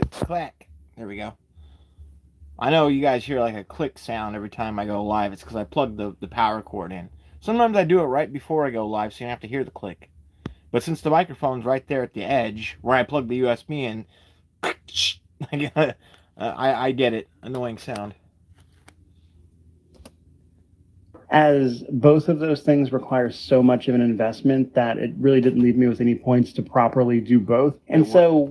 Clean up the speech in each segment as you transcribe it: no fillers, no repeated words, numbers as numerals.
click, clack. There we go. I know you guys hear like a click sound every time I go live. It's because I plugged the power cord in. Sometimes I do it right before I go live, so you don't have to hear the click. But since the microphone's right there at the edge where I plug the USB in, I get it. Annoying sound. As both of those things require so much of an investment that it really didn't leave me with any points to properly do both. And so,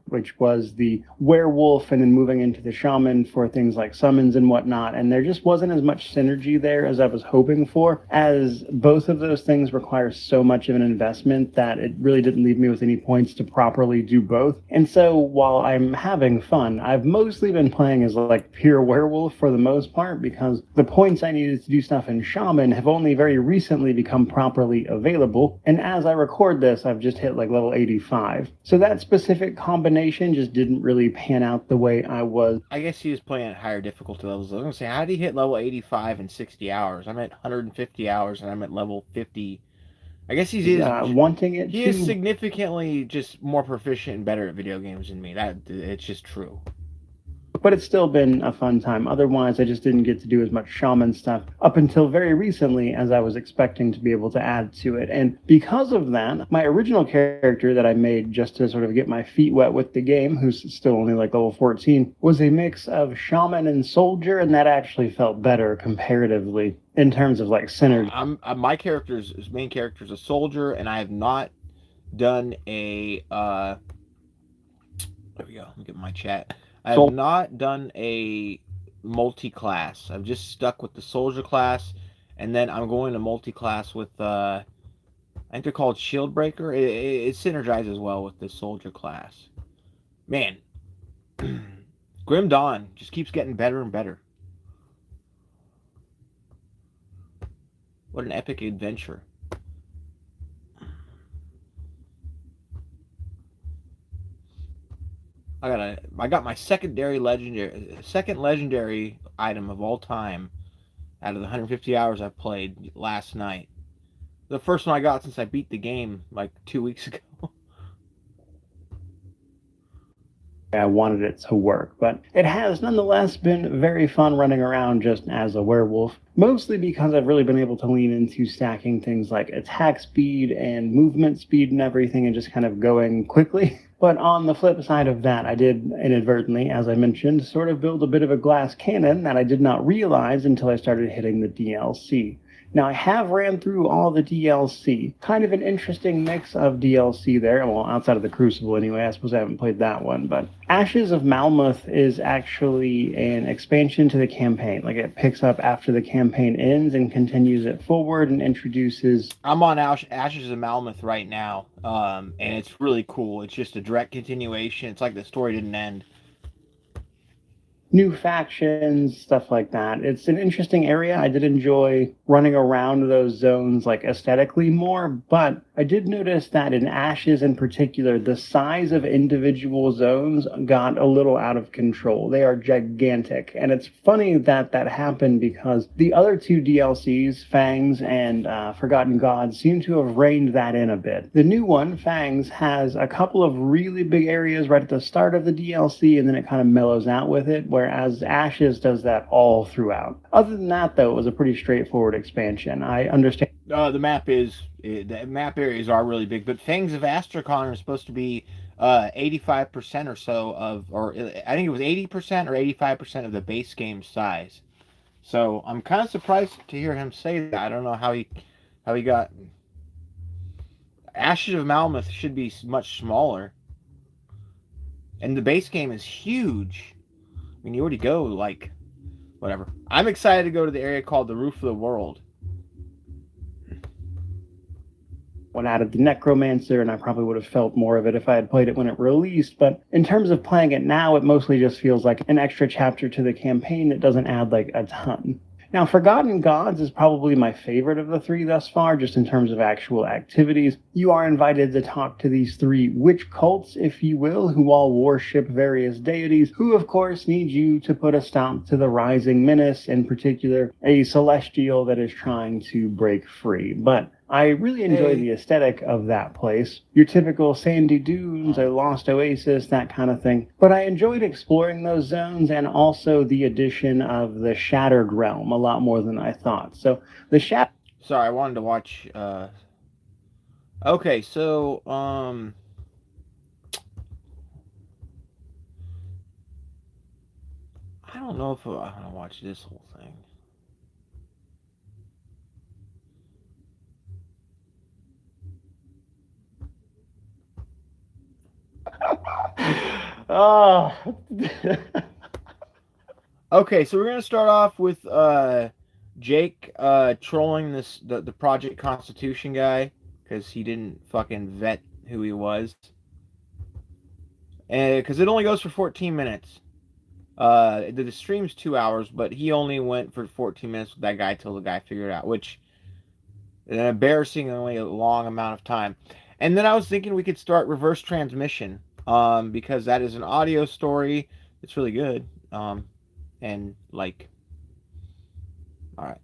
which was the werewolf and then moving into the shaman for things like summons and whatnot. And there just wasn't as much synergy there as I was hoping for, as both of those things require so much of an investment that it really didn't leave me with any points to properly do both. And so while I'm having fun, I've mostly been playing as like pure werewolf for the most part, because the points I needed to do stuff in shaman have only very recently become properly available. And as I record this, I've just hit like level 85. So that specific combination just didn't really pan out the way I was. I guess he was playing at higher difficulty levels. I was going to say, how did he hit level 85 in 60 hours? I'm at 150 hours and I'm at level 50. I guess he's wanting it. He is significantly just more proficient and better at video games than me. It's just true. But it's still been a fun time. Otherwise, I just didn't get to do as much shaman stuff up until very recently as I was expecting to be able to add to it. And because of that, my original character that I made just to sort of get my feet wet with the game, who's still only like level 14, was a mix of shaman and soldier, and that actually felt better comparatively in terms of like synergy. My main character is a soldier, and I have not done a there we go. Let me get my chat. I have not done a multi-class. I've just stuck with the soldier class, and then I'm going to multi-class with I think they're called Shield Breaker. It synergizes well with the soldier class. Man, Grim Dawn just keeps getting better and better. What an epic adventure. I got my second legendary item of all time out of the 150 hours I've played last night. The first one I got since I beat the game like 2 weeks ago. I wanted it to work, but it has nonetheless been very fun running around just as a werewolf, mostly because I've really been able to lean into stacking things like attack speed and movement speed and everything and just kind of going quickly. But on the flip side of that, I did inadvertently, as I mentioned, sort of build a bit of a glass cannon that I did not realize until I started hitting the DLC. Now, I have ran through all the DLC. Kind of an interesting mix of DLC there. Well, outside of the Crucible anyway. I suppose I haven't played that one. But Ashes of Malmuth is actually an expansion to the campaign. Like, it picks up after the campaign ends and continues it forward and introduces... I'm on Ashes of Malmuth right now, and it's really cool. It's just a direct continuation. It's like the story didn't end. New factions, stuff like that. It's an interesting area. I did enjoy running around those zones like aesthetically more, but I did notice that in Ashes in particular, the size of individual zones got a little out of control. They are gigantic, and it's funny that that happened because the other two DLCs, Fangs and Forgotten Gods, seem to have reined that in a bit. The new one, Fangs, has a couple of really big areas right at the start of the DLC, and then it kind of mellows out with it, whereas Ashes does that all throughout. Other than that, though, it was a pretty straightforward expansion. I understand. The map areas are really big, but Fangs of Astrakhan are supposed to be 85% or so of, or I think it was 80% or 85% of the base game size. So I'm kind of surprised to hear him say that. I don't know how he got. Ashes of Malmuth should be much smaller, and the base game is huge. I mean, you already go, like, whatever. I'm excited to go to the area called the Roof of the World. One added the Necromancer, and I probably would have felt more of it if I had played it when it released, but in terms of playing it now, it mostly just feels like an extra chapter to the campaign that doesn't add, like, a ton. Now, Forgotten Gods is probably my favorite of the three thus far, just in terms of actual activities. You are invited to talk to these three witch cults, if you will, who all worship various deities, who, of course, need you to put a stop to the rising menace, in particular, a celestial that is trying to break free. But I really enjoy Hey. the aesthetic of that place. Your typical sandy dunes, a lost oasis, that kind of thing. But I enjoyed exploring those zones and also the addition of the Shattered Realm a lot more than I thought. So the Shattered Sorry, I wanted to watch. Okay, so I don't know if I want to watch this whole thing. Oh. Okay, so we're gonna start off with Jake trolling the Project Constitution guy because he didn't fucking vet who he was, and because it only goes for 14 minutes. The stream's 2 hours, but he only went for 14 minutes with that guy till the guy figured it out, which is an embarrassingly long amount of time. And then I was thinking we could start reverse transmission, because that is an audio story. It's really good, and like, all right,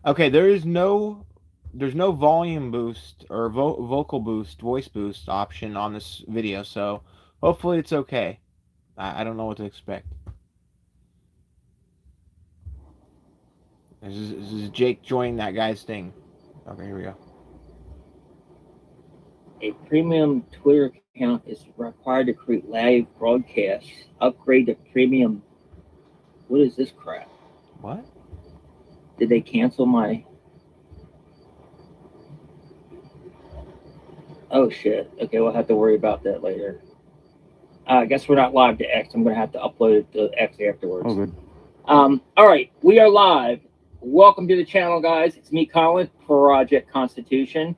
okay. There's no volume boost or vocal boost, voice boost option on this video, so hopefully it's okay. I don't know what to expect. This is Jake joining that guy's thing. Okay, here we go. A premium Twitter account is required to create live broadcasts. Upgrade to premium. What is this crap? What? Did they cancel my? Oh shit. Okay, we'll have to worry about that later. I guess we're not live to X. I'm gonna have to upload it to X afterwards. Oh, good. All right, we are live. Welcome to the channel, guys. It's me, Colin, Project Constitution.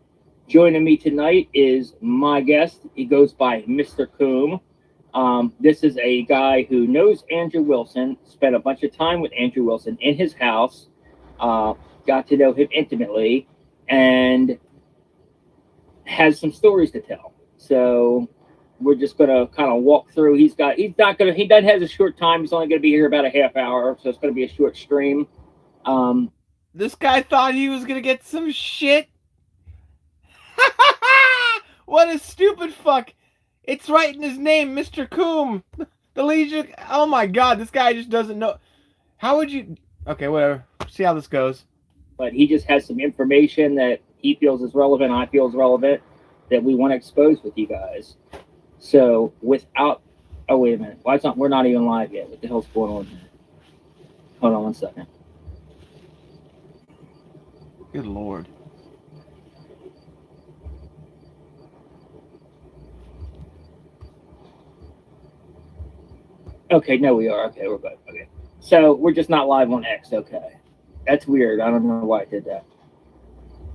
Joining me tonight is my guest. He goes by Mr. Coombe. This is a guy who knows Andrew Wilson, spent a bunch of time with Andrew Wilson in his house, got to know him intimately, and has some stories to tell. So we're just gonna kind of walk through. He doesn't have a short time. He's only gonna be here about a half hour, so it's gonna be a short stream. This guy thought he was gonna get some shit. What a stupid fuck! It's right in his name, Mr. Coombe. The Legion. Oh my god, this guy just doesn't know. How would you? Okay, whatever. See how this goes. But he just has some information that he feels is relevant, I feel is relevant, that we want to expose with you guys. So without, oh wait a minute, why it's not? We're not even live yet. What the hell's going on here? Hold on one second. Good lord. Okay, no, we are. Okay, we're good. Okay, so we're just not live on X. Okay, that's weird. I don't know why I did that.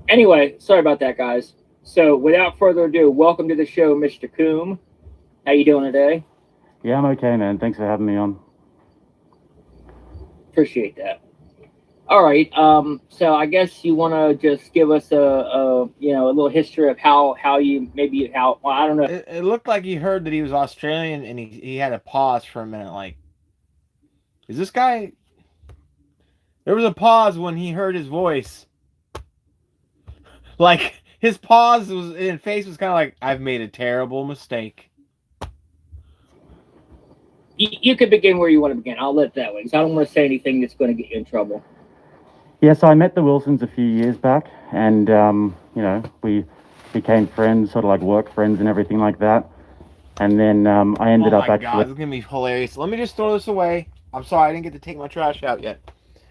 Anyway, sorry about that, guys. So without further ado, welcome to the show, Mr. Coombe. How you doing today? Yeah, I'm okay, man. Thanks for having me on. Appreciate that. All right. So I guess you want to just give us a little history of how you maybe how well, I don't know. It looked like he heard that he was Australian, and he had to pause for a minute. Like, is this guy? There was a pause when he heard his voice. Like, his pause was in face was kind of like, I've made a terrible mistake. You could begin where you want to begin. I'll let that way because I don't want to say anything that's going to get you in trouble. Yeah, so I met the Wilsons a few years back, and we became friends, sort of like work friends and everything like that. And then I ended up actually. Oh my god, this is gonna be hilarious. Let me just throw this away. I'm sorry, I didn't get to take my trash out yet.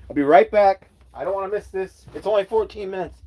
I'll be right back. I don't want to miss this. It's only 14 minutes.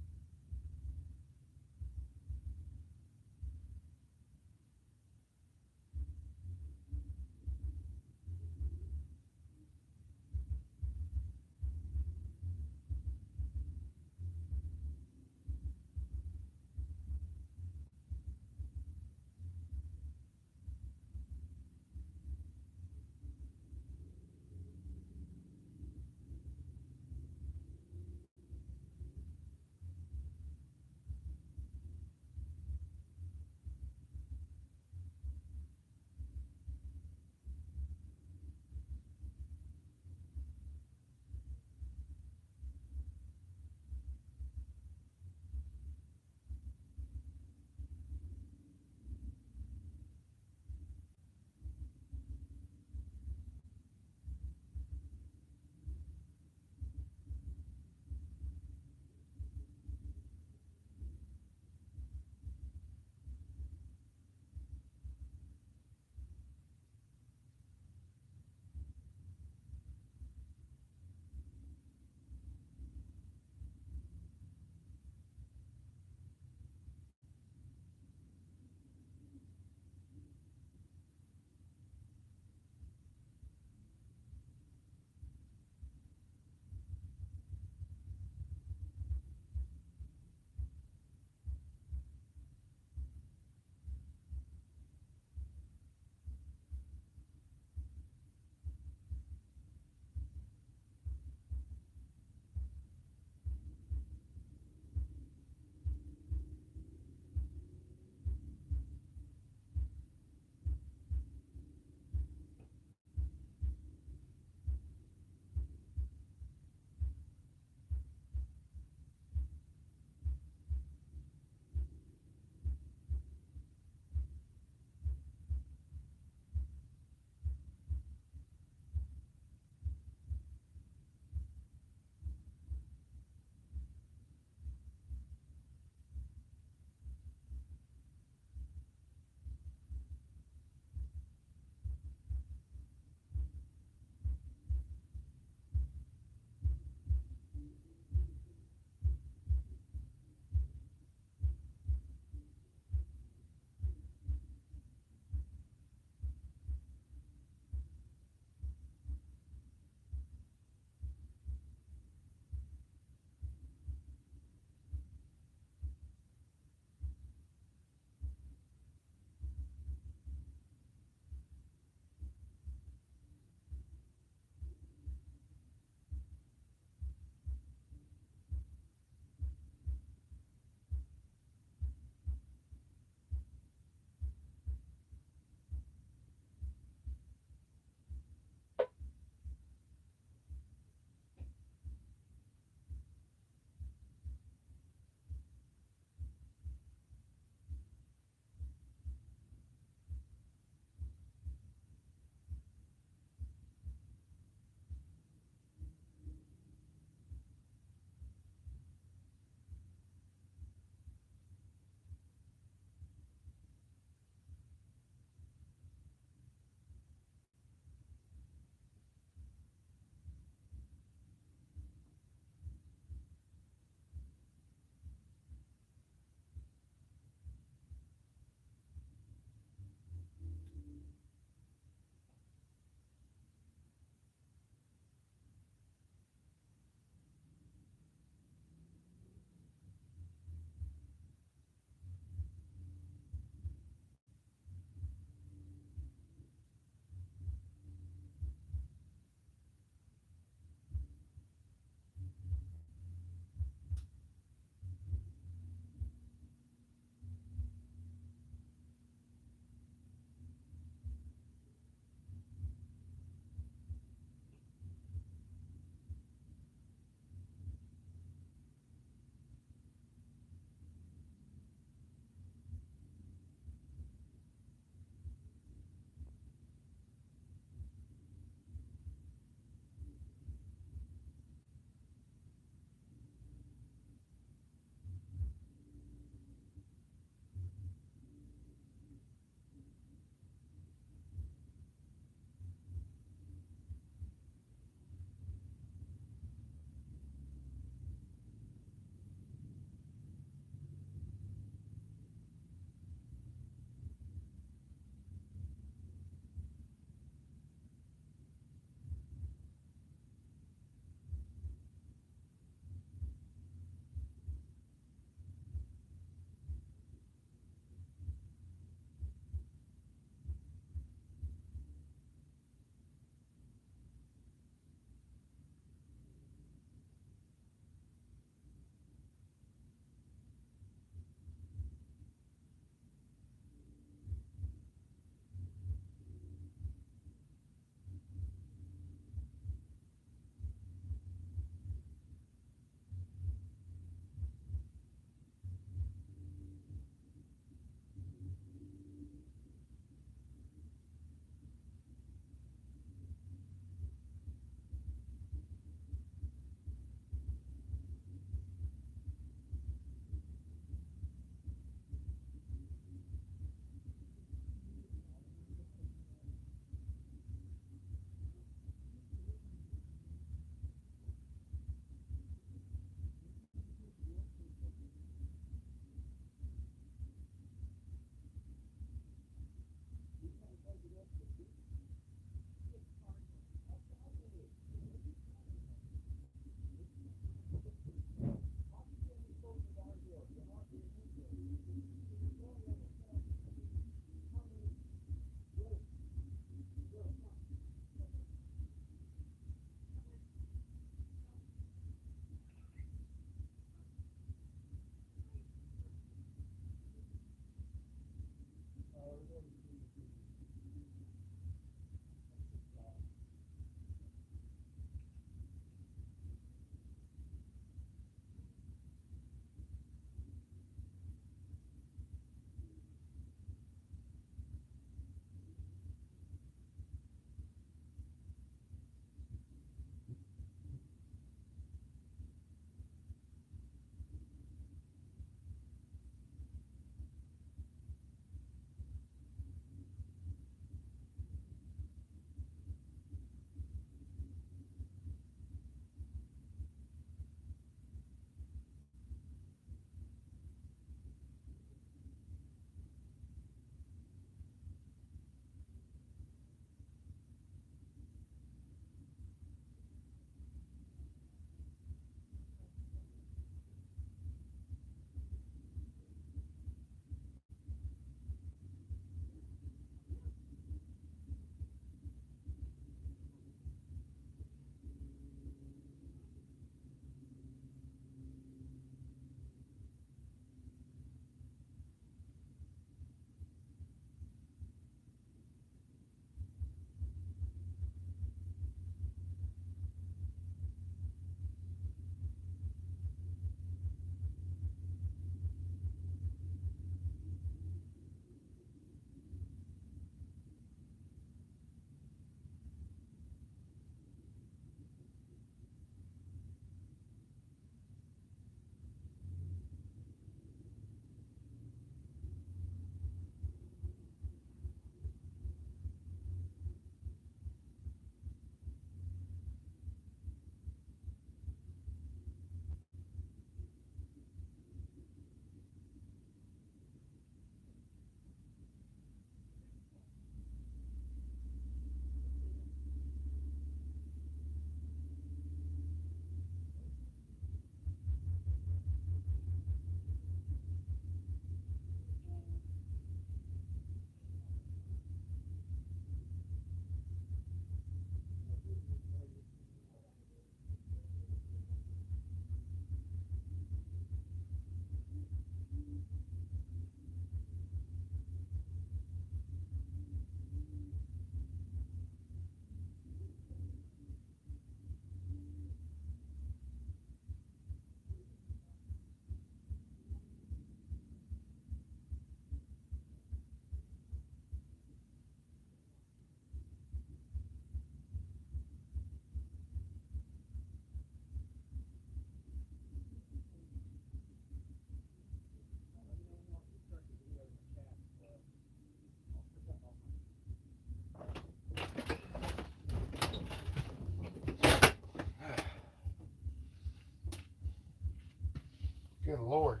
Good Lord.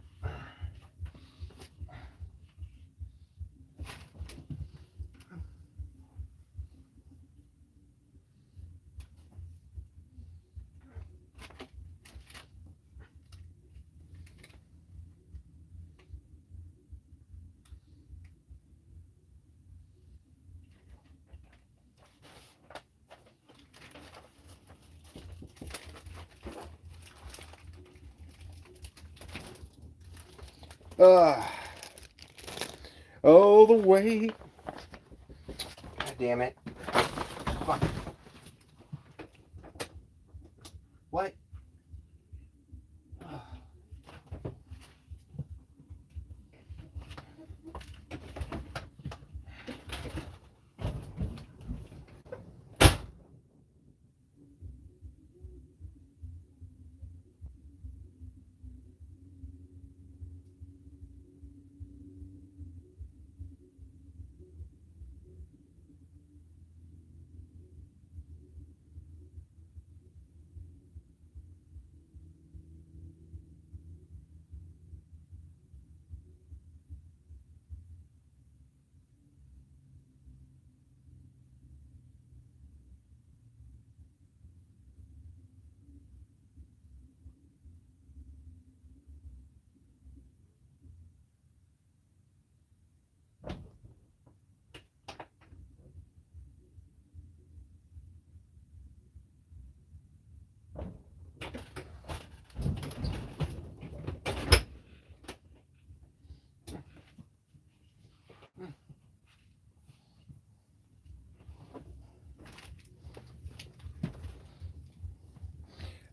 Oh, the way. God damn it. Fuck. What?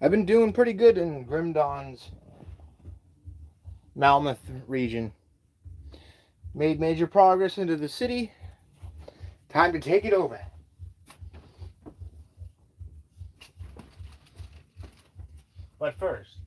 I've been doing pretty good in Grim Dawn's Malmouth region. Made major progress into the city. Time to take it over. But first,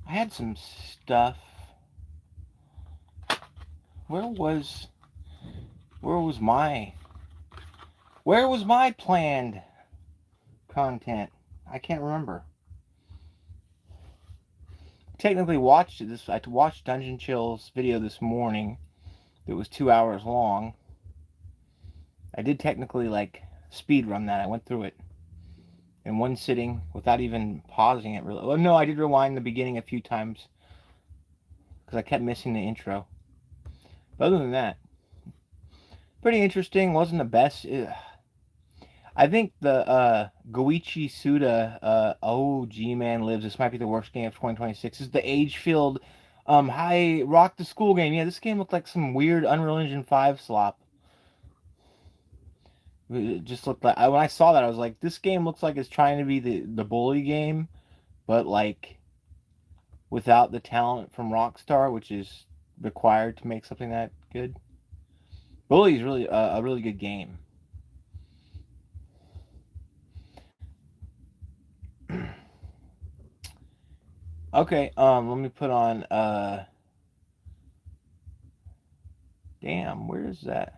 I had some stuff. Where was my planned content? I can't remember. Technically watched this. I watched Dungeon Chill's video this morning. It was 2 hours long. I did technically speed run that. I went through it in one sitting without even pausing it really. Well, no, I did rewind the beginning a few times because I kept missing the intro. But other than that, pretty interesting. Wasn't the best. I think the Goichi Suda Oh G-Man Lives. This might be the worst game of 2026. This is the age-filled high rock the school game. Yeah, this game looked like some weird Unreal Engine 5 slop. It just looked like when I saw that I was like, this game looks like it's trying to be the bully game, but without the talent from Rockstar, which is required to make something that good. Bully is really a really good game. Okay, let me put on damn, where is that?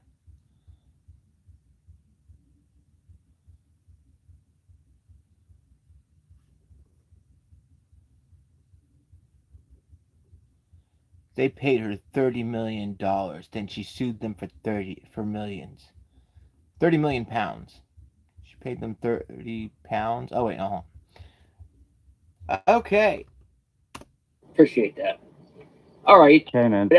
They paid her $30 million. Then she sued them for millions. 30 million pounds. She paid them 30 pounds. Oh wait, no. Okay. Appreciate that. All right. Okay, man.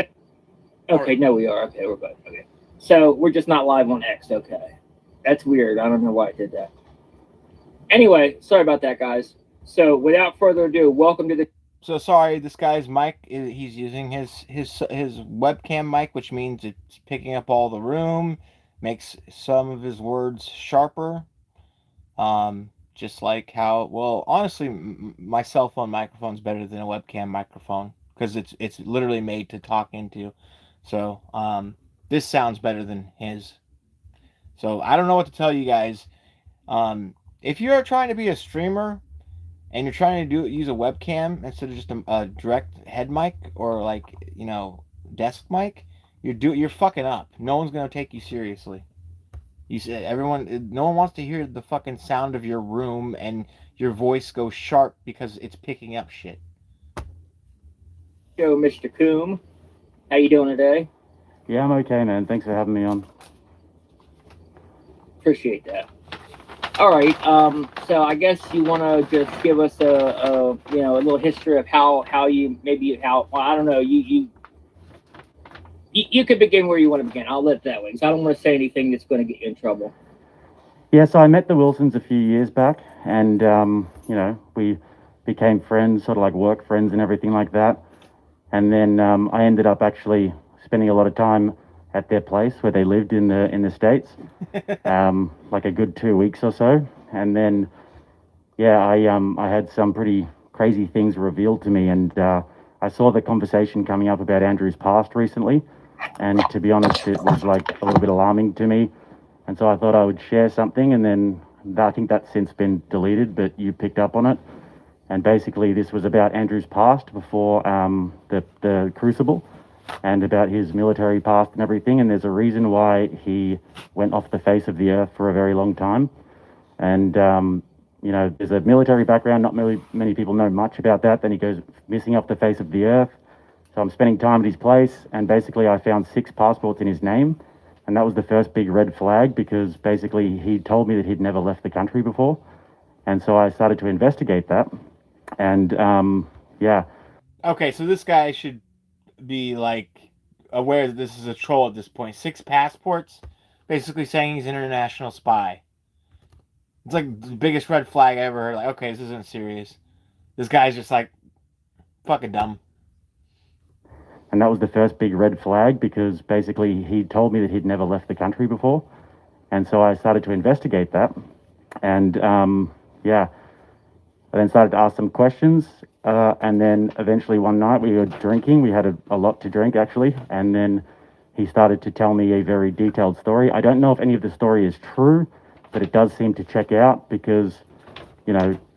Okay, no, we are. Okay, we're good. Okay. So we're just not live on X. Okay. That's weird. I don't know why I did that. Anyway, sorry about that, guys. So without further ado, welcome to the. So sorry, this guy's mic, he's using his webcam mic, which means it's picking up all the room, makes some of his words sharper. Just like how, well, honestly, my cell phone microphone's better than a webcam microphone because it's literally made to talk into. So, this sounds better than his. So I don't know what to tell you guys. If you're trying to be a streamer and you're trying to use a webcam instead of just a direct head mic or like desk mic, you're fucking up. No one's gonna take you seriously. You said no one wants to hear the fucking sound of your room and your voice go sharp because it's picking up shit. Show, Mr. Coombe. How you doing today? Yeah, I'm okay, man. Thanks for having me on. Appreciate that. All right. So I guess you want to just give us a little history of how you well, I don't know, you could begin where you want to begin. I'll let that way because I don't want to say anything that's going to get you in trouble. Yeah, so I met the Wilsons a few years back, and we became friends, sort of like work friends and everything like that. And then I ended up actually spending a lot of time at their place where they lived in the States, like a good 2 weeks or so. And then, yeah, I had some pretty crazy things revealed to me, and I saw the conversation coming up about Andrew's past recently, and to be honest, it was like a little bit alarming to me. And so I thought I would share something, and then I think that's since been deleted, but you picked up on it. And basically, this was about Andrew's past before the Crucible, and about his military past and everything. And there's a reason why he went off the face of the earth for a very long time. And there's a military background. Not many people know much about that. Then he goes missing off the face of the earth. So I'm spending time at his place, and basically I found 6 passports in his name. And that was the first big red flag, because basically he told me that he'd never left the country before. And so I started to investigate that. And yeah. Okay, so this guy should be like aware that this is a troll at this point. 6 passports, basically saying he's an international spy. It's like the biggest red flag I ever heard. Like, okay, this isn't serious. This guy's just like fucking dumb. And that was the first big red flag, because basically he told me that he'd never left the country before. And so I started to investigate that. And yeah, I then started to ask some questions. And then eventually one night we were drinking. We had a lot to drink, actually. And then he started to tell me a very detailed story. I don't know if any of the story is true, but it does seem to check out, because,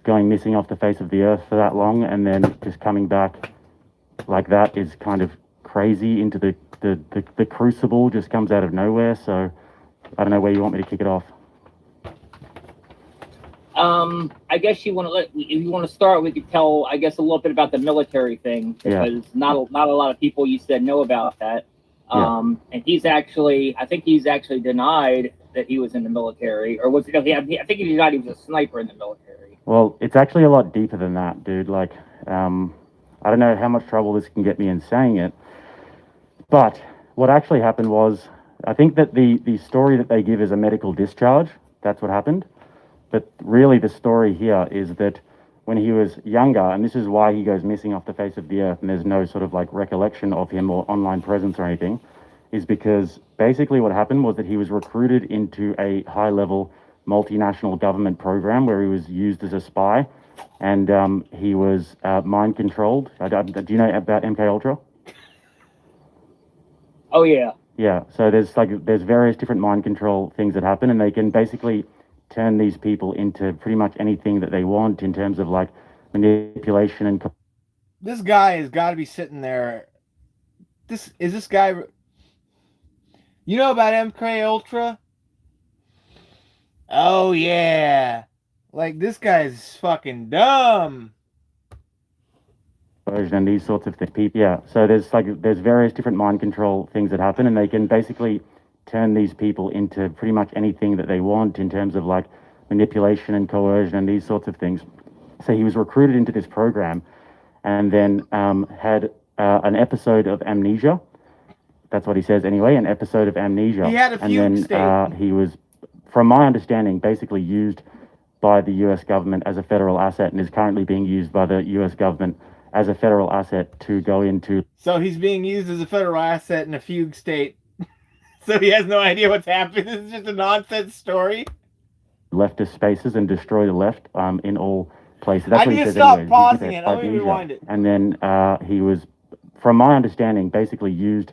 going missing off the face of the earth for that long and then just coming back like that is kind of crazy. Into the Crucible just comes out of nowhere. So I don't know where you want me to kick it off. I guess if you want to start, we could tell, I guess, a little bit about the military thing, because not a lot of people, you said, know about that. And I think he's actually denied that he was in the military, or was it? I think he denied he was a sniper in the military. Well, it's actually a lot deeper than that, dude. Like, I don't know how much trouble this can get me in saying it, but what actually happened was, I think that the story that they give is a medical discharge. That's what happened. But really the story here is that when he was younger, and this is why he goes missing off the face of the earth, and there's no sort of like recollection of him or online presence or anything, is because basically what happened was that he was recruited into a high-level multinational government program where he was used as a spy, and he was mind controlled. Do you know about MK Ultra? Oh yeah. Yeah. So there's various different mind control things that happen, and they can basically turn these people into pretty much anything that they want in terms of like manipulation and. This guy has got to be sitting there. This guy. You know about MK Ultra? Oh yeah, like this guy's fucking dumb. And these sorts of things. Yeah. So there's various different mind control things that happen, and they can basically turn these people into pretty much anything that they want in terms of like manipulation and coercion and these sorts of things. So he was recruited into this program, and then had an episode of amnesia. That's what he says anyway, an episode of amnesia. He had a fugue state. And then he was, from my understanding, basically used by the US government as a federal asset, and is currently being used by the US government as a federal asset to go into. So he's being used as a federal asset in a fugue state. So he has no idea what's happening. This is just a nonsense story. Leftist spaces and destroy the left in all places. That's I what need he to says stop anyways. pausing it. Let me rewind it. And then he was, from my understanding, basically used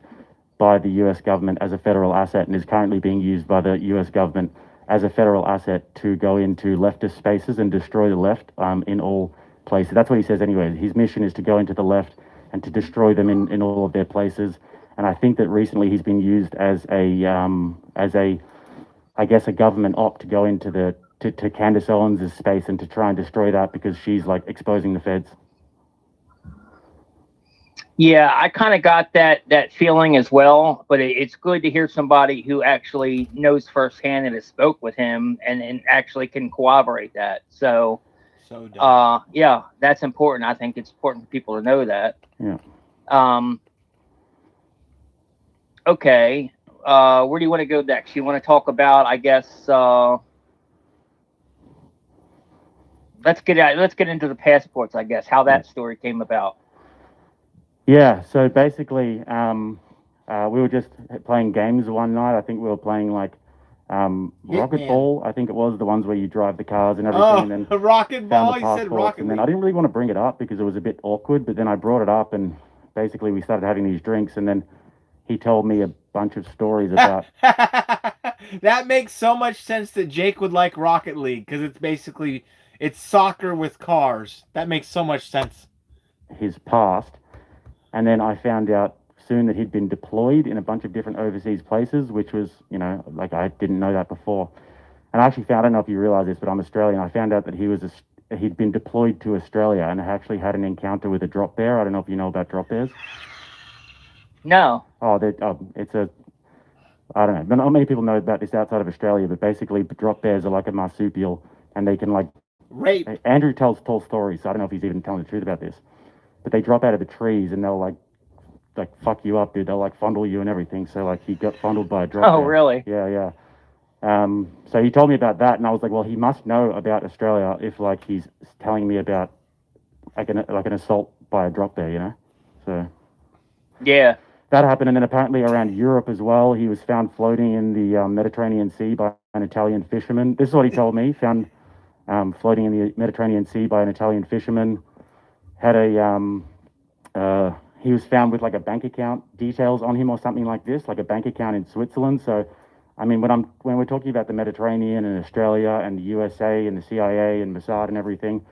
by the US government as a federal asset, and is currently being used by the US government as a federal asset to go into leftist spaces and destroy the left in all places. That's what he says anyways. His mission is to go into the left and to destroy them in all of their places. And I think that recently he's been used as a I guess a government op to go into to Candace Owens' space and to try and destroy that because she's like exposing the feds. Yeah, I kind of got that feeling as well, but it's good to hear somebody who actually knows firsthand and has spoke with him and actually can corroborate that. So yeah, that's important. I think it's important for people to know that. Yeah. Okay. Where do you want to go next? You want to talk about, I guess, let's get into the passports, I guess, how that story came about. Yeah, so basically, we were just playing games one night. I think we were playing like Rocket Ball. I think it was the ones where you drive the cars and everything. Oh, and then Rocket Ball. the He said Rocket and then League. I didn't really want to bring it up because it was a bit awkward. But then I brought it up, and basically we started having these drinks, and then he told me a bunch of stories about. That makes so much sense that Jake would like Rocket League because it's soccer with cars. That makes so much sense. His past. And then I found out soon that he'd been deployed in a bunch of different overseas places, which was, like I didn't know that before. And I actually found, I don't know if you realize this, but I'm Australian. I found out that he'd been deployed to Australia and actually had an encounter with a drop bear. I don't know if you know about drop bears. No. Oh, I don't know. Not many people know about this outside of Australia, but basically drop bears are like a marsupial, and they can like rape. Andrew tells tall stories, so I don't know if he's even telling the truth about this. But they drop out of the trees and they'll like fuck you up, dude. They'll like fondle you and everything. So like he got fondled by a drop bear. Oh, really? Yeah. So he told me about that, and I was like, well, he must know about Australia if like he's telling me about like an assault by a drop bear, So yeah, that happened. And then apparently around Europe as well, he was found floating in the Mediterranean Sea by an Italian fisherman. This is what he told me. Found floating in the Mediterranean Sea by an Italian fisherman. Had he was found with like a bank account details on him or something like this, like a bank account in Switzerland. So, I mean, when we're talking about the Mediterranean and Australia and the USA and the CIA and Mossad and everything,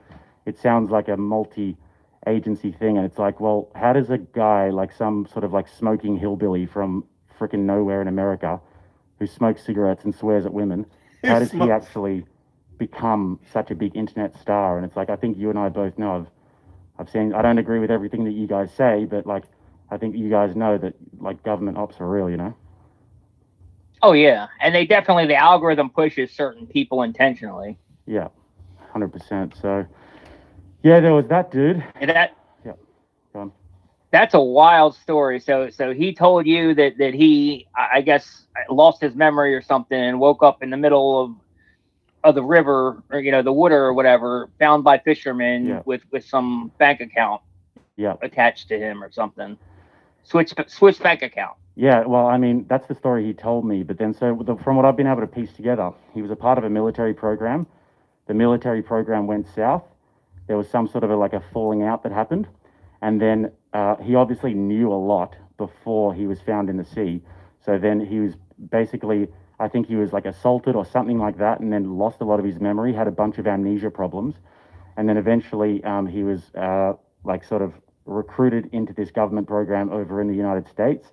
it sounds like a multi-agency thing. And it's like, well, how does a guy like some sort of like smoking hillbilly from freaking nowhere in America who smokes cigarettes and swears at women, how does he actually become such a big internet star? And it's like, I think you and I both know I've seen, I don't agree with everything that you guys say, but like, I think you guys know that like government ops are real, Oh yeah. And the algorithm pushes certain people intentionally. Yeah, 100%. So yeah, there was that dude. And yeah. Go on. That's a wild story. So he told you that he, I guess, lost his memory or something and woke up in the middle of the river or the water or whatever, found by fishermen with some bank account attached to him or something. Switch bank account. Yeah, well, I mean, that's the story he told me. But then, from what I've been able to piece together, he was a part of a military program. The military program went south. There was some sort of a falling out that happened. And then he obviously knew a lot before he was found in the sea. So then he was basically, I think he was like assaulted or something like that, and then lost a lot of his memory, had a bunch of amnesia problems. And then eventually he was sort of recruited into this government program over in the United States.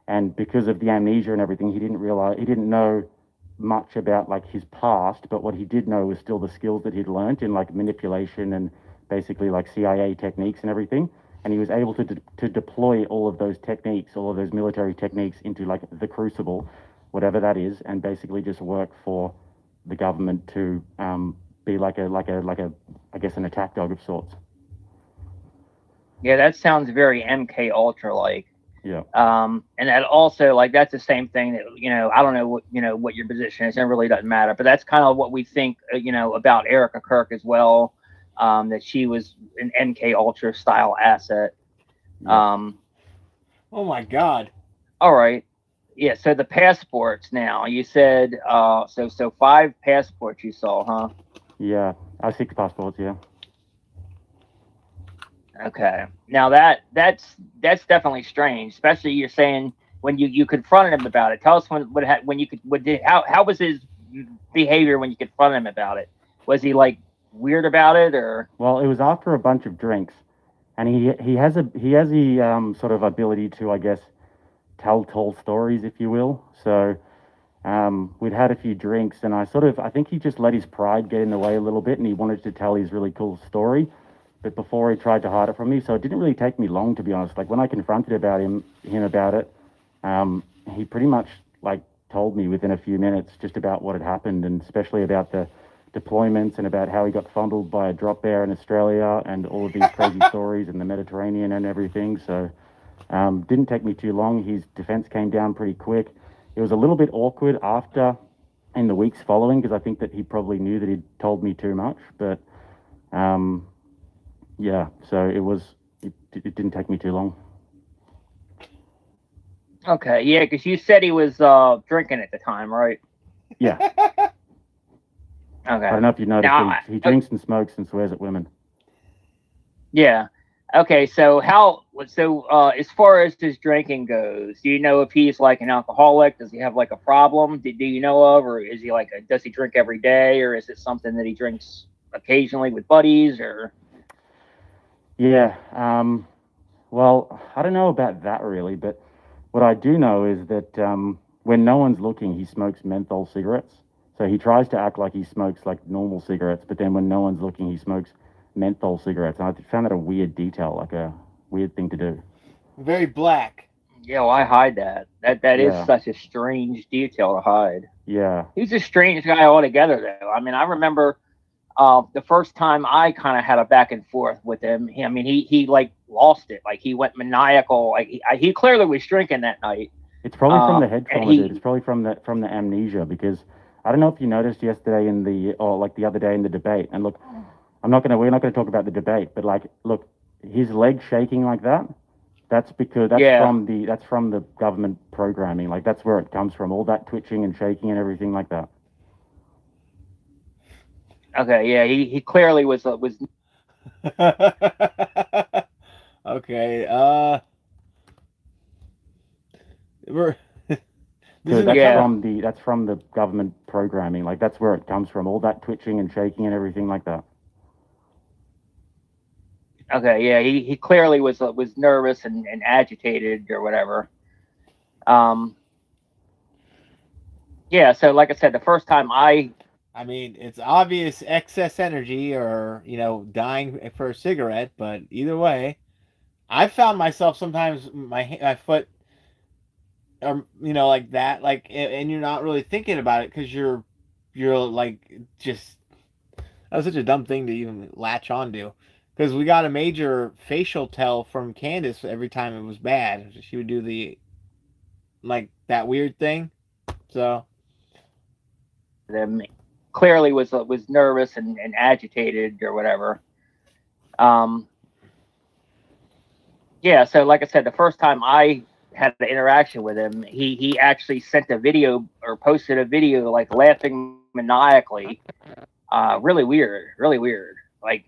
And because of the amnesia and everything, he didn't know much about like his past, but what he did know was still the skills that he'd learned in like manipulation and basically like CIA techniques and everything. And he was able to deploy all of those techniques, all of those military techniques into like the Crucible, whatever that is, and basically just work for the government to be like a I guess an attack dog of sorts. Yeah, that sounds very MK Ultra like. Yeah. And that also like that's the same thing that I don't know what your position is. It really doesn't matter, but that's kind of what we think about Erica Kirk as well. That she was an MK Ultra style asset. Yeah. Oh my God. All right. Yeah. So the passports now. You said so 5 passports you saw, huh? Yeah. 6 passports. Yeah. Okay. Now that's definitely strange, especially you're saying when you confronted him about it. Tell us when you could how was his behavior when you confronted him about it? Was he like weird about it or? Well, it was after a bunch of drinks, and he has the sort of ability to, I guess, tell tall stories, if you will. So we'd had a few drinks, and I think he just let his pride get in the way a little bit, and he wanted to tell his really cool story. But before he tried to hide it from me, so it didn't really take me long, to be honest. Like when I confronted him about it, he pretty much like told me within a few minutes just about what had happened, and especially about the deployments and about how he got fondled by a drop bear in Australia and all of these crazy stories in the Mediterranean and everything. So didn't take me too long. His defense came down pretty quick. It was a little bit awkward after in the weeks following because I think that he probably knew that he'd told me too much, but yeah, so it didn't take me too long. Okay, yeah, because you said he was drinking at the time, right? Yeah. Okay. I don't know if you noticed, Now, but he drinks and smokes and swears at women. Yeah. Okay, so as far as his drinking goes, do you know if he's like an alcoholic? Does he have like a problem? Do you know of, or is he like does he drink every day, or is it something that he drinks occasionally with buddies, or? Yeah. Well, I don't know about that really, but what I do know is that when no one's looking, he smokes menthol cigarettes. So he tries to act like he smokes like normal cigarettes, but then when no one's looking, he smokes menthol cigarettes. And I found that a weird detail, like a weird thing to do. Very black. Yeah, well, I hide that. That is Yeah. such a strange detail to hide. Yeah. He's a strange guy altogether, though. I mean, I remember the first time I kind of had a back and forth with him. I mean, he like lost it. Like he went maniacal. Like he clearly was drinking that night. It's probably from the head and trauma, dude. It's probably from the amnesia, because I don't know if you noticed yesterday or the other day in the debate. And look, we're not gonna talk about the debate, but like, look, his leg shaking like that. That's because that's from the government programming. Like that's where it comes from. All that twitching and shaking and everything like that. Okay, yeah, he clearly was Okay. We're. So Yeah. that's from the government programming. Like that's where it comes from. All that twitching and shaking and everything like that. Okay, yeah, he clearly was nervous and agitated or whatever. Yeah, so like I said, the first time I mean, it's obvious excess energy or, dying for a cigarette, but either way, I found myself sometimes my foot, or, like that, like, and you're not really thinking about it because you're like, just, that was such a dumb thing to even latch onto. Because we got a major facial tell from Candace every time it was bad. She would do like, that weird thing. So. clearly was nervous and agitated or whatever. Yeah, so like I said, the first time I had an interaction with him, he actually sent a video or posted a video like laughing maniacally. Really weird. Like,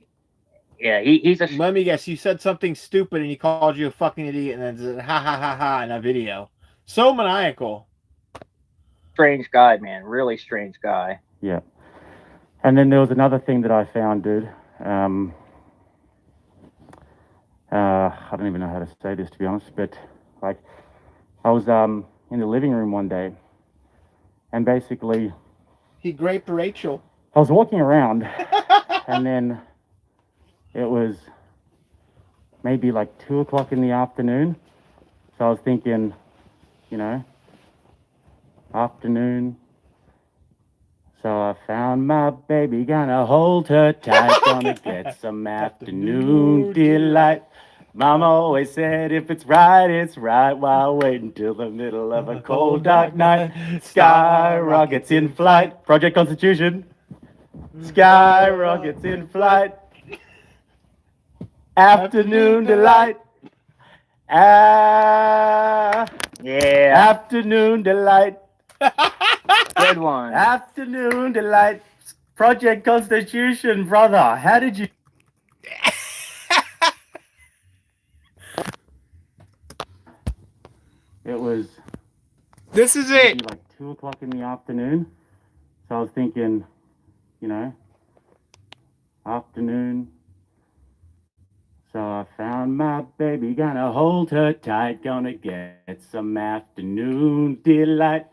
yeah, he's a. Let me guess. You said something stupid and he called you a fucking idiot and then said ha ha ha ha in a video. So maniacal. Strange guy, man. Really strange guy. Yeah. And then there was another thing that I found, dude. I don't even know how to say this, to be honest, but like I was in the living room one day, and basically he raped Rachel. I was walking around, and then it was maybe like 2:00 in the afternoon. So I was thinking, afternoon, So I found my baby, gonna hold her tight, gonna get some afternoon delight. Mama always said if it's right, while waiting till the middle of a cold dark night. Skyrockets in flight, Project Constitution. Skyrockets in flight. Afternoon delight. Yeah. Afternoon delight. Good one. Afternoon delight. Project Constitution, brother. How did you? It was This is maybe it. like 2 o'clock in the afternoon. So I was thinking, you know, afternoon. So I found my baby, gonna hold her tight, gonna get some afternoon delight.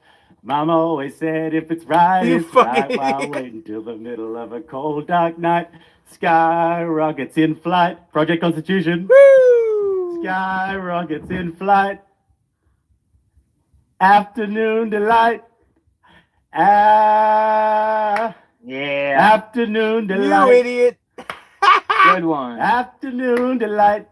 Mama always said if it's right, You it's right, fucking while idiot. waiting till the middle of a cold dark night. Skyrockets in flight, Project Constitution. Woo! Skyrockets in flight. Afternoon delight. Yeah. Afternoon You delight. idiot. Good one. Afternoon delight.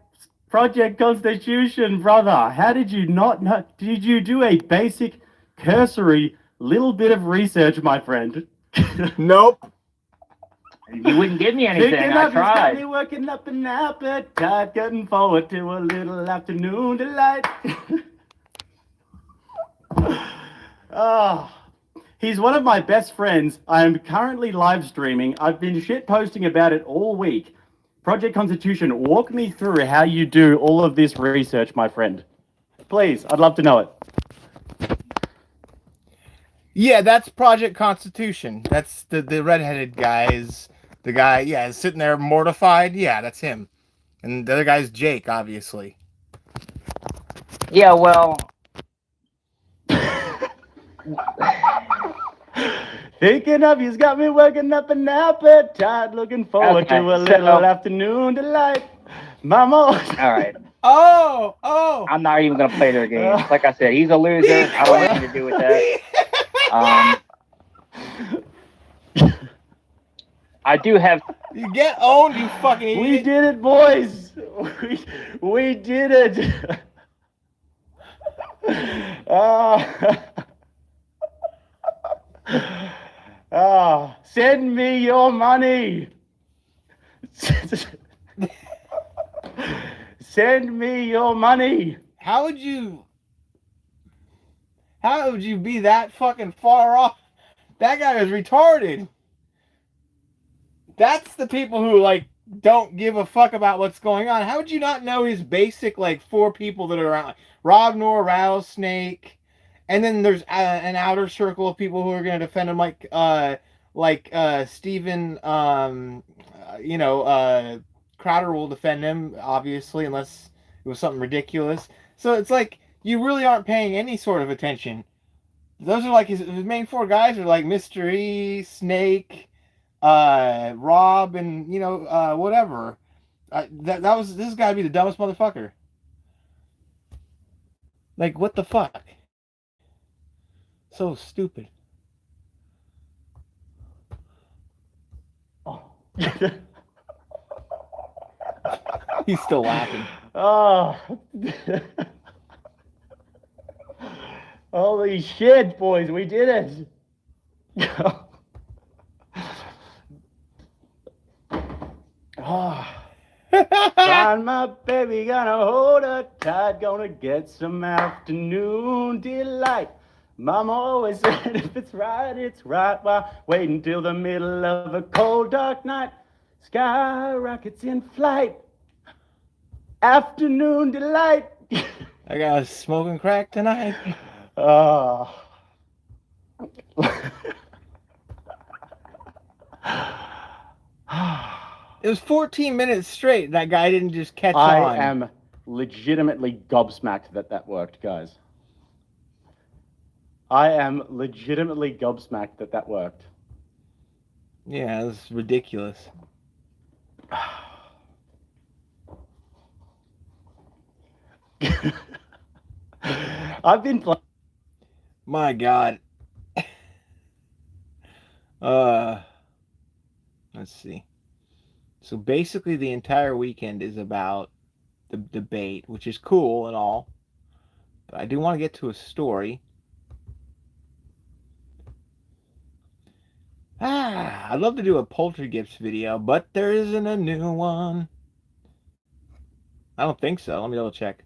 Project Constitution, brother. How did you not know? Did you do a basic, cursory, little bit of research, my friend? Nope. You wouldn't give me anything. Thinking I of you's got tried. me working up an appetite, getting forward to a little afternoon delight. Oh, he's one of my best friends. I am currently live streaming. I've been shit posting about it all week. Project Constitution, walk me through how you do all of this research, my friend. Please, I'd love to know it. Yeah, that's Project Constitution. That's the redheaded guy. Is the guy? Yeah, is sitting there mortified. Yeah, that's him. And the other guy's Jake, obviously. Yeah, well, Thinking of you's got me working up an appetite, looking forward Okay, to a so- little afternoon delight. Mama. all right. Oh. I'm not even going to play their games. Like I said, he's a loser. I don't want anything to do with that. I do have. You get owned, you fucking idiot. We did it, boys. We did it. Send me your money. Send me your money. How would you be that fucking far off? That guy is retarded. That's the people who like don't give a fuck about what's going on. How would you not know his basic like 4 people that are around? Like Rob Nor, Rattlesnake, and then there's an outer circle of people who are going to defend him, like Steven, Crowder will defend him, obviously, unless it was something ridiculous. So it's like you really aren't paying any sort of attention. Those are like his main 4 guys are like Mr. E, Snake, Rob, and whatever. This has got to be the dumbest motherfucker. Like, what the fuck? So stupid. Oh. He's still laughing. Oh. Holy shit, boys, we did it. Oh. Find my baby, gonna hold her tight, gonna get some afternoon delight. Mama always said if it's right, while waiting till the middle of a cold dark night. Skyrockets in flight. Afternoon delight. I got a smoking crack tonight. Oh. It was 14 minutes straight. That guy didn't just catch I on. am legitimately gobsmacked that worked, guys. I am legitimately gobsmacked that worked. Yeah, it was ridiculous. I've been playing. My God. Let's see. So basically, the entire weekend is about the debate, which is cool and all. But I do want to get to a story. I'd love to do a poultry gifts video, but there isn't a new one. I don't think so. Let me double check.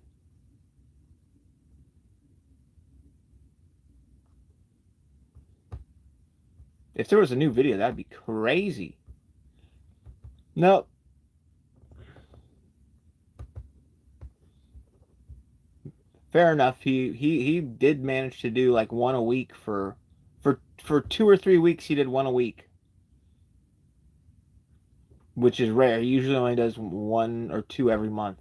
If there was a new video, that'd be crazy. Nope. Fair enough. He did manage to do like one a week for 2 or 3 weeks. He did one a week, which is rare. He usually only does 1 or 2 every month.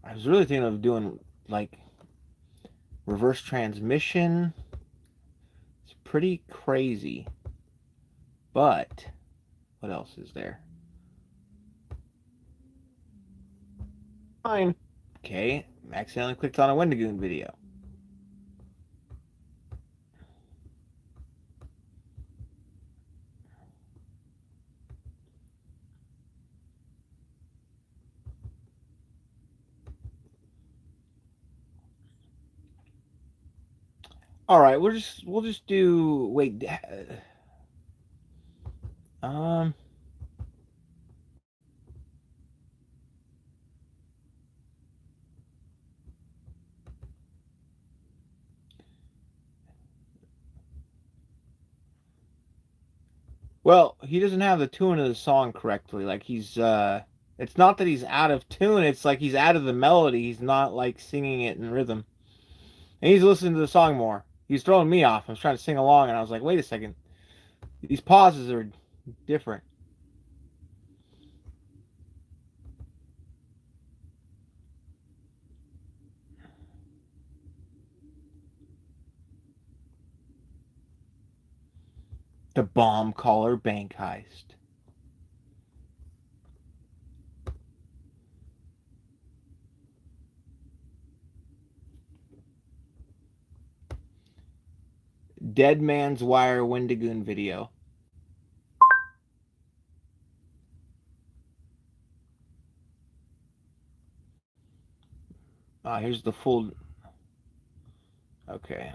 I was really thinking of doing like reverse transmission. It's pretty crazy. But what else is there? Fine. Okay, I accidentally clicked on a Wendigoon video. All right, we'll just do wait. Well, he doesn't have the tune of the song correctly. Like he's it's not that he's out of tune, it's like he's out of the melody. He's not like singing it in rhythm. And he's listening to the song more. He's throwing me off. I was trying to sing along and I was like, wait a second. These pauses are different. The bomb collar bank heist. Dead Man's Wire Wendigoon video. Here's the full. Okay.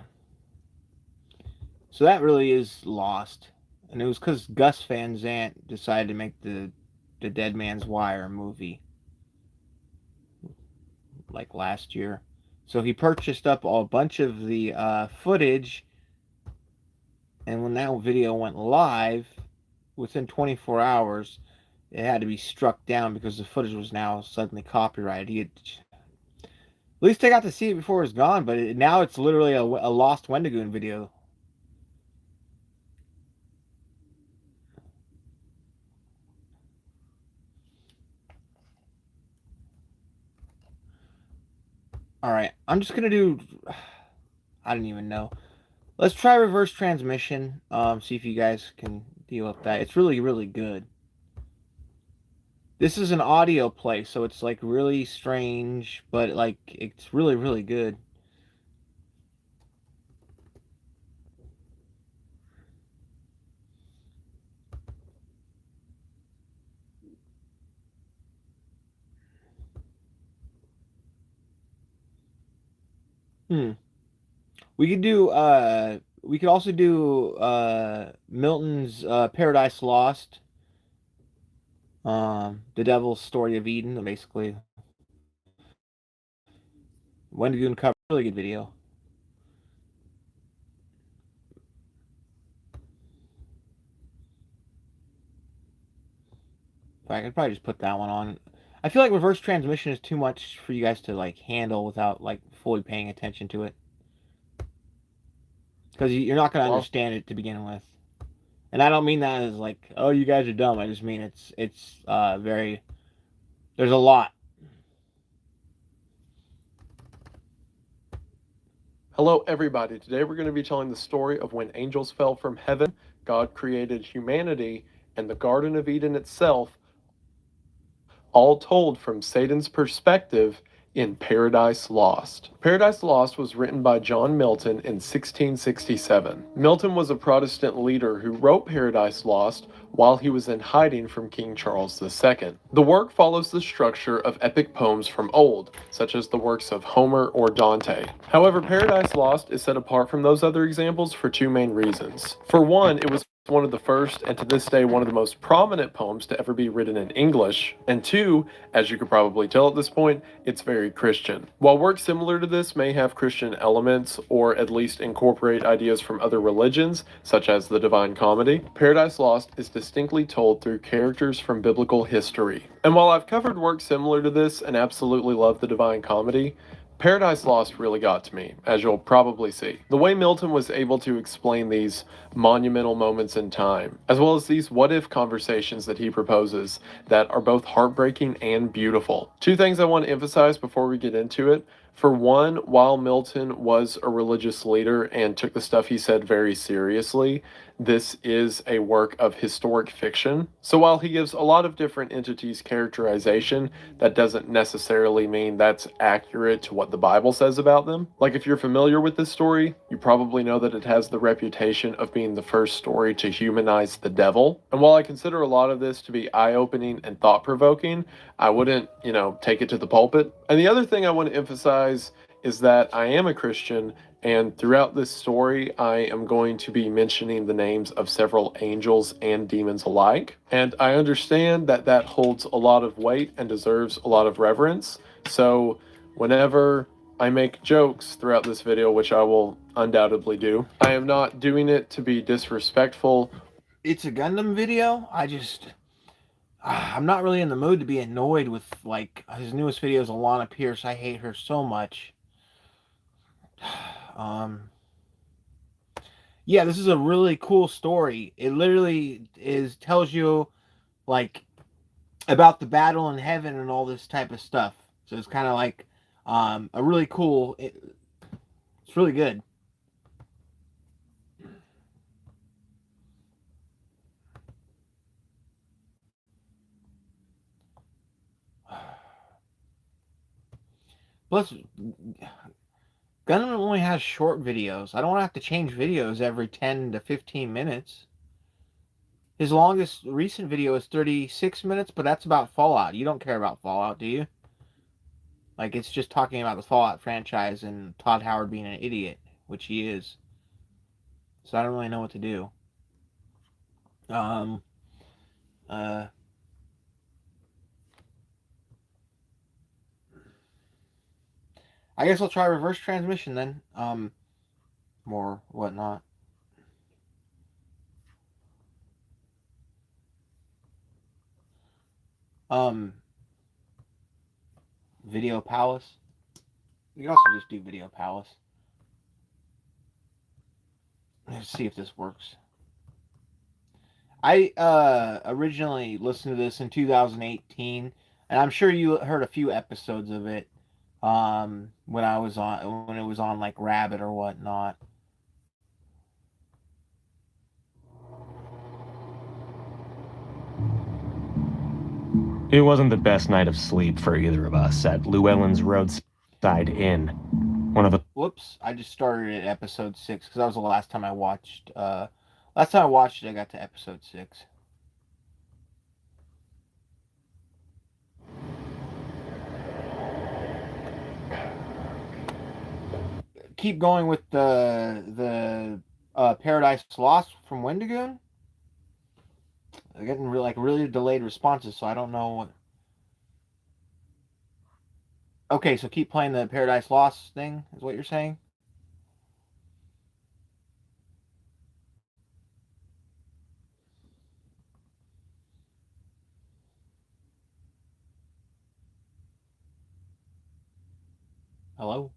So that really is lost. And it was because Gus Van Sant decided to make the Dead Man's Wire movie like last year. So he purchased up a bunch of the footage, and when that video went live, within 24 hours, it had to be struck down because the footage was now suddenly copyrighted. At least I got to see it before it was gone, but now it's literally a lost Wendigoon video. Alright, I'm just going to do... I don't even know. Let's try reverse transmission. See if you guys can deal with that. It's really, really good. This is an audio play, so it's like really strange, but like it's really, really good. We could do we could also do Milton's Paradise Lost. The Devil's Story of Eden, basically. Wendigoon cover, really good video. I could probably just put that one on. I feel like reverse transmission is too much for you guys to like handle without like fully paying attention to it. Because you're not going to understand it to begin with. And I don't mean that as like, oh, you guys are dumb. I just mean it's very... There's a lot. Hello, everybody. Today we're going to be telling the story of when angels fell from heaven, God created humanity, and the Garden of Eden itself, all told from Satan's perspective in Paradise Lost. Paradise Lost was written by John Milton in 1667. Milton was a Protestant leader who wrote Paradise Lost while he was in hiding from King Charles II. The work follows the structure of epic poems from old, such as the works of Homer or Dante. However, Paradise Lost is set apart from those other examples for two main reasons. For one, it was one of the first, and to this day one of the most prominent poems to ever be written in English. And two, as you could probably tell at this point, it's very Christian. While works similar to this may have Christian elements, or at least incorporate ideas from other religions, such as the Divine Comedy, Paradise Lost is distinctly told through characters from biblical history. And while I've covered works similar to this and absolutely love the Divine Comedy, Paradise Lost really got to me, as you'll probably see. The way Milton was able to explain these monumental moments in time, as well as these what-if conversations that he proposes that are both heartbreaking and beautiful. Two things I want to emphasize before we get into it. For one, while Milton was a religious leader and took the stuff he said very seriously, this is a work of historic fiction. So while he gives a lot of different entities characterization, that doesn't necessarily mean that's accurate to what the Bible says about them. Like, if you're familiar with this story, you probably know that it has the reputation of being the first story to humanize the devil. And while I consider a lot of this to be eye-opening and thought-provoking, I wouldn't, take it to the pulpit. And the other thing I want to emphasize is that I am a Christian, and throughout this story, I am going to be mentioning the names of several angels and demons alike. And I understand that that holds a lot of weight and deserves a lot of reverence. So whenever I make jokes throughout this video, which I will undoubtedly do, I am not doing it to be disrespectful. It's a Gundam video. I'm not really in the mood to be annoyed with, his newest video is Alana Pierce. I hate her so much. Yeah, this is a really cool story. It literally tells you about the battle in heaven and all this type of stuff. So it's kind of a really cool. It's really good. Plus, Gundam only has short videos. I don't have to change videos every 10 to 15 minutes. His longest recent video is 36 minutes, but that's about Fallout. You don't care about Fallout, do you? It's just talking about the Fallout franchise and Todd Howard being an idiot, which he is. So I don't really know what to do. I guess I'll try reverse transmission then. Or whatnot. Video Palace. You can also just do Video Palace. Let's see if this works. I originally listened to this in 2018, and I'm sure you heard a few episodes of it when it was on like Rabbit or whatnot. It wasn't the best night of sleep for either of us at Llewellyn's Roadside Inn. One of the... Whoops, I just started at episode 6 because that was the last time I watched. Last time I watched it, I got to episode 6. Keep going with the Paradise Lost from Wendigoon. They're getting really delayed responses, so I don't know what. Okay, so keep playing the Paradise Lost thing, is what you're saying? Hello?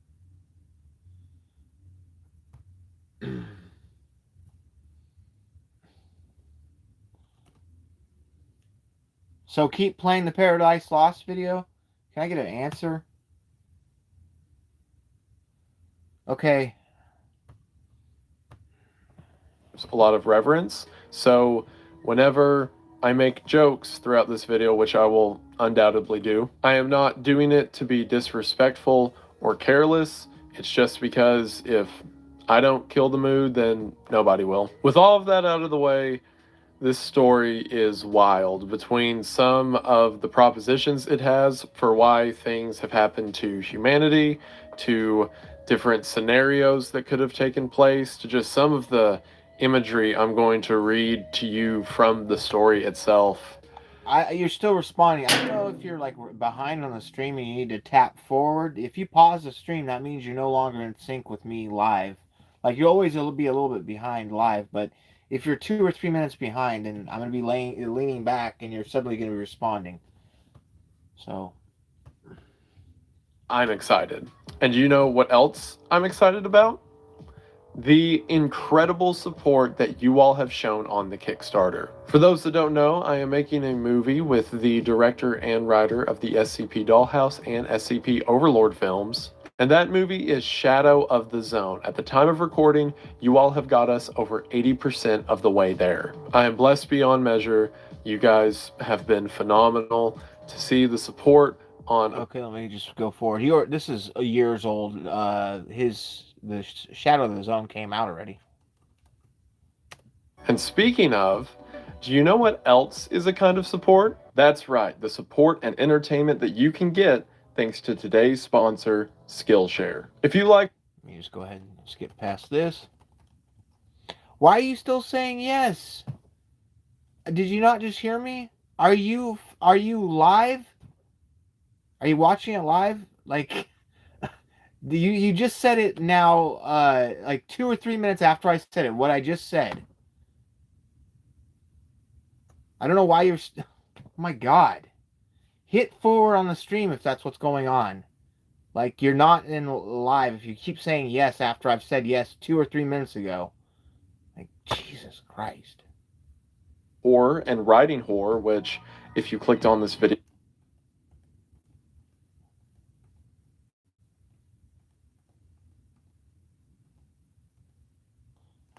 So keep playing the Paradise Lost video. Can I get an answer? Okay. A lot of reverence. So whenever I make jokes throughout this video, which I will undoubtedly do. I am not doing it to be disrespectful or careless. It's just because if I don't kill the mood, then nobody will. With all of that out of the way, this story is wild. Between some of the propositions it has for why things have happened to humanity, to different scenarios that could have taken place, to just some of the imagery I'm going to read to you from the story itself. You're still responding. I don't know if you're like behind on the stream and you need to tap forward. If you pause the stream, that means you're no longer in sync with me live. Like you always will be a little bit behind live, but if you're 2 or 3 minutes behind, and I'm going to be leaning back, and you're suddenly going to be responding. So I'm excited. And you know what else I'm excited about? The incredible support that you all have shown on the Kickstarter. For those that don't know, I am making a movie with the director and writer of the SCP Dollhouse and SCP Overlord films. And that movie is Shadow of the Zone. At the time of recording, you all have got us over 80% of the way there. I am blessed beyond measure. You guys have been phenomenal. To see the support on... Okay, let me just go forward. This is years old. The Shadow of the Zone came out already. And speaking of, do you know what else is a kind of support? That's right, the support and entertainment that you can get thanks to today's sponsor, Skillshare. If you like... Let me just go ahead and skip past this. Why are you still saying yes? Did you not just hear me? Are you live? Are you watching it live? Like, you just said it now, like 2 or 3 minutes after I said it, what I just said. I don't know why you're... Oh my God. Hit forward on the stream if that's what's going on. Like, you're not in live if you keep saying yes after I've said yes 2 or 3 minutes ago. Like, Jesus Christ. Horror and writing horror, which, if you clicked on this video...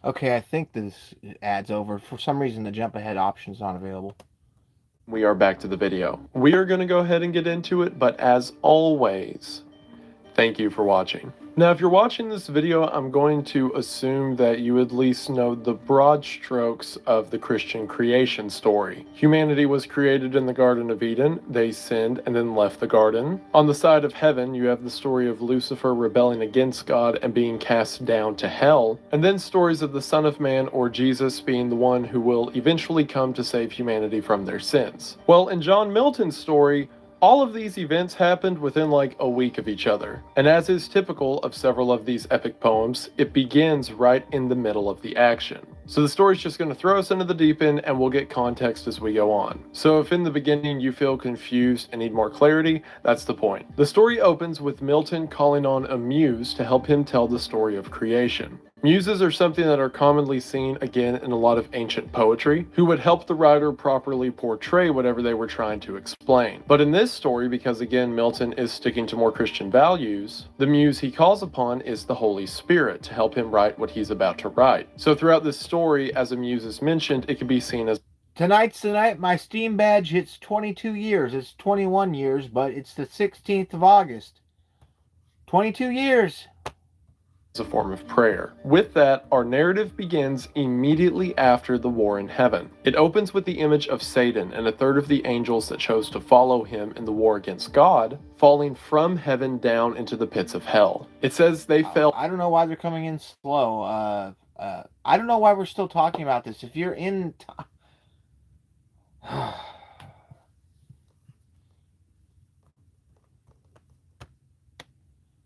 Okay, I think this ad's over. For some reason, the jump ahead option is not available. We are back to the video. We are going to go ahead and get into it, but as always, thank you for watching. Now, if you're watching this video, I'm going to assume that you at least know the broad strokes of the Christian creation story. Humanity was created in the Garden of Eden, they sinned and then left the garden. On the side of heaven, you have the story of Lucifer rebelling against God and being cast down to hell, and then stories of the Son of Man, or Jesus, being the one who will eventually come to save humanity from their sins. Well, in John Milton's story, all of these events happened within like a week of each other, and as is typical of several of these epic poems, it begins right in the middle of the action. So the story's just going to throw us into the deep end and we'll get context as we go on. So if in the beginning you feel confused and need more clarity, that's the point. The story opens with Milton calling on a muse to help him tell the story of creation. Muses are something that are commonly seen again in a lot of ancient poetry, who would help the writer properly portray whatever they were trying to explain. But in this story, because again Milton is sticking to more Christian values, the muse he calls upon is the Holy Spirit to help him write what he's about to write. So throughout this story, as a muse is mentioned, it can be seen as... Tonight's the night my Steam badge hits 22 years. It's 21 years, but it's the 16th of August. 22 years. a form of prayer. With that, our narrative begins immediately after the war in heaven. It opens with the image of Satan and a third of the angels that chose to follow him in the war against God, falling from heaven down into the pits of hell. It says they fell... I don't know why they're coming in slow. I don't know why we're still talking about this. If you're in...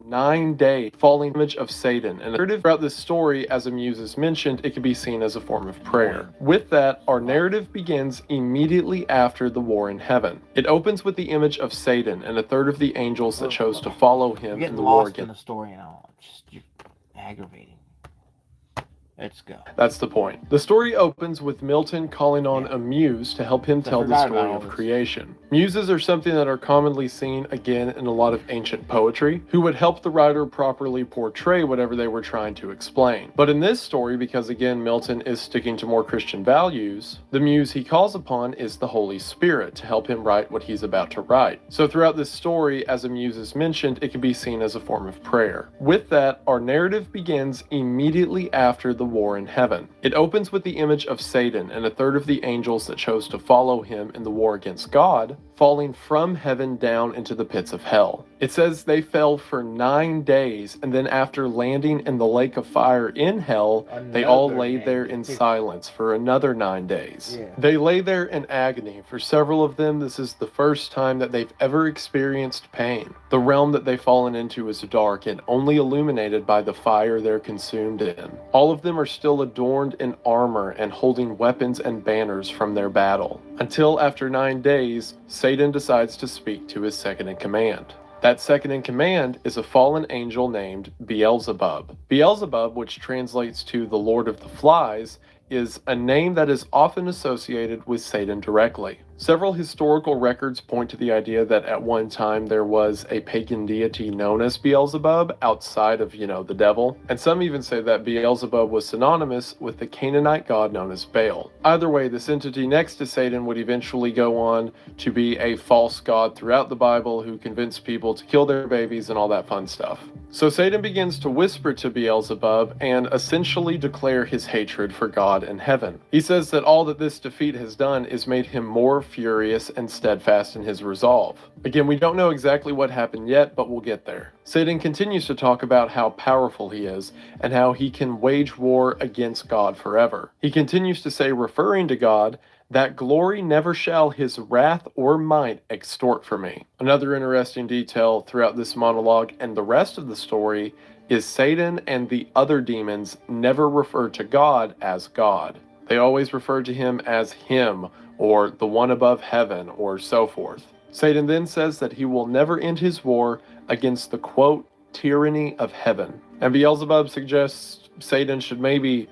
9 days, falling image of Satan. And throughout this story, as a muse is mentioned, it can be seen as a form of prayer. With that, our narrative begins immediately after the war in heaven. It opens with the image of Satan and a third of the angels that chose to follow him in the war against... the story now. You're aggravating. Let's go. That's the point. The story opens with Milton calling on a muse to help him I tell the forgot story about all of this. creation. Muses are something that are commonly seen again in a lot of ancient poetry, who would help the writer properly portray whatever they were trying to explain. But in this story, because again Milton is sticking to more Christian values, the muse he calls upon is the Holy Spirit to help him write what he's about to write. So throughout this story, as a muse is mentioned, it can be seen as a form of prayer. With that, our narrative begins immediately after the war in heaven. It opens with the image of Satan and a third of the angels that chose to follow him in the war against God, falling from heaven down into the pits of hell. It says they fell for 9 days, and then after landing in the lake of fire in hell, they all lay there in silence for another 9 days. Yeah. They lay there in agony. For several of them, this is the first time that they've ever experienced pain. The realm that they've fallen into is dark and only illuminated by the fire they're consumed in. All of them are still adorned in armor and holding weapons and banners from their battle. Until after 9 days, Satan decides to speak to his second in command. That second in command is a fallen angel named Beelzebub. Beelzebub, which translates to the Lord of the Flies, is a name that is often associated with Satan directly. Several historical records point to the idea that at one time there was a pagan deity known as Beelzebub outside of, the devil, and some even say that Beelzebub was synonymous with the Canaanite god known as Baal. Either way, this entity next to Satan would eventually go on to be a false god throughout the Bible who convinced people to kill their babies and all that fun stuff. So Satan begins to whisper to Beelzebub and essentially declare his hatred for God and heaven. He says that all that this defeat has done is made him more furious and steadfast in his resolve. Again, we don't know exactly what happened yet, but we'll get there. Satan continues to talk about how powerful he is and how he can wage war against God forever. He continues to say, referring to God, that glory never shall his wrath or might extort from me. Another interesting detail throughout this monologue and the rest of the story is Satan and the other demons never refer to God as God. They always refer to him as him, or the one above heaven, or so forth. Satan then says that he will never end his war against the, quote, tyranny of heaven. And Beelzebub suggests Satan should maybe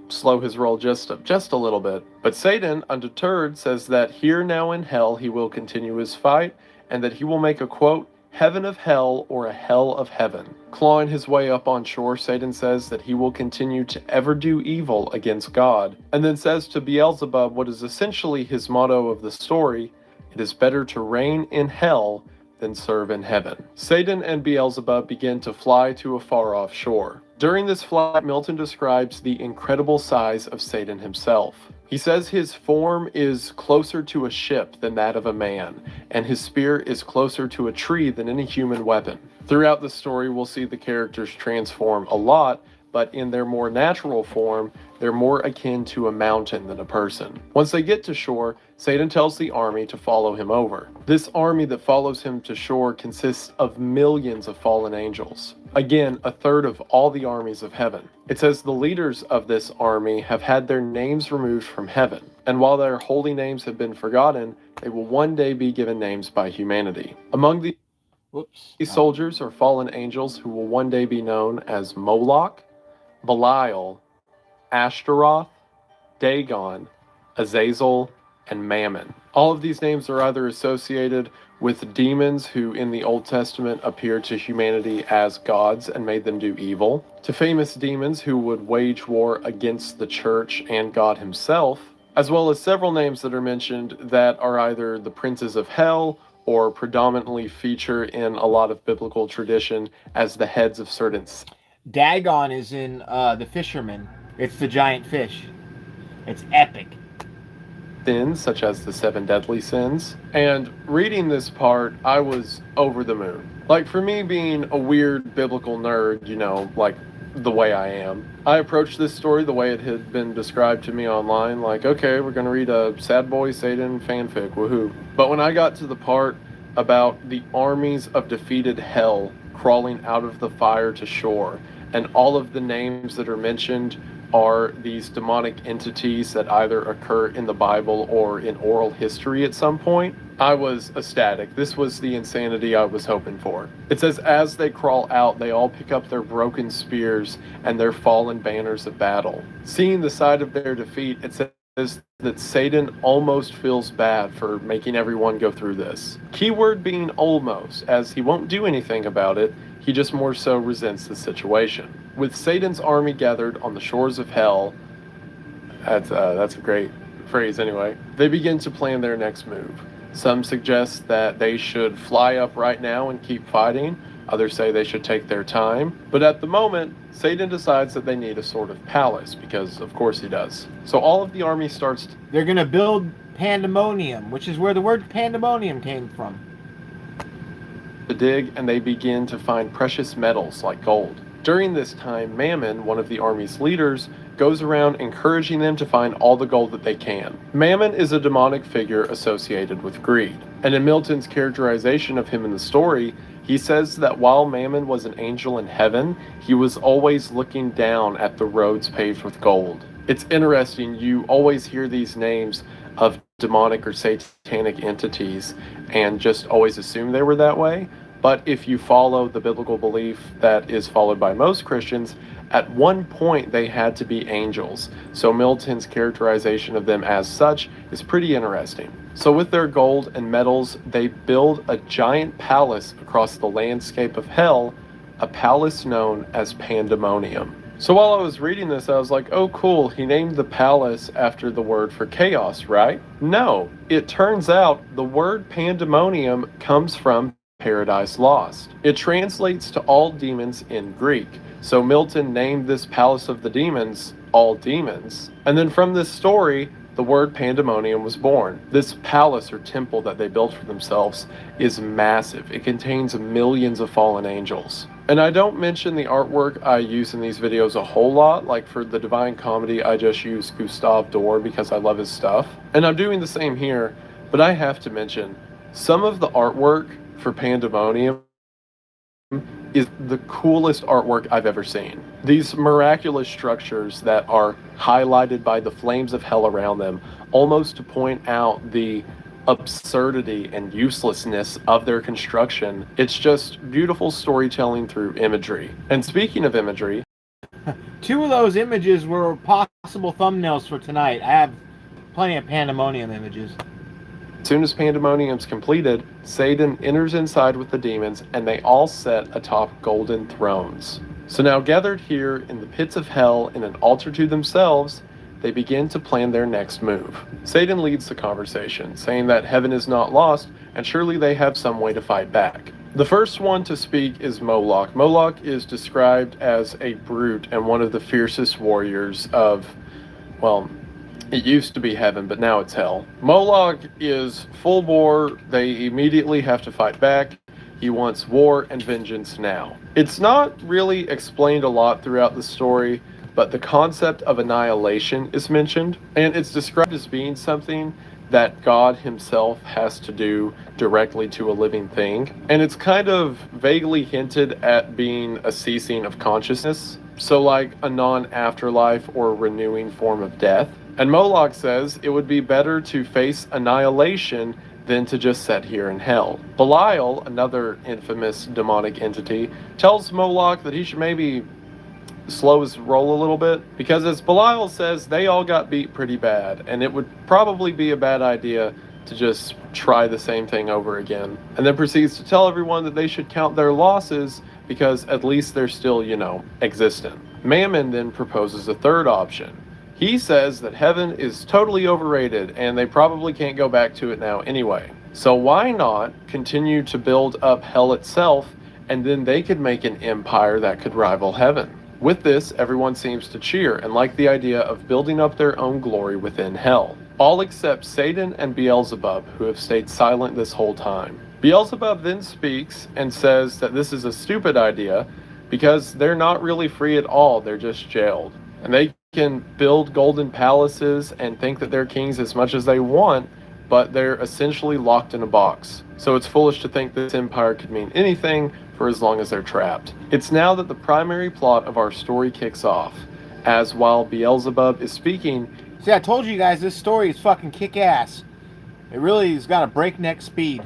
slow his roll just a little bit. But Satan, undeterred, says that here now in hell he will continue his fight, and that he will make a, quote, heaven of hell or a hell of heaven. Clawing his way up on shore, Satan says that he will continue to ever do evil against God, and then says to Beelzebub what is essentially his motto of the story, it is better to reign in hell than serve in heaven. Satan and Beelzebub begin to fly to a far-off shore. During this flight, Milton describes the incredible size of Satan himself. He says his form is closer to a ship than that of a man, and his spear is closer to a tree than any human weapon. Throughout the story, we'll see the characters transform a lot, but in their more natural form, they're more akin to a mountain than a person. Once they get to shore, Satan tells the army to follow him over. This army that follows him to shore consists of millions of fallen angels. Again, a third of all the armies of heaven. It says the leaders of this army have had their names removed from heaven, and while their holy names have been forgotten, they will one day be given names by humanity. Among these soldiers are fallen angels who will one day be known as Moloch, Belial, Ashtaroth, Dagon, Azazel, and Mammon. All of these names are either associated with demons who in the Old Testament appeared to humanity as gods and made them do evil, to famous demons who would wage war against the church and God himself, as well as several names that are mentioned that are either the princes of hell or predominantly feature in a lot of biblical tradition as the heads of certain. Dagon is in The Fisherman. It's the giant fish. It's epic. Sins, such as the 7 deadly sins. And reading this part, I was over the moon. Like, for me being a weird biblical nerd, like the way I am, I approached this story the way it had been described to me online, like, okay, we're gonna read a sad boy Satan fanfic, woohoo. But when I got to the part about the armies of defeated hell crawling out of the fire to shore, and all of the names that are mentioned are these demonic entities that either occur in the Bible or in oral history at some point, I was ecstatic. This was the insanity I was hoping for. It says, as they crawl out, they all pick up their broken spears and their fallen banners of battle. Seeing the side of their defeat, it says that Satan almost feels bad for making everyone go through this. Keyword being almost, as he won't do anything about it, he just more so resents the situation. With Satan's army gathered on the shores of hell, that's a great phrase anyway, they begin to plan their next move. Some suggest that they should fly up right now and keep fighting. Others say they should take their time. But at the moment, Satan decides that they need a sort of palace, because of course he does. So all of the army starts They're going to build pandemonium, which is where the word pandemonium came from. to dig, and they begin to find precious metals like gold. During this time, Mammon, one of the army's leaders, goes around encouraging them to find all the gold that they can. Mammon is a demonic figure associated with greed, and in Milton's characterization of him in the story, he says that while Mammon was an angel in heaven, he was always looking down at the roads paved with gold. It's interesting, you always hear these names of demonic or satanic entities and just always assume they were that way. But if you follow the biblical belief that is followed by most Christians, at one point they had to be angels. So Milton's characterization of them as such is pretty interesting. So with their gold and metals, they build a giant palace across the landscape of hell, a palace known as Pandemonium. So while I was reading this, I was like, oh cool, he named the palace after the word for chaos, right? No, it turns out the word pandemonium comes from Paradise Lost. It translates to all demons in Greek. So Milton named this palace of the demons all demons. And then from this story, the word pandemonium was born. This palace or temple that they built for themselves is massive. It contains millions of fallen angels. And I don't mention the artwork I use in these videos a whole lot. Like for the Divine Comedy, I just use Gustave Doré because I love his stuff. And I'm doing the same here, but I have to mention some of the artwork for Pandemonium is the coolest artwork I've ever seen. These miraculous structures that are highlighted by the flames of hell around them, almost to point out the absurdity and uselessness of their construction. It's just beautiful storytelling through imagery. And speaking of imagery, 2 of those images were possible thumbnails for tonight. I have plenty of pandemonium images. as soon as Pandemonium's completed, Satan enters inside with the demons, and they all sit atop golden thrones. So now gathered here in the pits of hell in an altar to themselves, they begin to plan their next move. Satan leads the conversation, saying that heaven is not lost, and surely they have some way to fight back. The first one to speak is Moloch. Moloch is described as a brute and one of the fiercest warriors of, well, it used to be heaven, but now it's hell. Moloch is full bore. They immediately have to fight back. He wants war and vengeance now. It's not really explained a lot throughout the story, but the concept of annihilation is mentioned, and it's described as being something that God himself has to do directly to a living thing. And it's kind of vaguely hinted at being a ceasing of consciousness, so like a non-afterlife or renewing form of death. And Moloch says it would be better to face annihilation than to just sit here in hell. Belial, another infamous demonic entity, tells Moloch that he should maybe slow his roll a little bit, because as Belial says, they all got beat pretty bad, and it would probably be a bad idea to just try the same thing over again. And then proceeds to tell everyone that they should count their losses because at least they're still, existent. Mammon then proposes a third option. He says that heaven is totally overrated and they probably can't go back to it now anyway. So why not continue to build up hell itself, and then they could make an empire that could rival heaven. With this, everyone seems to cheer and like the idea of building up their own glory within hell. All except Satan and Beelzebub, who have stayed silent this whole time. Beelzebub then speaks and says that this is a stupid idea because they're not really free at all, they're just jailed. And they can build golden palaces and think that they're kings as much as they want, but they're essentially locked in a box. So it's foolish to think this empire could mean anything for as long as they're trapped. It's now that the primary plot of our story kicks off. as while Beelzebub is speaking, See, I told you guys this story is fucking kick-ass. It really has got a breakneck speed.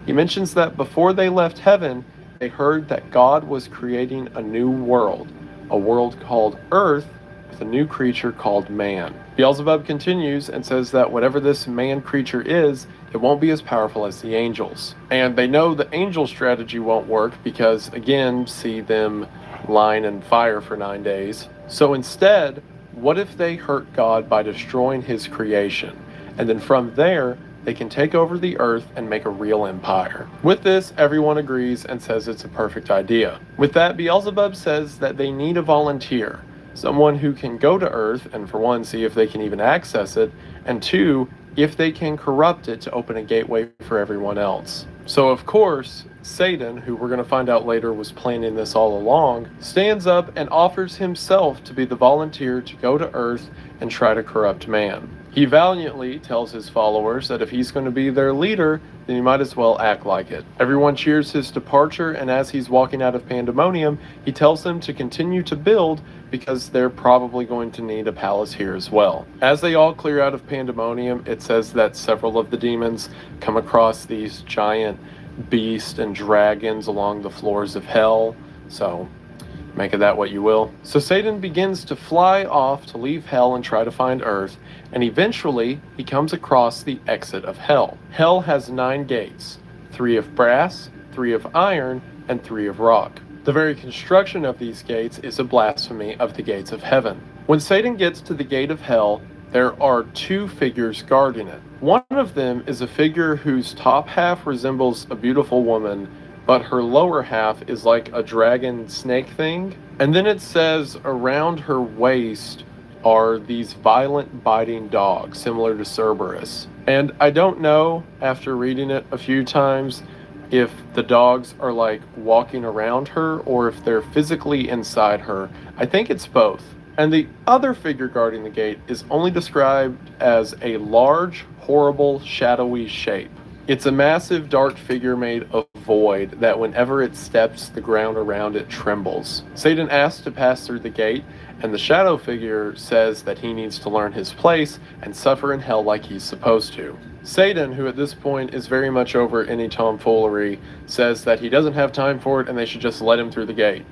he mentions that before they left heaven, they heard that God was creating a new world, a world called Earth, with a new creature called man. Beelzebub continues and says that whatever this man creature is, it won't be as powerful as the angels. And they know the angel strategy won't work because, again, see them lying in fire for 9 days. So instead, what if they hurt God by destroying his creation? And then from there, they can take over the earth and make a real empire. With this, everyone agrees and says it's a perfect idea. With that, Beelzebub says that they need a volunteer. Someone who can go to Earth and, for one, see if they can even access it, and two, if they can corrupt it to open a gateway for everyone else. So, of course, Satan, who we're going to find out later was planning this all along, stands up and offers himself to be the volunteer to go to Earth and try to corrupt man. He valiantly tells his followers that if he's going to be their leader, then he might as well act like it. Everyone cheers his departure, and as he's walking out of Pandemonium, he tells them to continue to build because they're probably going to need a palace here as well. As they all clear out of Pandemonium, it says that several of the demons come across these giant beasts and dragons along the floors of hell, so make of that what you will. So Satan begins to fly off to leave hell and try to find Earth, and eventually he comes across the exit of hell. Hell has 9 gates, 3 of brass, 3 of iron, and 3 of rock. The very construction of these gates is a blasphemy of the gates of heaven. When Satan gets to the gate of hell, there are 2 figures guarding it. One of them is a figure whose top half resembles a beautiful woman, but her lower half is like a dragon snake thing. And then it says around her waist are these violent biting dogs, similar to Cerberus. And I don't know, after reading it a few times, if the dogs are like walking around her or if they're physically inside her. I think it's both. And the other figure guarding the gate is only described as a large, horrible, shadowy shape. It's a massive dark figure made of void that whenever it steps, the ground around it trembles. Satan asks to pass through the gate, and the shadow figure says that he needs to learn his place and suffer in hell like he's supposed to. Satan, who at this point is very much over any tomfoolery, says that he doesn't have time for it and they should just let him through the gate.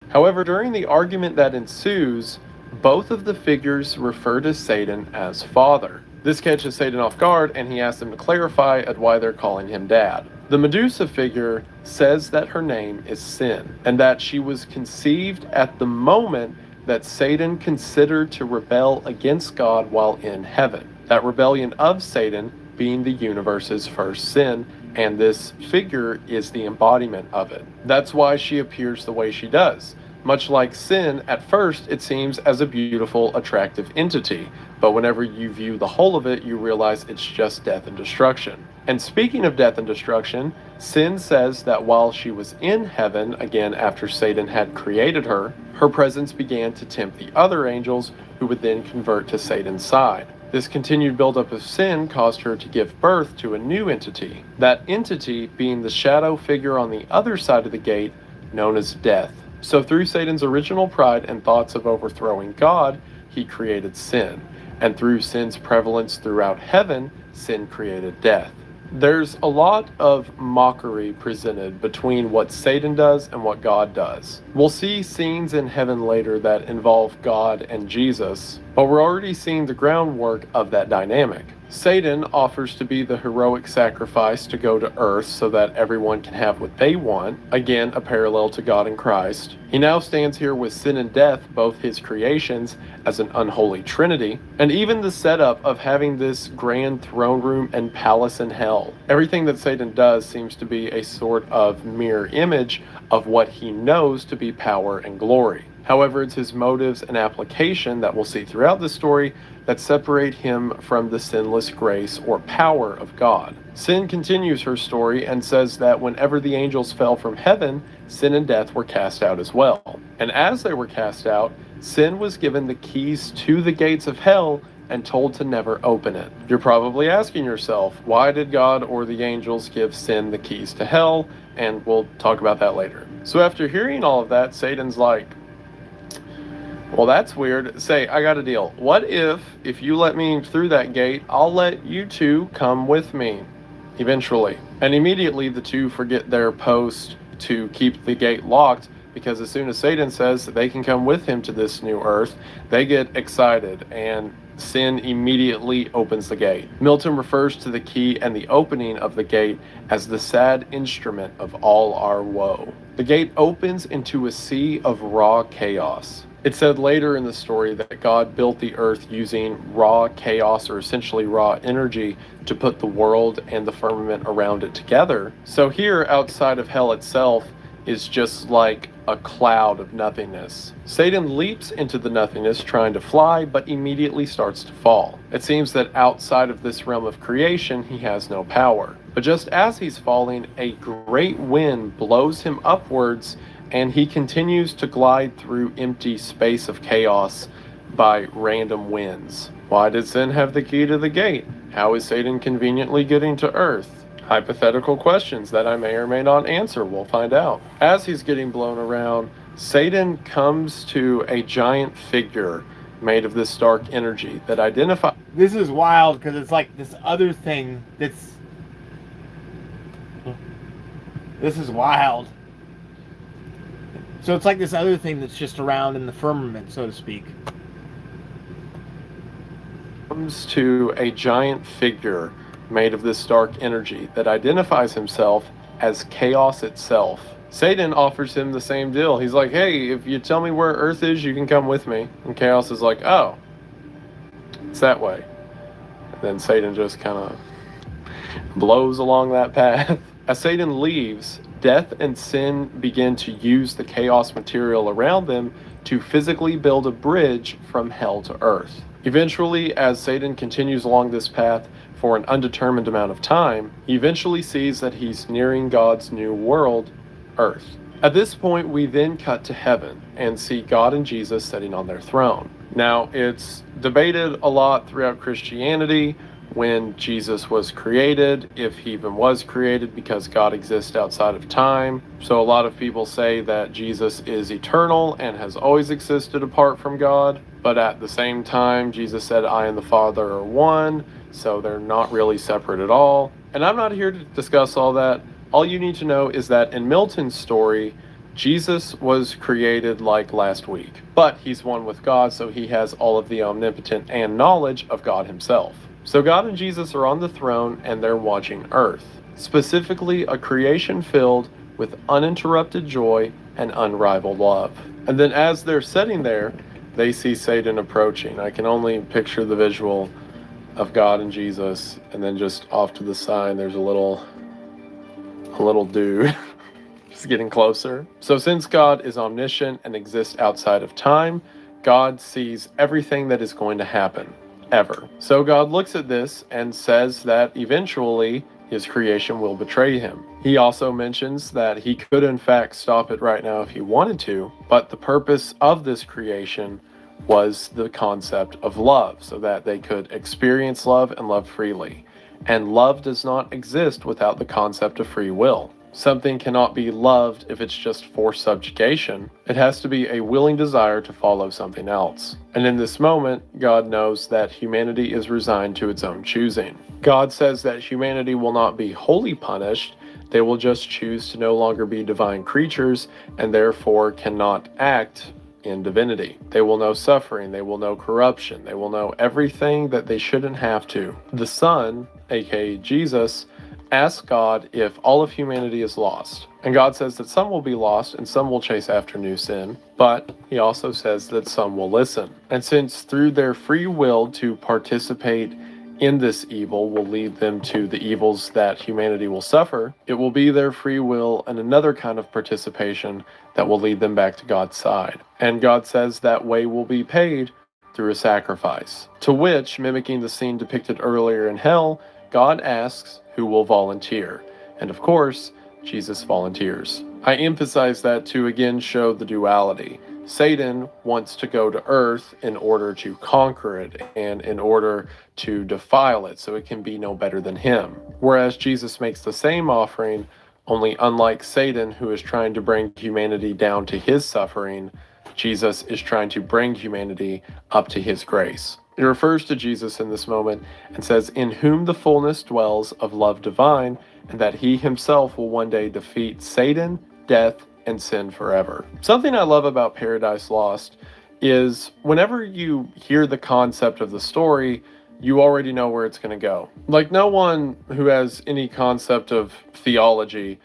However, during the argument that ensues, both of the figures refer to Satan as Father. This catches Satan off guard, and he asks them to clarify at why they're calling him Dad. The Medusa figure says that her name is Sin, and that she was conceived at the moment that Satan considered to rebel against God while in heaven. That rebellion of Satan being the universe's first sin, and this figure is the embodiment of it. That's why she appears the way she does. Much like sin, at first it seems as a beautiful, attractive entity, but whenever you view the whole of it, you realize it's just death and destruction. And speaking of death and destruction, Sin says that while she was in heaven, again after Satan had created her, her presence began to tempt the other angels, who would then convert to Satan's side. This continued buildup of sin caused her to give birth to a new entity, that entity being the shadow figure on the other side of the gate, known as Death. So through Satan's original pride and thoughts of overthrowing God, he created sin. And through sin's prevalence throughout heaven, sin created death. There's a lot of mockery presented between what Satan does and what God does. We'll see scenes in heaven later that involve God and Jesus, but we're already seeing the groundwork of that dynamic. Satan offers to be the heroic sacrifice to go to earth so that everyone can have what they want, again a parallel to God and Christ. He now stands here with sin and death, both his creations, as an unholy trinity, and even the setup of having this grand throne room and palace in hell. Everything that Satan does seems to be a sort of mirror image of what he knows to be power and glory. However, it's his motives and application that we'll see throughout the story that separate him from the sinless grace or power of God. Sin continues her story and says that whenever the angels fell from heaven, sin and death were cast out as well. And as they were cast out, sin was given the keys to the gates of hell and told to never open it. You're probably asking yourself, why did God or the angels give sin the keys to hell? And we'll talk about that later. So after hearing all of that, Satan's like, Well, that's weird. Say, I got a deal. What if you let me through that gate, I'll let you two come with me, eventually. And immediately the two forget their post to keep the gate locked, because as soon as Satan says that they can come with him to this new earth, they get excited, and sin immediately opens the gate. Milton refers to the key and the opening of the gate as the sad instrument of all our woe. The gate opens into a sea of raw chaos. It's said later in the story that God built the earth using raw chaos, or essentially raw energy, to put the world and the firmament around it together. So here, outside of hell itself, is just like a cloud of nothingness. Satan leaps into the nothingness trying to fly, but immediately starts to fall. It seems that outside of this realm of creation, he has no power. But just as he's falling, a great wind blows him upwards, and he continues to glide through empty space of chaos by random winds. Why did sin have the key to the gate? How is Satan conveniently getting to earth? Hypothetical questions that I may or may not answer. We'll find out. As he's getting blown around, Satan comes to a giant figure made of this dark energy that identifies. This is wild because it's like this other thing that's. This is wild. So it's like this other thing that's just around in the firmament, so to speak. Comes to a giant figure made of this dark energy that identifies himself as chaos itself. Satan offers him the same deal. He's like, hey, if you tell me where Earth is, you can come with me. And Chaos is like, oh, it's that way. And then Satan just kind of blows along that path. As Satan leaves, death and sin begin to use the chaos material around them to physically build a bridge from hell to earth. Eventually, as Satan continues along this path for an undetermined amount of time, he eventually sees that he's nearing God's new world, earth. At this point, we then cut to heaven and see God and Jesus sitting on their throne. Now, it's debated a lot throughout Christianity when Jesus was created, if he even was created, because God exists outside of time. So a lot of people say that Jesus is eternal and has always existed apart from God, but at the same time, Jesus said, I and the Father are one, so they're not really separate at all. And I'm not here to discuss all that. All you need to know is that in Milton's story, Jesus was created like last week, but he's one with God, so he has all of the omnipotent and knowledge of God himself. So God and Jesus are on the throne and they're watching Earth, specifically a creation filled with uninterrupted joy and unrivaled love. And then as they're sitting there, they see Satan approaching. I can only picture the visual of God and Jesus, and then just off to the side there's a little dude just getting closer. So since God is omniscient and exists outside of time, God sees everything that is going to happen ever. So God looks at this and says that eventually his creation will betray him. He also mentions that he could in fact stop it right now if he wanted to, but the purpose of this creation was the concept of love, so that they could experience love and love freely. And love does not exist without the concept of free will. Something cannot be loved if it's just forced subjugation. It has to be a willing desire to follow something else. And in this moment, God knows that humanity is resigned to its own choosing. God says that humanity will not be wholly punished. They will just choose to no longer be divine creatures and therefore cannot act in divinity. They will know suffering, they will know corruption, they will know everything that they shouldn't have to. The Son, aka Jesus, asks God if all of humanity is lost. And God says that some will be lost and some will chase after new sin, but he also says that some will listen. And since through their free will to participate in this evil will lead them to the evils that humanity will suffer, it will be their free will and another kind of participation that will lead them back to God's side. And God says that way will be paid through a sacrifice. To which, mimicking the scene depicted earlier in hell, God asks who will volunteer. And of course, Jesus volunteers. I emphasize that to again show the duality. Satan wants to go to earth in order to conquer it and in order to defile it so it can be no better than him. Whereas Jesus makes the same offering, only unlike Satan, who is trying to bring humanity down to his suffering, Jesus is trying to bring humanity up to his grace. It refers to Jesus in this moment and says, "In whom the fullness dwells of love divine, and that he himself will one day defeat Satan, death, and sin forever." Something I love about Paradise Lost is whenever you hear the concept of the story, you already know where it's going to go. Like, no one who has any concept of theology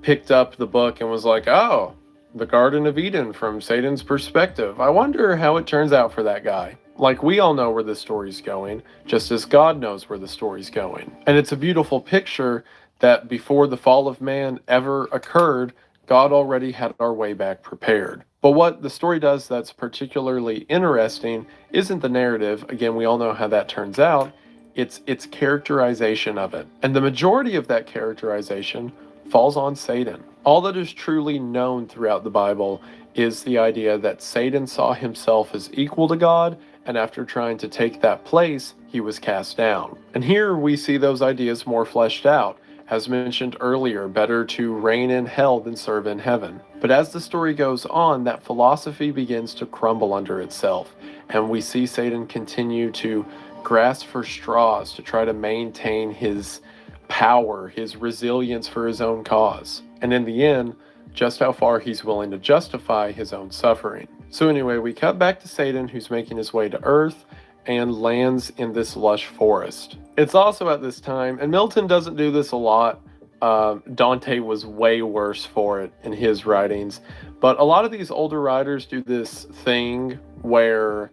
picked up the book and was like, oh, the Garden of Eden from Satan's perspective. I wonder how it turns out for that guy. Like, we all know where the story's going, just as God knows where the story's going. And it's a beautiful picture that before the fall of man ever occurred, God already had our way back prepared. But what the story does that's particularly interesting isn't the narrative. Again, we all know how that turns out. It's characterization of it. And the majority of that characterization falls on Satan. All that is truly known throughout the Bible is the idea that Satan saw himself as equal to God, and after trying to take that place, he was cast down. And here we see those ideas more fleshed out. As mentioned earlier, better to reign in hell than serve in heaven. But as the story goes on, that philosophy begins to crumble under itself, and we see Satan continue to grasp for straws to try to maintain his power, his resilience for his own cause. And in the end, just how far he's willing to justify his own suffering. So anyway, we cut back to Satan, who's making his way to Earth and lands in this lush forest. It's also at this time, and Milton doesn't do this a lot, Dante was way worse for it in his writings, but a lot of these older writers do this thing where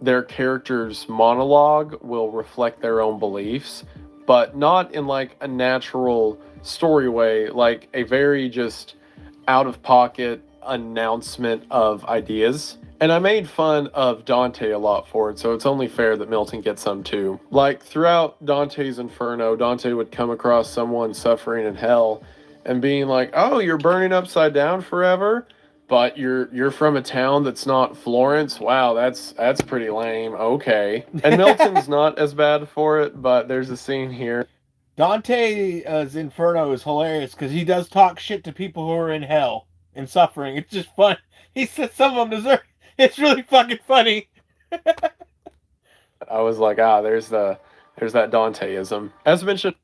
their characters' monologue will reflect their own beliefs, but not in like a natural story way, like a very just out-of-pocket announcement of ideas. And I made fun of Dante a lot for it, so it's only fair that Milton gets some too. Like, throughout Dante's Inferno, Dante would come across someone suffering in hell and being like, oh, you're burning upside down forever? But you're from a town that's not Florence? Wow, that's pretty lame. Okay. And Milton's not as bad for it, but there's a scene here. Dante's Inferno is hilarious because he does talk shit to people who are in hell and suffering. It's just fun. He says some of them deserve. It's really fucking funny. I was like, there's that Danteism. As mentioned,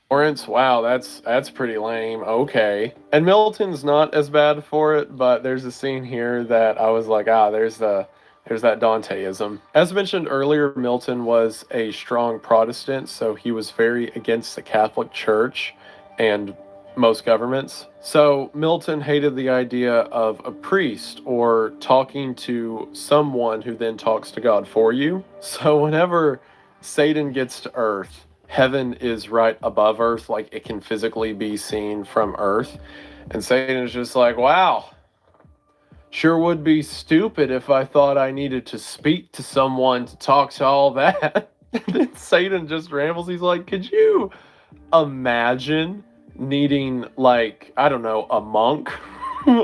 Florence, wow, that's pretty lame. Okay. And Milton's not as bad for it, but there's a scene here that I was like, there's that Danteism. As mentioned earlier, Milton was a strong Protestant, so he was very against the Catholic Church and most governments. So Milton hated the idea of a priest or talking to someone who then talks to God for you. So whenever Satan gets to Earth, heaven is right above Earth, like it can physically be seen from Earth. And Satan is just like, wow, sure would be stupid if I thought I needed to speak to someone to talk to all that. And then Satan just rambles. He's like, could you imagine needing, like, I don't know, a monk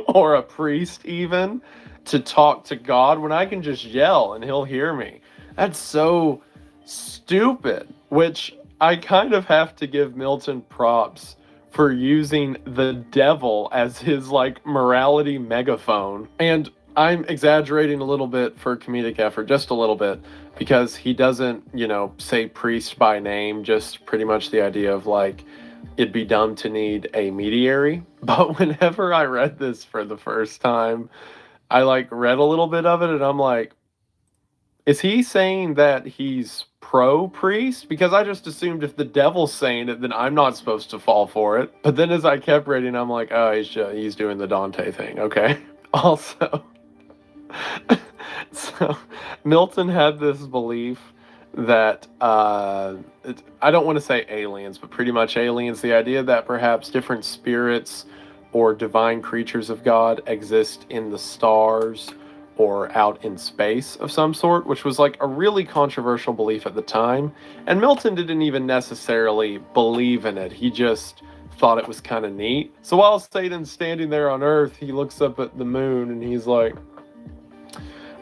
or a priest even to talk to God when I can just yell and he'll hear me? That's so stupid. Which I kind of have to give Milton props for using the devil as his, like, morality megaphone. And I'm exaggerating a little bit for comedic effort, just a little bit, because he doesn't, say priest by name, just pretty much the idea of, like, it'd be dumb to need a mediary. But whenever I read this for the first time, I read a little bit of it and I'm like, is he saying that he's pro-priest? Because I just assumed if the devil's saying it, then I'm not supposed to fall for it. But then as I kept reading, I'm like, oh, he's doing the Dante thing. Okay. Also, so Milton had this belief that I don't want to say aliens, but pretty much aliens, the idea that perhaps different spirits or divine creatures of God exist in the stars or out in space of some sort, which was like a really controversial belief at the time. And Milton didn't even necessarily believe in it. He just thought it was kind of neat. So while Satan's standing there on Earth, he looks up at the moon and he's like,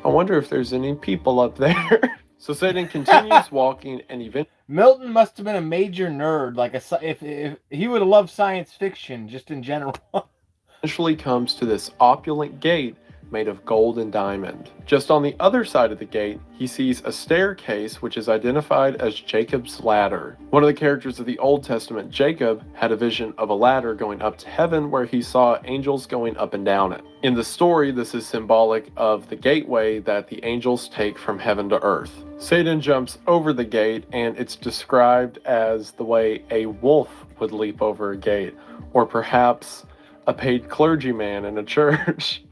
I wonder if there's any people up there. So Satan continues walking, and eventually Milton must have been a major nerd, like if he would have loved science fiction just in general. eventually comes to this opulent gate made of gold and diamond. Just on the other side of the gate, he sees a staircase which is identified as Jacob's ladder. One of the characters of the Old Testament, Jacob, had a vision of a ladder going up to heaven where he saw angels going up and down it. In the story, this is symbolic of the gateway that the angels take from heaven to earth. Satan jumps over the gate, and it's described as the way a wolf would leap over a gate, or perhaps a paid clergyman in a church.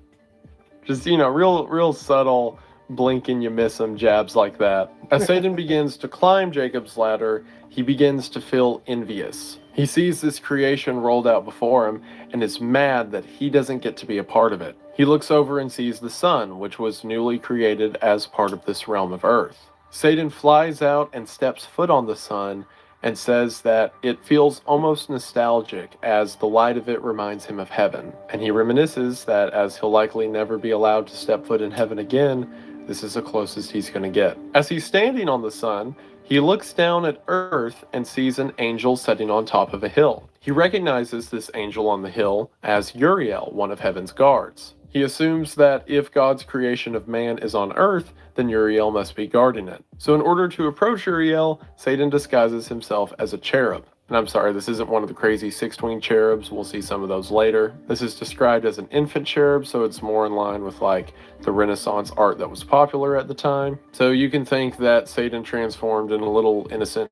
Just, real subtle blink and you miss him jabs like that. As Satan begins to climb Jacob's ladder, he begins to feel envious. He sees this creation rolled out before him and is mad that he doesn't get to be a part of it. He looks over and sees the sun, which was newly created as part of this realm of earth. Satan flies out and steps foot on the sun and says that it feels almost nostalgic as the light of it reminds him of heaven. And he reminisces that as he'll likely never be allowed to step foot in heaven again, this is the closest he's going to get. As he's standing on the sun, he looks down at earth and sees an angel sitting on top of a hill. He recognizes this angel on the hill as Uriel, one of heaven's guards. He assumes that if God's creation of man is on earth, then Uriel must be guarding it. So in order to approach Uriel, Satan disguises himself as a cherub. And I'm sorry, this isn't one of the crazy six-winged cherubs. We'll see some of those later. This is described as an infant cherub, so it's more in line with like the Renaissance art that was popular at the time. So you can think that Satan transformed in a little innocent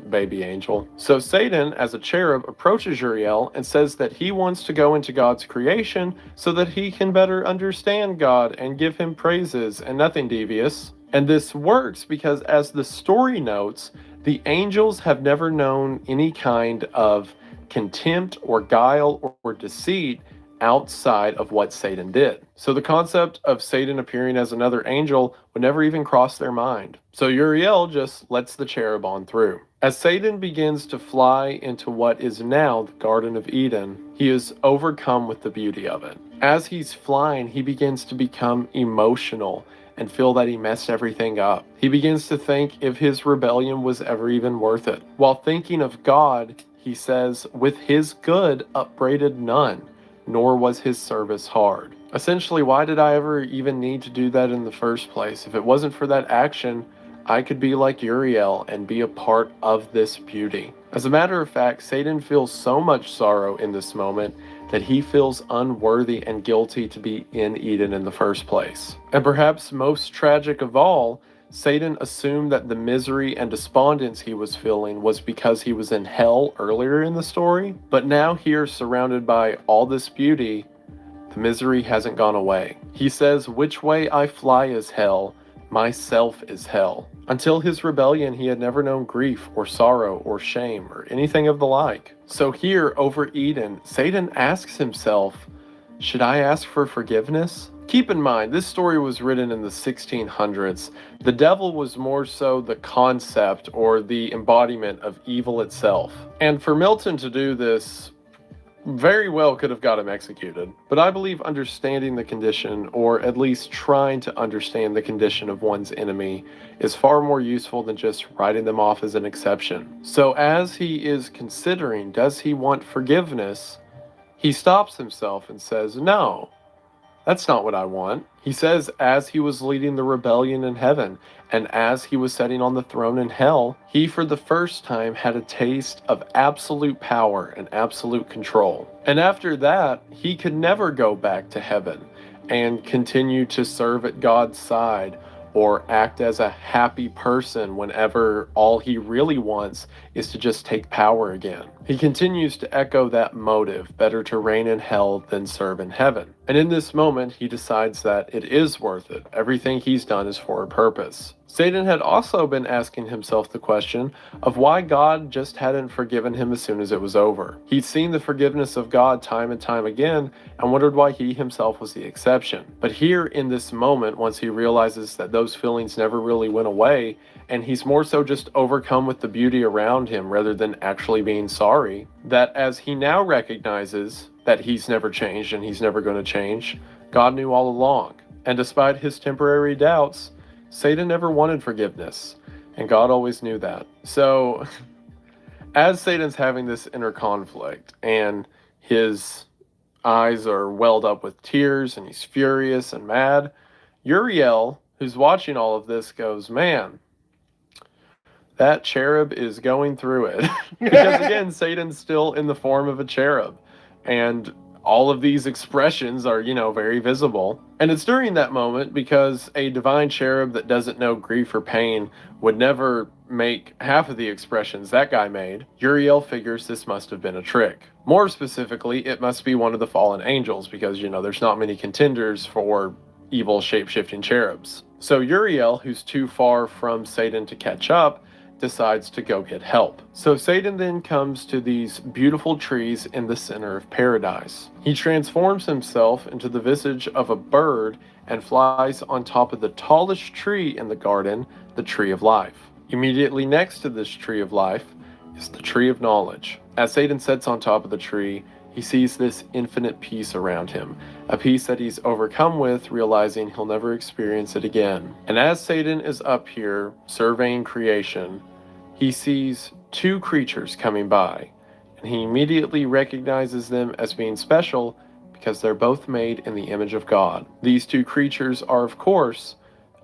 baby angel. So Satan, as a cherub, approaches Uriel and says that he wants to go into God's creation so that he can better understand God and give him praises and nothing devious. And this works because, as the story notes, the angels have never known any kind of contempt or guile or deceit outside of what Satan did. So the concept of Satan appearing as another angel would never even cross their mind. So Uriel just lets the cherub on through. As Satan begins to fly into what is now the Garden of Eden, he is overcome with the beauty of it. As he's flying, he begins to become emotional and feel that he messed everything up. He begins to think if his rebellion was ever even worth it. While thinking of God, he says, "With his good upbraided none, nor was his service hard." Essentially, why did I ever even need to do that in the first place? If it wasn't for that action, I could be like Uriel and be a part of this beauty. As a matter of fact, Satan feels so much sorrow in this moment that he feels unworthy and guilty to be in Eden in the first place. And perhaps most tragic of all, Satan assumed that the misery and despondence he was feeling was because he was in hell earlier in the story, but now here, surrounded by all this beauty, the misery hasn't gone away. He says, "Which way I fly is hell, myself is hell." Until his rebellion, he had never known grief or sorrow or shame or anything of the like. So here, over Eden, Satan asks himself, should I ask for forgiveness? Keep in mind, this story was written in the 1600s. The devil was more so the concept or the embodiment of evil itself. And for Milton to do this, very well could have got him executed. But I believe understanding the condition, or at least trying to understand the condition of one's enemy, is far more useful than just writing them off as an exception. So as he is considering, does he want forgiveness, he stops himself and says, no, that's not what I want. He says, as he was leading the rebellion in heaven, and as he was sitting on the throne in hell, he for the first time had a taste of absolute power and absolute control. And after that, he could never go back to heaven and continue to serve at God's side or act as a happy person whenever all he really wants is to just take power again. He continues to echo that motive, better to reign in hell than serve in heaven. And in this moment, he decides that it is worth it. Everything he's done is for a purpose. Satan had also been asking himself the question of why God just hadn't forgiven him as soon as it was over. He'd seen the forgiveness of God time and time again and wondered why he himself was the exception. But here in this moment, once he realizes that those feelings never really went away, and he's more so just overcome with the beauty around him rather than actually being sorry, that as he now recognizes that he's never changed and he's never going to change, God knew all along. And despite his temporary doubts, Satan never wanted forgiveness, and God always knew that. So, as Satan's having this inner conflict, and his eyes are welled up with tears and he's furious and mad. Uriel, who's watching all of this, goes, man, that cherub is going through it. Because again, Satan's still in the form of a cherub. And all of these expressions are, very visible. And it's during that moment, because a divine cherub that doesn't know grief or pain would never make half of the expressions that guy made. Uriel figures this must have been a trick. More specifically, it must be one of the fallen angels, because, there's not many contenders for evil shape-shifting cherubs. So Uriel, who's too far from Satan to catch up, decides to go get help. So Satan then comes to these beautiful trees in the center of paradise. He transforms himself into the visage of a bird and flies on top of the tallest tree in the garden, the tree of life. Immediately next to this tree of life is the tree of knowledge. As Satan sits on top of the tree, he sees this infinite peace around him, a peace that he's overcome with, realizing he'll never experience it again. And as Satan is up here surveying creation, he sees two creatures coming by, and he immediately recognizes them as being special because they're both made in the image of God. These two creatures are, of course,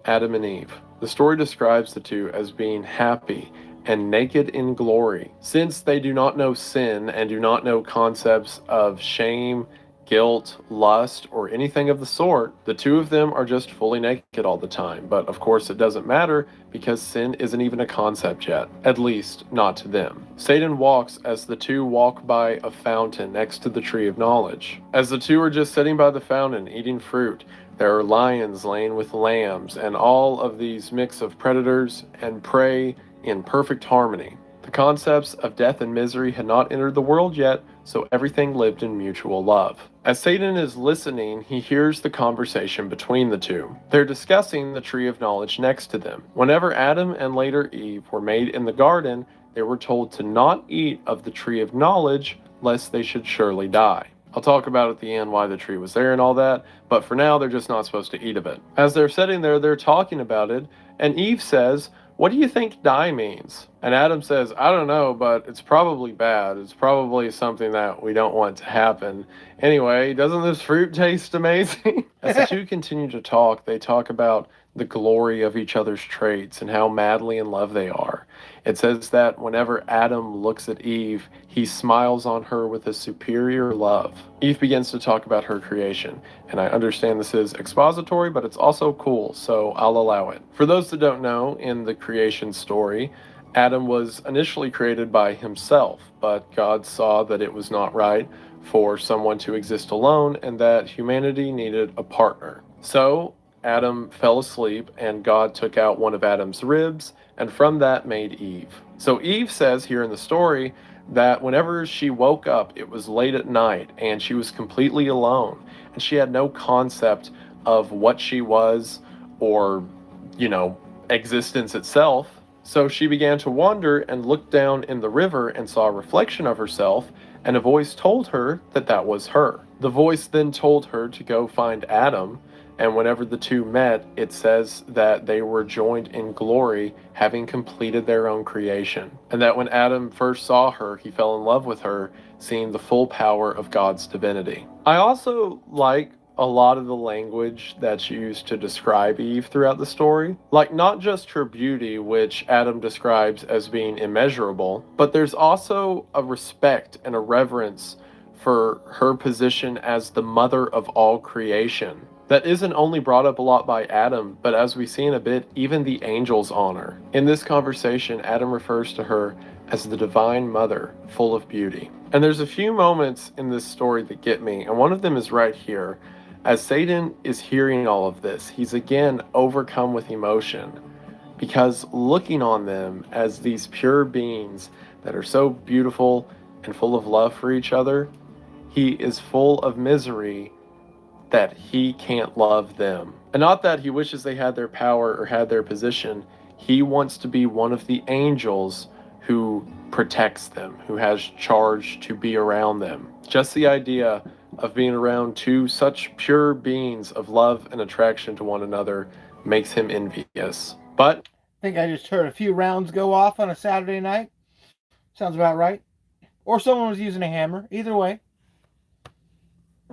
Adam and Eve. The story describes the two as being happy and naked in glory. Since they do not know sin and do not know concepts of shame, guilt, lust, or anything of the sort, the two of them are just fully naked all the time. But of course it doesn't matter because sin isn't even a concept yet, at least not to them. Satan walks as the two walk by a fountain next to the tree of knowledge. As the two are just sitting by the fountain eating fruit, there are lions laying with lambs and all of these mix of predators and prey in perfect harmony. The concepts of death and misery had not entered the world yet, so everything lived in mutual love. As Satan is listening, he hears the conversation between the two. They're discussing the tree of knowledge next to them. Whenever Adam and later Eve were made in the garden, they were told to not eat of the tree of knowledge, lest they should surely die. I'll talk about at the end why the tree was there and all that, but for now they're just not supposed to eat of it. As they're sitting there, they're talking about it, and Eve says, "What do you think die means?" And Adam says, "I don't know, but it's probably bad. It's probably something that we don't want to happen. Anyway, doesn't this fruit taste amazing?" As the two continue to talk, they talk about the glory of each other's traits and how madly in love they are. It says that whenever Adam looks at Eve, he smiles on her with a superior love. Eve begins to talk about her creation, and I understand this is expository, but it's also cool, so I'll allow it. For those that don't know, in the creation story, Adam was initially created by himself, but God saw that it was not right for someone to exist alone and that humanity needed a partner. So Adam fell asleep and God took out one of Adam's ribs and from that made Eve. So Eve says here in the story that whenever she woke up, it was late at night and she was completely alone and she had no concept of what she was or, existence itself. So she began to wonder and looked down in the river and saw a reflection of herself, and a voice told her that that was her. The voice then told her to go find Adam, and whenever the two met, it says that they were joined in glory, having completed their own creation. And that when Adam first saw her, he fell in love with her, seeing the full power of God's divinity. I also like a lot of the language that's used to describe Eve throughout the story. Like, not just her beauty, which Adam describes as being immeasurable, but there's also a respect and a reverence for her position as the mother of all creation. That isn't only brought up a lot by Adam, but as we see in a bit, even the angels honor. In this conversation, Adam refers to her as the divine mother, full of beauty. And there's a few moments in this story that get me, and one of them is right here. As Satan is hearing all of this, he's again overcome with emotion, because looking on them as these pure beings that are so beautiful and full of love for each other, he is full of misery that he can't love them. And not that he wishes they had their power or had their position. He wants to be one of the angels who protects them, who has charge to be around them. Just the idea of being around two such pure beings of love and attraction to one another makes him envious. But I think I just heard a few rounds go off on a Saturday night. Sounds about right. Or someone was using a hammer. Either way.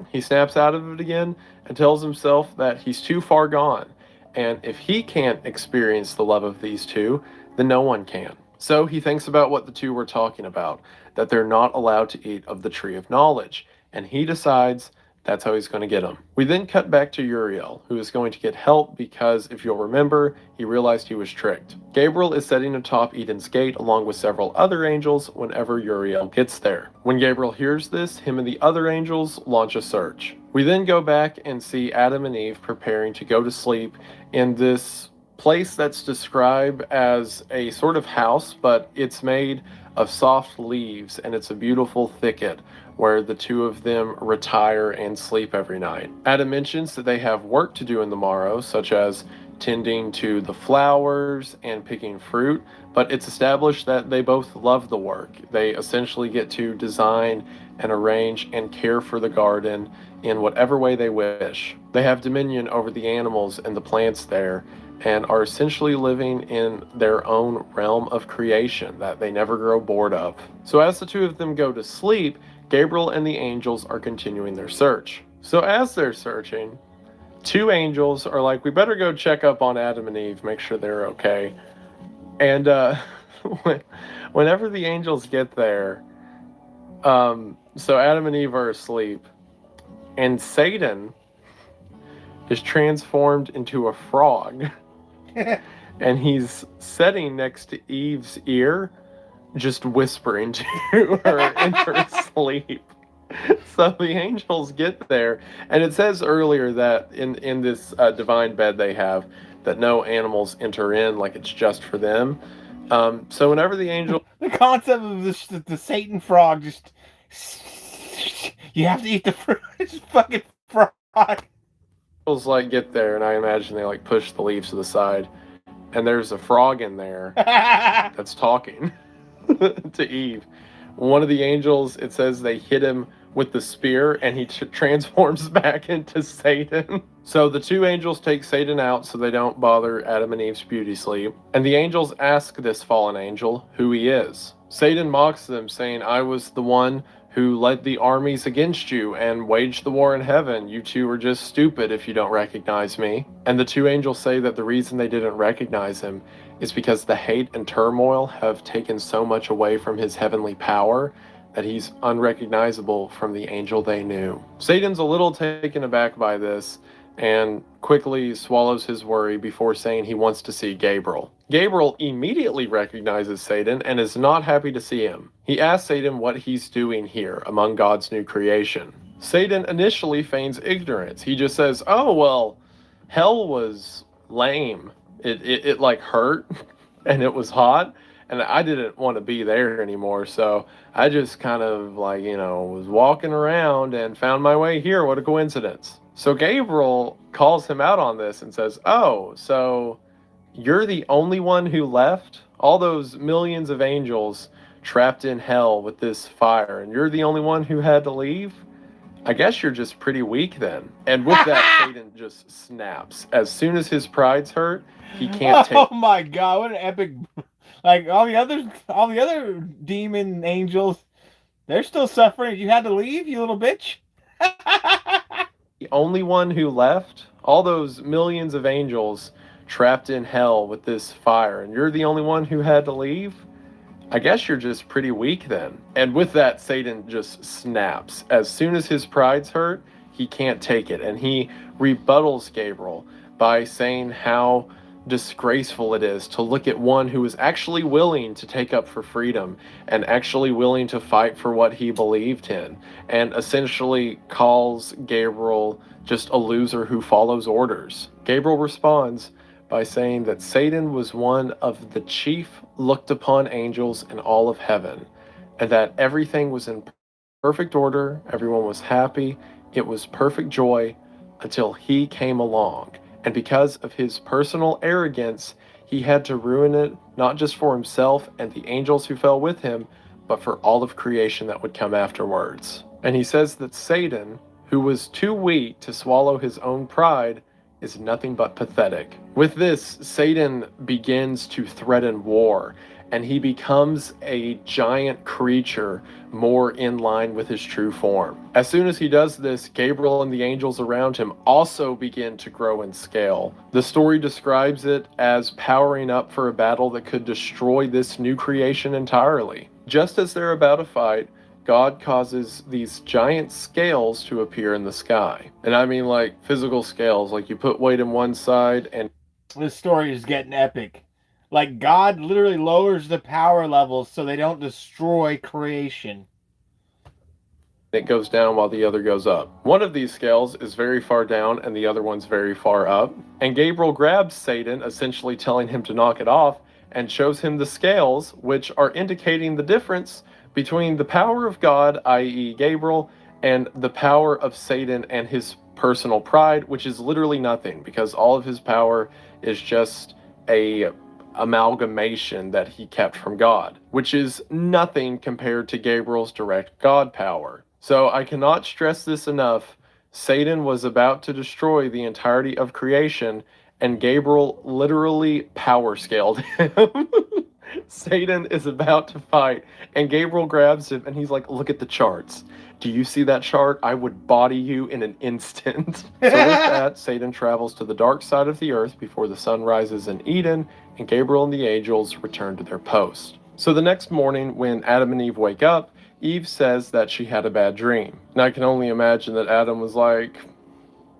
He snaps out of it again and tells himself that he's too far gone. And if he can't experience the love of these two, then no one can. So he thinks about what the two were talking about, that they're not allowed to eat of the tree of knowledge. And he decides that's how he's going to get them. We then cut back to Uriel, who is going to get help because, if you'll remember, he realized he was tricked. Gabriel is sitting atop Eden's gate along with several other angels whenever Uriel gets there. When Gabriel hears this, him and the other angels launch a search. We then go back and see Adam and Eve preparing to go to sleep in this place that's described as a sort of house, but it's made of soft leaves and it's a beautiful thicket where the two of them retire and sleep every night. Adam mentions that they have work to do in the morrow, such as tending to the flowers and picking fruit, but it's established that they both love the work. They essentially get to design and arrange and care for the garden in whatever way they wish. They have dominion over the animals and the plants there, and are essentially living in their own realm of creation that they never grow bored of. So as the two of them go to sleep, Gabriel and the angels are continuing their search. So as they're searching, two angels are like, we better go check up on Adam and Eve, make sure they're okay. And whenever the angels get there, so Adam and Eve are asleep, and Satan is transformed into a frog. And he's sitting next to Eve's ear, just whispering to her in her sleep. So the angels get there, and it says earlier that in this divine bed they have, that no animals enter in, like it's just for them. So whenever the angel... The concept of the Satan frog, just... You have to eat the fruit. It's fucking frog. Like get there, and I imagine they like push the leaves to the side, and there's a frog in there that's talking to Eve. One of the angels, it says they hit him with the spear, and he transforms back into Satan. So the two angels take Satan out so they don't bother Adam and Eve's beauty sleep, and the angels ask this fallen angel who he is. Satan mocks them, saying, I was the one who led the armies against you and waged the war in heaven. You two are just stupid if you don't recognize me. And the two angels say that the reason they didn't recognize him is because the hate and turmoil have taken so much away from his heavenly power that he's unrecognizable from the angel they knew. Satan's a little taken aback by this and quickly swallows his worry before saying he wants to see Gabriel. Gabriel immediately recognizes Satan and is not happy to see him. He asks Satan what he's doing here among God's new creation. Satan initially feigns ignorance. He just says, oh, well, hell was lame. It like hurt and it was hot, and I didn't want to be there anymore, so I just kind of was walking around and found my way here. What a coincidence. So Gabriel calls him out on this and says, oh, so you're the only one who left? All those millions of angels trapped in hell with this fire, and you're the only one who had to leave? I guess you're just pretty weak then. And with that, Satan just snaps. As soon as his pride's hurt, he can't take... Oh my god, what an epic... Like, all the other demon angels, they're still suffering. You had to leave, you little bitch? The only one who left? All those millions of angels trapped in hell with this fire, and you're the only one who had to leave? I guess you're just pretty weak then. And with that, Satan just snaps. As soon as his pride's hurt, he can't take it, and he rebuttals Gabriel by saying how disgraceful it is to look at one who is actually willing to take up for freedom and actually willing to fight for what he believed in, and essentially calls Gabriel just a loser who follows orders. Gabriel responds by saying that Satan was one of the chief looked upon angels in all of heaven, and that everything was in perfect order, everyone was happy, it was perfect joy until he came along. And because of his personal arrogance, he had to ruin it, not just for himself and the angels who fell with him, but for all of creation that would come afterwards. And he says that Satan, who was too weak to swallow his own pride, is nothing but pathetic. With this, Satan begins to threaten war, and he becomes a giant creature more in line with his true form. As soon as he does this, Gabriel and the angels around him also begin to grow in scale. The story describes it as powering up for a battle that could destroy this new creation entirely. Just as they're about to fight, God causes these giant scales to appear in the sky. And I mean like physical scales, like you put weight in one side and This story is getting epic. Like, God literally lowers the power levels so they don't destroy creation. it goes down while the other goes up. One of these scales is very far down and the other one's very far up. And Gabriel grabs Satan, essentially telling him to knock it off, and shows him the scales, which are indicating the difference between the power of God, i.e. Gabriel, and the power of Satan and his personal pride, which is literally nothing, because all of his power is just a amalgamation that he kept from God, which is nothing compared to Gabriel's direct God power. So I cannot stress this enough. Satan was about to destroy the entirety of creation, and Gabriel literally power scaled him. Satan is about to fight, and Gabriel grabs him, and he's like, look at the charts. Do you see that chart? I would body you in an instant. So with that, Satan travels to the dark side of the earth before the sun rises in Eden, and Gabriel and the angels return to their post. So the next morning, when Adam and Eve wake up, Eve says that she had a bad dream. And I can only imagine that Adam was like,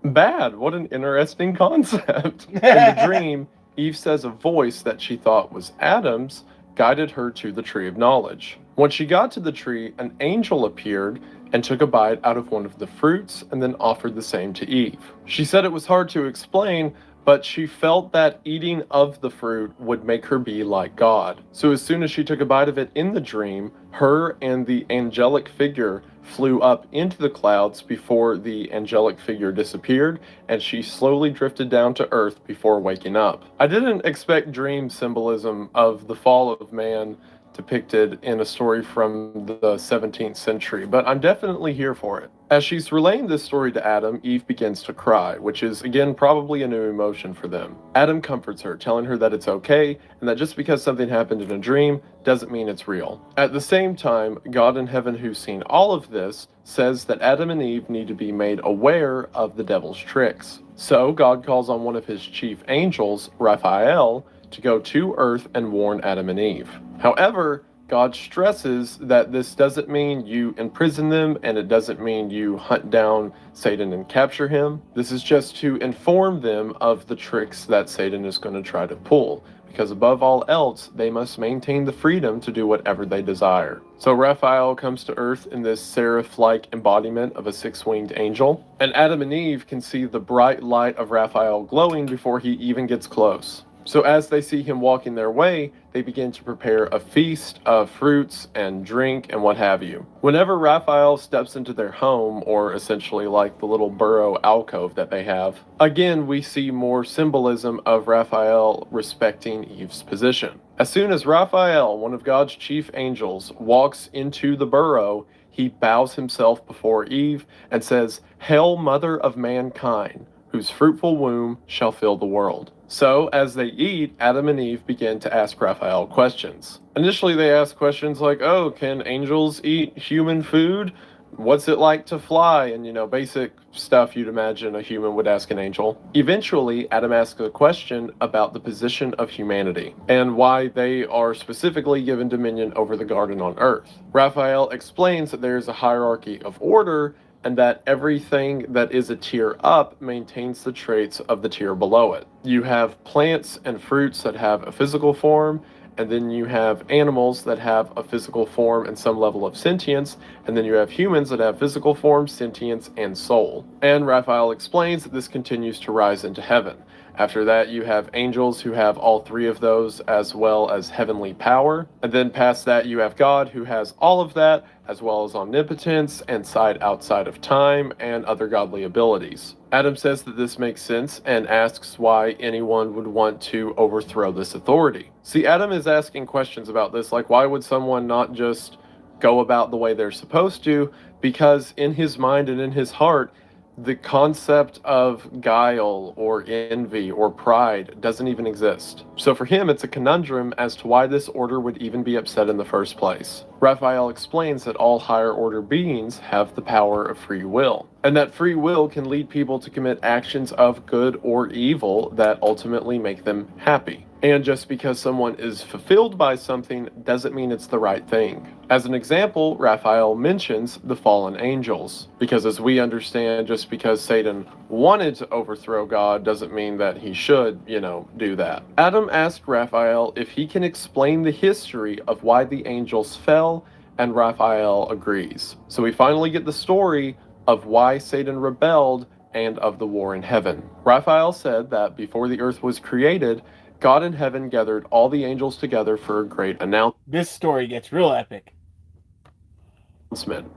bad, what an interesting concept. In the dream, Eve says a voice that she thought was Adam's guided her to the tree of knowledge. When she got to the tree, an angel appeared and took a bite out of one of the fruits and then offered the same to Eve. She said it was hard to explain, but she felt that eating of the fruit would make her be like God. So as soon as she took a bite of it in the dream, her and the angelic figure flew up into the clouds before the angelic figure disappeared, and she slowly drifted down to earth before waking up. I didn't expect dream symbolism of the fall of man depicted in a story from the 17th century, but I'm definitely here for it. As she's relaying this story to Adam, Eve begins to cry, which is, again, probably a new emotion for them. Adam comforts her, telling her that it's okay, and that just because something happened in a dream doesn't mean it's real. At the same time, God in heaven, who's seen all of this, says that Adam and Eve need to be made aware of the devil's tricks. So God calls on one of his chief angels, Raphael, to go to earth and warn Adam and Eve. However, God stresses that this doesn't mean you imprison them, and it doesn't mean you hunt down Satan and capture him. This is just to inform them of the tricks that Satan is going to try to pull, because above all else, they must maintain the freedom to do whatever they desire. So Raphael comes to earth in this seraph-like embodiment of a six-winged angel, and Adam and Eve can see the bright light of Raphael glowing before he even gets close. So as they see him walking their way, they begin to prepare a feast of fruits and drink and what have you. Whenever Raphael steps into their home, or essentially like the little burrow alcove that they have, again we see more symbolism of Raphael respecting Eve's position. As soon as Raphael, one of God's chief angels, walks into the burrow, he bows himself before Eve and says, "Hail, mother of mankind, whose fruitful womb shall fill the world." So, as they eat, Adam and Eve begin to ask Raphael questions. Initially, they ask questions like, oh, can angels eat human food? What's it like to fly? And, basic stuff you'd imagine a human would ask an angel. Eventually, Adam asks a question about the position of humanity and why they are specifically given dominion over the garden on earth. Raphael explains that there is a hierarchy of order, and that everything that is a tier up maintains the traits of the tier below it. You have plants and fruits that have a physical form, and then you have animals that have a physical form and some level of sentience, and then you have humans that have physical form, sentience, and soul. And Raphael explains that this continues to rise into heaven. After that, you have angels who have all three of those, as well as heavenly power. And then past that, you have God, who has all of that, as well as omnipotence and sight outside of time and other godly abilities. Adam says that this makes sense and asks why anyone would want to overthrow this authority. See, Adam is asking questions about this, like why would someone not just go about the way they're supposed to? Because in his mind and in his heart, the concept of guile or envy or pride doesn't even exist. So for him, it's a conundrum as to why this order would even be upset in the first place. Raphael explains that all higher order beings have the power of free will, and that free will can lead people to commit actions of good or evil that ultimately make them happy. And just because someone is fulfilled by something doesn't mean it's the right thing. As an example, Raphael mentions the fallen angels, because as we understand, just because Satan wanted to overthrow God doesn't mean that he should, do that. Adam asked Raphael if he can explain the history of why the angels fell, and Raphael agrees. So we finally get the story of why Satan rebelled and of the war in heaven. Raphael said that before the earth was created, God in heaven gathered all the angels together for a great announcement. This story gets real epic.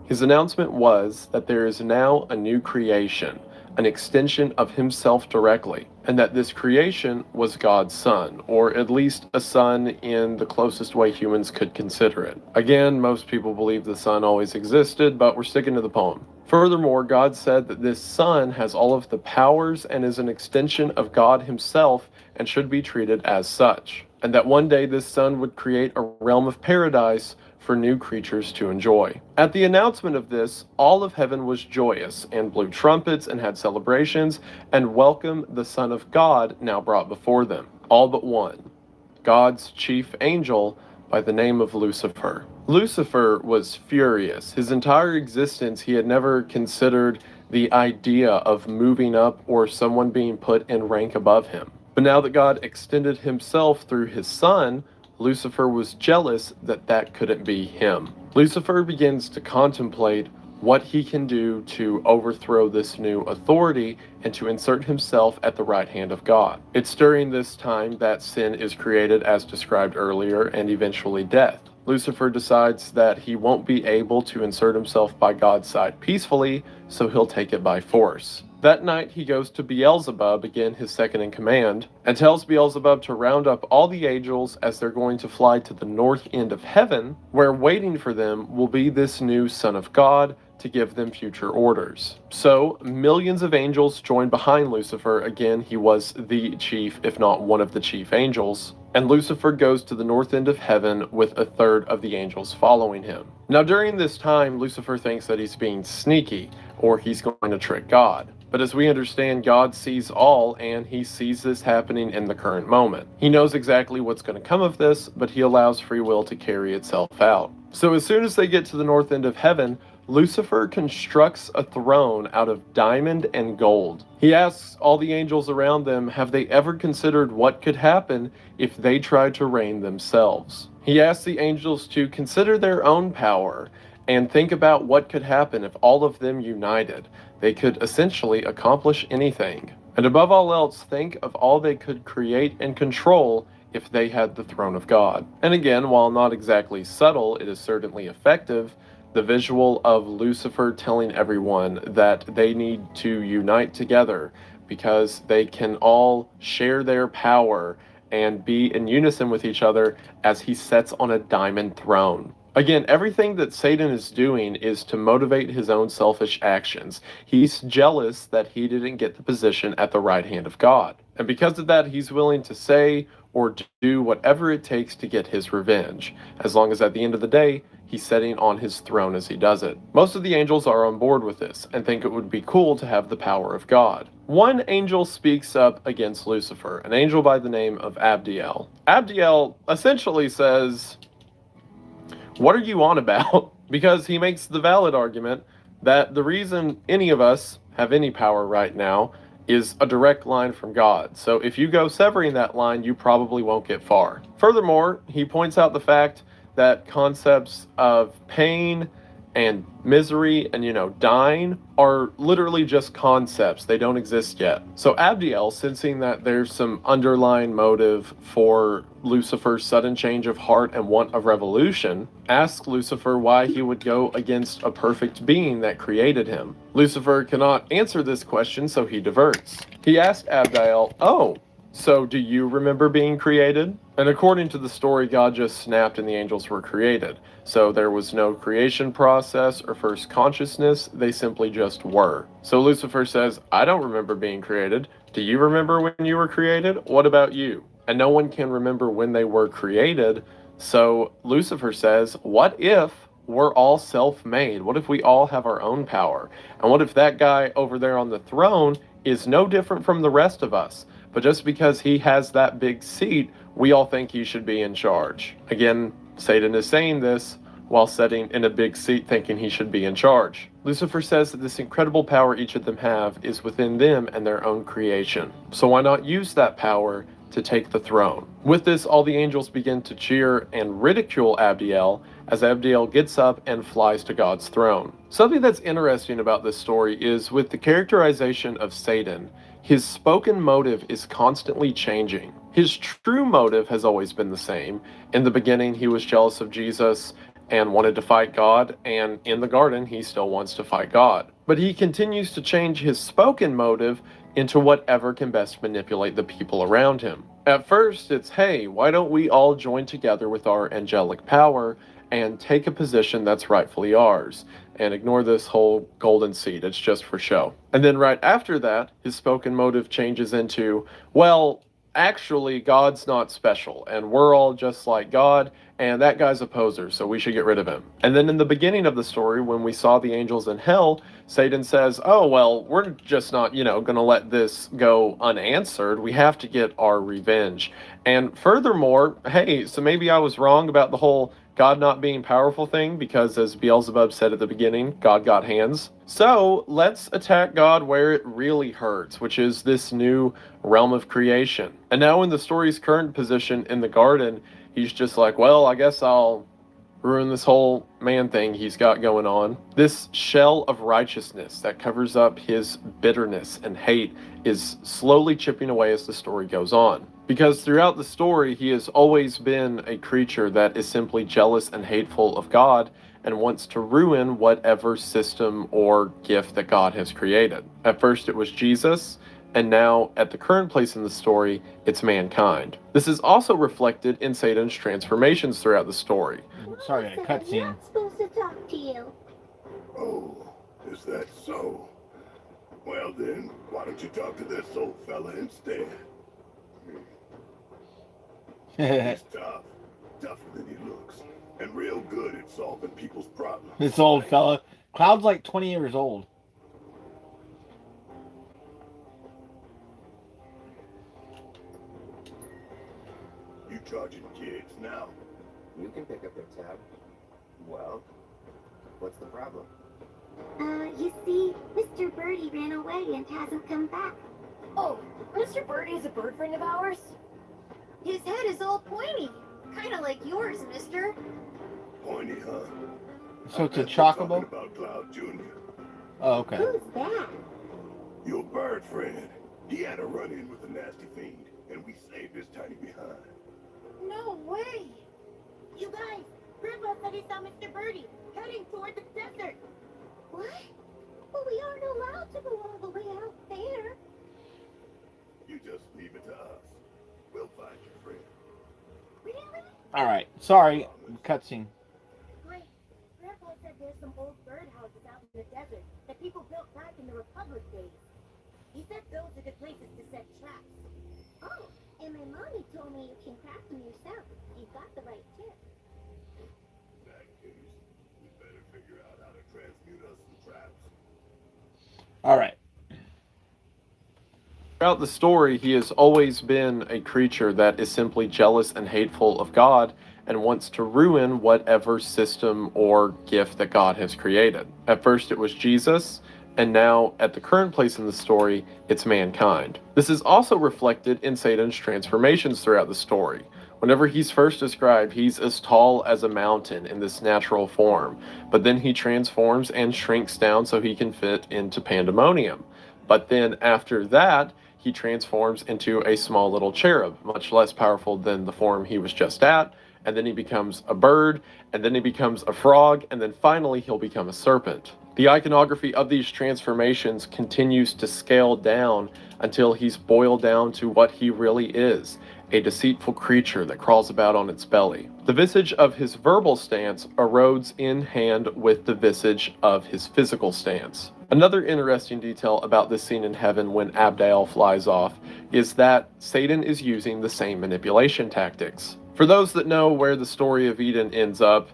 His announcement was that there is now a new creation, an extension of himself directly, and that this creation was God's son, or at least a son in the closest way humans could consider it. Again, most people believe the son always existed, but we're sticking to the poem. Furthermore, God said that this son has all of the powers and is an extension of God himself and should be treated as such, and that one day this son would create a realm of paradise for new creatures to enjoy. At the announcement of this, all of heaven was joyous and blew trumpets and had celebrations and welcomed the Son of God now brought before them, all but one, God's chief angel by the name of Lucifer. Lucifer was furious. His entire existence, he had never considered the idea of moving up or someone being put in rank above him. But now that God extended himself through his son, Lucifer was jealous that that couldn't be him. Lucifer begins to contemplate what he can do to overthrow this new authority and to insert himself at the right hand of God. It's during this time that sin is created as described earlier and eventually death. Lucifer decides that he won't be able to insert himself by God's side peacefully, so he'll take it by force. That night he goes to Beelzebub, again his second in command, and tells Beelzebub to round up all the angels as they're going to fly to the north end of heaven, where waiting for them will be this new Son of God to give them future orders. So millions of angels join behind Lucifer. Again, he was the chief, if not one of the chief angels, and Lucifer goes to the north end of heaven with a third of the angels following him. Now during this time, Lucifer thinks that he's being sneaky, or he's going to trick God. But as we understand, God sees all, and he sees this happening in the current moment. He knows exactly what's going to come of this, but he allows free will to carry itself out. So as soon as they get to the north end of heaven, Lucifer constructs a throne out of diamond and gold. He asks all the angels around them, have they ever considered what could happen if they tried to reign themselves? He asks the angels to consider their own power and think about what could happen if all of them united. They could essentially accomplish anything. And above all else, think of all they could create and control if they had the throne of God. And again, while not exactly subtle, it is certainly effective. The visual of Lucifer telling everyone that they need to unite together because they can all share their power and be in unison with each other as he sits on a diamond throne. Again, everything that Satan is doing is to motivate his own selfish actions. He's jealous that he didn't get the position at the right hand of God. And because of that, he's willing to say or do whatever it takes to get his revenge, as long as at the end of the day, he's sitting on his throne as he does it. Most of the angels are on board with this and think it would be cool to have the power of God. One angel speaks up against Lucifer, an angel by the name of Abdiel. Abdiel essentially says, what are you on about? Because he makes the valid argument that the reason any of us have any power right now is a direct line from God. So if you go severing that line, you probably won't get far. Furthermore, he points out the fact that concepts of pain and misery and, dying are literally just concepts. They don't exist yet. So Abdiel, sensing that there's some underlying motive for Lucifer's sudden change of heart and want of revolution, asks Lucifer why he would go against a perfect being that created him. Lucifer cannot answer this question, so he diverts. He asked Abdiel, oh, So, do you remember being created? And according to the story, God just snapped and the angels were created. So there was no creation process or first consciousness, they simply just were. So Lucifer says, I don't remember being created. Do you remember when you were created? What about you? And no one can remember when they were created. So Lucifer says, what if we're all self-made? What if we all have our own power? And what if that guy over there on the throne is no different from the rest of us? But just because he has that big seat, we all think he should be in charge. Again, Satan is saying this while sitting in a big seat thinking he should be in charge. Lucifer says that this incredible power each of them have is within them and their own creation. So why not use that power to take the throne? With this, all the angels begin to cheer and ridicule Abdiel as Abdiel gets up and flies to God's throne. Something that's interesting about this story is with the characterization of Satan, his spoken motive is constantly changing. His true motive has always been the same. In the beginning, he was jealous of Jesus and wanted to fight God, and in the garden, he still wants to fight God. But he continues to change his spoken motive into whatever can best manipulate the people around him. At first, it's, hey, why don't we all join together with our angelic power and take a position that's rightfully ours, and ignore this whole golden seed, it's just for show. And then right after that, his spoken motive changes into, well, actually, God's not special, and we're all just like God, and that guy's a poser, so we should get rid of him. And then in the beginning of the story, when we saw the angels in hell, Satan says, oh, well, we're just not, gonna let this go unanswered. We have to get our revenge. And furthermore, hey, so maybe I was wrong about the whole God not being powerful thing, because as Beelzebub said at the beginning, God got hands. So let's attack God where it really hurts, which is this new realm of creation. And now in the story's current position in the garden, he's just like, well, I guess I'll ruin this whole man thing he's got going on. This shell of righteousness that covers up his bitterness and hate is slowly chipping away as the story goes on. Because throughout the story, he has always been a creature that is simply jealous and hateful of God and wants to ruin whatever system or gift that God has created. At first it was Jesus, and now at the current place in the story, it's mankind. This is also reflected in Satan's transformations throughout the story. Sorry, a cutscene. I'm not supposed to talk to you. Oh, is that so? Well then, why don't you talk to this old fella instead? He's tough. Tougher than he looks. And real good at solving people's problems. This old fella. Cloud's like 20 years old. You charging kids now? You can pick up their tab. Well, what's the problem? You see, Mr. Birdie ran away and hasn't come back. Oh, Mr. Birdie is a bird friend of ours? His head is all pointy. Kind of like yours, mister. Pointy, huh? So it's a I bet you're talking chocobo? about Cloud Jr. Oh, okay. Who's that? Your bird friend. He had a run-in with a nasty fiend, and we saved his tiny behind. No way. You guys, Grandpa said he saw Mr. Birdie heading toward the desert. What? But we aren't allowed to go all the way out there. You just leave it to us. We'll find your friend. Really? Alright, sorry. Cutscene. Great. Grandpa said there's some old birdhouses out in the desert that people built back in the Republic days. He said those are good places to set traps. Oh, and my mommy told me you can craft them yourself. You've got the right tip. In that case, we better figure out how to transmute us some traps. Alright. Throughout the story, he has always been a creature that is simply jealous and hateful of God and wants to ruin whatever system or gift that God has created. At first it was Jesus, and now at the current place in the story, it's mankind. This is also reflected in Satan's transformations throughout the story. Whenever he's first described, he's as tall as a mountain in this natural form, but then he transforms and shrinks down so he can fit into pandemonium. But then after that, he transforms into a small little cherub, much less powerful than the form he was just at, and then he becomes a bird, and then he becomes a frog, and then finally he'll become a serpent. The iconography of these transformations continues to scale down until he's boiled down to what he really is, a deceitful creature that crawls about on its belly. The visage of his verbal stance erodes in hand with the visage of his physical stance. Another interesting detail about this scene in heaven when Abdael flies off is that Satan is using the same manipulation tactics. For those that know where the story of Eden ends up,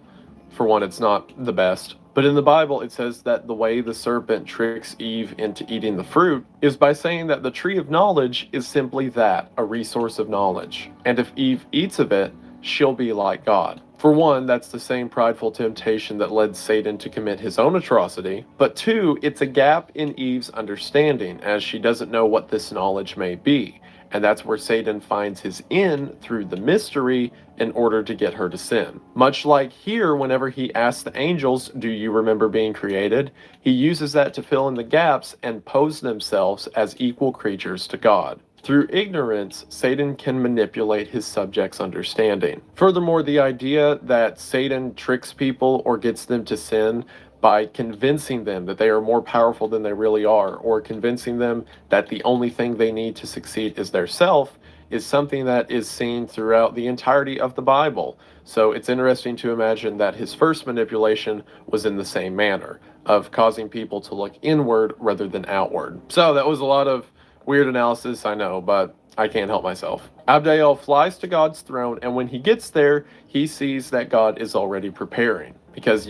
for one, it's not the best. But in the Bible, it says that the way the serpent tricks Eve into eating the fruit is by saying that the tree of knowledge is simply that, a resource of knowledge. And if Eve eats of it, she'll be like God. For one, that's the same prideful temptation that led Satan to commit his own atrocity. But two, it's a gap in Eve's understanding, as she doesn't know what this knowledge may be. And that's where Satan finds his in through the mystery in order to get her to sin. Much like here, whenever he asks the angels, do you remember being created? He uses that to fill in the gaps and pose themselves as equal creatures to God. Through ignorance, Satan can manipulate his subjects' understanding. Furthermore, the idea that Satan tricks people or gets them to sin by convincing them that they are more powerful than they really are, or convincing them that the only thing they need to succeed is their self, is something that is seen throughout the entirety of the Bible. So it's interesting to imagine that his first manipulation was in the same manner, of causing people to look inward rather than outward. So that was a lot of weird analysis, I know, but I can't help myself. Abdael flies to God's throne, and when he gets there, he sees that God is already preparing. Because,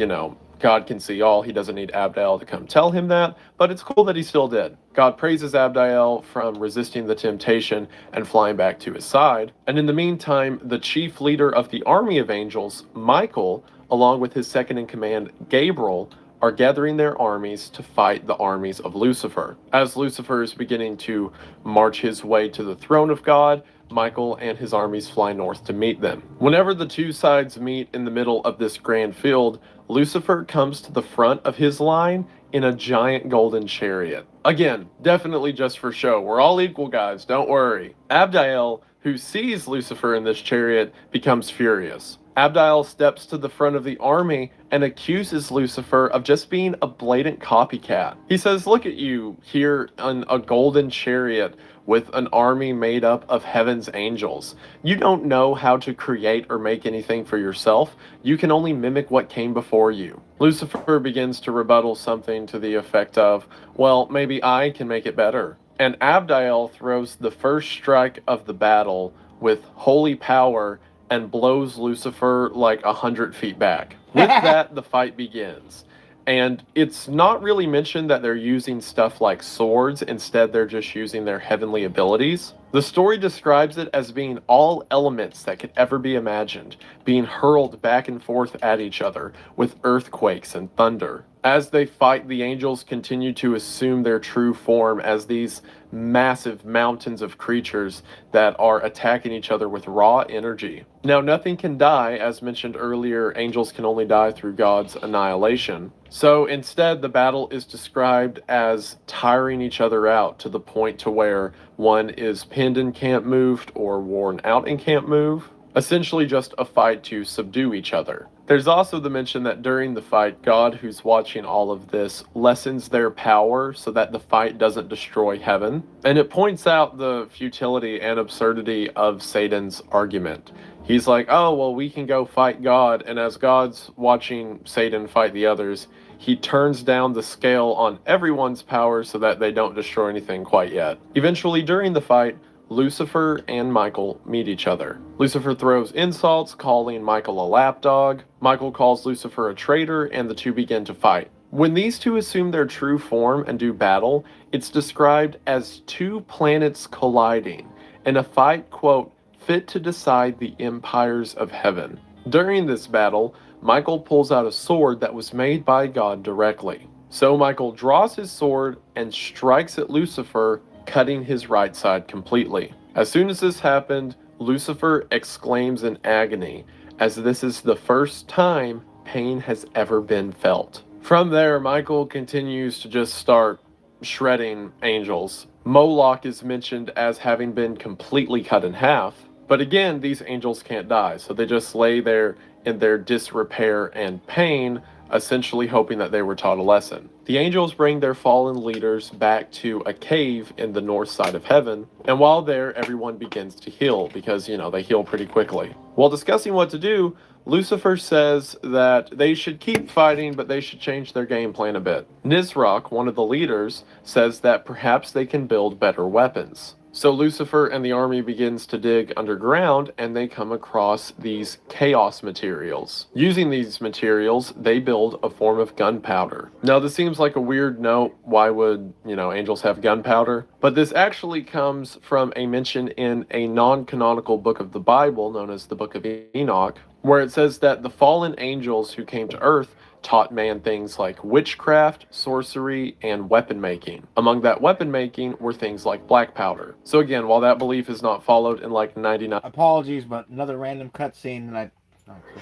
God can see all. He doesn't need Abdael to come tell him that, but it's cool that he still did. God praises Abdael from resisting the temptation and flying back to his side. And in the meantime, the chief leader of the army of angels, Michael, along with his second in command, Gabriel, are gathering their armies to fight the armies of Lucifer. As Lucifer is beginning to march his way to the throne of God, Michael and his armies fly north to meet them. Whenever the two sides meet in the middle of this grand field, Lucifer comes to the front of his line in a giant golden chariot. Again, definitely just for show. We're all equal, guys, don't worry. Abdael, who sees Lucifer in this chariot, becomes furious. Abdael steps to the front of the army and accuses Lucifer of just being a blatant copycat. He says, look at you here on a golden chariot with an army made up of heaven's angels. You don't know how to create or make anything for yourself. You can only mimic what came before you. Lucifer begins to rebuttal something to the effect of, well, maybe I can make it better. And Abdael throws the first strike of the battle with holy power and blows Lucifer like 100 feet back. With that, the fight begins. And it's not really mentioned that they're using stuff like swords. Instead, they're just using their heavenly abilities. The story describes it as being all elements that could ever be imagined, being hurled back and forth at each other with earthquakes and thunder. As they fight, the angels continue to assume their true form as these massive mountains of creatures that are attacking each other with raw energy. Now, nothing can die. As mentioned earlier, angels can only die through God's annihilation. So instead, the battle is described as tiring each other out to the point to where one is pinned and can't move or worn out and can't move. Essentially just a fight to subdue each other. There's also the mention that during the fight, God, who's watching all of this, lessens their power so that the fight doesn't destroy heaven. And it points out the futility and absurdity of Satan's argument. He's like, oh, well, we can go fight God. And as God's watching Satan fight the others, he turns down the scale on everyone's power so that they don't destroy anything quite yet. Eventually, during the fight, Lucifer and Michael meet each other. Lucifer throws insults, calling Michael a lapdog. Michael calls Lucifer a traitor, and the two begin to fight. When these two assume their true form and do battle, it's described as two planets colliding in a fight, quote, fit to decide the empires of heaven. During this battle, Michael pulls out a sword that was made by God directly. So Michael draws his sword and strikes at Lucifer, cutting his right side completely. As soon as this happened, Lucifer exclaims in agony, as this is the first time pain has ever been felt. From there, Michael continues to just start shredding angels. Moloch is mentioned as having been completely cut in half, but again, these angels can't die, so they just lay there in their disrepair and pain essentially hoping that they were taught a lesson. The angels bring their fallen leaders back to a cave in the north side of heaven, and while there, everyone begins to heal, because, they heal pretty quickly. While discussing what to do, Lucifer says that they should keep fighting, but they should change their game plan a bit. Nisroch, one of the leaders, says that perhaps they can build better weapons. So Lucifer and the army begins to dig underground, and they come across these chaos materials. Using these materials, they build a form of gunpowder. Now, this seems like a weird note. Why would, angels have gunpowder? But this actually comes from a mention in a non-canonical book of the Bible, known as the Book of Enoch, where it says that the fallen angels who came to earth taught man things like witchcraft, sorcery, and weapon making. Among that weapon making were things like black powder. So again, while that belief is not followed in like 99... Apologies, but another random cutscene that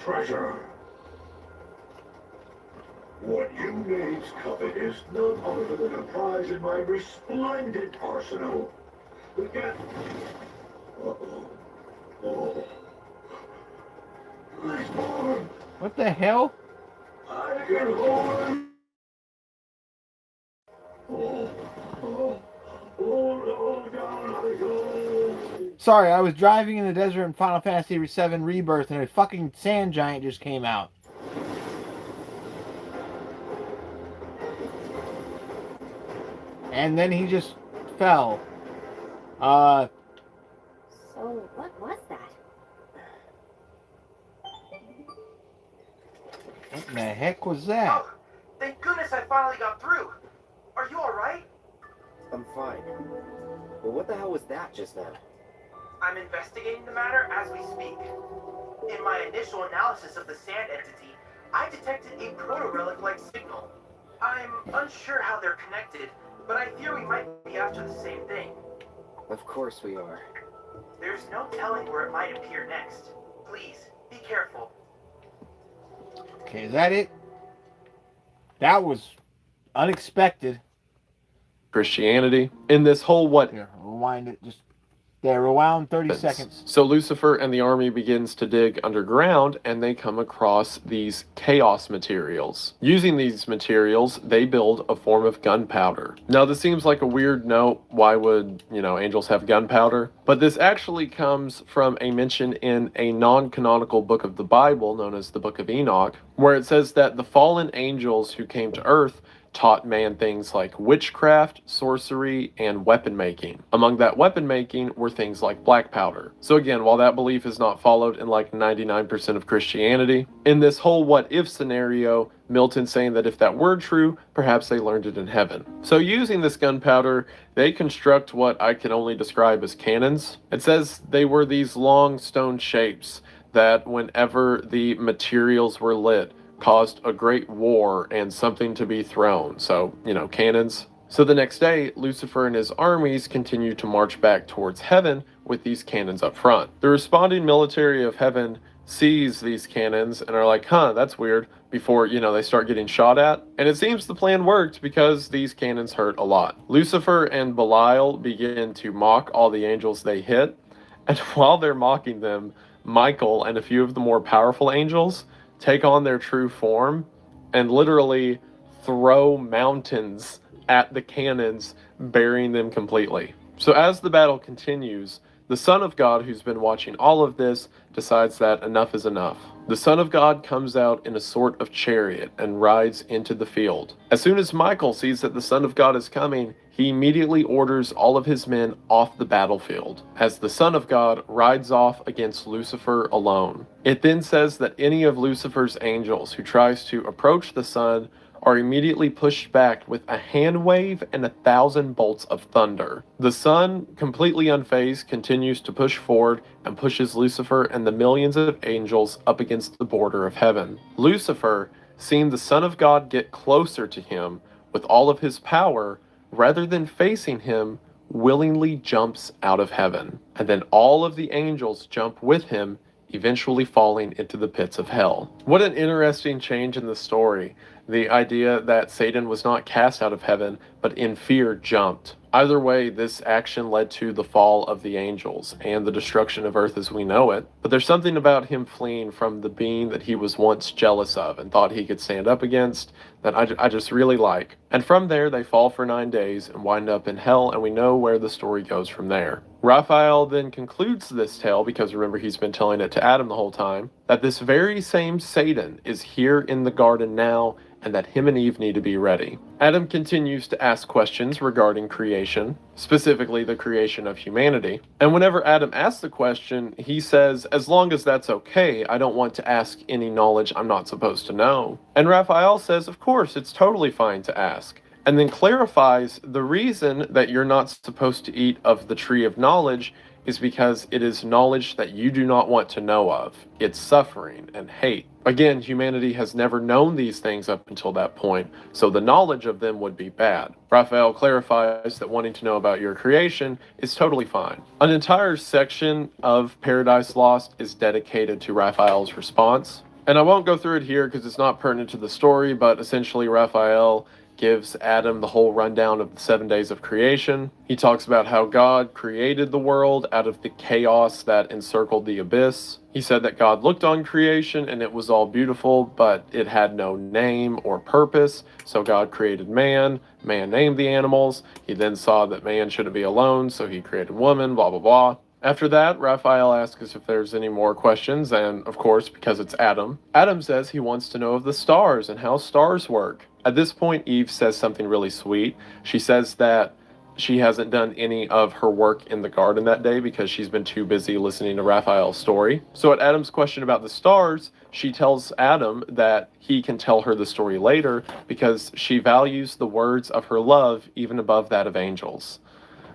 Treasure. What you maids covet is none other than a prize in my resplendent arsenal. Get... Uh-oh. Oh. Please, Lord. What the hell? I can hold. Oh, down I go. Sorry, I was driving in the desert in Final Fantasy VII Rebirth and a fucking sand giant just came out. And then he just fell. So, what was that? What in the heck was that? Oh, thank goodness I finally got through. Are you alright? I'm fine. But what the hell was that just now? I'm investigating the matter as we speak. In my initial analysis of the sand entity, I detected a proto-relic-like signal. I'm unsure how they're connected, but I fear we might be after the same thing. Of course we are. There's no telling where it might appear next. Please, be careful. Okay, is that it? That was unexpected. Christianity. In this whole what... Here, rewind it. Just there, rewound 30 seconds. So Lucifer and the army begins to dig underground, and they come across these chaos materials. Using these materials, they build a form of gunpowder. Now, this seems like a weird note. Why would, angels have gunpowder? But this actually comes from a mention in a non-canonical book of the Bible, known as the Book of Enoch, where it says that the fallen angels who came to earth taught man things like witchcraft, sorcery, and weapon making. Among that weapon making were things like black powder. So again, while that belief is not followed in like 99% of Christianity, in this whole what-if scenario, Milton's saying that if that were true, perhaps they learned it in heaven. So using this gunpowder, they construct what I can only describe as cannons. It says they were these long stone shapes that whenever the materials were lit, caused a great war and something to be thrown. So, cannons. So the next day, Lucifer and his armies continue to march back towards heaven with these cannons up front. The responding military of heaven sees these cannons and are like, that's weird, before, they start getting shot at. And it seems the plan worked because these cannons hurt a lot. Lucifer and Belial begin to mock all the angels they hit. And while they're mocking them, Michael and a few of the more powerful angels take on their true form and literally throw mountains at the cannons, burying them completely. So as the battle continues, the Son of God, who's been watching all of this, decides that enough is enough. The Son of God comes out in a sort of chariot and rides into the field. As soon as Michael sees that the Son of God is coming, he immediately orders all of his men off the battlefield, as the Son of God rides off against Lucifer alone. It then says that any of Lucifer's angels who tries to approach the Son are immediately pushed back with a hand wave and 1,000 bolts of thunder. The Son, completely unfazed, continues to push forward and pushes Lucifer and the millions of angels up against the border of heaven. Lucifer, seeing the Son of God get closer to him with all of his power, rather than facing him, willingly jumps out of heaven. And then all of the angels jump with him, eventually falling into the pits of hell. What an interesting change in the story. The idea that Satan was not cast out of heaven, but in fear jumped. Either way, this action led to the fall of the angels and the destruction of Earth as we know it. But there's something about him fleeing from the being that he was once jealous of and thought he could stand up against that I just really like. And from there, they fall for 9 days and wind up in hell, and we know where the story goes from there. Raphael then concludes this tale, because remember he's been telling it to Adam the whole time, that this very same Satan is here in the garden now, and that him and Eve need to be ready. Adam continues to ask questions regarding creation, specifically the creation of humanity. And whenever Adam asks the question, he says, as long as that's okay, I don't want to ask any knowledge I'm not supposed to know. And Raphael says, of course, it's totally fine to ask. And then clarifies the reason that you're not supposed to eat of the tree of knowledge is because it is knowledge that you do not want to know of. It's suffering and hate. Again, humanity has never known these things up until that point, so the knowledge of them would be bad. Raphael clarifies that wanting to know about your creation is totally fine. An entire section of Paradise Lost is dedicated to Raphael's response. And I won't go through it here because it's not pertinent to the story, but essentially Raphael gives Adam the whole rundown of the 7 days of creation. He talks about how God created the world out of the chaos that encircled the abyss. He said that God looked on creation and it was all beautiful, but it had no name or purpose. So God created man. Man named the animals. He then saw that man shouldn't be alone, so he created woman, blah, blah, blah. After that, Raphael asks us if there's any more questions, and of course, because it's Adam, Adam says he wants to know of the stars and how stars work. At this point, Eve says something really sweet. She says that she hasn't done any of her work in the garden that day because she's been too busy listening to Raphael's story. So at Adam's question about the stars, she tells Adam that he can tell her the story later because she values the words of her love even above that of angels.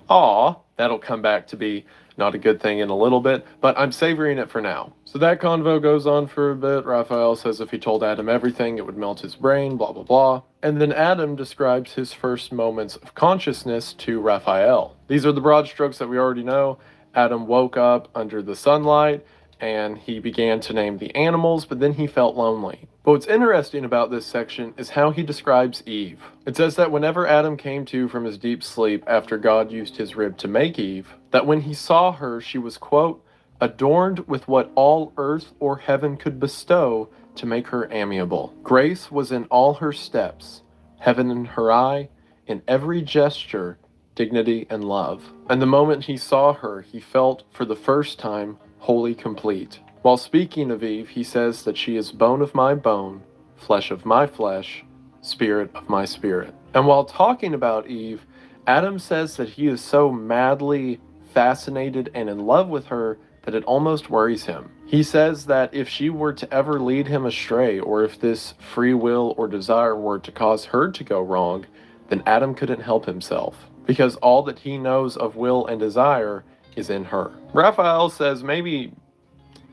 Aw, that'll come back to be not a good thing in a little bit, but I'm savoring it for now. So that convo goes on for a bit. Raphael says if he told Adam everything, it would melt his brain, blah, blah, blah. And then Adam describes his first moments of consciousness to Raphael. These are the broad strokes that we already know. Adam woke up under the sunlight, and he began to name the animals, but then he felt lonely. But what's interesting about this section is how he describes Eve. It says that whenever Adam came to from his deep sleep after God used his rib to make Eve, that when he saw her, she was, quote, adorned with what all earth or heaven could bestow to make her amiable. Grace was in all her steps, heaven in her eye, in every gesture, dignity and love. And the moment he saw her, he felt for the first time wholly complete. While speaking of Eve, he says that she is bone of my bone, flesh of my flesh, spirit of my spirit. And while talking about Eve, Adam says that he is so madly fascinated and in love with her that it almost worries him. He says that if she were to ever lead him astray, or if this free will or desire were to cause her to go wrong, then Adam couldn't help himself, because all that he knows of will and desire is in her. Raphael says maybe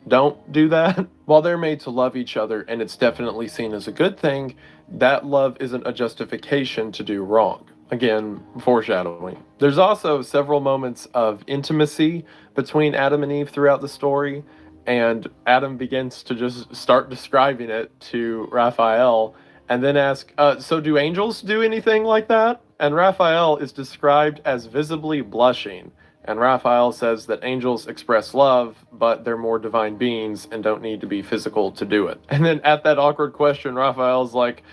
don't do that. While they're made to love each other, and it's definitely seen as a good thing, that love isn't a justification to do wrong. Again, foreshadowing. There's also several moments of intimacy between Adam and Eve throughout the story, and Adam begins to just start describing it to Raphael, and then ask, so do angels do anything like that? And Raphael is described as visibly blushing. And Raphael says that angels express love, but they're more divine beings and don't need to be physical to do it. And then at that awkward question, Raphael's like,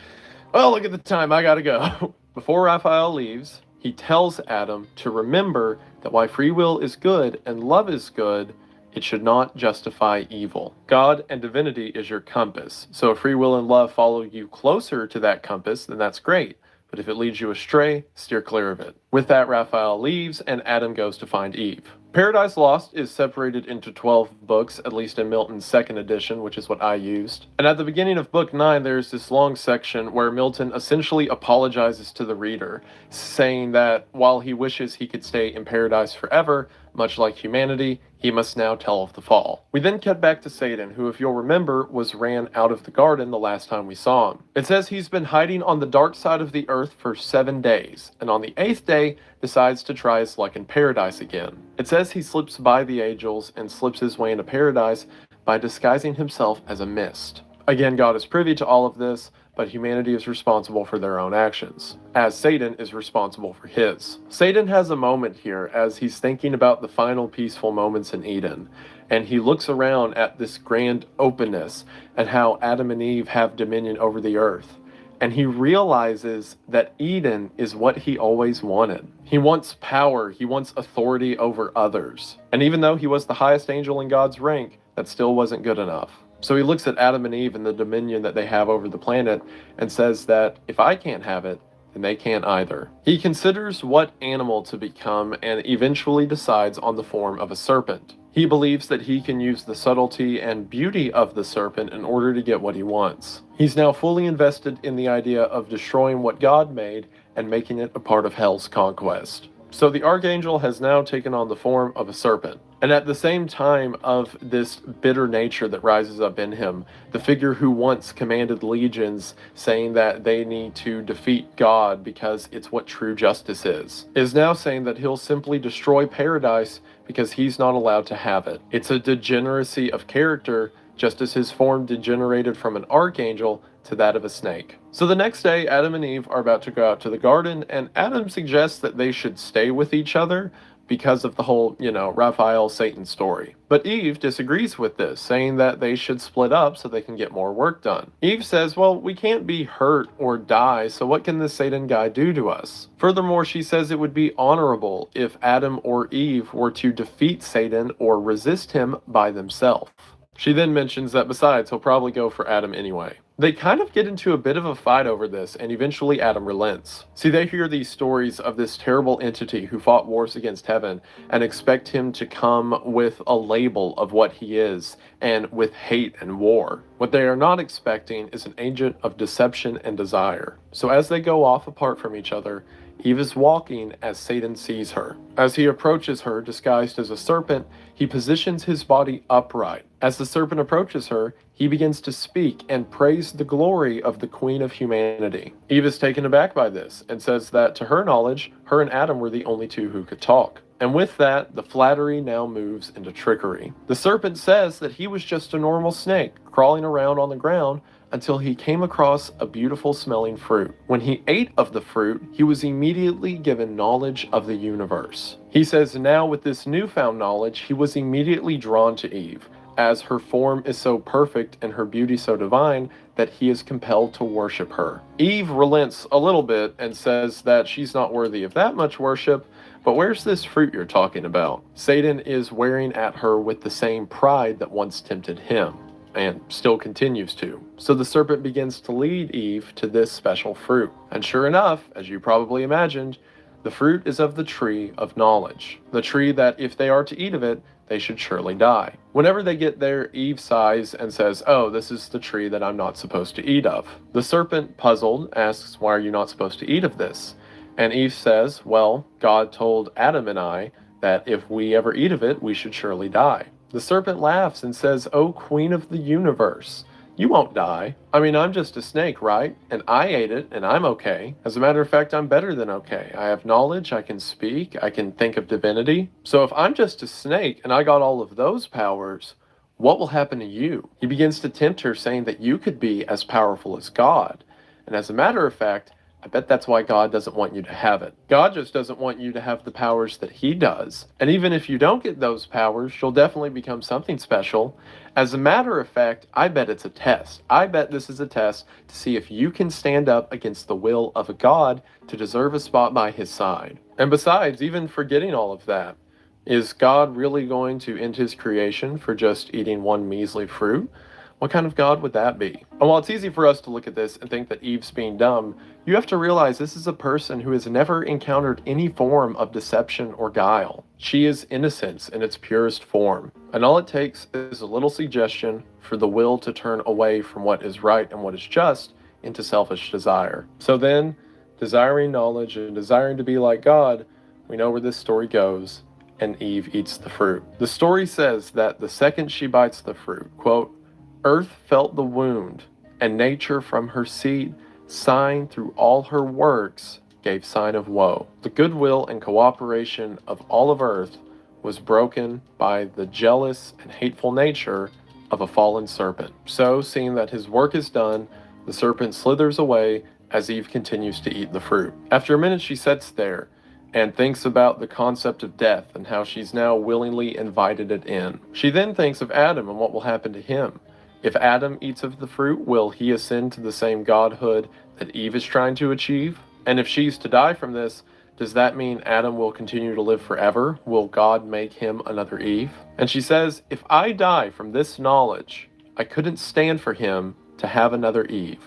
well, look at the time, I gotta go. Before Raphael leaves, he tells Adam to remember that while free will is good and love is good, it should not justify evil. God and divinity is your compass. So if free will and love follow you closer to that compass, then that's great. But if it leads you astray, steer clear of it. With that, Raphael leaves, and Adam goes to find Eve. Paradise Lost is separated into 12 books, at least in Milton's second edition, which is what I used. And at the beginning of book 9, there's this long section where Milton essentially apologizes to the reader, saying that while he wishes he could stay in paradise forever, much like humanity, he must now tell of the fall. We then cut back to Satan, who, if you'll remember, was ran out of the garden the last time we saw him. It says he's been hiding on the dark side of the earth for 7 days, and on the 8th day, decides to try his luck in paradise again. It says he slips by the angels and slips his way into paradise by disguising himself as a mist. Again, God is privy to all of this, but humanity is responsible for their own actions, as Satan is responsible for his. Satan has a moment here as he's thinking about the final peaceful moments in Eden, and he looks around at this grand openness and how Adam and Eve have dominion over the earth. And he realizes that Eden is what he always wanted. He wants power, he wants authority over others. And even though he was the highest angel in God's rank, that still wasn't good enough. So he looks at Adam and Eve and the dominion that they have over the planet and says that if I can't have it, then they can't either. He considers what animal to become and eventually decides on the form of a serpent. He believes that he can use the subtlety and beauty of the serpent in order to get what he wants. He's now fully invested in the idea of destroying what God made and making it a part of hell's conquest. So the archangel has now taken on the form of a serpent. And at the same time of this bitter nature that rises up in him, the figure who once commanded legions, saying that they need to defeat God because it's what true justice is now saying that he'll simply destroy paradise because he's not allowed to have it. It's a degeneracy of character, just as his form degenerated from an archangel to that of a snake. So the next day, Adam and Eve are about to go out to the garden, and Adam suggests that they should stay with each other because of the whole, Raphael Satan story. But Eve disagrees with this, saying that they should split up so they can get more work done. Eve says, well, we can't be hurt or die, so what can this Satan guy do to us? Furthermore, she says it would be honorable if Adam or Eve were to defeat Satan or resist him by themselves. She then mentions that besides, he'll probably go for Adam anyway. They kind of get into a bit of a fight over this, and eventually Adam relents. See, they hear these stories of this terrible entity who fought wars against heaven and expect him to come with a label of what he is and with hate and war. What they are not expecting is an agent of deception and desire. So as they go off apart from each other, Eve is walking as Satan sees her. As he approaches her, disguised as a serpent, he positions his body upright. As the serpent approaches her, he begins to speak and praise the glory of the Queen of Humanity. Eve is taken aback by this and says that to her knowledge, her and Adam were the only two who could talk. And with that, the flattery now moves into trickery. The serpent says that he was just a normal snake crawling around on the ground until he came across a beautiful smelling fruit. When he ate of the fruit, he was immediately given knowledge of the universe. He says now with this newfound knowledge, he was immediately drawn to Eve, as her form is so perfect and her beauty so divine that he is compelled to worship her. Eve relents a little bit and says that she's not worthy of that much worship, but where's this fruit you're talking about? Satan is wearing at her with the same pride that once tempted him, and still continues to. So the serpent begins to lead Eve to this special fruit. And sure enough, as you probably imagined, the fruit is of the tree of knowledge. The tree that if they are to eat of it, they should surely die. Whenever they get there, Eve sighs and says, oh, this is the tree that I'm not supposed to eat of. The serpent, puzzled, asks, why are you not supposed to eat of this? And Eve says, well, God told Adam and I that if we ever eat of it, we should surely die. The serpent laughs and says, oh, Queen of the universe, you won't die. I mean, I'm just a snake, right? And I ate it, and I'm okay. As a matter of fact, I'm better than okay. I have knowledge, I can speak, I can think of divinity. So if I'm just a snake and I got all of those powers, what will happen to you? He begins to tempt her, saying that you could be as powerful as God. And as a matter of fact, I bet that's why God doesn't want you to have it. God just doesn't want you to have the powers that he does. And even if you don't get those powers, you'll definitely become something special. As a matter of fact, I bet it's a test. I bet this is a test to see if you can stand up against the will of a God to deserve a spot by his side. And besides, even forgetting all of that, is God really going to end his creation for just eating one measly fruit? What kind of God would that be? And while it's easy for us to look at this and think that Eve's being dumb, you have to realize this is a person who has never encountered any form of deception or guile. She is innocence in its purest form. And all it takes is a little suggestion for the will to turn away from what is right and what is just into selfish desire. So then, desiring knowledge and desiring to be like God, we know where this story goes, and Eve eats the fruit. The story says that the second she bites the fruit, quote, earth felt the wound, and nature from her seat, sign through all her works, gave sign of woe. The goodwill and cooperation of all of earth was broken by the jealous and hateful nature of a fallen serpent. So, seeing that his work is done, the serpent slithers away as Eve continues to eat the fruit. After a minute, she sits there and thinks about the concept of death and how she's now willingly invited it in. She then thinks of Adam and what will happen to him. If Adam eats of the fruit, will he ascend to the same godhood that Eve is trying to achieve? And if she's to die from this, does that mean Adam will continue to live forever? Will God make him another Eve? And she says, if I die from this knowledge, I couldn't stand for him to have another Eve.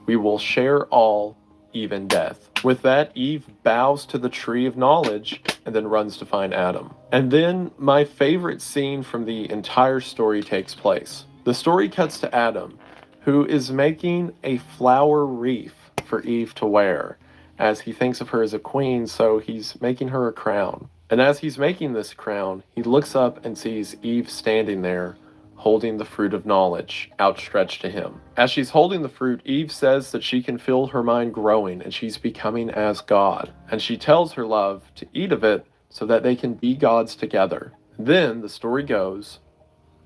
We will share all, even death. With that, Eve bows to the tree of knowledge and then runs to find Adam. And then my favorite scene from the entire story takes place. The story cuts to Adam, who is making a flower wreath for Eve to wear, as he thinks of her as a queen, so he's making her a crown. And as he's making this crown, he looks up and sees Eve standing there, holding the fruit of knowledge outstretched to him. As she's holding the fruit, Eve says that she can feel her mind growing and she's becoming as God. And she tells her love to eat of it so that they can be gods together. Then the story goes,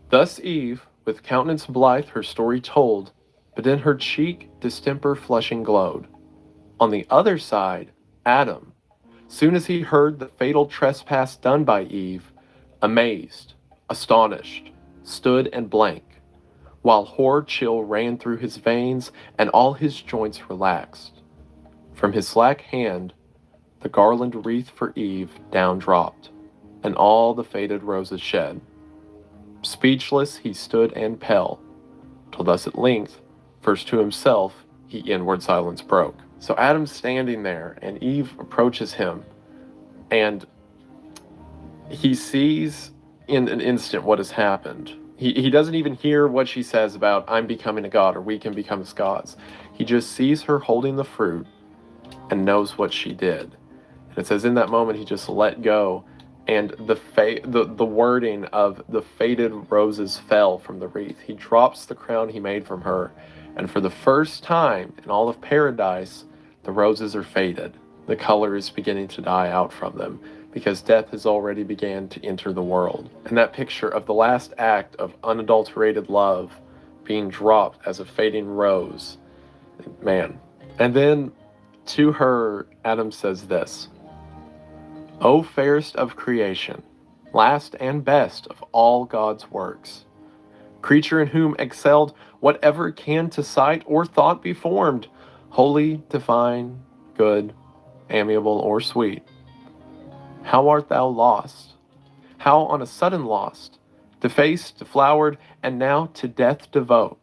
thus Eve, with countenance blithe her story told, but in her cheek distemper flushing glowed. On the other side, Adam, soon as he heard the fatal trespass done by Eve, amazed, astonished, stood and blank, while horror chill ran through his veins and all his joints relaxed. From his slack hand, the garland wreath for Eve down dropped, and all the faded roses shed. Speechless he stood and pale, till thus at length, first to himself, he inward silence broke. So Adam's standing there, and Eve approaches him, and he sees in an instant what has happened. He doesn't even hear what she says about, I'm becoming a god, or we can become as gods. He just sees her holding the fruit and knows what she did. And it says in that moment he just let go, and the wording of the faded roses fell from the wreath. He drops the crown he made from her, and for the first time in all of paradise, the roses are faded. The color is beginning to die out from them, because death has already began to enter the world. And that picture of the last act of unadulterated love being dropped as a fading rose, man. And then to her, Adam says this, O fairest of creation, last and best of all God's works, creature in whom excelled whatever can to sight or thought be formed, holy, divine, good, amiable, or sweet. How art thou lost? How on a sudden lost, defaced, deflowered, and now to death devote?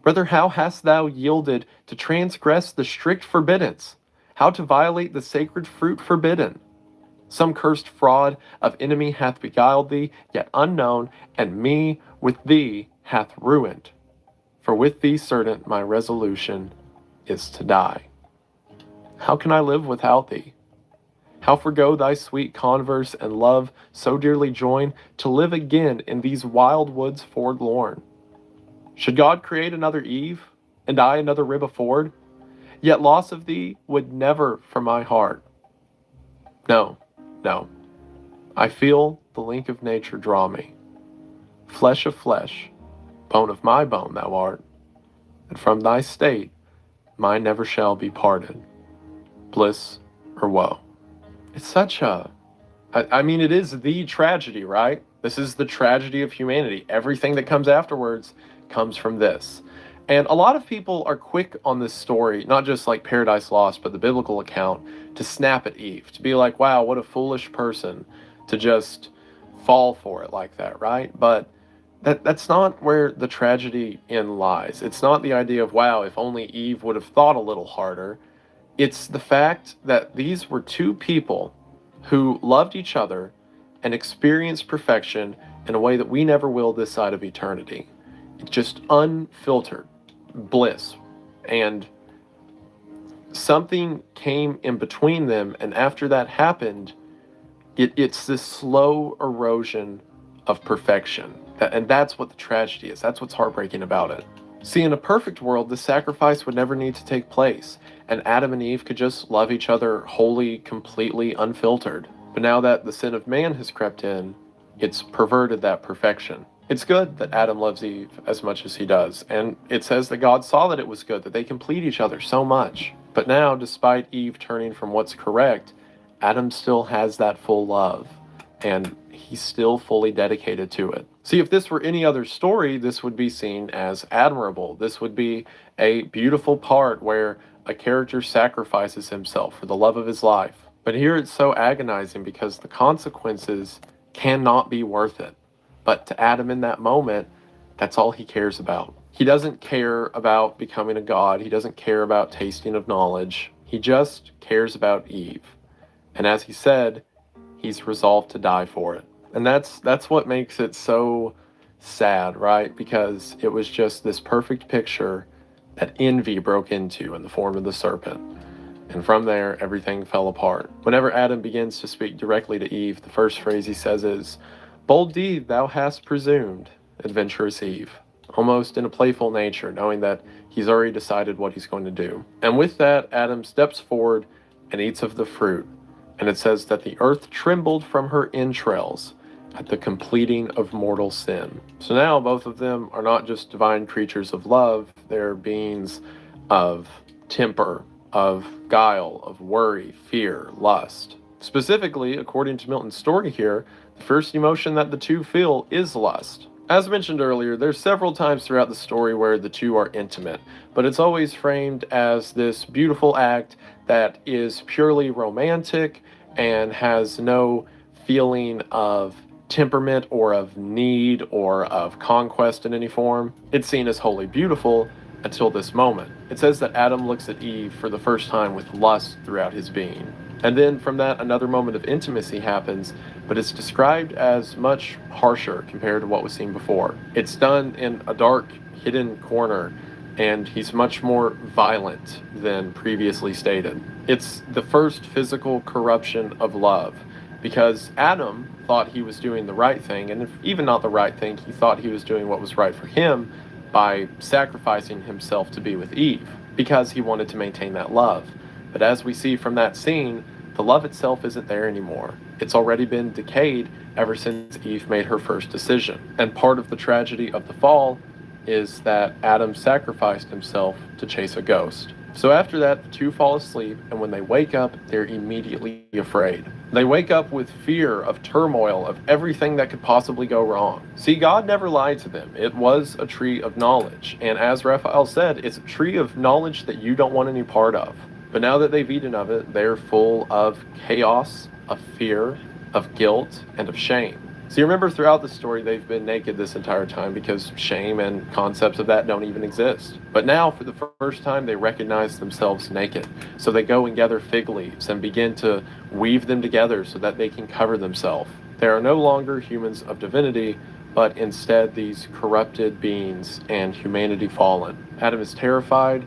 Brother, how hast thou yielded to transgress the strict forbiddance? How to violate the sacred fruit forbidden? Some cursed fraud of enemy hath beguiled thee, yet unknown, and me with thee hath ruined. For with thee certain my resolution is to die. How can I live without thee? How forgo thy sweet converse and love so dearly join, to live again in these wild woods forlorn? Should God create another Eve, and I another rib afford? Yet loss of thee would never from my heart. No, no, I feel the link of nature draw me. Flesh of flesh, bone of my bone thou art, and from thy state mine never shall be parted, bliss or woe. It's such a, I mean, it is the tragedy, right? This is the tragedy of humanity. Everything that comes afterwards comes from this. And a lot of people are quick on this story, not just like Paradise Lost, but the biblical account, to snap at Eve, to be like, wow, what a foolish person to just fall for it like that, right? But that's not where the tragedy in lies. It's not the idea of, wow, if only Eve would have thought a little harder. It's the fact that these were two people who loved each other and experienced perfection in a way that we never will this side of eternity. It's just unfiltered bliss. And something came in between them, and after that happened, it's this slow erosion of perfection. And that's what the tragedy is. That's what's heartbreaking about it. See, in a perfect world, this sacrifice would never need to take place, and Adam and Eve could just love each other wholly, completely unfiltered. But now that the sin of man has crept in, it's perverted that perfection. It's good that Adam loves Eve as much as he does, and it says that God saw that it was good, that they complete each other so much. But now, despite Eve turning from what's correct, Adam still has that full love, and he's still fully dedicated to it. See, if this were any other story, this would be seen as admirable. This would be a beautiful part where a character sacrifices himself for the love of his life. But here it's so agonizing because the consequences cannot be worth it. But to Adam in that moment, that's all he cares about. He doesn't care about becoming a god. He doesn't care about tasting of knowledge. He just cares about Eve. And as he said, he's resolved to die for it. And that's what makes it so sad, right? Because it was just this perfect picture that envy broke into in the form of the serpent. And from there, everything fell apart. Whenever Adam begins to speak directly to Eve, the first phrase he says is, "Bold deed thou hast presumed, adventurous Eve," almost in a playful nature, knowing that he's already decided what he's going to do. And with that, Adam steps forward and eats of the fruit. And it says that the earth trembled from her entrails at the completing of mortal sin. So now both of them are not just divine creatures of love, they're beings of temper, of guile, of worry, fear, lust. Specifically, according to Milton's story here, the first emotion that the two feel is lust. As mentioned earlier, there's several times throughout the story where the two are intimate, but it's always framed as this beautiful act that is purely romantic and has no feeling of temperament or of need or of conquest in any form. It's seen as wholly beautiful until this moment. It says that Adam looks at Eve for the first time with lust throughout his being. And then from that, another moment of intimacy happens, but it's described as much harsher compared to what was seen before. It's done in a dark, hidden corner, and he's much more violent than previously stated. It's the first physical corruption of love, because Adam thought he was doing the right thing, and if even not the right thing, he thought he was doing what was right for him by sacrificing himself to be with Eve, because he wanted to maintain that love. But as we see from that scene, the love itself isn't there anymore. It's already been decayed ever since Eve made her first decision. And part of the tragedy of the fall is that Adam sacrificed himself to chase a ghost. So after that, the two fall asleep, and when they wake up, they're immediately afraid. They wake up with fear of turmoil, of everything that could possibly go wrong. See, God never lied to them. It was a tree of knowledge. And as Raphael said, it's a tree of knowledge that you don't want any part of. But now that they've eaten of it, they're full of chaos, of fear, of guilt, and of shame. So you remember throughout the story, they've been naked this entire time because shame and concepts of that don't even exist. But now, for the first time, they recognize themselves naked. So they go and gather fig leaves and begin to weave them together so that they can cover themselves. They are no longer humans of divinity, but instead these corrupted beings and humanity fallen. Adam is terrified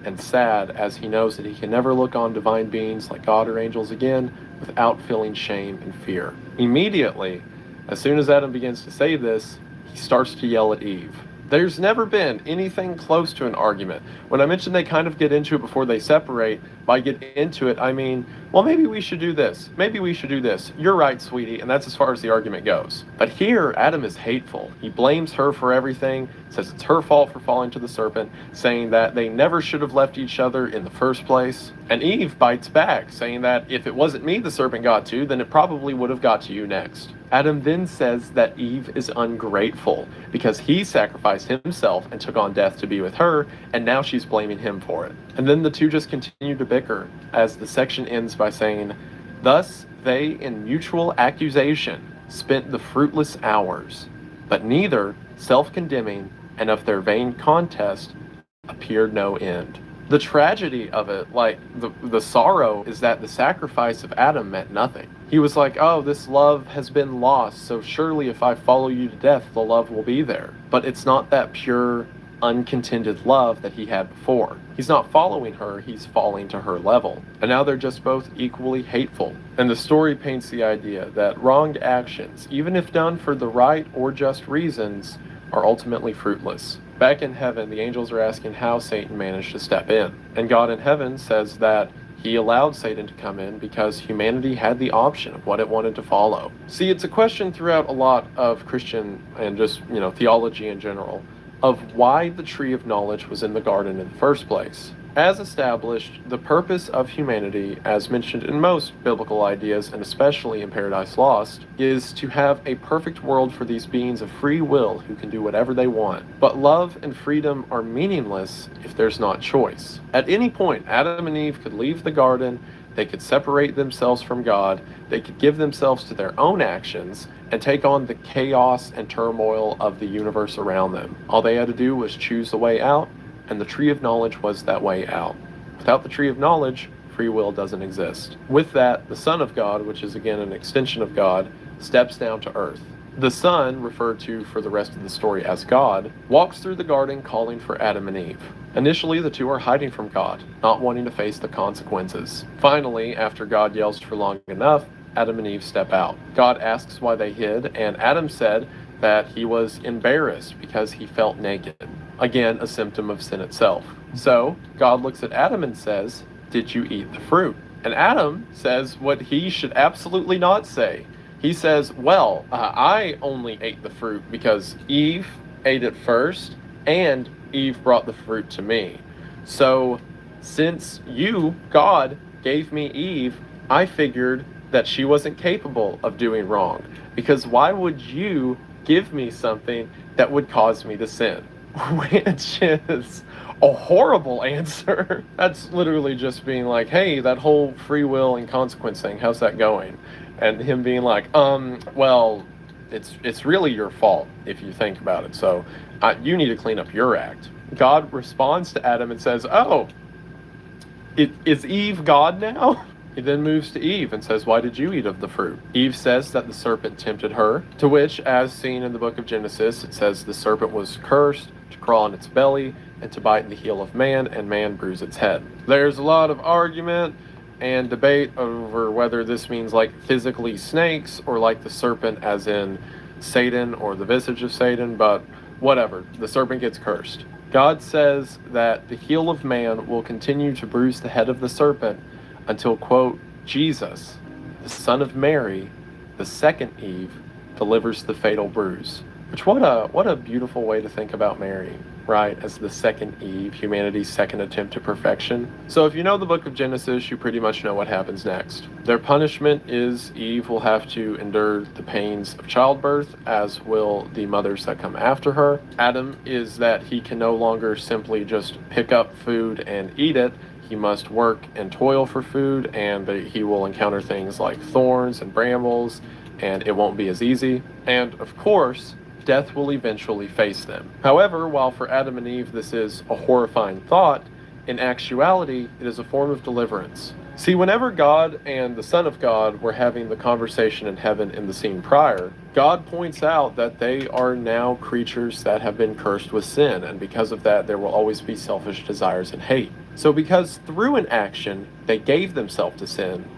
and sad as he knows that he can never look on divine beings like God or angels again without feeling shame and fear. Immediately, as soon as Adam begins to say this, he starts to yell at Eve. There's never been anything close to an argument. When I mentioned they kind of get into it before they separate, by get into it, I mean, well, maybe we should do this. Maybe we should do this. You're right, sweetie. And that's as far as the argument goes. But here, Adam is hateful. He blames her for everything, says it's her fault for falling to the serpent, saying that they never should have left each other in the first place. And Eve bites back, saying that if it wasn't me the serpent got to, then it probably would have got to you next. Adam then says that Eve is ungrateful because he sacrificed himself and took on death to be with her, and now she's blaming him for it. And then the two just continue to bicker as the section ends by saying, "Thus they in mutual accusation spent the fruitless hours, but neither, self-condemning, and of their vain contest appeared no end." The tragedy of it, like the sorrow, is that the sacrifice of Adam meant nothing. He was like, oh, this love has been lost, so surely if I follow you to death, the love will be there. But it's not that pure, uncontended love that he had before. He's not following her, he's falling to her level. And now they're just both equally hateful. And the story paints the idea that wronged actions, even if done for the right or just reasons, are ultimately fruitless. Back in heaven, the angels are asking how Satan managed to step in. And God in heaven says that He allowed Satan to come in because humanity had the option of what it wanted to follow. See, it's a question throughout a lot of Christian and just, theology in general, of why the tree of knowledge was in the garden in the first place. As established, the purpose of humanity, as mentioned in most biblical ideas, and especially in Paradise Lost, is to have a perfect world for these beings of free will who can do whatever they want. But love and freedom are meaningless if there's not choice. At any point, Adam and Eve could leave the garden, they could separate themselves from God, they could give themselves to their own actions, and take on the chaos and turmoil of the universe around them. All they had to do was choose a way out, and the tree of knowledge was that way out. Without the tree of knowledge, free will doesn't exist. With that, the Son of God, which is again an extension of God, steps down to earth. The Son, referred to for the rest of the story as God, walks through the garden calling for Adam and Eve. Initially, the two are hiding from God, not wanting to face the consequences. Finally, after God yells for long enough, Adam and Eve step out. God asks why they hid, and Adam said that he was embarrassed because he felt naked. Again, a symptom of sin itself. So, God looks at Adam and says, "Did you eat the fruit?" And Adam says what he should absolutely not say. He says, well, I only ate the fruit because Eve ate it first, and Eve brought the fruit to me. So, since you, God, gave me Eve, I figured that she wasn't capable of doing wrong. Because why would you give me something that would cause me to sin? Which is a horrible answer. That's literally just being like, hey, that whole free will and consequence thing, how's that going? And him being like, well, it's really your fault if you think about it. So you need to clean up your act. God responds to Adam and says, oh, is Eve God now? He then moves to Eve and says, why did you eat of the fruit? Eve says that the serpent tempted her, to which, as seen in the book of Genesis, it says the serpent was cursed to crawl on its belly and to bite the heel of man, and man bruise its head. There's a lot of argument and debate over whether this means like physically snakes or like the serpent as in Satan or the visage of Satan, but whatever, the serpent gets cursed. God says that the heel of man will continue to bruise the head of the serpent until, quote, Jesus, the son of Mary, the second Eve, delivers the fatal bruise. Which, what a beautiful way to think about Mary, right? As the second Eve, humanity's second attempt to perfection. So if you know the book of Genesis, you pretty much know what happens next. Their punishment is Eve will have to endure the pains of childbirth, as will the mothers that come after her. Adam is that he can no longer simply just pick up food and eat it. He must work and toil for food, and he will encounter things like thorns and brambles, and it won't be as easy. And of course, death will eventually face them. However, while for Adam and Eve this is a horrifying thought, in actuality, it is a form of deliverance. See, whenever God and the Son of God were having the conversation in heaven in the scene prior, God points out that they are now creatures that have been cursed with sin, and because of that, there will always be selfish desires and hate. So because through an action, they gave themselves to sin,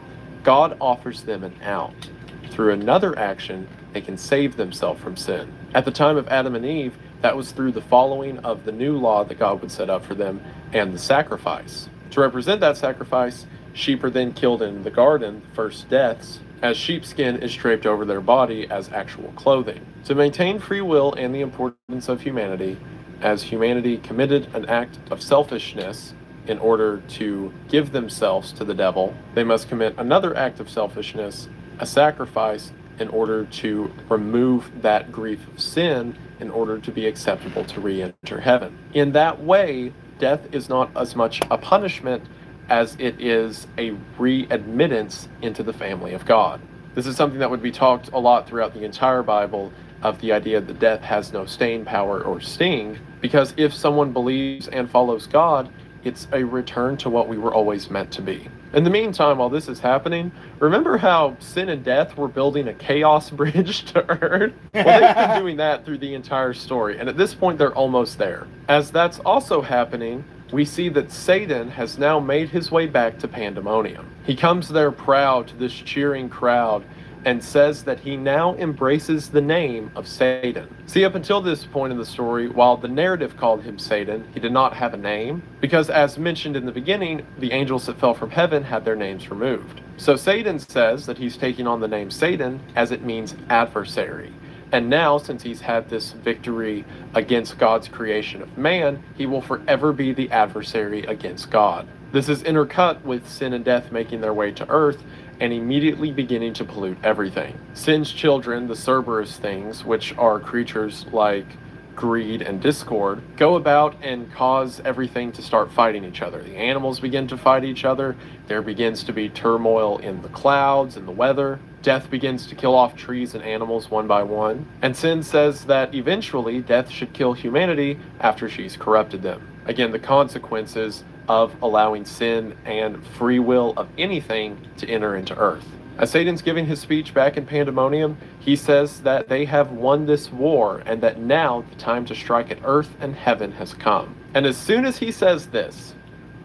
God offers them an out. Through another action, they can save themselves from sin. At the time of Adam and Eve, that was through the following of the new law that God would set up for them and the sacrifice. To represent that sacrifice, sheep are then killed in the garden, the first deaths, as sheepskin is draped over their body as actual clothing. To maintain free will and the importance of humanity, as humanity committed an act of selfishness in order to give themselves to the devil, they must commit another act of selfishness, a sacrifice, in order to remove that grief of sin in order to be acceptable to re-enter heaven. In that way, death is not as much a punishment as it is a readmittance into the family of God. This is something that would be talked a lot throughout the entire Bible, of the idea that death has no staying power or sting, because if someone believes and follows God, it's a return to what we were always meant to be. In the meantime, while this is happening, remember how sin and death were building a chaos bridge to Earth? Well, they've been doing that through the entire story, and at this point, they're almost there. As that's also happening, we see that Satan has now made his way back to Pandemonium. He comes there proud to this cheering crowd, and says that he now embraces the name of Satan. See, up until this point in the story, while the narrative called him Satan, he did not have a name, because as mentioned in the beginning, the angels that fell from heaven had their names removed. So Satan says that he's taking on the name Satan as it means adversary. And now, since he's had this victory against God's creation of man, he will forever be the adversary against God. This is intercut with sin and death making their way to earth and immediately beginning to pollute everything. Sin's children, the Cerberus things, which are creatures like greed and discord, go about and cause everything to start fighting each other. The animals begin to fight each other. There begins to be turmoil in the clouds and the weather. Death begins to kill off trees and animals one by one. And sin says that eventually death should kill humanity after she's corrupted them. Again, the consequences of allowing sin and free will of anything to enter into earth. As Satan's giving his speech back in Pandemonium, he says that they have won this war and that now the time to strike at earth and heaven has come. And as soon as he says this,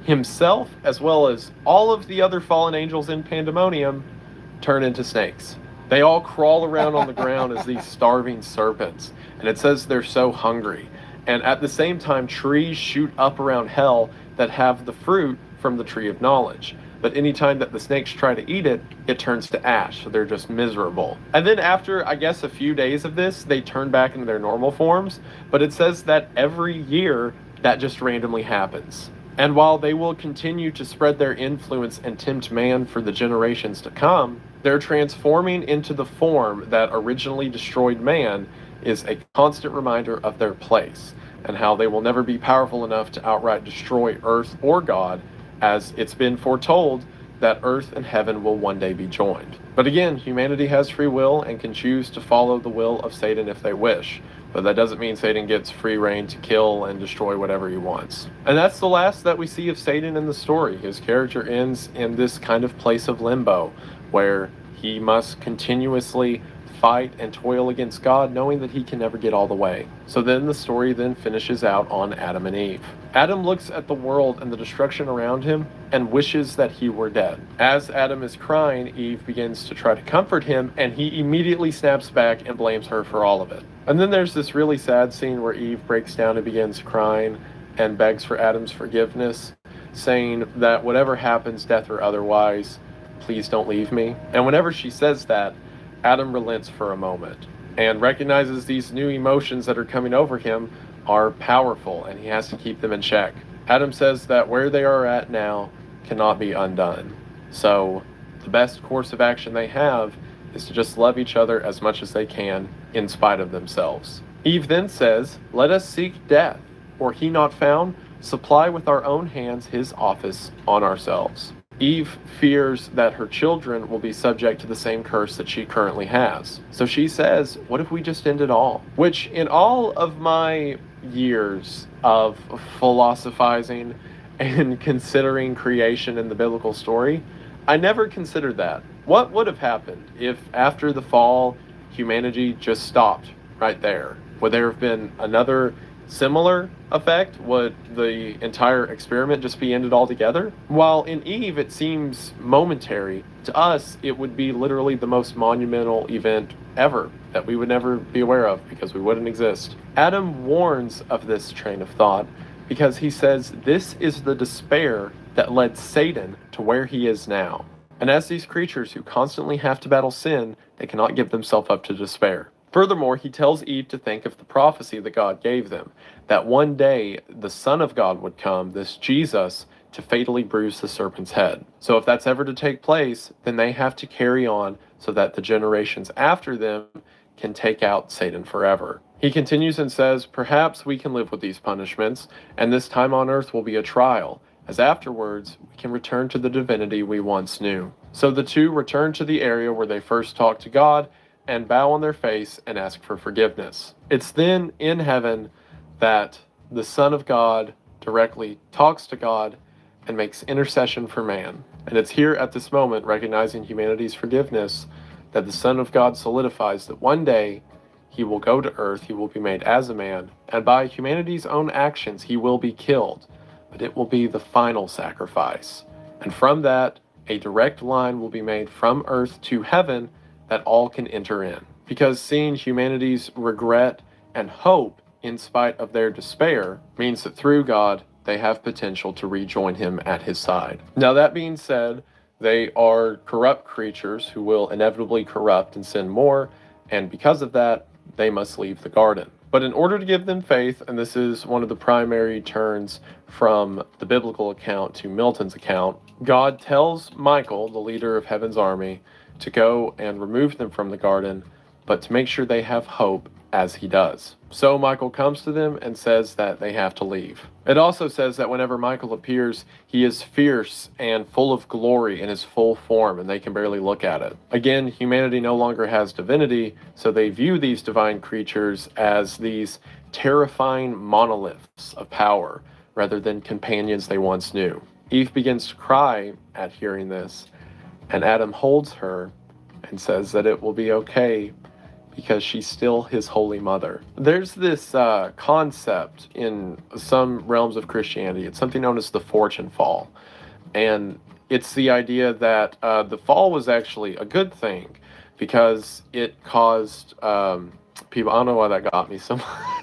himself as well as all of the other fallen angels in Pandemonium turn into snakes. They all crawl around on the ground as these starving serpents, and it says they're so hungry. And at the same time, trees shoot up around hell that have the fruit from the tree of knowledge. But anytime that the snakes try to eat it, it turns to ash, so they're just miserable. And then after, I guess, a few days of this, they turn back into their normal forms, but it says that every year, that just randomly happens. And while they will continue to spread their influence and tempt man for the generations to come, they're transforming into the form that originally destroyed man is a constant reminder of their place, and how they will never be powerful enough to outright destroy earth or God, as it's been foretold that earth and heaven will one day be joined. But again, humanity has free will and can choose to follow the will of Satan if they wish. But that doesn't mean Satan gets free reign to kill and destroy whatever he wants. And that's the last that we see of Satan in the story. His character ends in this kind of place of limbo, where he must continuously fight and toil against God, knowing that he can never get all the way. So then the story then finishes out on Adam and Eve. Adam looks at the world and the destruction around him and wishes that he were dead. As Adam is crying, Eve begins to try to comfort him, and he immediately snaps back and blames her for all of it. And then there's this really sad scene where Eve breaks down and begins crying and begs for Adam's forgiveness, saying that whatever happens, death or otherwise, please don't leave me. And whenever she says that, Adam relents for a moment and recognizes these new emotions that are coming over him are powerful, and he has to keep them in check. Adam says that where they are at now cannot be undone. So the best course of action they have is to just love each other as much as they can in spite of themselves. Eve then says, "Let us seek death, or he not found, supply with our own hands his office on ourselves." Eve fears that her children will be subject to the same curse that she currently has. So she says, what if we just end it all? Which, in all of my years of philosophizing and considering creation in the biblical story, I never considered that. What would have happened if after the fall, humanity just stopped right there? Would there have been another similar effect? Would the entire experiment just be ended altogether? While in Eve it seems momentary, to us it would be literally the most monumental event ever that we would never be aware of because we wouldn't exist. Adam warns of this train of thought because he says this is the despair that led Satan to where he is now. And as these creatures who constantly have to battle sin, they cannot give themselves up to despair. Furthermore, he tells Eve to think of the prophecy that God gave them, that one day the Son of God would come, this Jesus, to fatally bruise the serpent's head. So if that's ever to take place, then they have to carry on so that the generations after them can take out Satan forever. He continues and says, perhaps we can live with these punishments, and this time on earth will be a trial, as afterwards we can return to the divinity we once knew. So the two return to the area where they first talked to God, and bow on their face and ask for forgiveness. It's then in heaven that the Son of God directly talks to God and makes intercession for man. And it's here at this moment, recognizing humanity's forgiveness, that the Son of God solidifies that one day he will go to earth, he will be made as a man, and by humanity's own actions he will be killed, but it will be the final sacrifice. And from that, a direct line will be made from earth to heaven that all can enter in. Because seeing humanity's regret and hope in spite of their despair means that through God, they have potential to rejoin him at his side. Now, that being said, they are corrupt creatures who will inevitably corrupt and sin more, and because of that, they must leave the garden. But in order to give them faith, and this is one of the primary turns from the biblical account to Milton's account, God tells Michael, the leader of heaven's army, to go and remove them from the garden, but to make sure they have hope as he does. So Michael comes to them and says that they have to leave. It also says that whenever Michael appears, he is fierce and full of glory in his full form, and they can barely look at it. Again, humanity no longer has divinity, so they view these divine creatures as these terrifying monoliths of power, rather than companions they once knew. Eve begins to cry at hearing this, and Adam holds her and says that it will be okay because she's still his holy mother. There's this concept in some realms of Christianity. It's something known as the fortune fall. And it's the idea that the fall was actually a good thing because it caused people, I don't know why that got me so,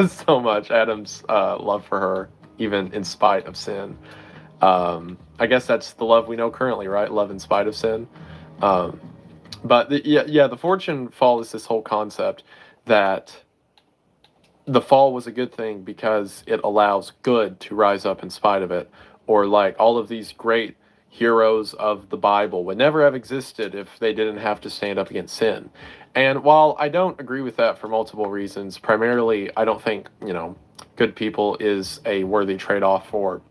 so much, Adam's love for her, even in spite of sin. I guess that's the love we know currently, right? Love in spite of sin. But the fortune fall is this whole concept that the fall was a good thing because it allows good to rise up in spite of it. Or like all of these great heroes of the Bible would never have existed if they didn't have to stand up against sin. And while I don't agree with that for multiple reasons, primarily I don't think, good people is a worthy trade-off for,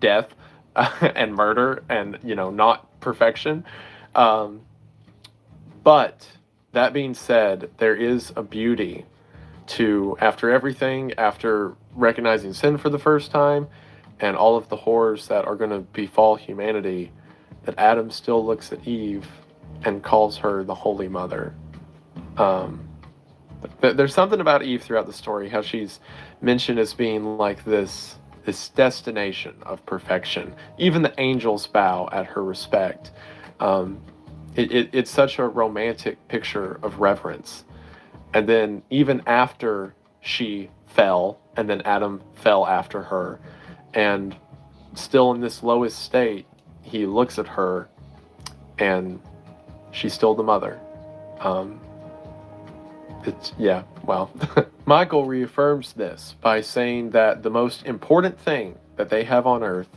death and murder and, not perfection. But that being said, there is a beauty to, after everything, after recognizing sin for the first time, and all of the horrors that are going to befall humanity, that Adam still looks at Eve and calls her the Holy Mother. There's something about Eve throughout the story, how she's mentioned as being like this destination of perfection. Even the angels bow at her respect. It's such a romantic picture of reverence. And then even after she fell, and then Adam fell after her, and still in this lowest state, he looks at her, and she's still the mother. Michael reaffirms this by saying that the most important thing that they have on earth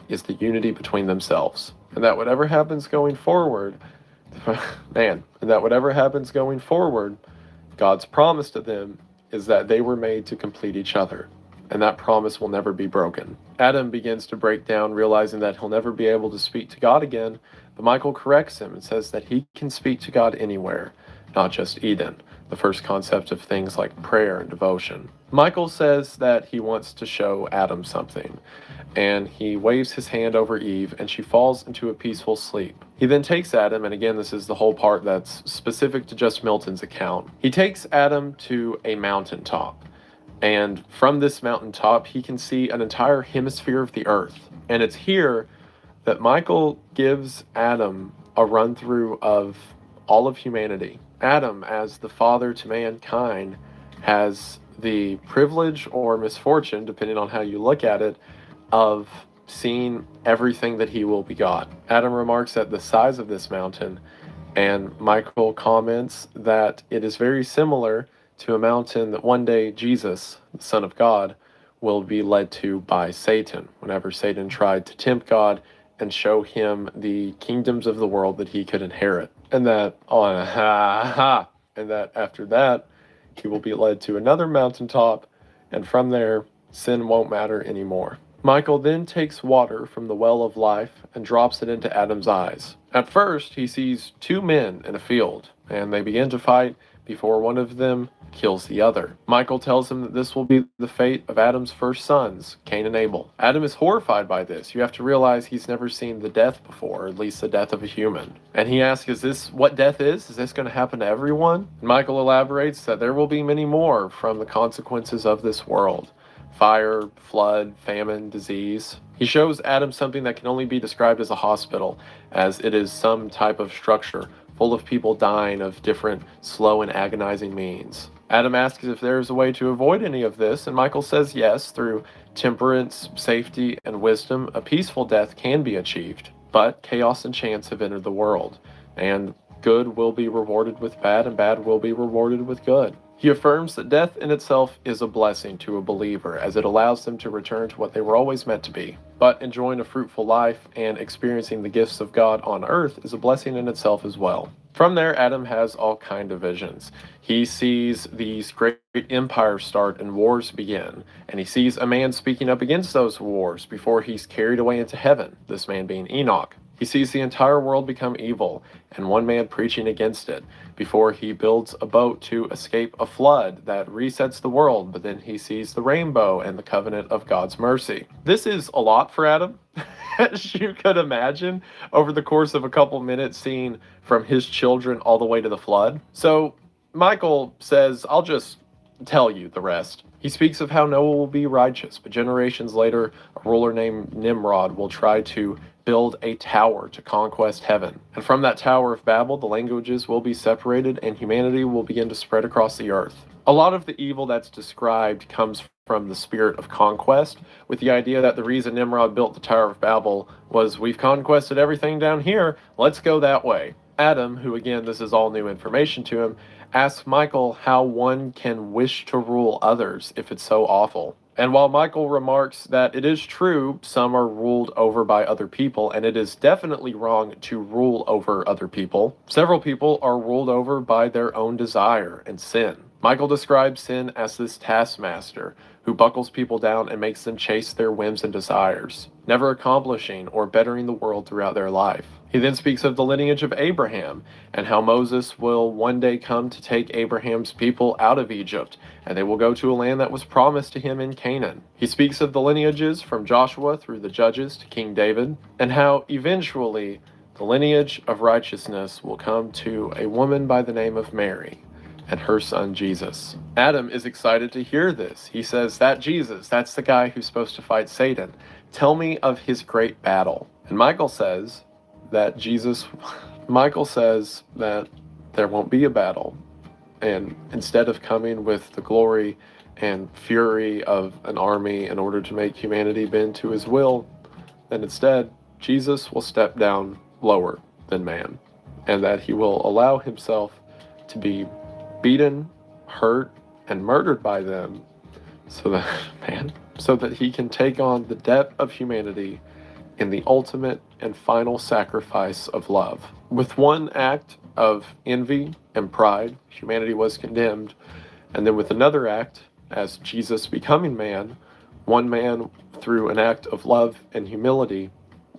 is the unity between themselves. And that whatever happens going forward, God's promise to them is that they were made to complete each other. And that promise will never be broken. Adam begins to break down, realizing that he'll never be able to speak to God again, but Michael corrects him and says that he can speak to God anywhere, not just Eden, the first concept of things like prayer and devotion. Michael says that he wants to show Adam something, and he waves his hand over Eve, and she falls into a peaceful sleep. He then takes Adam, and again, this is the whole part that's specific to just Milton's account. He takes Adam to a mountaintop, and from this mountaintop, he can see an entire hemisphere of the earth. And it's here that Michael gives Adam a run-through of all of humanity. Adam, as the father to mankind, has the privilege or misfortune, depending on how you look at it, of seeing everything that he will begot. Adam remarks at the size of this mountain, and Michael comments that it is very similar to a mountain that one day Jesus, the Son of God, will be led to by Satan, whenever Satan tried to tempt God and show him the kingdoms of the world that he could inherit. And that after that, he will be led to another mountaintop, and from there, sin won't matter anymore. Michael then takes water from the well of life and drops it into Adam's eyes. At first, he sees two men in a field, and they begin to fight before one of them kills the other. Michael tells him that this will be the fate of Adam's first sons, Cain and Abel. Adam is horrified by this. You have to realize he's never seen the death before, or at least the death of a human. And he asks, is this what death is? Is this going to happen to everyone? And Michael elaborates that there will be many more from the consequences of this world. Fire, flood, famine, disease. He shows Adam something that can only be described as a hospital, as it is some type of structure full of people dying of different slow and agonizing means. Adam asks if there is a way to avoid any of this, and Michael says yes, through temperance, safety, and wisdom, a peaceful death can be achieved. But chaos and chance have entered the world, and good will be rewarded with bad, and bad will be rewarded with good. He affirms that death in itself is a blessing to a believer, as it allows them to return to what they were always meant to be. But enjoying a fruitful life and experiencing the gifts of God on earth is a blessing in itself as well. From there, Adam has all kind of visions. He sees these great empires start and wars begin, and he sees a man speaking up against those wars before he's carried away into heaven, this man being Enoch. He sees the entire world become evil, and one man preaching against it, before he builds a boat to escape a flood that resets the world, but then he sees the rainbow and the covenant of God's mercy. This is a lot for Adam, as you could imagine, over the course of a couple minutes, seeing from his children all the way to the flood. So Michael says, I'll just tell you the rest. He speaks of how Noah will be righteous, but generations later, a ruler named Nimrod will try to build a tower to conquest heaven. And from that Tower of Babel, the languages will be separated and humanity will begin to spread across the earth. A lot of the evil that's described comes from the spirit of conquest, with the idea that the reason Nimrod built the Tower of Babel was, we've conquested everything down here, let's go that way. Adam, who again, this is all new information to him, asks Michael how one can wish to rule others if it's so awful. And while Michael remarks that it is true some are ruled over by other people, and it is definitely wrong to rule over other people, several people are ruled over by their own desire and sin. Michael describes sin as this taskmaster who buckles people down and makes them chase their whims and desires, never accomplishing or bettering the world throughout their life. He then speaks of the lineage of Abraham and how Moses will one day come to take Abraham's people out of Egypt, and they will go to a land that was promised to him in Canaan. He speaks of the lineages from Joshua through the Judges to King David, and how eventually the lineage of righteousness will come to a woman by the name of Mary and her son Jesus. Adam is excited to hear this. He says, that Jesus, that's the guy who's supposed to fight Satan. Tell me of his great battle. And Michael says that there won't be a battle. And instead of coming with the glory and fury of an army in order to make humanity bend to his will, then instead, Jesus will step down lower than man, and that he will allow himself to be beaten, hurt, and murdered by them so that he can take on the debt of humanity in the ultimate and final sacrifice of love. With one act of envy and pride, humanity was condemned, and then with another act, as Jesus becoming man, one man through an act of love and humility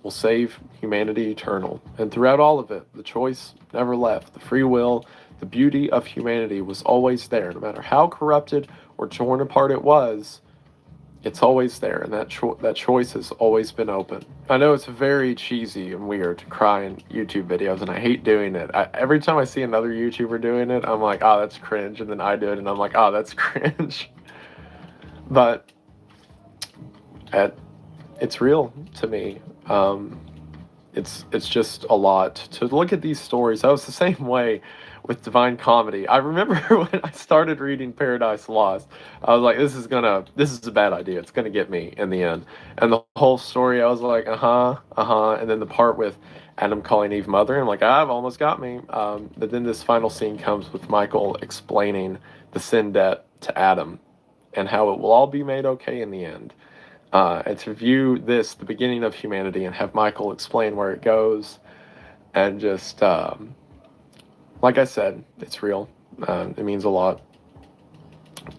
will save humanity eternal. And throughout all of it, the choice never left. The free will, the beauty of humanity was always there. No matter how corrupted or torn apart it was, it's always there, and that choice has always been open. I know it's very cheesy and weird to cry in YouTube videos, and I hate doing it. Every time I see another YouTuber doing it, I'm like, oh, that's cringe, and then I do it, and I'm like, oh, that's cringe. But it's real to me. It's just a lot to look at these stories. I was the same way with Divine Comedy. I remember when I started reading Paradise Lost, I was like, this is a bad idea. It's gonna get me in the end. And the whole story, I was like, and then the part with Adam calling Eve mother, I'm like, I've almost got me. But then this final scene comes with Michael explaining the sin debt to Adam and how it will all be made okay in the end. And to view this, the beginning of humanity, and have Michael explain where it goes, and just, like I said, it's real. It means a lot.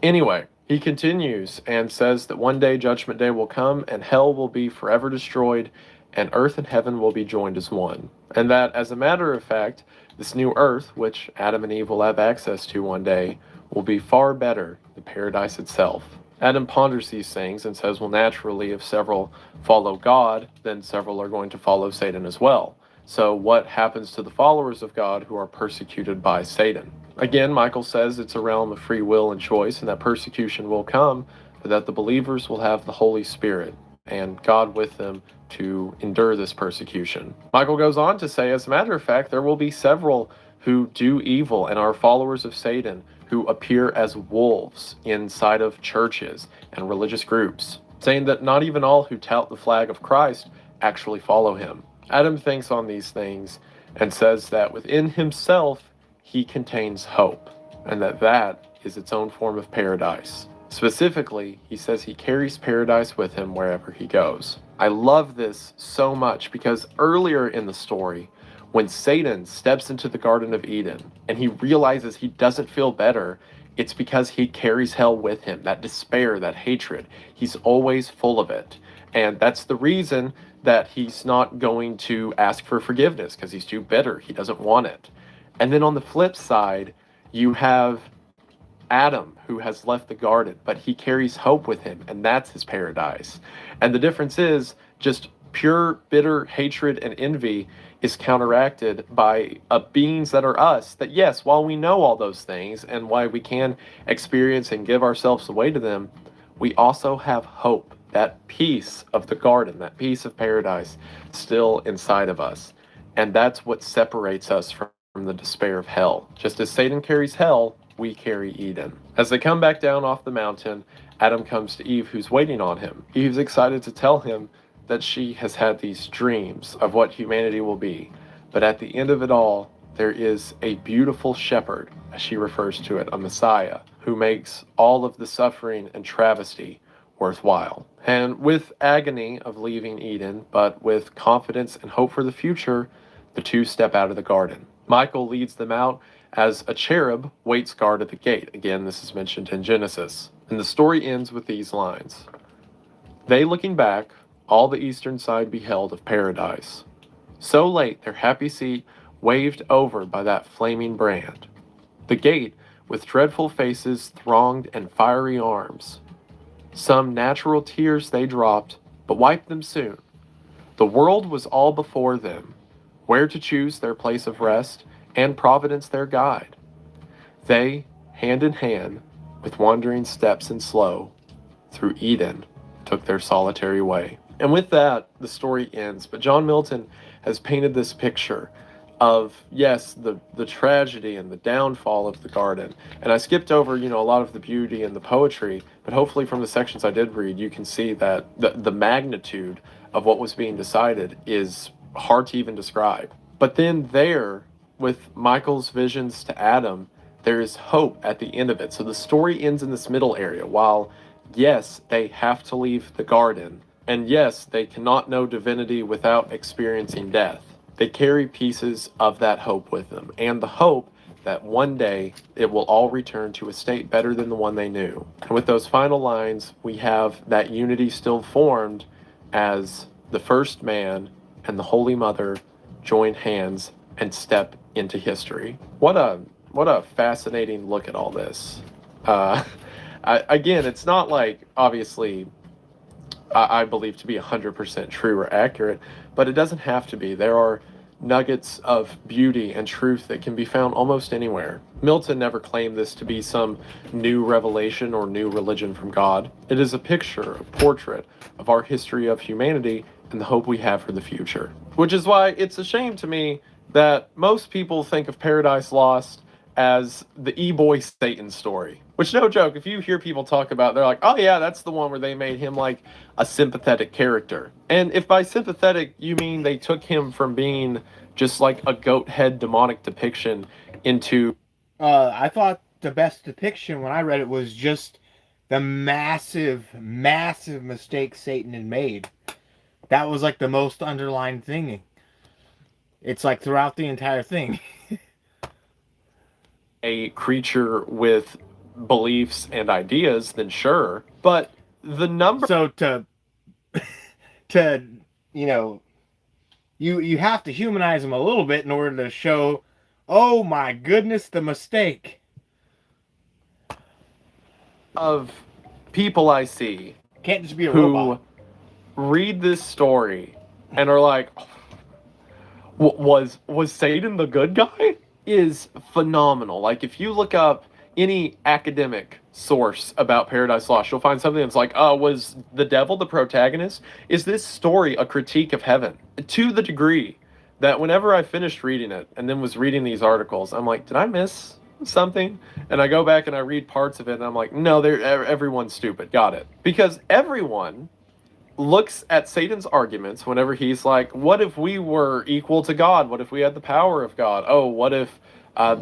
Anyway, he continues and says that one day Judgment Day will come and hell will be forever destroyed and earth and heaven will be joined as one. And that, as a matter of fact, this new earth, which Adam and Eve will have access to one day, will be far better than paradise itself. Adam ponders these things and says, well, naturally, if several follow God, then several are going to follow Satan as well. So what happens to the followers of God who are persecuted by Satan? Again, Michael says it's a realm of free will and choice, and that persecution will come, but that the believers will have the Holy Spirit and God with them to endure this persecution. Michael goes on to say, as a matter of fact, there will be several who do evil and are followers of Satan, who appear as wolves inside of churches and religious groups, saying that not even all who tout the flag of Christ actually follow him. Adam thinks on these things and says that within himself he contains hope, and that is its own form of paradise. Specifically, he says he carries paradise with him wherever he goes. I love this so much because earlier in the story, when Satan steps into the Garden of Eden and he realizes he doesn't feel better, it's because he carries hell with him, that despair, that hatred. He's always full of it. And that's the reason that he's not going to ask for forgiveness, because he's too bitter. He doesn't want it. And then on the flip side, you have Adam, who has left the garden, but he carries hope with him, and that's his paradise. And the difference is just pure bitter hatred and envy is counteracted by beings that are us, that yes, while we know all those things and why we can experience and give ourselves away to them, we also have hope, that peace of the garden, that peace of paradise still inside of us. And that's what separates us from the despair of hell. Just as Satan carries hell, we carry Eden. As they come back down off the mountain, Adam comes to Eve, who's waiting on him. Eve's excited to tell him that she has had these dreams of what humanity will be. But at the end of it all, there is a beautiful shepherd, as she refers to it, a Messiah, who makes all of the suffering and travesty worthwhile. And with agony of leaving Eden, but with confidence and hope for the future, the two step out of the garden. Michael leads them out as a cherub waits guard at the gate. Again, this is mentioned in Genesis. And the story ends with these lines. They, looking back, all the eastern side beheld of paradise. So late their happy seat waved over by that flaming brand. The gate, with dreadful faces thronged and fiery arms. Some natural tears they dropped, but wiped them soon. The world was all before them, where to choose their place of rest, and Providence their guide. They, hand in hand, with wandering steps and slow, through Eden took their solitary way. And with that, the story ends. But John Milton has painted this picture of, yes, the tragedy and the downfall of the garden. And I skipped over, a lot of the beauty and the poetry, but hopefully from the sections I did read, you can see that the magnitude of what was being decided is hard to even describe. But then there, with Michael's visions to Adam, there is hope at the end of it. So the story ends in this middle area. While, yes, they have to leave the garden, and yes, they cannot know divinity without experiencing death, they carry pieces of that hope with them, and the hope that one day it will all return to a state better than the one they knew. And with those final lines, we have that unity still formed as the first man and the Holy Mother join hands and step into history. What a fascinating look at all this. Again, it's not like, obviously, I believe to be 100% true or accurate, but it doesn't have to be. There are nuggets of beauty and truth that can be found almost anywhere. Milton never claimed this to be some new revelation or new religion from God. It is a picture, a portrait of our history of humanity and the hope we have for the future. Which is why it's a shame to me that most people think of Paradise Lost as the E-Boy Satan story. Which, no joke, if you hear people talk about it, they're like, oh yeah, that's the one where they made him like a sympathetic character. And if by sympathetic you mean they took him from being just like a goat head demonic depiction into... I thought the best depiction when I read it was just the massive mistake Satan had made. That was like the most underlined thing. It's like throughout the entire thing. A creature with beliefs and ideas, then sure. But the number... So you have to humanize him a little bit in order to show, oh my goodness, the mistake. Of people I see can't just be a who robot. Read this story and are like, was Satan the good guy? Is phenomenal. Like, if you look up any academic source about Paradise Lost, you'll find something that's like, was the devil the protagonist? Is this story a critique of heaven? To the degree that whenever I finished reading it and then was reading these articles, I'm like, did I miss something? And I go back and I read parts of it and I'm like, no, everyone's stupid. Got it. Because everyone looks at Satan's arguments whenever he's like, what if we were equal to God? What if we had the power of God? Oh, what if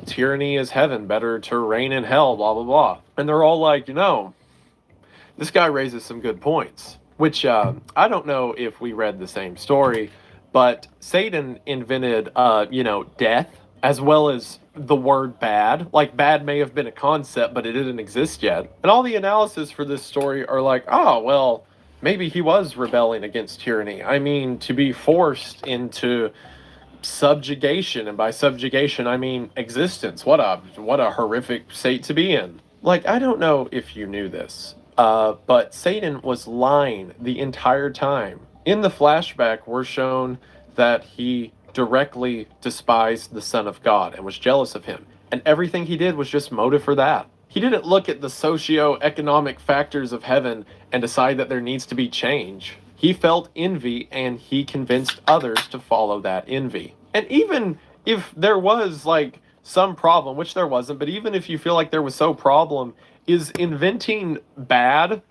tyranny is heaven? Better to reign in hell, blah, blah, blah. And they're all like, this guy raises some good points, which I don't know if we read the same story, but Satan invented, death as well as the word bad. Like, bad may have been a concept, but it didn't exist yet. And all the analysis for this story are like, oh, well, maybe he was rebelling against tyranny. I mean, to be forced into subjugation, and by subjugation I mean existence. What a horrific state to be in. Like, I don't know if you knew this, but Satan was lying the entire time. In the flashback, we're shown that he directly despised the Son of God and was jealous of him, and everything he did was just motive for that. He didn't look at the socio-economic factors of heaven and decide that there needs to be change. He felt envy, and he convinced others to follow that envy. And even if there was, like, some problem, which there wasn't, but even if you feel like there was some problem, is inventing bad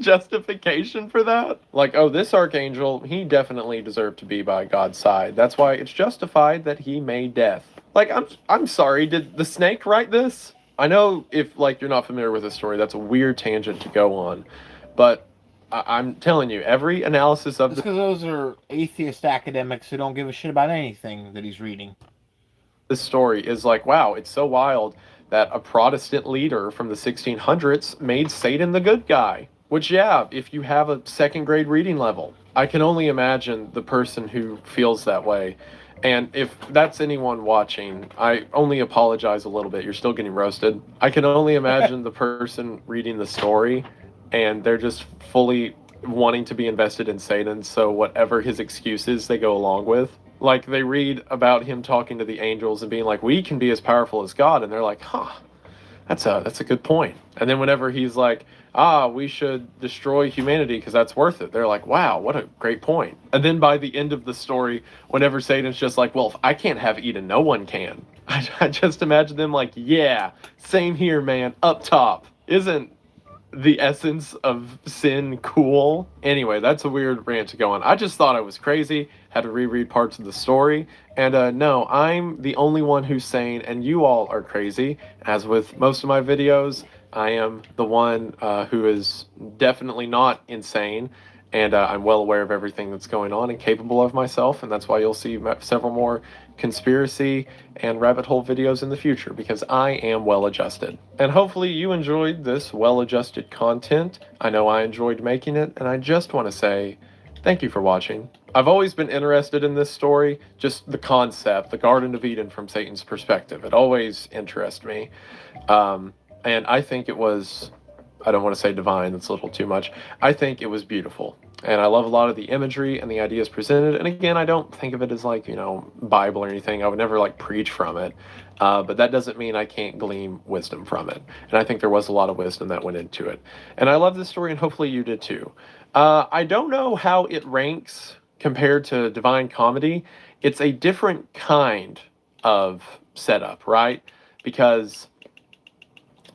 justification for that? Like, oh, this archangel, he definitely deserved to be by God's side. That's why it's justified that he made death. Like, I'm sorry, did the snake write this? I know if, like, you're not familiar with this story, that's a weird tangent to go on, but I'm telling you, every analysis of because those are atheist academics who don't give a shit about anything that he's reading. This story is like, wow, it's so wild that a Protestant leader from the 1600s made Satan the good guy. Which, yeah, if you have a second grade reading level, I can only imagine the person who feels that way. And if that's anyone watching, I only apologize a little bit. You're still getting roasted. I can only imagine the person reading the story, and they're just fully wanting to be invested in Satan, so whatever his excuses they go along with. Like, they read about him talking to the angels and being like, we can be as powerful as God, and they're like, that's a good point. And then whenever he's like, we should destroy humanity because that's worth it, they're like, wow, what a great point. And then by the end of the story, whenever Satan's just like, well, if I can't have Eden, no one can. I just imagine them like, yeah, same here, man, up top. Isn't the essence of sin cool? Anyway, that's a weird rant to go on. I just thought I was crazy, had to reread parts of the story, and no, I'm the only one who's sane, and you all are crazy. As with most of my videos, I am the one who is definitely not insane, and I'm well aware of everything that's going on and capable of myself, and that's why you'll see several more conspiracy and rabbit hole videos in the future, because I am well adjusted. And hopefully you enjoyed this well adjusted content. I know I enjoyed making it, and I just want to say thank you for watching. I've always been interested in this story, just the concept, the Garden of Eden from Satan's perspective. It always interests me. And I think it was, I don't want to say divine, that's a little too much. I think it was beautiful. And I love a lot of the imagery and the ideas presented. And again, I don't think of it as like, Bible or anything. I would never like preach from it. But that doesn't mean I can't glean wisdom from it. And I think there was a lot of wisdom that went into it. And I love this story, and hopefully you did too. I don't know how it ranks compared to Divine Comedy. It's a different kind of setup, right? Because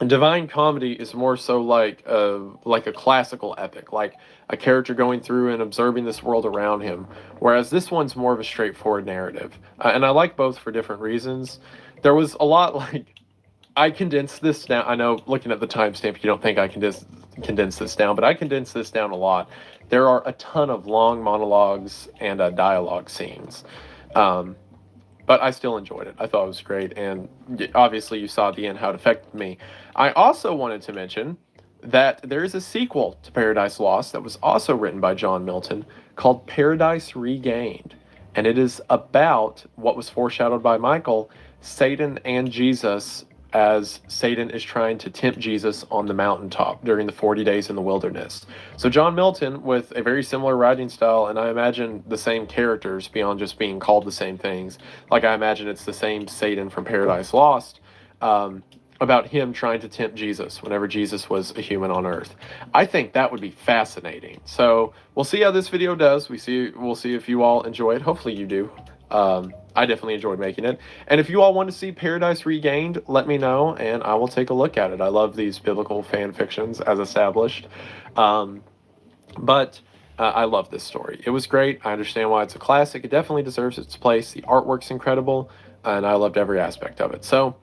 Divine Comedy is more so like a classical epic, like a character going through and observing this world around him, whereas this one's more of a straightforward narrative. And I like both for different reasons. There was a lot, like, I condensed this down. I know, looking at the timestamp, you don't think I condense this down, but I condensed this down a lot. There are a ton of long monologues and dialogue scenes. But I still enjoyed it. I thought it was great, and obviously you saw at the end how it affected me. I also wanted to mention that there is a sequel to Paradise Lost that was also written by John Milton called Paradise Regained, and it is about what was foreshadowed by Michael, Satan and Jesus, as Satan is trying to tempt Jesus on the mountaintop during the 40 days in the wilderness. So John Milton, with a very similar writing style, and I imagine the same characters beyond just being called the same things. Like, I imagine it's the same Satan from Paradise Lost. about him trying to tempt Jesus whenever Jesus was a human on earth. I think that would be fascinating. So we'll see how this video does. We'll see if you all enjoy it. Hopefully you do. I definitely enjoyed making it. And if you all want to see Paradise Regained, let me know and I will take a look at it. I love these biblical fan fictions as established. But I love this story. It was great. I understand why it's a classic. It definitely deserves its place. The artwork's incredible, and I loved every aspect of it. So,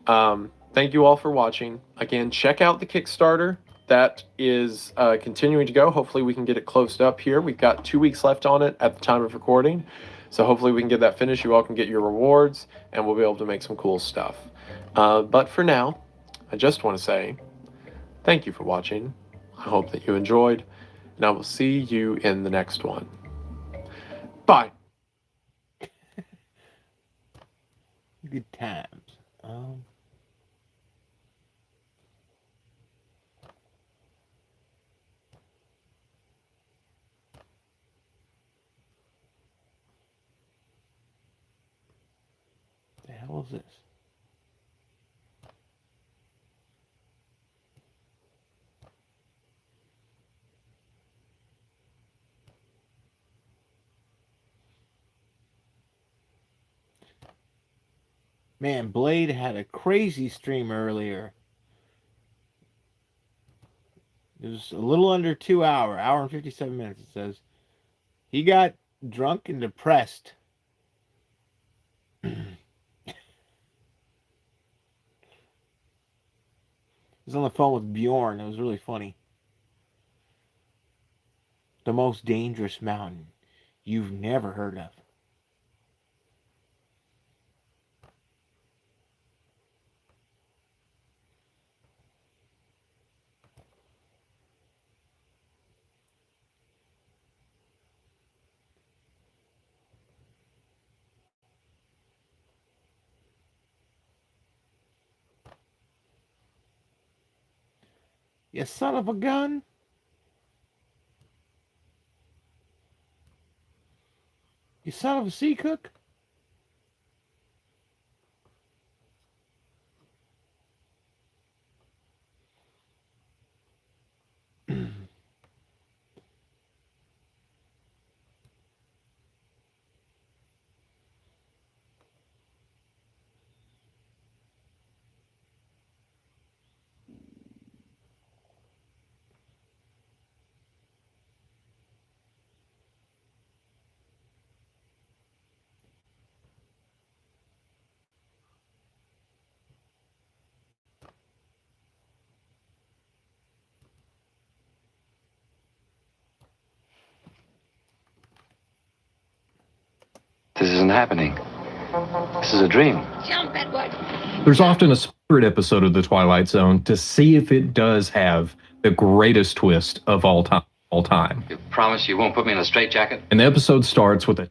thank you all for watching. Again, check out the Kickstarter. That is continuing to go. Hopefully we can get it closed up here. We've got 2 weeks left on it at the time of recording. So hopefully we can get that finished. You all can get your rewards, and we'll be able to make some cool stuff. But for now, I just want to say thank you for watching. I hope that you enjoyed, and I will see you in the next one. Bye. Good times. The hell is this? Man, Blade had a crazy stream earlier. It was a little under 2 hour and 57 minutes, it says. He got drunk and depressed. He was on the phone with Bjorn. It was really funny. The most dangerous mountain you've never heard of. You son of a gun. You son of a sea cook. This isn't happening. This is a dream. Jump, Edward! There's often a spirit episode of The Twilight Zone to see if it does have the greatest twist of all time. You promise you won't put me in a straitjacket? And the episode starts with a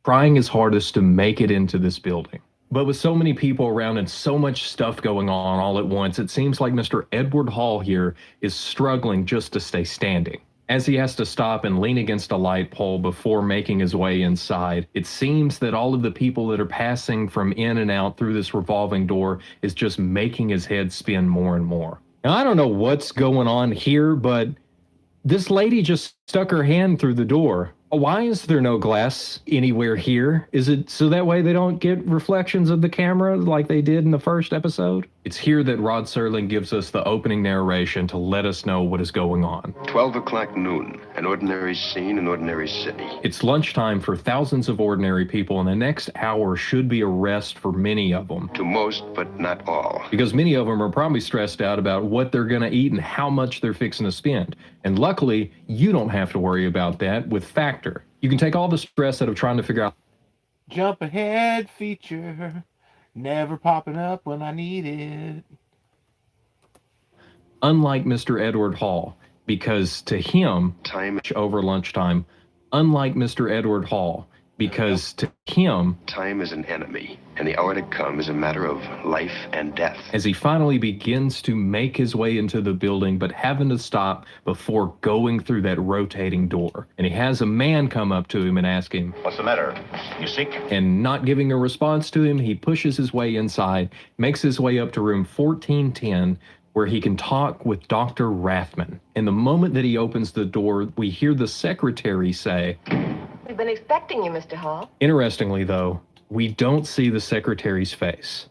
trying his hardest to make it into this building. But with so many people around and so much stuff going on all at once, it seems like Mr. Edward Hall here is struggling just to stay standing. As he has to stop and lean against a light pole before making his way inside, it seems that all of the people that are passing from in and out through this revolving door is just making his head spin more and more. Now, I don't know what's going on here, but this lady just stuck her hand through the door. Why is there no glass anywhere here? Is it so that way they don't get reflections of the camera like they did in the first episode? It's here that Rod Serling gives us the opening narration to let us know what is going on. 12 o'clock noon, an ordinary scene, an ordinary city. It's lunchtime for thousands of ordinary people, and the next hour should be a rest for many of them. To most, but not all. Because many of them are probably stressed out about what they're going to eat and how much they're fixing to spend. And luckily, you don't have to worry about that with Factor. You can take all the stress out of trying to figure out. Jump ahead feature. Never popping up when I need it. Unlike Mr. Edward Hall, because to him, Time over lunchtime, unlike Mr. Edward Hall, because to him, Time is an enemy, and the hour to come is a matter of life and death. as he finally begins to make his way into the building, but having to stop before going through that rotating door. And he has a man come up to him and ask him, "What's the matter? You sick?" And not giving a response to him, he pushes his way inside, makes his way up to room 1410, where he can talk with Dr. Rathman. And the moment that he opens the door, we hear the secretary say, "We've been expecting you, Mr. Hall." Interestingly, though, we don't see the secretary's face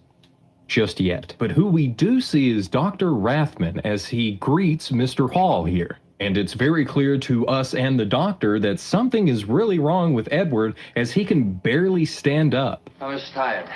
just yet. But who we do see is Dr. Rathman as he greets Mr. Hall here. And it's very clear to us and the doctor that something is really wrong with Edward, as he can barely stand up. I was tired.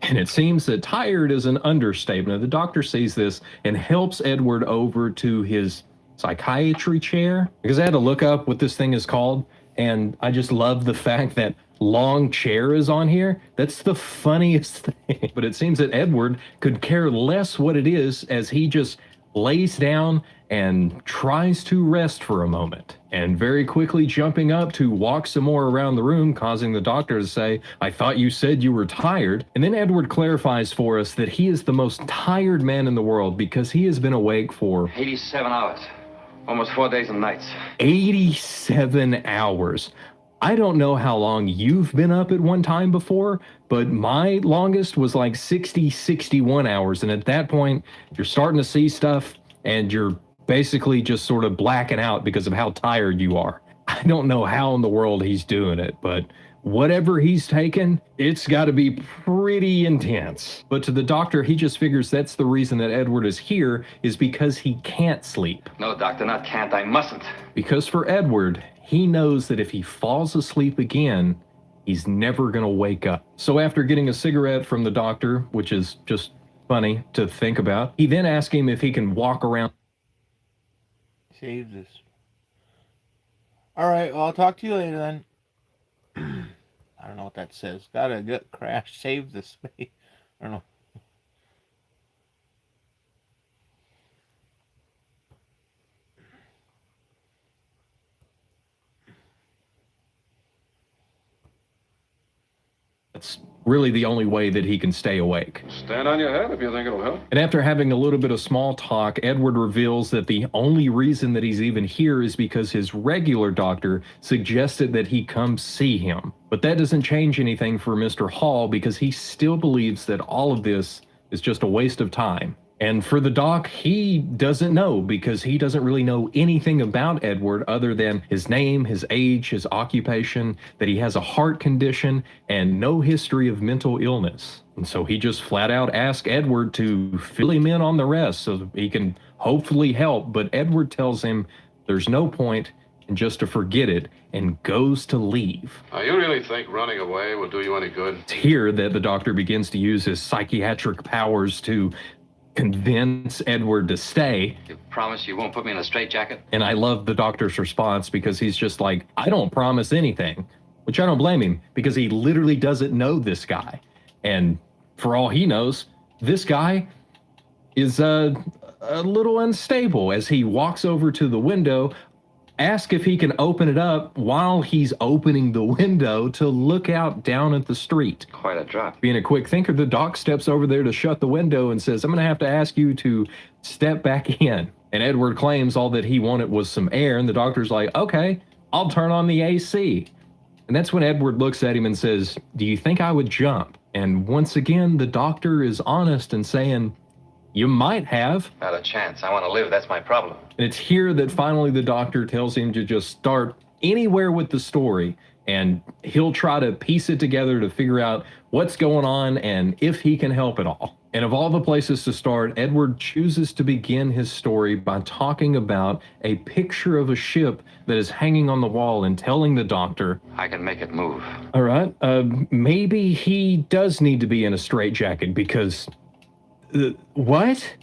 And it seems that tired is an understatement. The doctor sees this and helps Edward over to his psychiatry chair, because I had to look up what this thing is called. And I just love the fact that long chair is on here. That's the funniest thing. But it seems that Edward could care less what it is, as he just lays down and tries to rest for a moment. And very quickly jumping up to walk some more around the room, causing the doctor to say, "I thought you said you were tired." And then Edward clarifies for us that he is the most tired man in the world, because he has been awake for 87 hours. Almost 4 days and nights. 87 hours. I don't know how long you've been up at one time before, but my longest was like 60, 61 hours. And at that point, you're starting to see stuff and you're basically just sort of blacking out because of how tired you are. I don't know how in the world he's doing it, but whatever he's taken, it's got to be pretty intense. But to the doctor, he just figures that's the reason that Edward is here, is because he can't sleep. No, doctor, not can't. I mustn't. Because for Edward, he knows that if he falls asleep again, he's never going to wake up. So after getting a cigarette from the doctor, which is just funny to think about, he then asks him if he can walk around. Save this. All right, well, I'll talk to you later then. I don't know what that says. Got a gut crash. Save the space. I don't know. That's really the only way that he can stay awake. Stand on your head if you think it'll help. And after having a little bit of small talk, Edward reveals that the only reason that he's even here is because his regular doctor suggested that he come see him. But that doesn't change anything for Mr. Hall, because he still believes that all of this is just a waste of time. And for the doc, he doesn't know, because he doesn't really know anything about Edward other than his name, his age, his occupation, that he has a heart condition, and no history of mental illness. And so he just flat out asked Edward to fill him in on the rest so that he can hopefully help. But Edward tells him there's no point and just to forget it, and goes to leave. You really think running away will do you any good? It's here that the doctor begins to use his psychiatric powers to convince Edward to stay. You promise you won't put me in a straitjacket? And I love the doctor's response, because he's just like, I don't promise anything, which I don't blame him, because he literally doesn't know this guy. And for all he knows, this guy is a little unstable. As he walks over to the window, ask if he can open it up while he's opening the window to look out down at the street. Quite a drop. Being a quick thinker, the doc steps over there to shut the window and says, I'm going to have to ask you to step back in. And Edward claims all that he wanted was some air, and the doctor's like, okay, I'll turn on the AC. And that's when Edward looks at him and says, do you think I would jump? And once again, the doctor is honest and saying, you might have. Not a chance. I want to live. That's my problem. And it's here that finally the doctor tells him to just start anywhere with the story, and he'll try to piece it together to figure out what's going on and if he can help at all. And of all the places to start, Edward chooses to begin his story by talking about a picture of a ship that is hanging on the wall and telling the doctor, I can make it move. All right, maybe he does need to be in a straitjacket, because... what?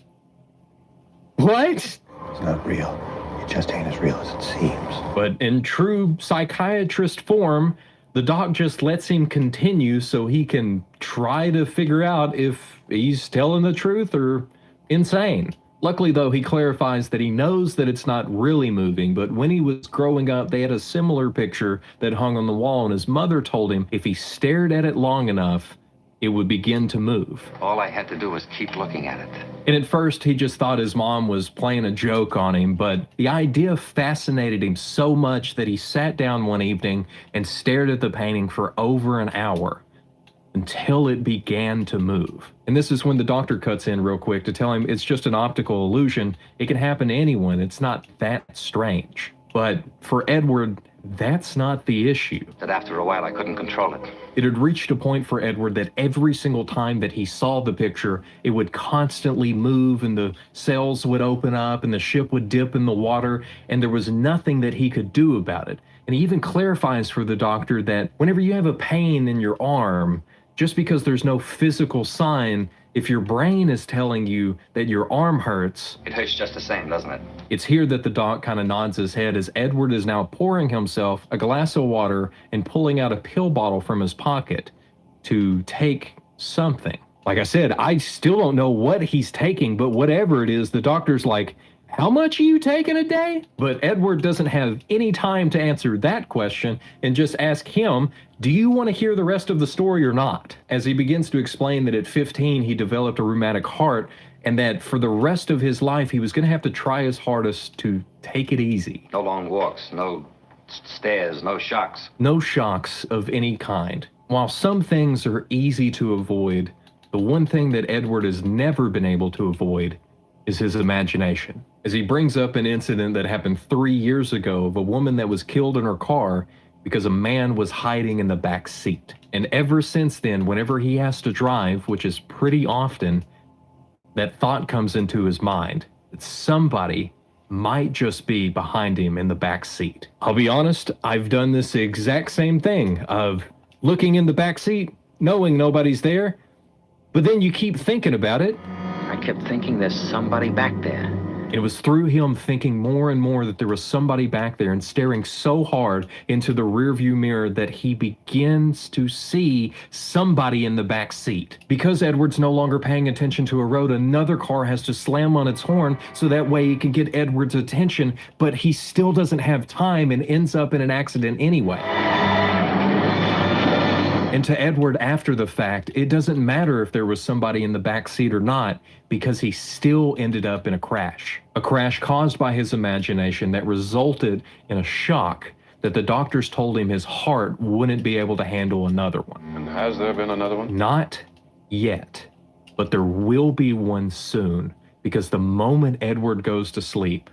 It's not real. It just ain't as real as it seems. But in true psychiatrist form, the doc just lets him continue so he can try to figure out if he's telling the truth or insane. Luckily, though, he clarifies that he knows that it's not really moving, but when he was growing up, they had a similar picture that hung on the wall, and his mother told him if he stared at it long enough, it would begin to move. All I had to do was keep looking at it. And at first, he just thought his mom was playing a joke on him, but the idea fascinated him so much that he sat down one evening and stared at the painting for over an hour until it began to move. And this is when the doctor cuts in real quick to tell him it's just an optical illusion. It can happen to anyone. It's not that strange. But for Edward, that's not the issue. That after a while I couldn't control it. It had reached a point for Edward that every single time that he saw the picture, it would constantly move and the cells would open up and the ship would dip in the water, and there was nothing that he could do about it. And he even clarifies for the doctor that whenever you have a pain in your arm, just because there's no physical sign, if your brain is telling you that your arm hurts, it hurts just the same, doesn't it? It's here that the doc kind of nods his head as Edward is now pouring himself a glass of water and pulling out a pill bottle from his pocket to take something. Like I said, I still don't know what he's taking, but whatever it is, the doctor's like, how much are you taking a day? But Edward doesn't have any time to answer that question and just ask him, do you want to hear the rest of the story or not? As he begins to explain that at 15 he developed a rheumatic heart and that for the rest of his life he was going to have to try his hardest to take it easy. No long walks, no stairs, no shocks. No shocks of any kind. While some things are easy to avoid, the one thing that Edward has never been able to avoid is his imagination. As he brings up an incident that happened 3 years ago of a woman that was killed in her car because a man was hiding in the back seat. And ever since then, whenever he has to drive, which is pretty often, that thought comes into his mind that somebody might just be behind him in the back seat. I'll be honest, I've done this exact same thing of looking in the back seat, knowing nobody's there, but then you keep thinking about it. I kept thinking there's somebody back there. It was through him thinking more and more that there was somebody back there and staring so hard into the rearview mirror that he begins to see somebody in the back seat. Because Edward's no longer paying attention to a road, another car has to slam on its horn so that way he can get Edward's attention, but he still doesn't have time and ends up in an accident anyway. And to Edward, after the fact, it doesn't matter if there was somebody in the back seat or not, because he still ended up in a crash. A crash caused by his imagination that resulted in a shock that the doctors told him his heart wouldn't be able to handle another one. And has there been another one? Not yet, but there will be one soon, because the moment Edward goes to sleep,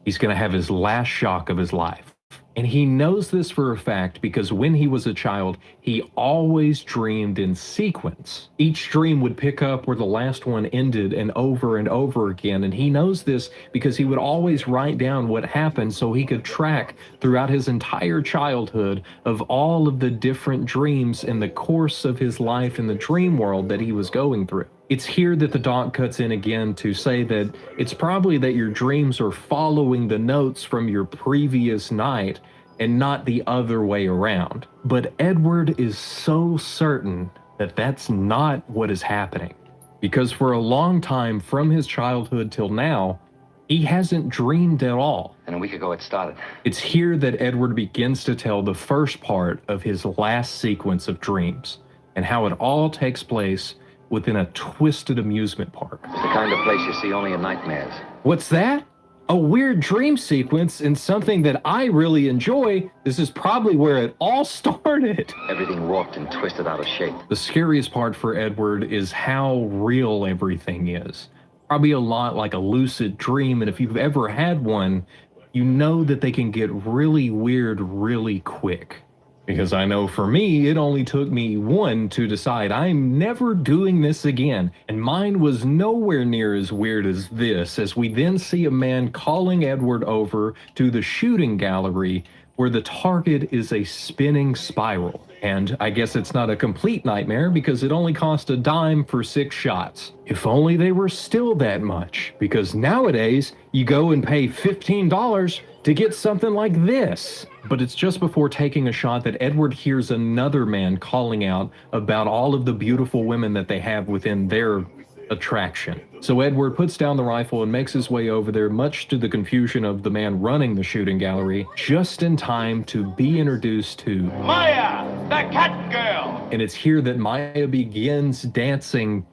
he's going to have his last shock of his life. And he knows this for a fact because when he was a child, he always dreamed in sequence. Each dream would pick up where the last one ended and over again. And he knows this because he would always write down what happened so he could track throughout his entire childhood of all of the different dreams in the course of his life in the dream world that he was going through. It's here that the doc cuts in again to say that it's probably that your dreams are following the notes from your previous night and not the other way around. But Edward is so certain that that's not what is happening. Because for a long time, from his childhood till now, he hasn't dreamed at all. And a week ago it started. It's here that Edward begins to tell the first part of his last sequence of dreams and how it all takes place within a twisted amusement park. It's the kind of place you see only in nightmares. What's that? A weird dream sequence in something that I really enjoy. This is probably where it all started. Everything warped and twisted out of shape. The scariest part for Edward is how real everything is. Probably a lot like a lucid dream, and if you've ever had one, you know that they can get really weird really quick. Because I know for me, it only took me one to decide I'm never doing this again. And mine was nowhere near as weird as this, as we then see a man calling Edward over to the shooting gallery where the target is a spinning spiral. And I guess it's not a complete nightmare because it only cost a dime for 6 shots. If only they were still that much, because nowadays you go and pay $15 to get something like this. But it's just before taking a shot that Edward hears another man calling out about all of the beautiful women that they have within their attraction. So Edward puts down the rifle and makes his way over there, much to the confusion of the man running the shooting gallery, just in time to be introduced to Maya, the cat girl! And it's here that Maya begins dancing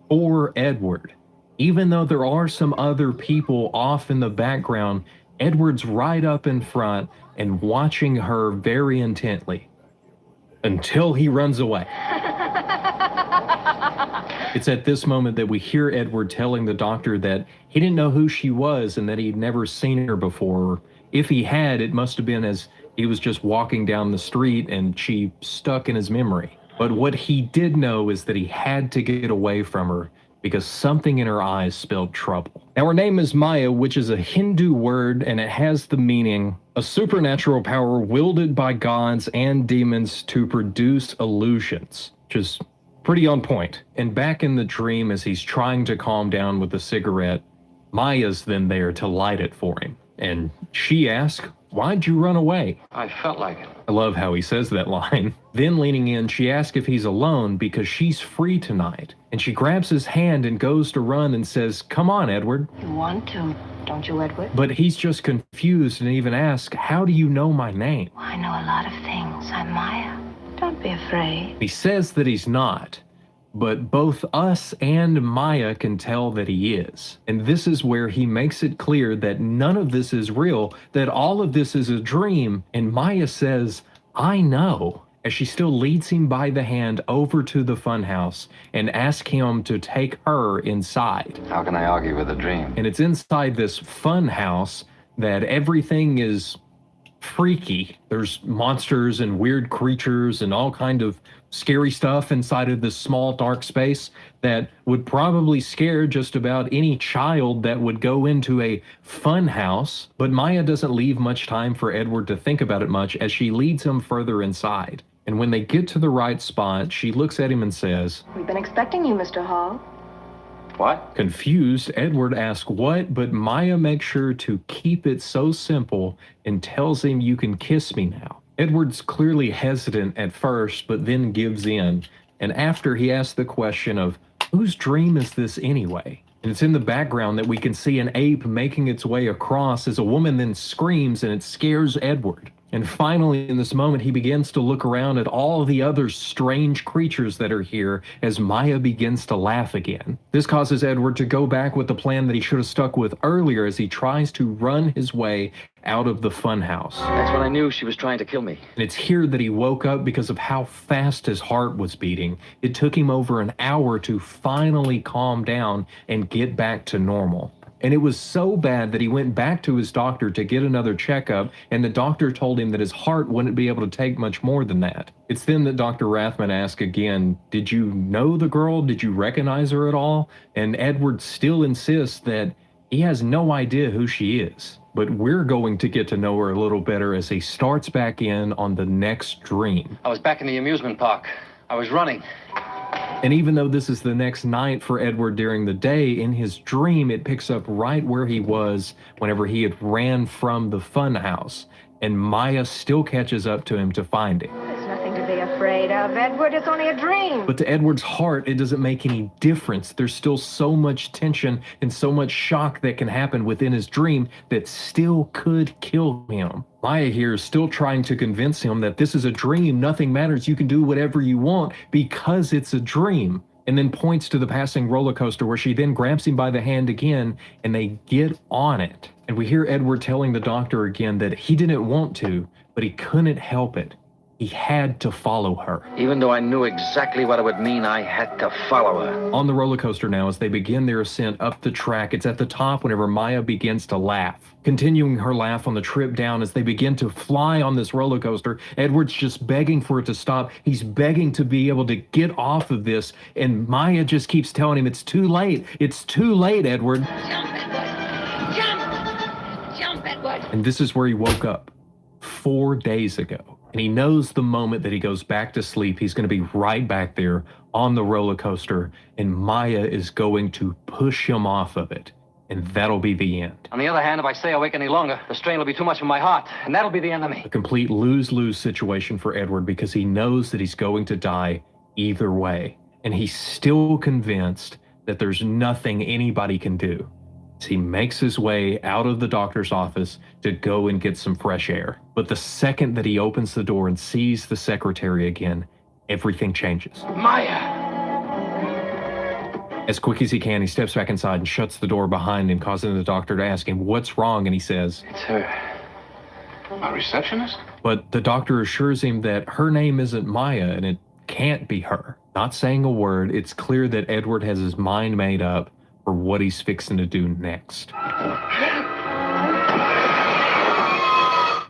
for Edward. Even though there are some other people off in the background, Edward's right up in front and watching her very intently. Until he runs away. It's at this moment that we hear Edward telling the doctor that he didn't know who she was and that he'd never seen her before. If he had, it must have been as he was just walking down the street and she stuck in his memory. But what he did know is that he had to get away from her because something in her eyes spelled trouble. Now, her name is Maya, which is a Hindu word, and it has the meaning, a supernatural power wielded by gods and demons to produce illusions, which is pretty on point. And back in the dream, as he's trying to calm down with a cigarette, Maya's then there to light it for him. And she asks, "Why'd you run away?" I felt like it. I love how he says that line. Then leaning in, she asks if he's alone because she's free tonight. And she grabs his hand and goes to run and says, "Come on, Edward." You want to, don't you, Edward? But he's just confused and even asks, "How do you know my name?" I know a lot of things. I'm Maya. Don't be afraid. He says that he's not, but both us and Maya can tell that he is. And this is where he makes it clear that none of this is real, that all of this is a dream. And Maya says, "I know," as she still leads him by the hand over to the funhouse and asks him to take her inside. How can I argue with a dream? And it's inside this funhouse that everything is freaky. There's monsters and weird creatures and all kind of scary stuff inside of this small dark space that would probably scare just about any child that would go into a fun house. But Maya doesn't leave much time for Edward to think about it much as she leads him further inside. And when they get to the right spot, she looks at him and says, We've been expecting you, Mr. Hall. What? Confused, Edward asks what, but Maya makes sure to keep it so simple and tells him, "You can kiss me now." Edward's clearly hesitant at first, but then gives in. And after he asks the question of, whose dream is this anyway? And it's in the background that we can see an ape making its way across as a woman then screams and it scares Edward. And finally, in this moment, he begins to look around at all the other strange creatures that are here as Maya begins to laugh again. This causes Edward to go back with the plan that he should have stuck with earlier as he tries to run his way out of the funhouse. That's when I knew she was trying to kill me. And it's here that he woke up because of how fast his heart was beating. It took him over an hour to finally calm down and get back to normal. And it was so bad that he went back to his doctor to get another checkup, and the doctor told him that his heart wouldn't be able to take much more than that. It's then that Dr. Rathman asked again, "Did you know the girl? Did you recognize her at all?" And Edward still insists that he has no idea who she is. But we're going to get to know her a little better as he starts back in on the next dream. I was back in the amusement park. I was running. And even though this is the next night for Edward during the day, in his dream, it picks up right where he was whenever he had ran from the fun house. And Maya still catches up to him to find him. There's nothing to be afraid of, Edward. It's only a dream. But to Edward's heart, it doesn't make any difference. There's still so much tension and so much shock that can happen within his dream that still could kill him. Maya here is still trying to convince him that this is a dream, nothing matters, you can do whatever you want because it's a dream. And then points to the passing roller coaster where she then grabs him by the hand again and they get on it. And we hear Edward telling the doctor again that he didn't want to, but he couldn't help it. He had to follow her. Even though I knew exactly what it would mean, I had to follow her. On the roller coaster now, as they begin their ascent up the track, it's at the top whenever Maya begins to laugh. Continuing her laugh on the trip down as they begin to fly on this roller coaster, Edward's just begging for it to stop. He's begging to be able to get off of this, and Maya just keeps telling him, "It's too late. It's too late, Edward." Jump, Edward. Jump. Jump, Edward. And this is where he woke up 4 days ago. And he knows the moment that he goes back to sleep, he's going to be right back there on the roller coaster, and Maya is going to push him off of it. And that'll be the end. On the other hand, if I stay awake any longer, the strain will be too much for my heart, and that'll be the end of me. A complete lose-lose situation for Edward because he knows that he's going to die either way. And he's still convinced that there's nothing anybody can do. So he makes his way out of the doctor's office to go and get some fresh air. But the second that he opens the door and sees the secretary again, everything changes. Maya! As quick as he can, he steps back inside and shuts the door behind him, causing the doctor to ask him what's wrong, and he says, It's her. My receptionist? but the doctor assures him that her name isn't Maya and it can't be her. Not saying a word, it's clear that Edward has his mind made up for what he's fixing to do next.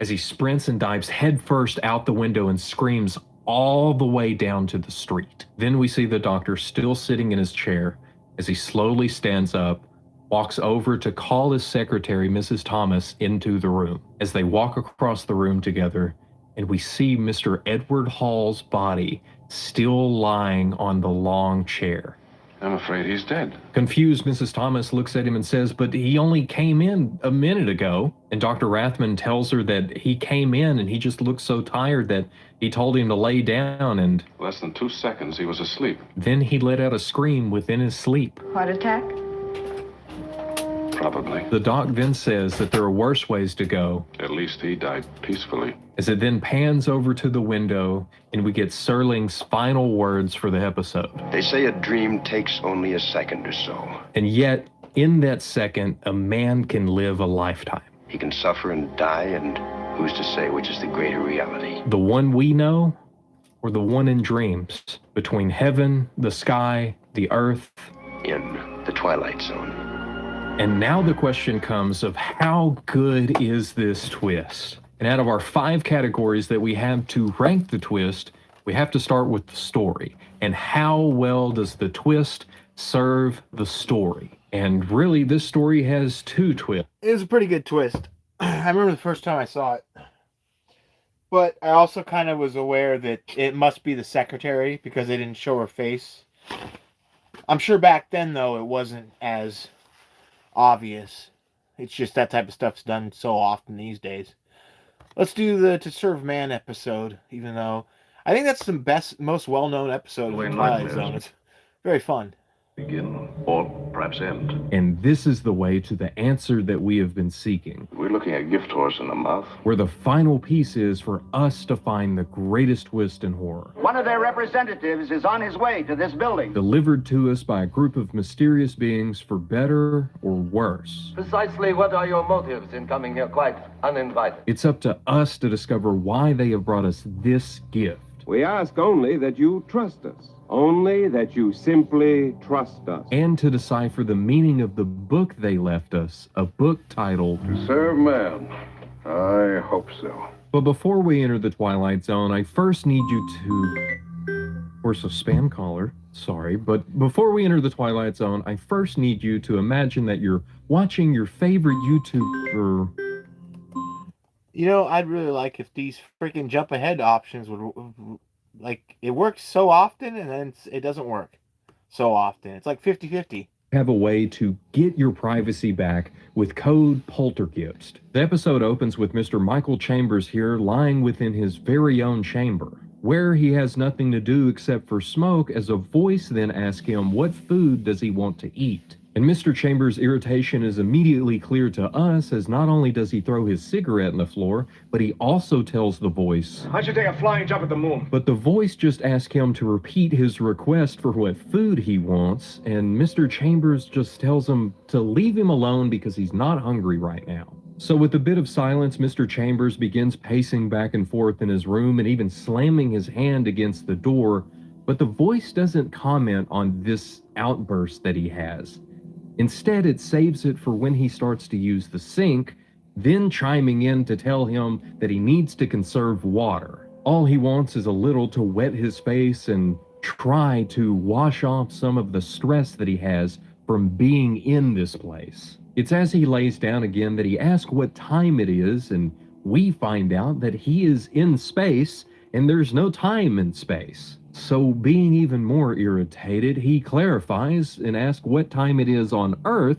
As he sprints and dives headfirst out the window and screams all the way down to the street. Then we see the doctor still sitting in his chair as he slowly stands up, walks over to call his secretary, Mrs. Thomas, into the room. As they walk across the room together, and we see Mr. Edward Hall's body still lying on the long chair. I'm afraid he's dead. Confused, Mrs. Thomas looks at him and says, but he only came in a minute ago. And Dr. Rathman tells her that he came in and he just looked so tired that he told him to lay down, and Less than 2 seconds, he was asleep. then he let out a scream within his sleep. Heart attack? Probably. The doc then says that there are worse ways to go, At least he died peacefully. as it then pans over to the window and we get Serling's final words for the episode. They say a dream takes only a second or so. And yet, in that second, a man can live a lifetime. He can suffer and die, and who's to say which is the greater reality? The one we know, or the one in dreams, between heaven, the sky, the earth. In the Twilight Zone. And now the question comes of how good is this twist? And out of our 5 categories that we have to rank the twist, we have to start with the story. And how well does the twist serve the story? And really, this story has 2 twists. It was a pretty good twist. I remember the first time I saw it. But I also kind of was aware that it must be the secretary because they didn't show her face. I'm sure back then, though, it wasn't as obvious. It's just that type of stuff's done so often these days. Let's do the To Serve Man episode, even though I think that's the best, most well-known episode of the Twilight Zone. It's very fun. Begin, or perhaps end. And this is the way to the answer that we have been seeking, We're looking at gift horse in the mouth. where the final piece is for us to find the greatest twist in horror. One of their representatives is on his way to this building. Delivered to us by a group of mysterious beings for better or worse. Precisely what are your motives in coming here quite uninvited? It's up to us to discover why they have brought us this gift. We ask only that you trust us. Only that you simply trust us. And to decipher the meaning of the book they left us, a book titled To Serve Man. I hope so. But before we enter the Twilight Zone, I first need you to... Of course, a spam caller. Sorry, but before we enter the Twilight Zone, I first need you to imagine that you're watching your favorite YouTuber. You know, I'd really like if these freaking jump ahead options would, like, it works so often and then it doesn't work so often. It's like 50-50. Have a way to get your privacy back with code Poltergeist. The episode opens with Mr. Michael Chambers here lying within his very own chamber, where he has nothing to do except for smoke, as a voice then asks him what food does he want to eat. And Mr. Chambers' irritation is immediately clear to us, as not only does he throw his cigarette on the floor, but he also tells the voice, I should take a flying jump at the moon. but the voice just asks him to repeat his request for what food he wants, and Mr. Chambers just tells him to leave him alone because he's not hungry right now. So with a bit of silence, Mr. Chambers begins pacing back and forth in his room and even slamming his hand against the door, but the voice doesn't comment on this outburst that he has. Instead, it saves it for when he starts to use the sink, then chiming in to tell him that he needs to conserve water. All he wants is a little to wet his face and try to wash off some of the stress that he has from being in this place. It's as he lays down again that he asks what time it is, and we find out that he is in space and there's no time in space. So being even more irritated, he clarifies and asks what time it is on Earth,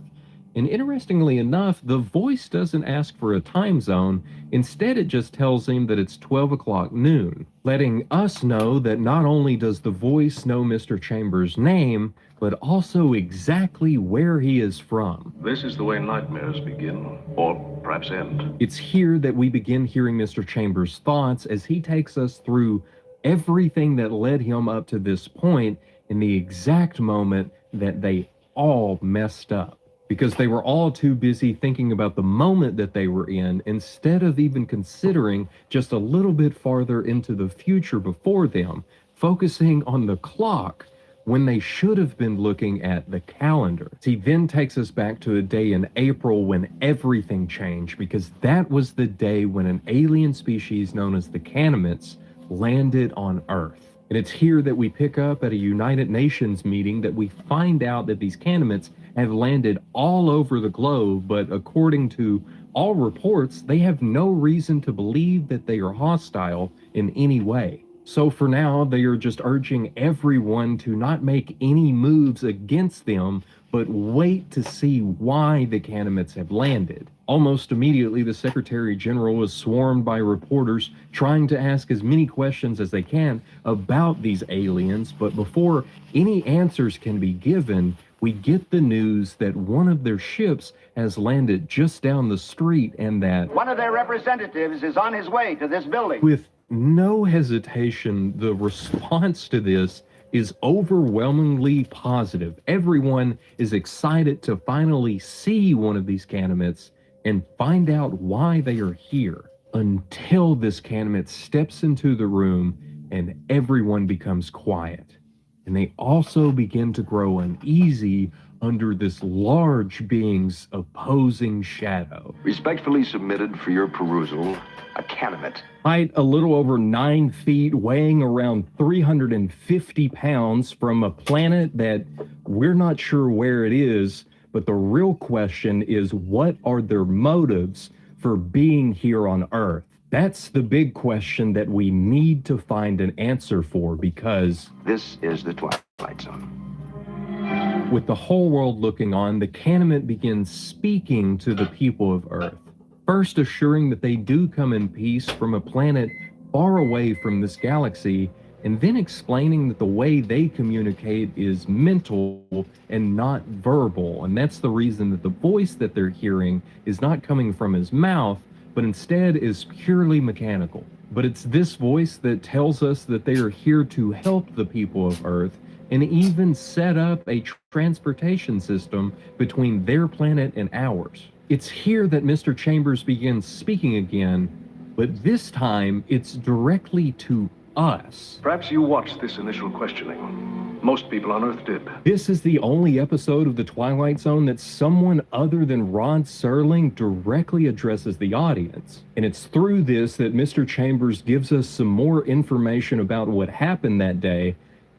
And interestingly enough, the voice doesn't ask for a time zone. Instead, it just tells him that it's 12 o'clock noon, letting us know that not only does the voice know Mr. Chambers' name, but also exactly where he is from. This is the way nightmares begin, or perhaps end. It's here that we begin hearing Mr. Chambers' thoughts as he takes us through everything that led him up to this point in the exact moment that they all messed up. Because they were all too busy thinking about the moment that they were in instead of even considering just a little bit farther into the future before them, focusing on the clock when they should have been looking at the calendar. He then takes us back to a day in April when everything changed, because that was the day when an alien species known as the Canamints landed on Earth. And it's here that we pick up at a United Nations meeting that we find out that these Canamints have landed all over the globe, but according to all reports, they have no reason to believe that they are hostile in any way. So for now, they are just urging everyone to not make any moves against them, but wait to see why the Canamints have landed. Almost immediately, the Secretary General is swarmed by reporters trying to ask as many questions as they can about these aliens, but before any answers can be given, we get the news that one of their ships has landed just down the street and that One of their representatives is on his way to this building. with no hesitation, the response to this is overwhelmingly positive. Everyone is excited to finally see one of these Canamints and find out why they are here, until this Canamint steps into the room and everyone becomes quiet. And they also begin to grow uneasy under this large being's opposing shadow. Respectfully submitted for your perusal, a Canamint. Height a little over 9 feet, weighing around 350 pounds, from a planet that we're not sure where it is, but the real question is, what are their motives for being here on Earth? That's the big question that we need to find an answer for, because This is the Twilight Zone. with the whole world looking on, the Canamint begins speaking to the people of Earth, first assuring that they do come in peace from a planet far away from this galaxy, and then explaining that the way they communicate is mental and not verbal, and that's the reason that the voice that they're hearing is not coming from his mouth, but instead is purely mechanical. But it's this voice that tells us that they are here to help the people of Earth, and even set up a transportation system between their planet and ours. It's here that Mr. Chambers begins speaking again, but this time it's directly to us. Perhaps you watched this initial questioning. Most people on Earth did. This is the only episode of The Twilight Zone that someone other than Rod Serling directly addresses the audience. And it's through this that Mr. Chambers gives us some more information about what happened that day,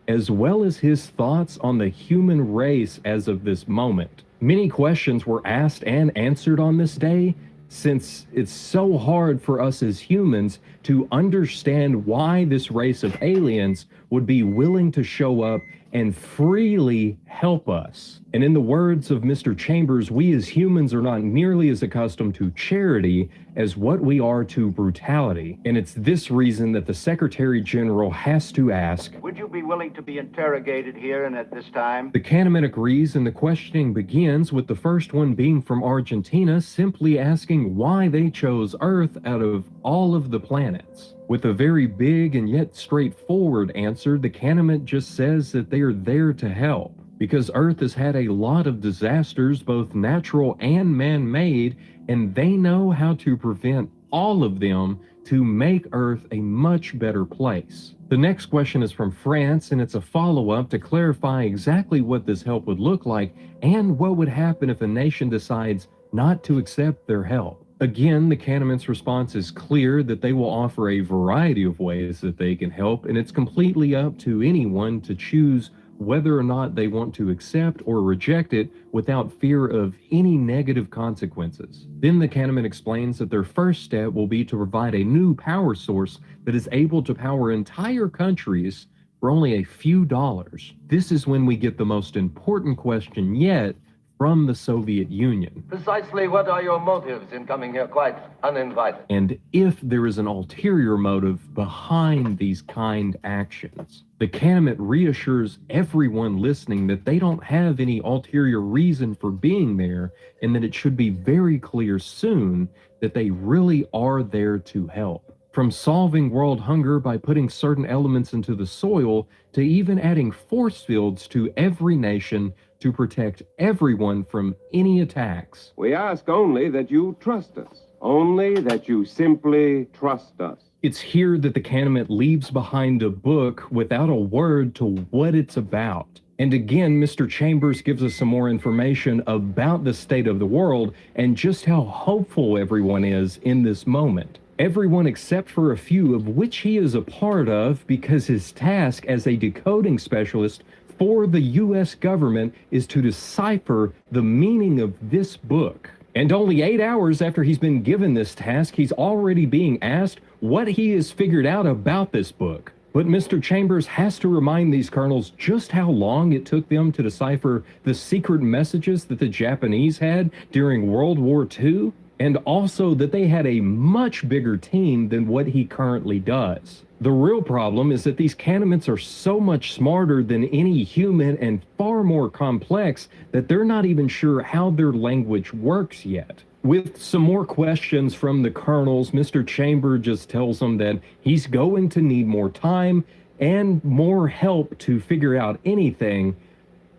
as well as his thoughts on the human race as of this moment. Many questions were asked and answered on this day, since it's so hard for us as humans to understand why this race of aliens would be willing to show up and freely help us. And in the words of Mr. Chambers, we as humans are not nearly as accustomed to charity as what we are to brutality. And it's this reason that the Secretary General has to ask, Would you be willing to be interrogated here and at this time? The Canamint agrees, and the questioning begins with the first one being from Argentina, simply asking why they chose Earth out of all of the planets. With a very big and yet straightforward answer, the Canamint just says that they are there to help, because Earth has had a lot of disasters, both natural and man-made, and they know how to prevent all of them to make Earth a much better place. The next question is from France, and it's a follow-up to clarify exactly what this help would look like and what would happen if a nation decides not to accept their help. Again, the Canamint's response is clear that they will offer a variety of ways that they can help, and it's completely up to anyone to choose whether or not they want to accept or reject it without fear of any negative consequences. Then the Canamint explains that their first step will be to provide a new power source that is able to power entire countries for only a few dollars. This is when we get the most important question yet from the Soviet Union. Precisely what are your motives in coming here quite uninvited? And if there is an ulterior motive behind these kind actions. The Canaanite reassures everyone listening that they don't have any ulterior reason for being there, and that it should be very clear soon that they really are there to help. From solving world hunger by putting certain elements into the soil, to even adding force fields to every nation to protect everyone from any attacks. We ask only that you trust us. Only that you simply trust us. It's here that the Canaanite leaves behind a book without a word to what it's about. And again, Mr. Chambers gives us some more information about the state of the world and just how hopeful everyone is in this moment. Everyone except for a few, of which he is a part of, because his task as a decoding specialist for the US government is to decipher the meaning of this book. And only 8 hours after he's been given this task, he's already being asked what he has figured out about this book. But Mr. Chambers has to remind these colonels just how long it took them to decipher the secret messages that the Japanese had during World War II, and also that they had a much bigger team than what he currently does. The real problem is that these Canaanites are so much smarter than any human and far more complex that they're not even sure how their language works yet. With some more questions from the colonels, Mr. Chamber just tells them that he's going to need more time and more help to figure out anything.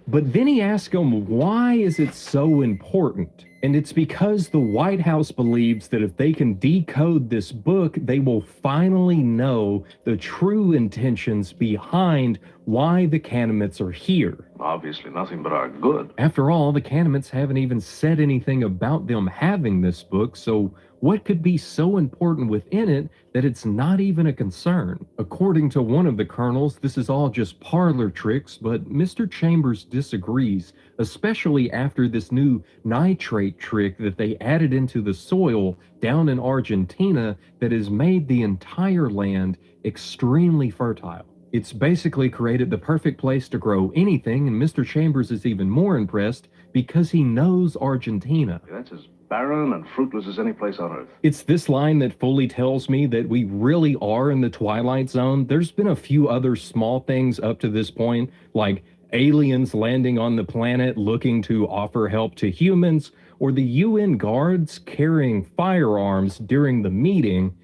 But then he asks them, why is it so important? And it's because the White House believes that if they can decode this book, they will finally know the true intentions behind why the Canaanites are here. Obviously nothing but our good. After all, the Canaanites haven't even said anything about them having this book, so what could be so important within it that it's not even a concern? According to one of the colonels, this is all just parlor tricks, but Mr. Chambers disagrees, especially after this new nitrate trick that they added into the soil down in Argentina that has made the entire land extremely fertile. It's basically created the perfect place to grow anything, and Mr. Chambers is even more impressed because he knows Argentina. That's as barren and fruitless as any place on Earth. It's this line that fully tells me that we really are in the Twilight Zone. There's been a few other small things up to this point, like aliens landing on the planet looking to offer help to humans, or the UN guards carrying firearms during the meeting.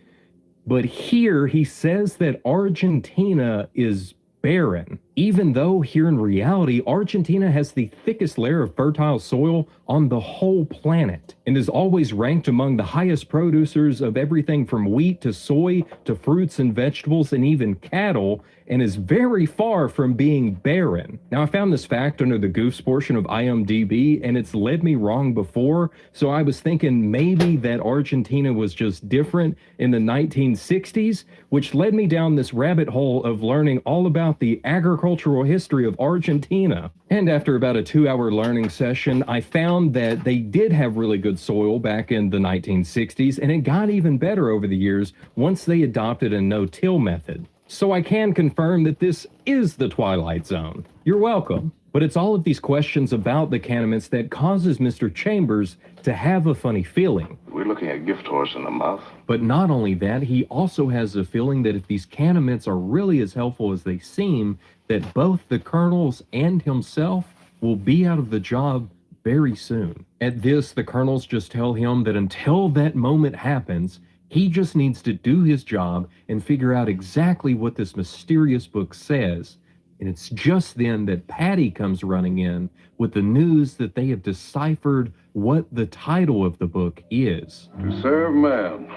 But here he says that Argentina is barren, even though here in reality, Argentina has the thickest layer of fertile soil on the whole planet and is always ranked among the highest producers of everything from wheat to soy to fruits and vegetables and even cattle, and is very far from being barren. Now, I found this fact under the Goofs portion of IMDb, and it's led me wrong before, so I was thinking maybe that Argentina was just different in the 1960s, which led me down this rabbit hole of learning all about the agricultural history of Argentina. And after about a 2-hour learning session, I found that they did have really good soil back in the 1960s, and it got even better over the years once they adopted a no-till method. So I can confirm that this is the Twilight Zone. You're welcome. But it's all of these questions about the Canaanites that causes Mr. Chambers to have a funny feeling. We're looking at a gift horse in the mouth. But not only that, he also has a feeling that if these Canaanites are really as helpful as they seem, that both the colonels and himself will be out of the job very soon. At this, the colonels just tell him that until that moment happens, he just needs to do his job and figure out exactly what this mysterious book says. And it's just then that Patty comes running in with the news that they have deciphered what the title of the book is. To serve man.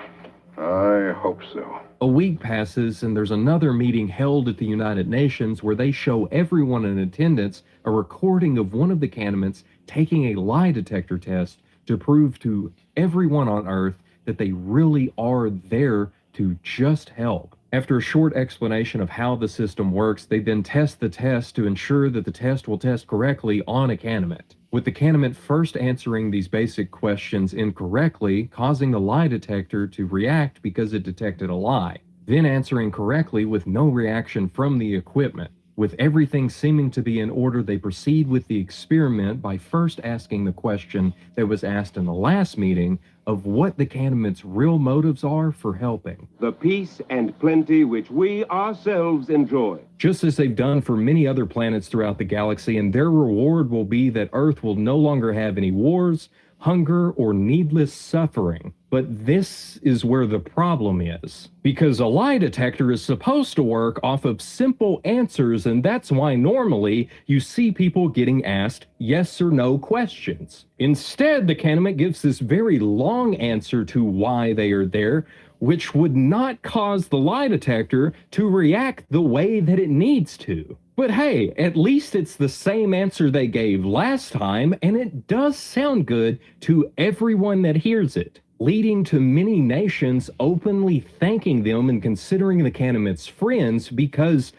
I hope so. A week passes and there's another meeting held at the United Nations where they show everyone in attendance a recording of one of the Canaanites taking a lie detector test to prove to everyone on Earth that they really are there to just help. After a short explanation of how the system works, they then test the test to ensure that the test will test correctly on a Canaanite, with the Canaanite first answering these basic questions incorrectly, causing the lie detector to react because it detected a lie, then answering correctly with no reaction from the equipment. With everything seeming to be in order, they proceed with the experiment by first asking the question that was asked in the last meeting of what the Canaanites' real motives are for helping. The peace and plenty which we ourselves enjoy. Just as they've done for many other planets throughout the galaxy, and their reward will be that Earth will no longer have any wars, hunger, or needless suffering. But this is where the problem is. Because a lie detector is supposed to work off of simple answers, and that's why normally you see people getting asked yes or no questions. Instead, the Canaanite gives this very long answer to why they are there, which would not cause the lie detector to react the way that it needs to. But hey, at least it's the same answer they gave last time, and it does sound good to everyone that hears it, leading to many nations openly thanking them and considering the Canaanites friends because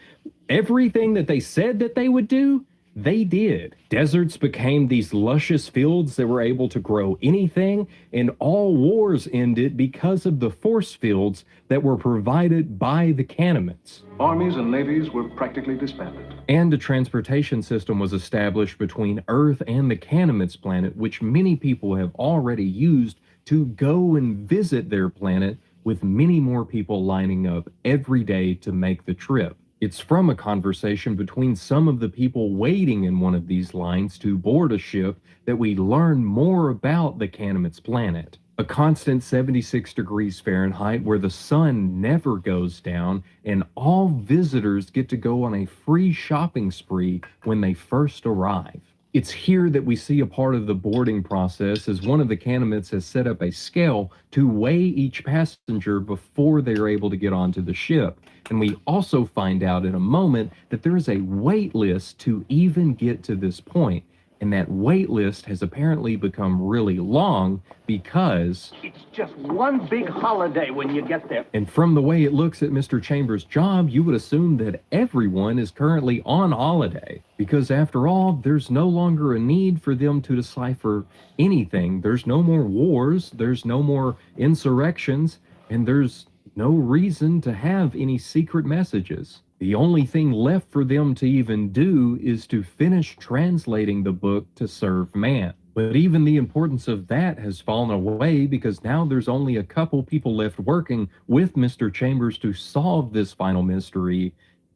everything that they said that they would do, they did. Deserts became these luscious fields that were able to grow anything, and all wars ended because of the force fields that were provided by the Canaanites. Armies and navies were practically disbanded. And a transportation system was established between Earth and the Canaanites planet, which many people have already used to go and visit their planet, with many more people lining up every day to make the trip. It's from a conversation between some of the people waiting in one of these lines to board a ship that we learn more about the Canaanites planet. A constant 76 degrees Fahrenheit where the sun never goes down, and all visitors get to go on a free shopping spree when they first arrive. It's here that we see a part of the boarding process, as one of the Canaanites has set up a scale to weigh each passenger before they are able to get onto the ship. And we also find out in a moment that there is a wait list to even get to this point. And that wait list has apparently become really long because It's just one big holiday when you get there. and from the way it looks at Mr. Chambers' job, you would assume that everyone is currently on holiday. Because after all, there's no longer a need for them to decipher anything. There's no more wars, there's no more insurrections, and there's no reason to have any secret messages. The only thing left for them to even do is to finish translating the book to serve man. But even the importance of that has fallen away because now there's only a couple people left working with Mr. Chambers to solve this final mystery,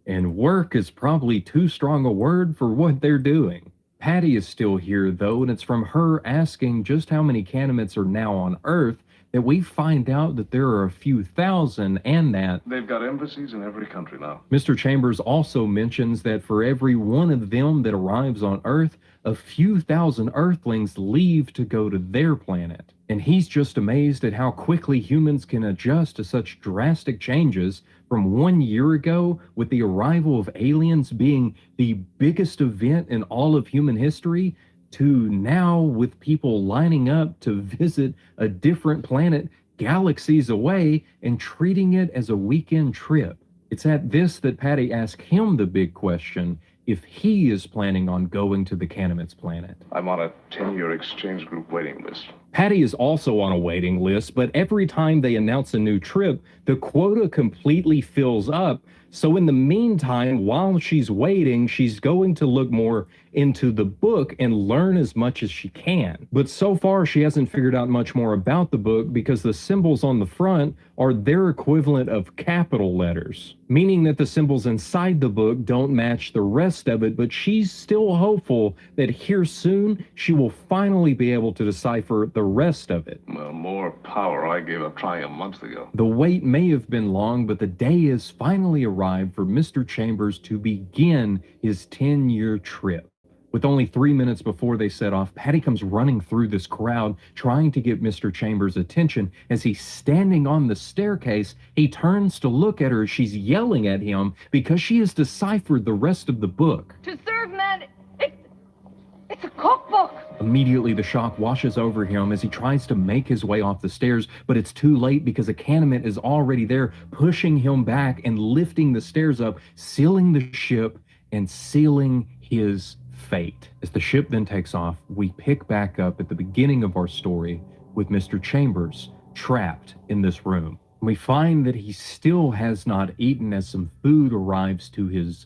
and work is probably too strong a word for what they're doing. Patty is still here though, and it's from her asking just how many Canaanites are now on Earth that we find out that there are a few thousand, and that They've got embassies in every country now. Mr. Chambers also mentions that for every one of them that arrives on Earth, a few thousand Earthlings leave to go to their planet. And he's just amazed at how quickly humans can adjust to such drastic changes from 1 year ago, with the arrival of aliens being the biggest event in all of human history, to now with people lining up to visit a different planet galaxies away and treating it as a weekend trip. It's at this that Patty asks him the big question, if he is planning on going to the Canaanites planet. I'm on a 10-year exchange group waiting list. Patty is also on a waiting list, but every time they announce a new trip, the quota completely fills up. So in the meantime, while she's waiting, she's going to look more into the book and learn as much as she can. But so far, she hasn't figured out much more about the book because the symbols on the front are their equivalent of capital letters, meaning that the symbols inside the book don't match the rest of it, but she's still hopeful that here soon, she will finally be able to decipher the rest of it. Well, more power I gave up trying a month ago. The wait may have been long, but the day has finally arrived for Mr. Chambers to begin his 10-year trip. With only 3 minutes before they set off, Patty comes running through this crowd, trying to get Mr. Chambers' attention. As he's standing on the staircase, he turns to look at her as she's yelling at him because she has deciphered the rest of the book. To serve man, it's a cookbook. Immediately, the shock washes over him as he tries to make his way off the stairs, but it's too late because a Canaanite is already there, pushing him back and lifting the stairs up, sealing the ship and sealing his fate. As the ship then takes off, we pick back up at the beginning of our story with Mr. Chambers trapped in this room. We find that he still has not eaten as some food arrives to his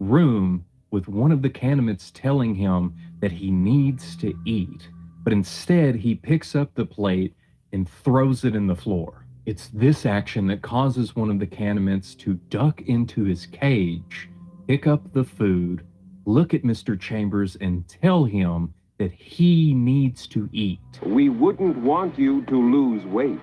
room with one of the Canaanites telling him that he needs to eat, but instead he picks up the plate and throws it in the floor. It's this action that causes one of the Canaanites to duck into his cage, pick up the food, look at Mr. Chambers, and tell him that he needs to eat. We wouldn't want you to lose weight.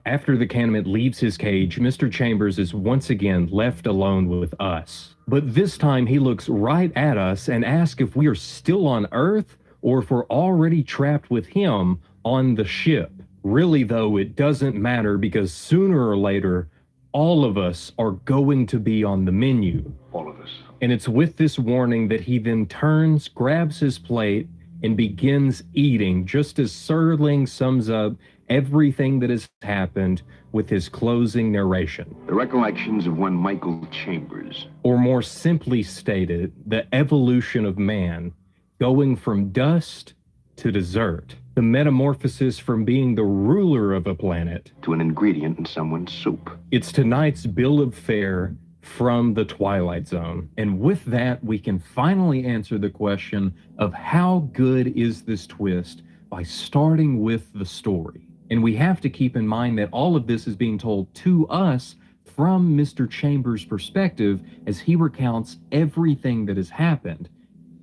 After the Canaanite leaves his cage, Mr. Chambers is once again left alone with us. But this time he looks right at us and asks if we are still on Earth or if we're already trapped with him on the ship. Really though, it doesn't matter because sooner or later, all of us are going to be on the menu. All of us. And it's with this warning that he then turns, grabs his plate, and begins eating, just as Serling sums up everything that has happened with his closing narration. The recollections of one Michael Chambers. Or more simply stated, the evolution of man, going from dust to dessert. The metamorphosis from being the ruler of a planet to an ingredient in someone's soup. It's tonight's bill of fare from the Twilight Zone. And with that, we can finally answer the question of how good is this twist by starting with the story. And we have to keep in mind that all of this is being told to us from Mr. Chambers' perspective as he recounts everything that has happened.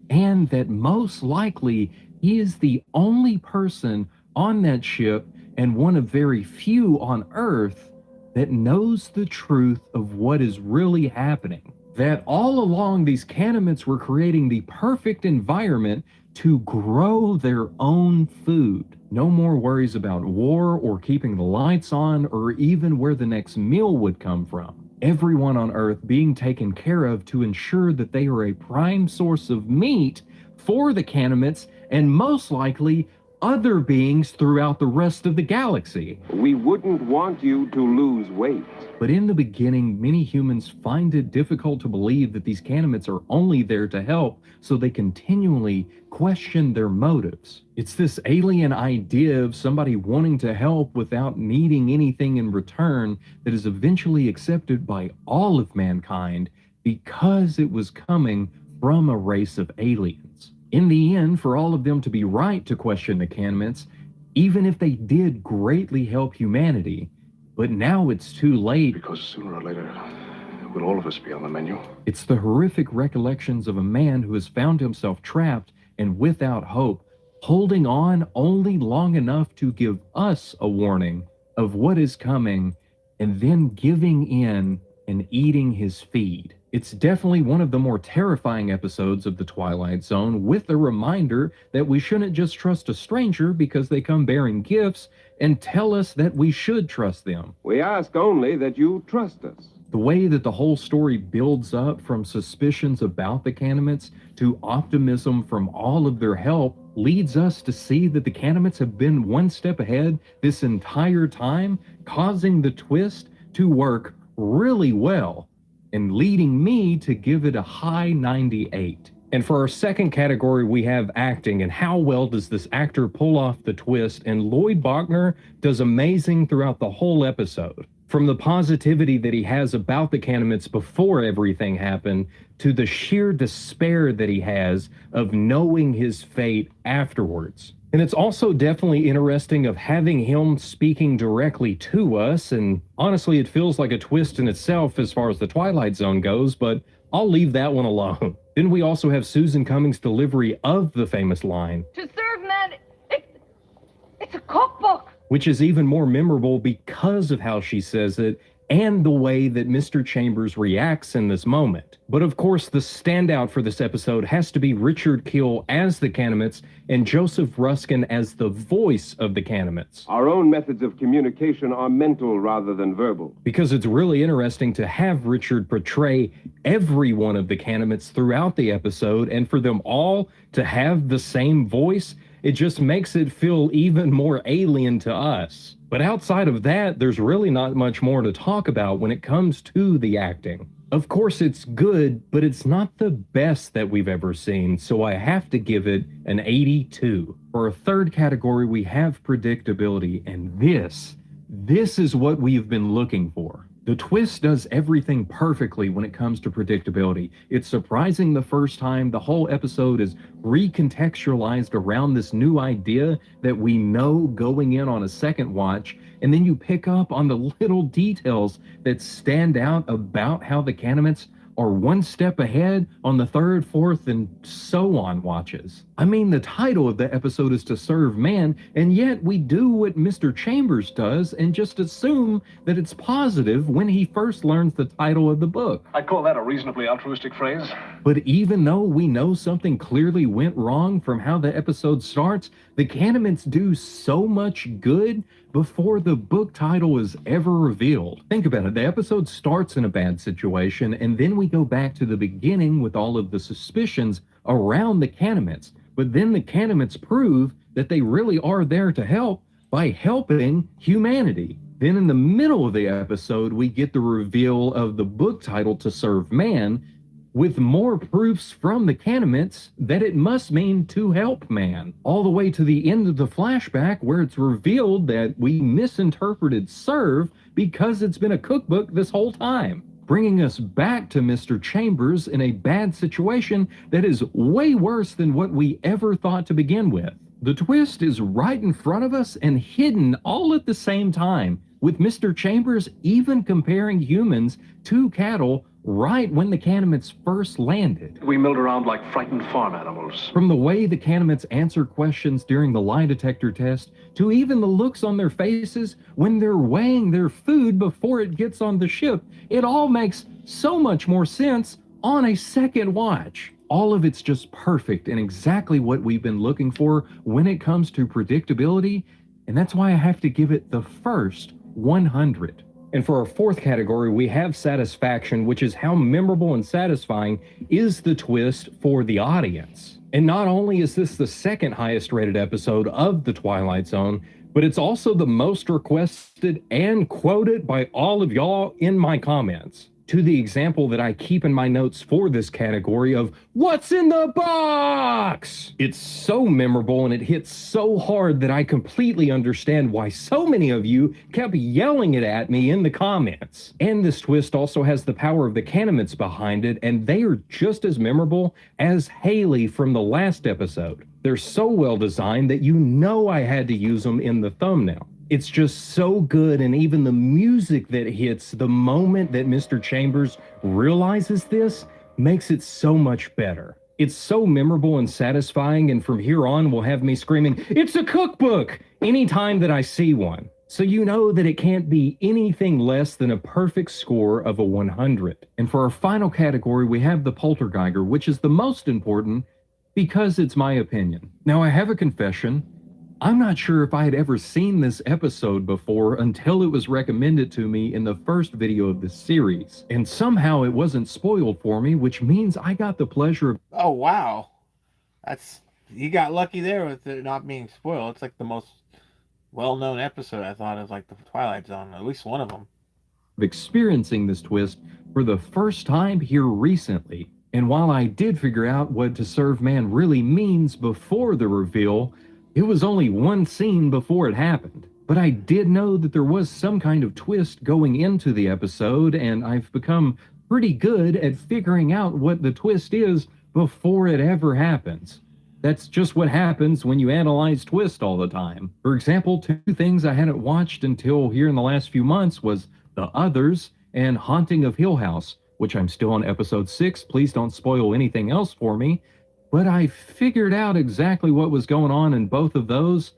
And that most likely he is the only person on that ship and one of very few on Earth that knows the truth of what is really happening. That all along these Canaanites were creating the perfect environment to grow their own food. No more worries about war or keeping the lights on or even where the next meal would come from. Everyone on Earth being taken care of to ensure that they are a prime source of meat for the Canaanites and most likely other beings throughout the rest of the galaxy. We wouldn't want you to lose weight. But in the beginning, many humans find it difficult to believe that these Canaanites are only there to help, so they continually question their motives. It's this alien idea of somebody wanting to help without needing anything in return that is eventually accepted by all of mankind because it was coming from a race of aliens. In the end, for all of them to be right to question the Canaanites, even if they did greatly help humanity, but now it's too late. Because sooner or later, will all of us be on the menu? It's the horrific recollections of a man who has found himself trapped and without hope, holding on only long enough to give us a warning of what is coming, and then giving in and eating his feed. It's definitely one of the more terrifying episodes of The Twilight Zone, with a reminder that we shouldn't just trust a stranger because they come bearing gifts and tell us that we should trust them. We ask only that you trust us. The way that the whole story builds up from suspicions about the Canaanites to optimism from all of their help leads us to see that the Canaanites have been one step ahead this entire time, causing the twist to work really well, and leading me to give it a high 98. And for our second category, we have acting, and how well does this actor pull off the twist? And Lloyd Bachner does amazing throughout the whole episode. From the positivity that he has about the Canaanites before everything happened, to the sheer despair that he has of knowing his fate afterwards. And it's also definitely interesting of having him speaking directly to us, and honestly it feels like a twist in itself as far as the Twilight Zone goes, but I'll leave that one alone. Then we also have Susan Cummings' delivery of the famous line, "To serve men, it's a cookbook." Which is even more memorable because of how she says it and the way that Mr. Chambers reacts in this moment. But of course, the standout for this episode has to be Richard Kiel as the Canaanites and Joseph Ruskin as the voice of the Canaanites. Our own methods of communication are mental rather than verbal. Because it's really interesting to have Richard portray every one of the Canaanites throughout the episode, and for them all to have the same voice, it just makes it feel even more alien to us. But outside of that, there's really not much more to talk about when it comes to the acting. Of course, it's good, but it's not the best that we've ever seen, so I have to give it an 82. For a third category, we have predictability, and this is what we've been looking for. The twist does everything perfectly when it comes to predictability. It's surprising the first time. The whole episode is recontextualized around this new idea that we know going in on a second watch, and then you pick up on the little details that stand out about how the Canamints are one step ahead on the third, fourth, and so on watches. I mean, the title of the episode is To Serve Man, and yet we do what Mr. Chambers does and just assume that it's positive when he first learns the title of the book. I'd call that a reasonably altruistic phrase. But even though we know something clearly went wrong from how the episode starts, the Canamints do so much good before the book title is ever revealed. Think about it. The episode starts in a bad situation, and then we go back to the beginning with all of the suspicions around the Canamints. But then the Canamints prove that they really are there to help by helping humanity. Then in the middle of the episode, we get the reveal of the book title To Serve Man, with more proofs from the Canamints that it must mean to help man, all the way to the end of the flashback where it's revealed that we misinterpreted serve because it's been a cookbook this whole time, bringing us back to Mr. Chambers in a bad situation that is way worse than what we ever thought to begin with. The twist is right in front of us and hidden all at the same time, with Mr. Chambers even comparing humans to cattle right when the Canamints first landed. We milled around like frightened farm animals. From the way the Canamints answer questions during the lie detector test, to even the looks on their faces when they're weighing their food before it gets on the ship, it all makes so much more sense on a second watch. All of it's just perfect and exactly what we've been looking for when it comes to predictability, and that's why I have to give it the first 100. And for our fourth category, we have satisfaction, which is how memorable and satisfying is the twist for the audience. And not only is this the second highest rated episode of The Twilight Zone, but it's also the most requested and quoted by all of y'all in my comments. To the example that I keep in my notes for this category of what's in the box? It's so memorable and it hits so hard that I completely understand why so many of you kept yelling it at me in the comments. And this twist also has the power of the Canamints behind it, and they are just as memorable as Haley from the last episode. They're so well designed that you know I had to use them in the thumbnail. It's just so good, and even the music that hits the moment that Mr. Chambers realizes this makes it so much better. It's so memorable and satisfying, and from here on will have me screaming, "It's a cookbook!" anytime that I see one. So you know that it can't be anything less than a perfect score of a 100. And for our final category, we have the Poltergeiger, which is the most important because it's my opinion. Now, I have a confession. I'm not sure if I had ever seen this episode before until it was recommended to me in the first video of this series. And somehow it wasn't spoiled for me, which means I got the pleasure of... Oh, wow. You got lucky there with it not being spoiled. It's like the most well-known episode, I thought, is like the Twilight Zone, at least one of them. Experiencing this twist for the first time here recently. And while I did figure out what To Serve Man really means before the reveal, it was only one scene before it happened. But I did know that there was some kind of twist going into the episode, and I've become pretty good at figuring out what the twist is before it ever happens. That's just what happens when you analyze twist all the time. For example, two things I hadn't watched until here in the last few months was The Others and Haunting of Hill House, which I'm still on episode 6. Please don't spoil anything else for me. But I figured out exactly what was going on in both of those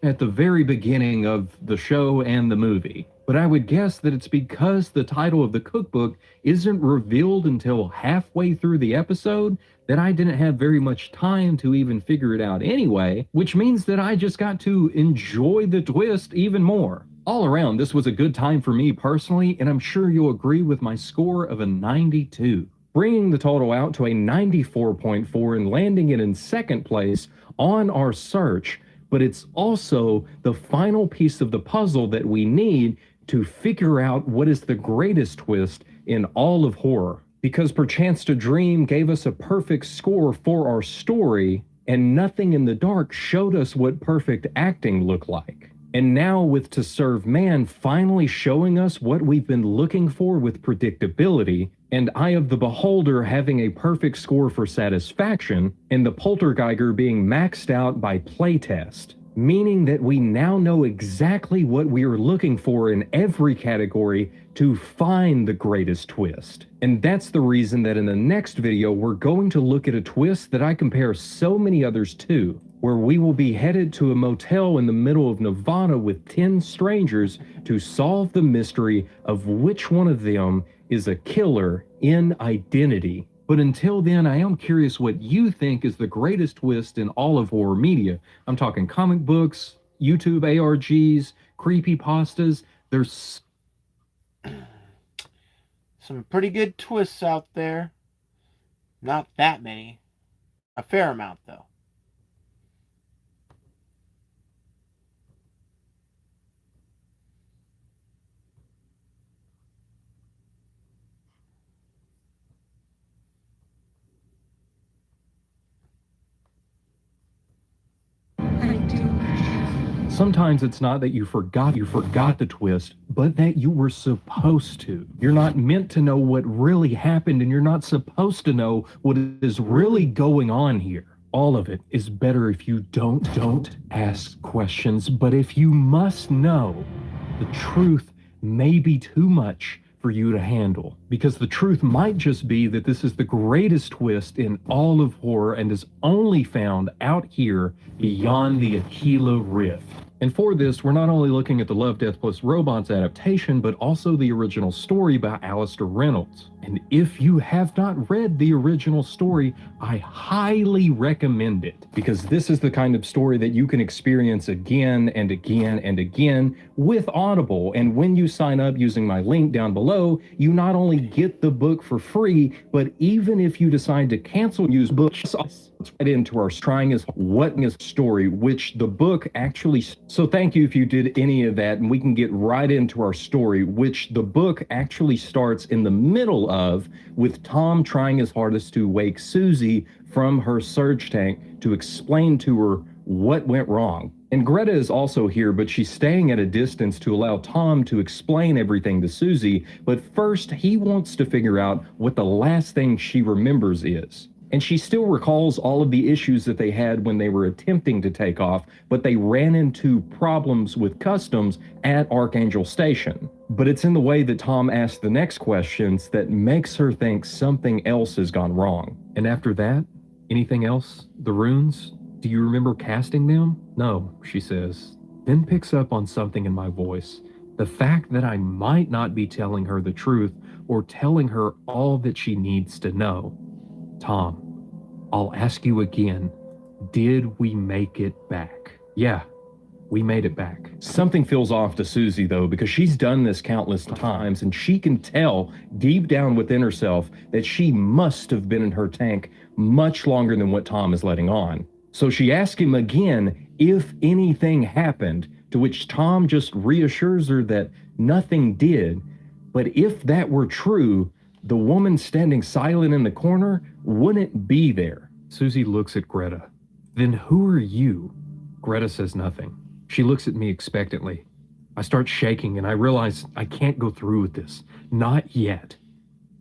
at the very beginning of the show and the movie. But I would guess that it's because the title of the cookbook isn't revealed until halfway through the episode that I didn't have very much time to even figure it out anyway, which means that I just got to enjoy the twist even more. All around, this was a good time for me personally, and I'm sure you'll agree with my score of a 92. Bringing the total out to a 94.4 and landing it in second place on our search, but it's also the final piece of the puzzle that we need to figure out what is the greatest twist in all of horror. Because Perchance to Dream gave us a perfect score for our story, and Nothing in the Dark showed us what perfect acting looked like. And now with To Serve Man finally showing us what we've been looking for with predictability, and Eye of the Beholder having a perfect score for satisfaction, and the Poltergeiger being maxed out by playtest, meaning that we now know exactly what we are looking for in every category to find the greatest twist. And that's the reason that in the next video we're going to look at a twist that I compare so many others to, where we will be headed to a motel in the middle of Nevada with 10 strangers to solve the mystery of which one of them is a killer in identity. But until then, I am curious what you think is the greatest twist in all of horror media. I'm talking comic books, YouTube ARGs, creepypastas. There's some pretty good twists out there. Not that many. A fair amount, though. Sometimes it's not that you forgot the twist, but that you were supposed to. You're not meant to know what really happened, and you're not supposed to know what is really going on here. All of it is better if you don't ask questions, but if you must know, the truth may be too much for you to handle, because the truth might just be that this is the greatest twist in all of horror and is only found out here beyond the Aquila Rift. And for this, we're not only looking at the Love, Death Plus Robots adaptation, but also the original story by Alistair Reynolds. And if you have not read the original story, I highly recommend it, because this is the kind of story that you can experience again and again and again with Audible. And when you sign up using my link down below, you not only get the book for free, but even if you decide to cancel use books, let's get into our trying is what is story, which the book actually. So thank you if you did any of that, and we can get right into our story, which the book actually starts in the middle of, with Tom trying his hardest to wake Susie from her surge tank to explain to her what went wrong. And Greta is also here, but she's staying at a distance to allow Tom to explain everything to Susie. But first, he wants to figure out what the last thing she remembers is. And she still recalls all of the issues that they had when they were attempting to take off, but they ran into problems with customs at Archangel Station. But it's in the way that Tom asks the next questions that makes her think something else has gone wrong. And after that, anything else? The runes? Do you remember casting them? No, she says, then picks up on something in my voice. The fact that I might not be telling her the truth or telling her all that she needs to know. Tom, I'll ask you again, did we make it back? Yeah, we made it back. Something feels off to Susie though, because she's done this countless times and she can tell deep down within herself that she must have been in her tank much longer than what Tom is letting on. So she asks him again if anything happened, to which Tom just reassures her that nothing did. But if that were true, the woman standing silent in the corner wouldn't be there. Susie looks at Greta. Then who are you? Greta says nothing. She looks at me expectantly. I start shaking and I realize I can't go through with this. Not yet.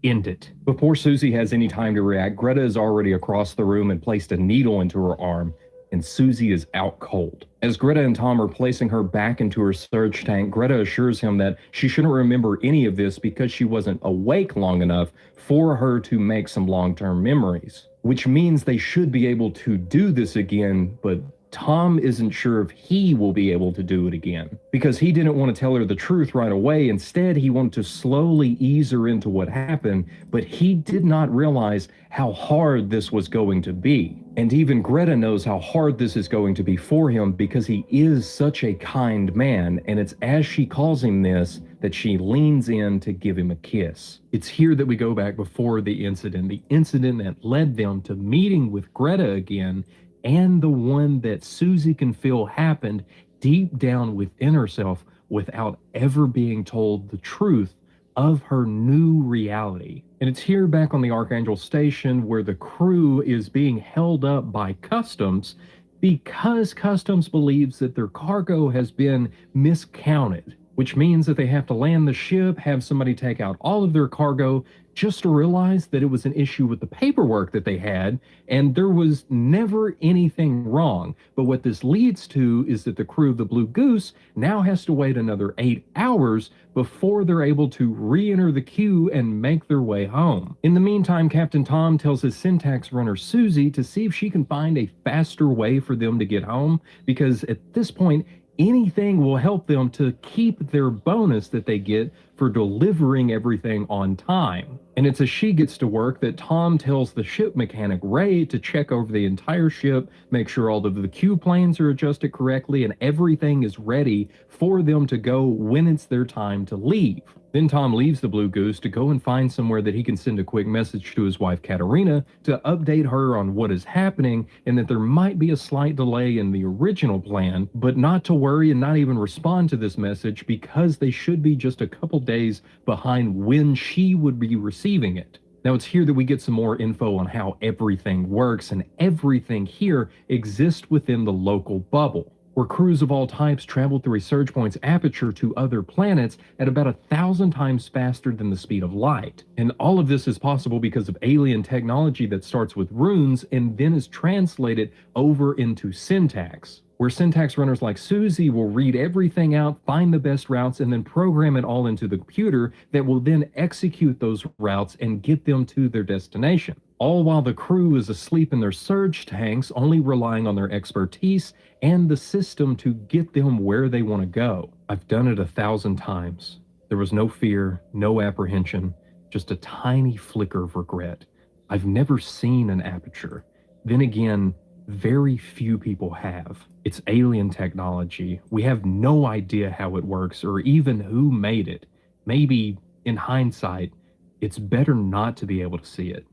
End it. Before Susie has any time to react, Greta is already across the room and placed a needle into her arm, and Susie is out cold. As Greta and Tom are placing her back into her surge tank, Greta assures him that she shouldn't remember any of this because she wasn't awake long enough for her to make some long-term memories, which means they should be able to do this again, but Tom isn't sure if he will be able to do it again, because he didn't want to tell her the truth right away. Instead, he wanted to slowly ease her into what happened, but he did not realize how hard this was going to be. And even Greta knows how hard this is going to be for him because he is such a kind man, and it's as she calls him this that she leans in to give him a kiss. It's here that we go back before the incident that led them to meeting with Greta again, and the one that Susie can feel happened deep down within herself without ever being told the truth of her new reality. And it's here back on the Archangel Station where the crew is being held up by customs, because Customs believes that their cargo has been miscounted, which means that they have to land the ship, have somebody take out all of their cargo, just to realize that it was an issue with the paperwork that they had, and there was never anything wrong. But what this leads to is that the crew of the Blue Goose now has to wait another 8 hours before they're able to re-enter the queue and make their way home. In the meantime, Captain Tom tells his syntax runner Susie to see if she can find a faster way for them to get home, because at this point, anything will help them to keep their bonus that they get for delivering everything on time. And it's as she gets to work that Tom tells the ship mechanic Ray to check over the entire ship, make sure all of the Q planes are adjusted correctly and everything is ready for them to go when it's their time to leave. Then Tom leaves the Blue Goose to go and find somewhere that he can send a quick message to his wife Katerina to update her on what is happening and that there might be a slight delay in the original plan, but not to worry and not even respond to this message because they should be just a couple days behind when she would be receiving it. Now it's here that we get some more info on how everything works, and everything here exists within the local bubble, where crews of all types travel through a surge point's aperture to other planets at about 1,000 times faster than the speed of light. And all of this is possible because of alien technology that starts with runes and then is translated over into syntax, where syntax runners like Susie will read everything out, find the best routes, and then program it all into the computer that will then execute those routes and get them to their destination. All while the crew is asleep in their surge tanks, only relying on their expertise and the system to get them where they want to go. I've done it 1,000 times. There was no fear, no apprehension, just a tiny flicker of regret. I've never seen an aperture. Then again, very few people have. It's alien technology. We have no idea how it works or even who made it. Maybe, in hindsight, it's better not to be able to see it.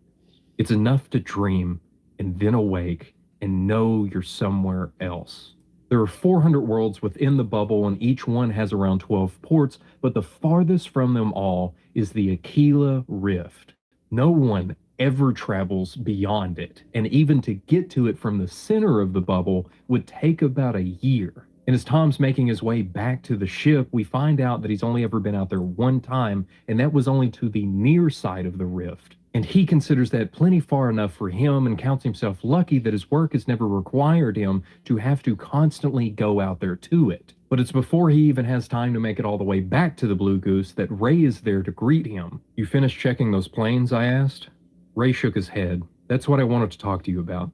It's enough to dream and then awake and know you're somewhere else. There are 400 worlds within the bubble and each one has around 12 ports, but the farthest from them all is the Aquila Rift. No one ever travels beyond it, and even to get to it from the center of the bubble would take about a year. And as Tom's making his way back to the ship, we find out that he's only ever been out there one time, and that was only to the near side of the rift. And he considers that plenty far enough for him and counts himself lucky that his work has never required him to have to constantly go out there to it. But it's before he even has time to make it all the way back to the Blue Goose that Ray is there to greet him. "You finished checking those planes?" I asked. Ray shook his head. "That's what I wanted to talk to you about.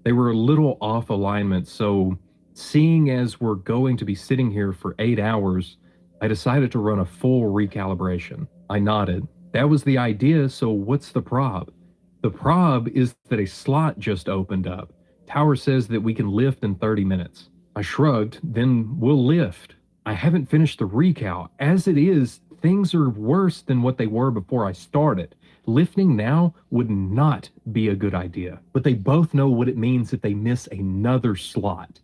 They were a little off alignment, so seeing as we're going to be sitting here for 8 hours, I decided to run a full recalibration." I nodded. "That was the idea, so what's the prob?" "The prob is that a slot just opened up. Tower says that we can lift in 30 minutes. I shrugged. "Then we'll lift." "I haven't finished the recal. As it is, things are worse than what they were before I started. Lifting now would not be a good idea." But they both know what it means if they miss another slot.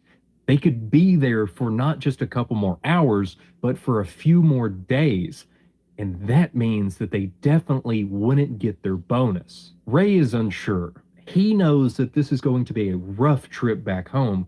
They could be there for not just a couple more hours, but for a few more days. And that means that they definitely wouldn't get their bonus. Ray is unsure. He knows that this is going to be a rough trip back home.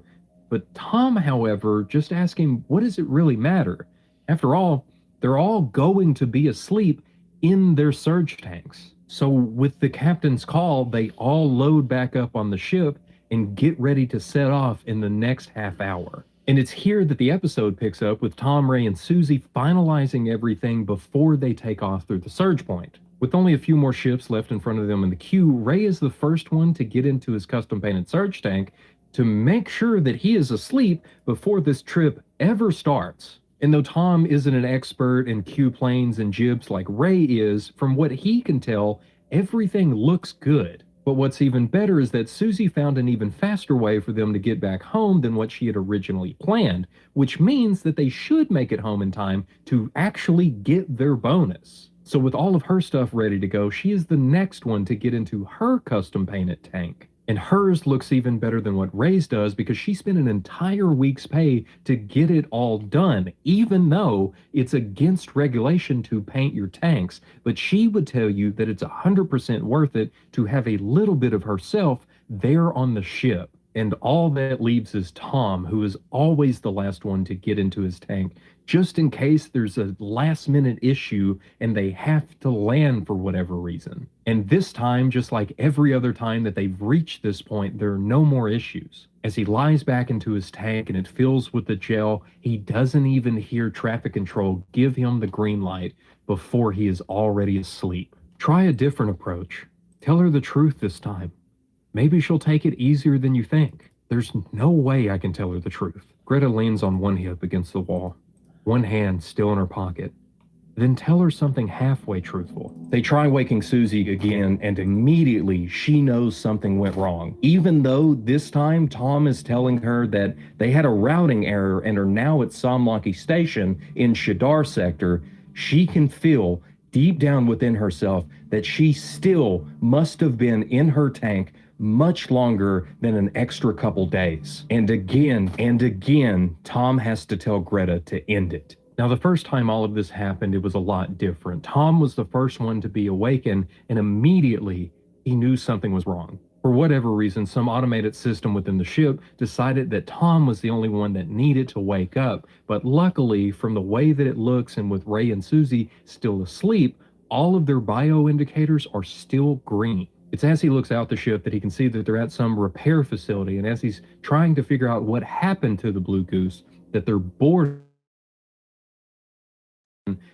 But Tom, however, just asks him, what does it really matter? After all, they're all going to be asleep in their surge tanks. So with the captain's call, they all load back up on the ship and get ready to set off in the next half hour. And it's here that the episode picks up with Tom, Ray, and Susie finalizing everything before they take off through the surge point. With only a few more ships left in front of them in the queue, Ray is the first one to get into his custom-painted surge tank to make sure that he is asleep before this trip ever starts. And though Tom isn't an expert in Q planes and jibs like Ray is, from what he can tell, everything looks good. But what's even better is that Susie found an even faster way for them to get back home than what she had originally planned, which means that they should make it home in time to actually get their bonus. So with all of her stuff ready to go, she is the next one to get into her custom painted tank. And hers looks even better than what Ray's does because she spent an entire week's pay to get it all done, even though it's against regulation to paint your tanks. But she would tell you that it's 100% worth it to have a little bit of herself there on the ship. And all that leaves is Tom, who is always the last one to get into his tank, just in case there's a last-minute issue and they have to land for whatever reason. And this time, just like every other time that they've reached this point, there are no more issues. As he lies back into his tank and it fills with the gel, he doesn't even hear traffic control give him the green light before he is already asleep. Try a different approach. Tell her the truth this time. Maybe she'll take it easier than you think. There's no way I can tell her the truth. Greta leans on one hip against the wall, one hand still in her pocket. Then tell her something halfway truthful. They try waking Susie again, and immediately she knows something went wrong. Even though this time Tom is telling her that they had a routing error and are now at Somlaki Station in Shadar Sector, she can feel deep down within herself that she still must have been in her tank much longer than an extra couple days. And again, Tom has to tell Greta to end it. Now, the first time all of this happened, it was a lot different. Tom was the first one to be awakened, and immediately he knew something was wrong. For whatever reason, some automated system within the ship decided that Tom was the only one that needed to wake up. But luckily, from the way that it looks and with Ray and Susie still asleep, all of their bio indicators are still green. It's as he looks out the ship that he can see that they're at some repair facility, and as he's trying to figure out what happened to the Blue Goose, that they're bored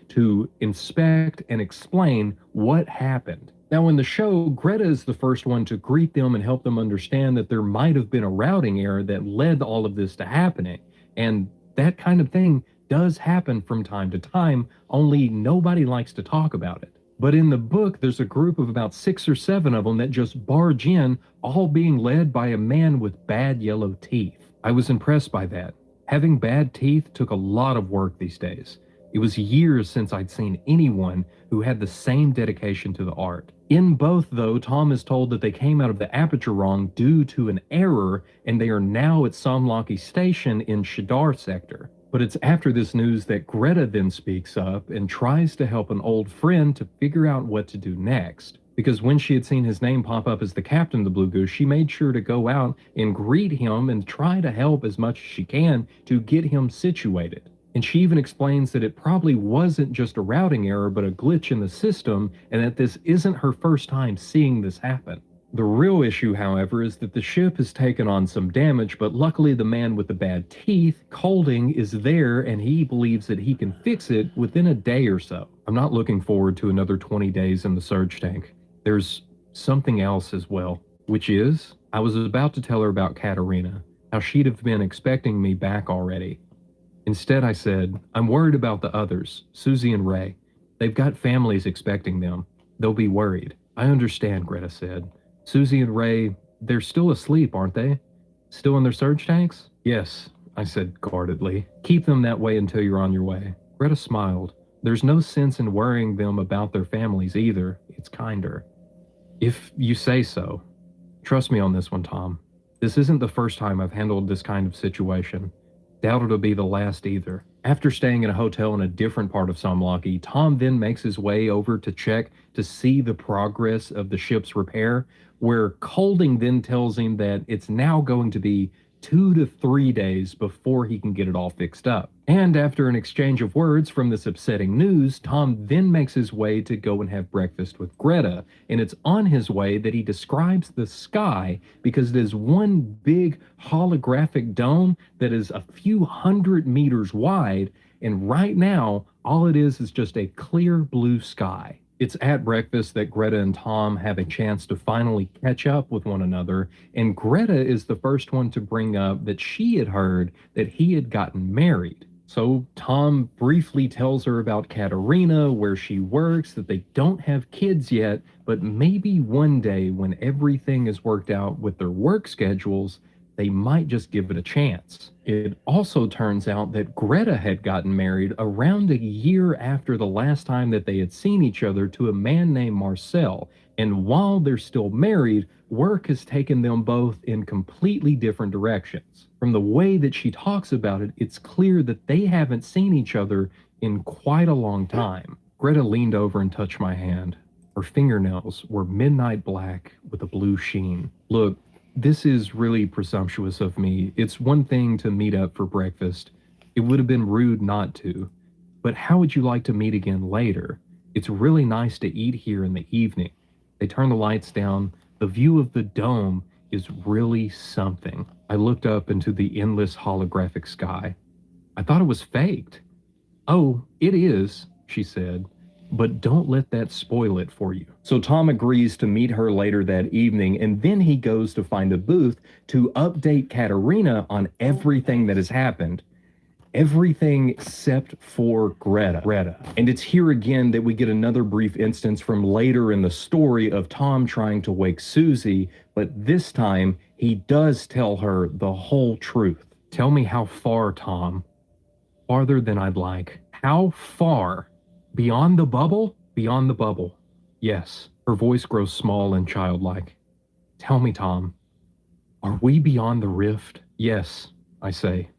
to inspect and explain what happened. Now, in the show, Greta is the first one to greet them and help them understand that there might have been a routing error that led all of this to happening. And that kind of thing does happen from time to time, only nobody likes to talk about it. But in the book, there's a group of about 6 or 7 of them that just barge in, all being led by a man with bad yellow teeth. I was impressed by that. Having bad teeth took a lot of work these days. It was years since I'd seen anyone who had the same dedication to the art. In both, though, Tom is told that they came out of the aperture wrong due to an error, and they are now at Somlaki Station in Shadar Sector. But it's after this news that Greta then speaks up and tries to help an old friend to figure out what to do next. Because when she had seen his name pop up as the captain of the Blue Goose, she made sure to go out and greet him and try to help as much as she can to get him situated. And she even explains that it probably wasn't just a routing error, but a glitch in the system, and that this isn't her first time seeing this happen. The real issue, however, is that the ship has taken on some damage, but luckily the man with the bad teeth, Colding, is there, and he believes that he can fix it within a day or so. I'm not looking forward to another 20 days in the surge tank. There's something else as well, which is, I was about to tell her about Katerina, how she'd have been expecting me back already. Instead, I said, I'm worried about the others, Susie and Ray. They've got families expecting them. They'll be worried. I understand, Greta said. Susie and Ray, they're still asleep, aren't they? Still in their surge tanks? Yes, I said guardedly. Keep them that way until you're on your way. Greta smiled. There's no sense in worrying them about their families either. It's kinder. If you say so. Trust me on this one, Tom. This isn't the first time I've handled this kind of situation. Doubt it'll be the last either. After staying in a hotel in a different part of Somlaki, Tom then makes his way over to check to see the progress of the ship's repair, where Colding then tells him that it's now going to be 2 to 3 days before he can get it all fixed up. And after an exchange of words from this upsetting news, Tom then makes his way to go and have breakfast with Greta, and it's on his way that he describes the sky because it is one big holographic dome that is a few hundred meters wide, and right now, all it is just a clear blue sky. It's at breakfast that Greta and Tom have a chance to finally catch up with one another, and Greta is the first one to bring up that she had heard that he had gotten married. So Tom briefly tells her about Katerina, where she works, that they don't have kids yet, but maybe one day when everything is worked out with their work schedules, they might just give it a chance. It also turns out that Greta had gotten married around a year after the last time that they had seen each other to a man named Marcel, and while they're still married, work has taken them both in completely different directions. From the way that she talks about it, it's clear that they haven't seen each other in quite a long time. Greta leaned over and touched my hand. Her fingernails were midnight black with a blue sheen. Look, This is really presumptuous of me. It's one thing to meet up for breakfast. It would have been rude not to. But how would you like to meet again later? It's really nice to eat here in the evening. They turn the lights down. The view of the dome is really something. I looked up into the endless holographic sky. I thought it was faked. Oh, it is, she said. But don't let that spoil it for you. So Tom agrees to meet her later that evening, and then he goes to find a booth to update Katerina on everything that has happened. Everything except for Greta. And it's here again that we get another brief instance from later in the story of Tom trying to wake Susie, but this time he does tell her the whole truth. Tell me how far, Tom. Farther than I'd like. How far? Beyond the bubble? Beyond the bubble. Yes. Her voice grows small and childlike. Tell me, Tom. Are we beyond the rift? Yes, I say.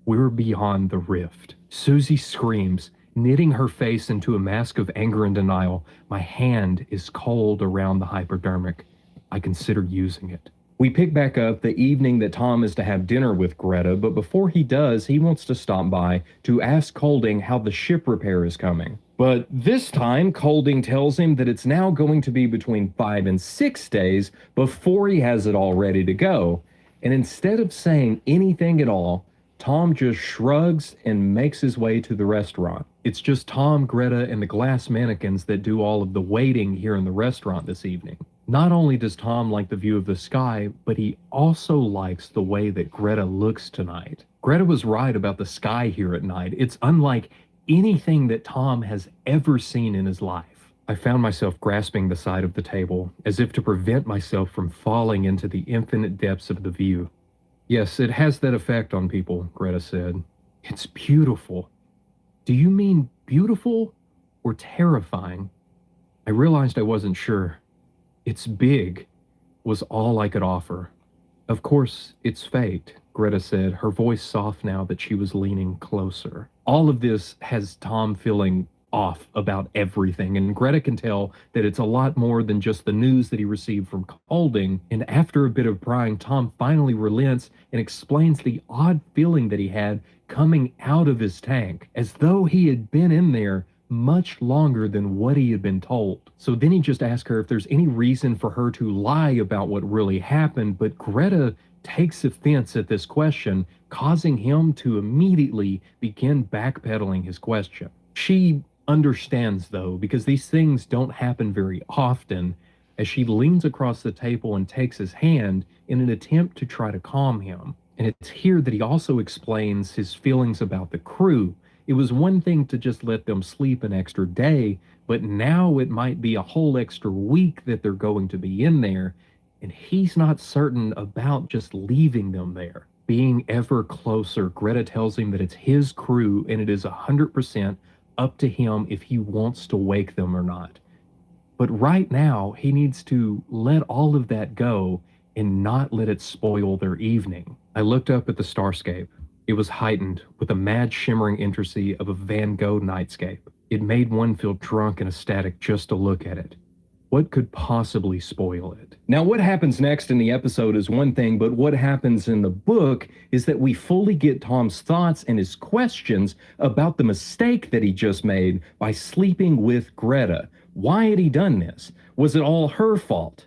We're beyond the rift. Susie screams, knitting her face into a mask of anger and denial. My hand is cold around the hypodermic. I consider using it. We pick back up the evening that Tom is to have dinner with Greta, but before he does, he wants to stop by to ask Colding how the ship repair is coming. But this time, Colding tells him that it's now going to be between 5 and 6 days before he has it all ready to go. And instead of saying anything at all, Tom just shrugs and makes his way to the restaurant. It's just Tom, Greta, and the glass mannequins that do all of the waiting here in the restaurant this evening. Not only does Tom like the view of the sky, but he also likes the way that Greta looks tonight. Greta was right about the sky here at night. It's unlike anything that Tom has ever seen in his life. I found myself grasping the side of the table, as if to prevent myself from falling into the infinite depths of the view. Yes, it has that effect on people, Greta said. It's beautiful. Do you mean beautiful or terrifying? I realized I wasn't sure. It's big, was all I could offer. Of course, it's fate, Greta said, her voice soft now that she was leaning closer. All of this has Tom feeling off about everything, and Greta can tell that it's a lot more than just the news that he received from Colding, and after a bit of prying, Tom finally relents and explains the odd feeling that he had coming out of his tank, as though he had been in there much longer than what he had been told. So then he just asked her if there's any reason for her to lie about what really happened, but Greta takes offense at this question, causing him to immediately begin backpedaling his question. She understands, though, because these things don't happen very often, as she leans across the table and takes his hand in an attempt to try to calm him. And it's here that he also explains his feelings about the crew. It was one thing to just let them sleep an extra day, but now it might be a whole extra week that they're going to be in there, and he's not certain about just leaving them there. Being ever closer, Greta tells him that it's his crew and it is 100% up to him if he wants to wake them or not. But right now, he needs to let all of that go and not let it spoil their evening. I looked up at the starscape. It was heightened with a mad shimmering intricacy of a Van Gogh nightscape. It made one feel drunk and ecstatic just to look at it. What could possibly spoil it? Now, what happens next in the episode is one thing, but what happens in the book is that we fully get Tom's thoughts and his questions about the mistake that he just made by sleeping with Greta. Why had he done this? Was it all her fault?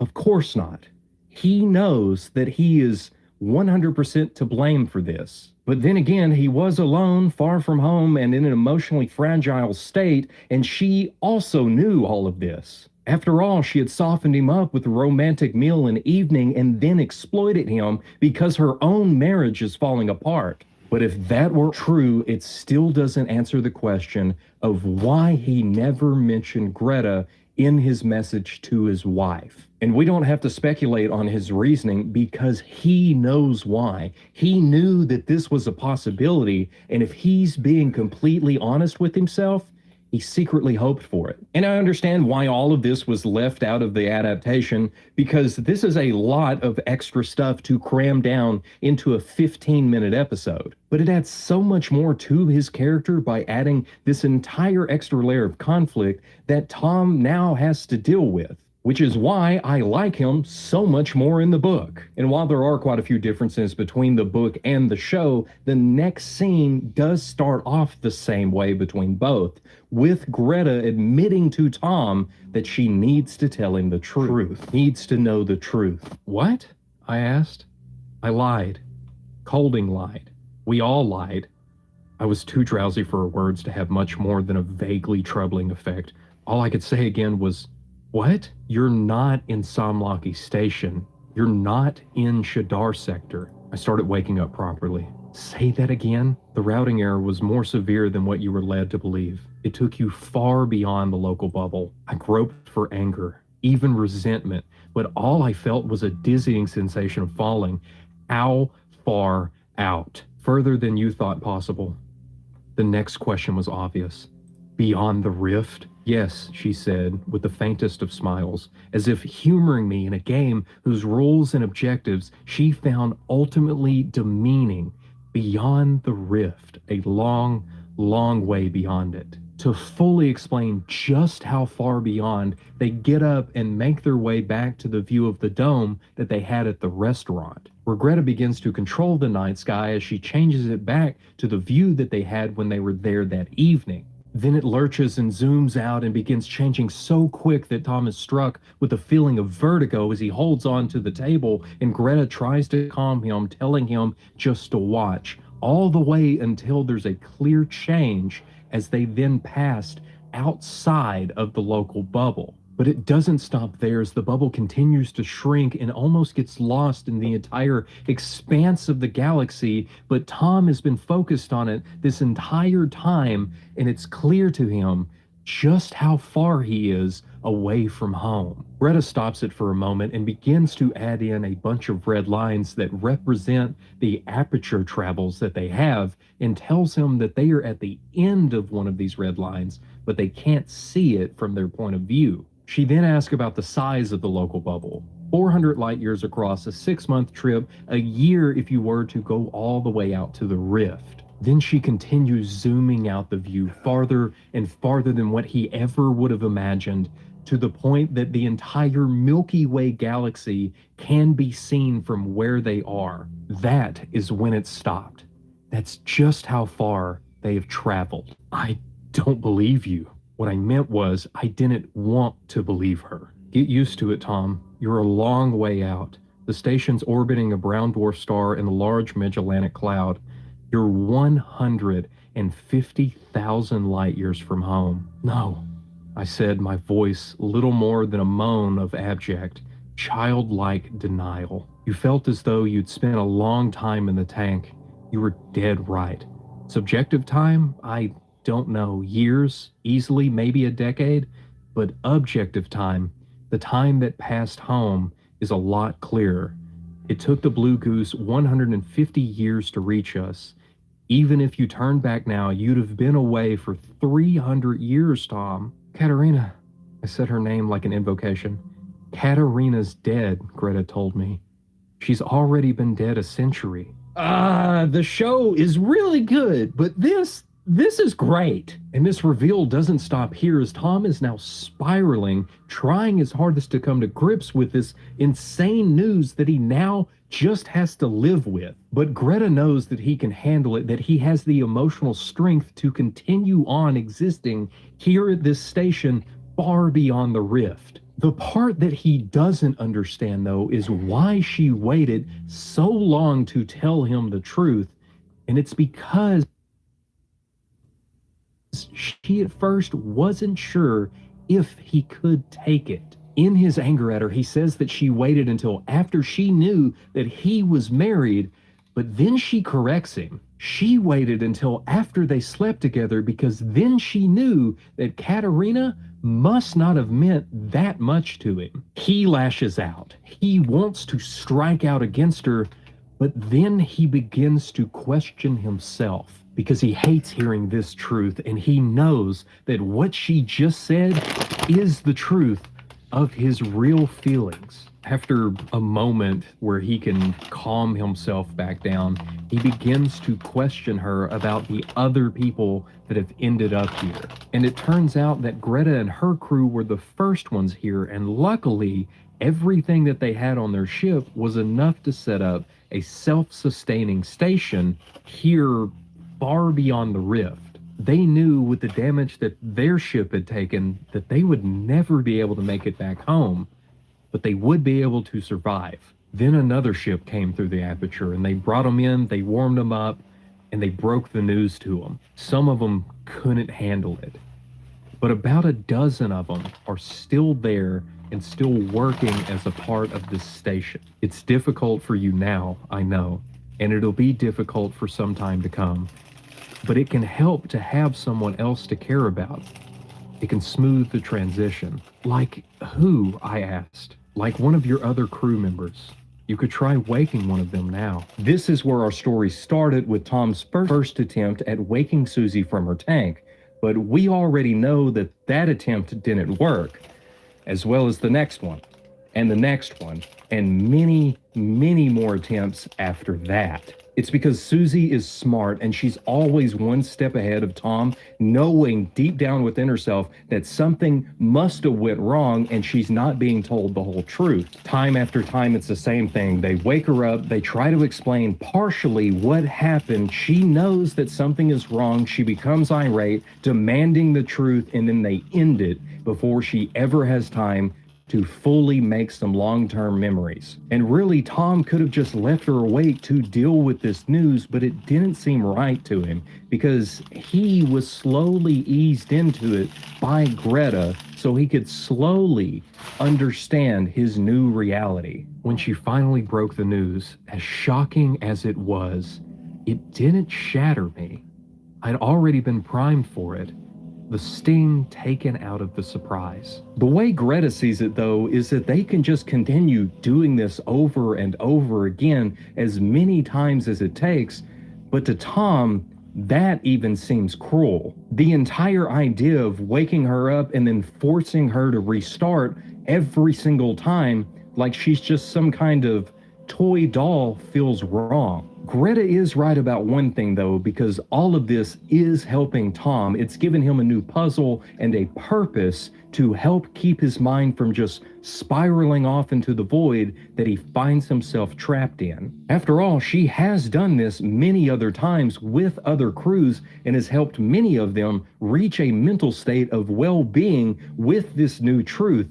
Of course not. He knows that he is 100% to blame for this. But then again, he was alone, far from home, and in an emotionally fragile state, and she also knew all of this. After all, she had softened him up with a romantic meal and evening and then exploited him because her own marriage is falling apart. But if that were true, it still doesn't answer the question of why he never mentioned Greta in his message to his wife. And we don't have to speculate on his reasoning because he knows why. He knew that this was a possibility, and if he's being completely honest with himself, he secretly hoped for it. And I understand why all of this was left out of the adaptation, because this is a lot of extra stuff to cram down into a 15-minute episode. But it adds so much more to his character by adding this entire extra layer of conflict that Tom now has to deal with. which is why I like him so much more in the book. And while there are quite a few differences between the book and the show, the next scene does start off the same way between both, with Greta admitting to Tom that she needs to tell him the truth, needs to know the truth. What? I asked. I lied. Colding lied. We all lied. I was too drowsy for words to have much more than a vaguely troubling effect. All I could say again was, what? You're not in Somlaki Station. You're not in Shadar Sector. I started waking up properly. Say that again? The routing error was more severe than what you were led to believe. It took you far beyond the local bubble. I groped for anger, even resentment, but all I felt was a dizzying sensation of falling. How far out? Further than you thought possible. The next question was obvious. Beyond the rift? Yes, she said, with the faintest of smiles, as if humoring me in a game whose rules and objectives she found ultimately demeaning. Beyond the rift, a long, long way beyond it. To fully explain just how far beyond, they get up and make their way back to the view of the dome that they had at the restaurant. Where Greta begins to control the night sky as she changes it back to the view that they had when they were there that evening. Then it lurches and zooms out and begins changing so quick that Tom is struck with a feeling of vertigo as he holds on to the table and Greta tries to calm him, telling him just to watch, all the way until there's a clear change as they then passed outside of the local bubble. But it doesn't stop there as the bubble continues to shrink and almost gets lost in the entire expanse of the galaxy, but Tom has been focused on it this entire time, and it's clear to him just how far he is away from home. Greta stops it for a moment and begins to add in a bunch of red lines that represent the aperture travels that they have, and tells him that they are at the end of one of these red lines, but they can't see it from their point of view. She then asks about the size of the local bubble. 400 light years across, a 6-month trip, a year if you were to go all the way out to the rift. Then she continues zooming out the view farther and farther than what he ever would have imagined, to the point that the entire Milky Way galaxy can be seen from where they are. That is when it stopped. That's just how far they have traveled. I don't believe you. What I meant was, I didn't want to believe her. Get used to it, Tom. You're a long way out. The station's orbiting a brown dwarf star in a large Magellanic cloud. You're 150,000 light years from home. No, I said, my voice little more than a moan of abject, childlike denial. You felt as though you'd spent a long time in the tank. You were dead right. Subjective time? I don't know, years, easily, maybe a decade, but objective time, the time that passed home, is a lot clearer. It took the Blue Goose 150 years to reach us. Even if you turned back now, you'd have been away for 300 years, Tom. Katerina, I said her name like an invocation. Katerina's dead, Greta told me. She's already been dead a century. The show is really good, but this is great. And this reveal doesn't stop here, as Tom is now spiraling, trying his hardest to come to grips with this insane news that he now just has to live with. But Greta knows that he can handle it, that he has the emotional strength to continue on existing here at this station far beyond the rift. The part that he doesn't understand, though, is why she waited so long to tell him the truth. And it's because she at first wasn't sure if he could take it. In his anger at her, he says that she waited until after she knew that he was married, but then she corrects him. She waited until after they slept together because then she knew that Katerina must not have meant that much to him. He lashes out. He wants to strike out against her, but then he begins to question himself because he hates hearing this truth, and he knows that what she just said is the truth, of his real feelings. After a moment where he can calm himself back down, he begins to question her about the other people that have ended up here. And it turns out that Greta and her crew were the first ones here, and luckily, everything that they had on their ship was enough to set up a self-sustaining station here far beyond the rift. They knew with the damage that their ship had taken that they would never be able to make it back home, but they would be able to survive. Then another ship came through the aperture and they brought them in, they warmed them up, and they broke the news to them. Some of them couldn't handle it, but about a dozen of them are still there and still working as a part of this station. It's difficult for you now, I know, and it'll be difficult for some time to come, but it can help to have someone else to care about. It can smooth the transition. Like who, I asked. Like one of your other crew members. You could try waking one of them now. This is where our story started with Tom's first attempt at waking Susie from her tank, but we already know that that attempt didn't work, as well as the next one, and the next one, and many, many more attempts after that. It's because Susie is smart and she's always one step ahead of Tom, knowing deep down within herself that something must have went wrong and she's not being told the whole truth. Time after time, it's the same thing. They wake her up, they try to explain partially what happened. She knows that something is wrong. She becomes irate, demanding the truth, and then they end it before she ever has time to fully make some long-term memories. And really, Tom could have just left her awake to deal with this news, but it didn't seem right to him because he was slowly eased into it by Greta so he could slowly understand his new reality. When she finally broke the news, as shocking as it was, it didn't shatter me. I'd already been primed for it. The sting taken out of the surprise. The way Greta sees it, though, is that they can just continue doing this over and over again as many times as it takes, but to Tom, that even seems cruel. The entire idea of waking her up and then forcing her to restart every single time like she's just some kind of toy doll feels wrong. Greta is right about one thing, though, because all of this is helping Tom. It's given him a new puzzle and a purpose to help keep his mind from just spiraling off into the void that he finds himself trapped in. After all, she has done this many other times with other crews and has helped many of them reach a mental state of well-being with this new truth,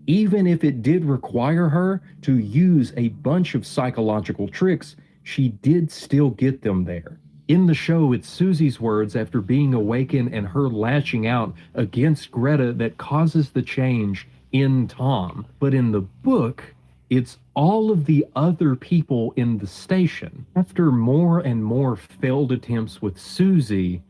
even if it did require her to use a bunch of psychological tricks. She did still get them there. In the show, it's Susie's words after being awakened and her lashing out against Greta that causes the change in Tom. But in the book, it's all of the other people in the station. After more and more failed attempts with Susie,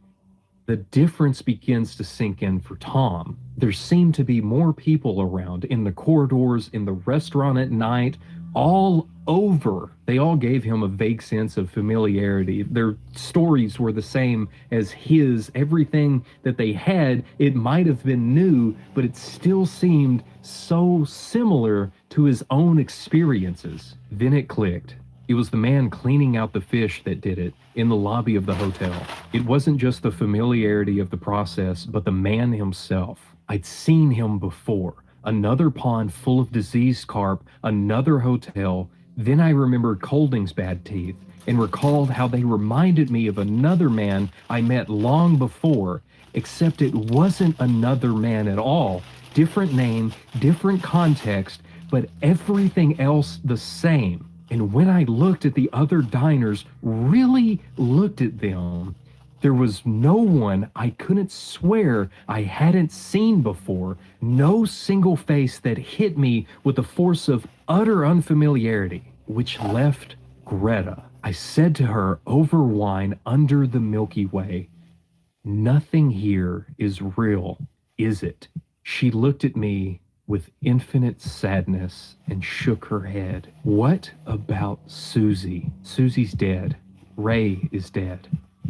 the difference begins to sink in for Tom. There seem to be more people around in the corridors, in the restaurant at night, all over. They all gave him a vague sense of familiarity. Their stories were the same as his. Everything that they had, it might have been new, but it still seemed so similar to his own experiences. Then it clicked. It was the man cleaning out the fish that did it in the lobby of the hotel. It wasn't just the familiarity of the process, but the man himself. I'd seen him before. Another pond full of diseased carp, another hotel. Then I remembered Colding's bad teeth and recalled how they reminded me of another man I met long before, except it wasn't another man at all. Different name, different context, but everything else the same. And when I looked at the other diners, really looked at them, there was no one I couldn't swear I hadn't seen before. No single face that hit me with the force of utter unfamiliarity, which left Greta. I said to her over wine under the Milky Way, "Nothing here is real, is it?" She looked at me with infinite sadness and shook her head. "What about Susie? Susie's dead. Ray is dead.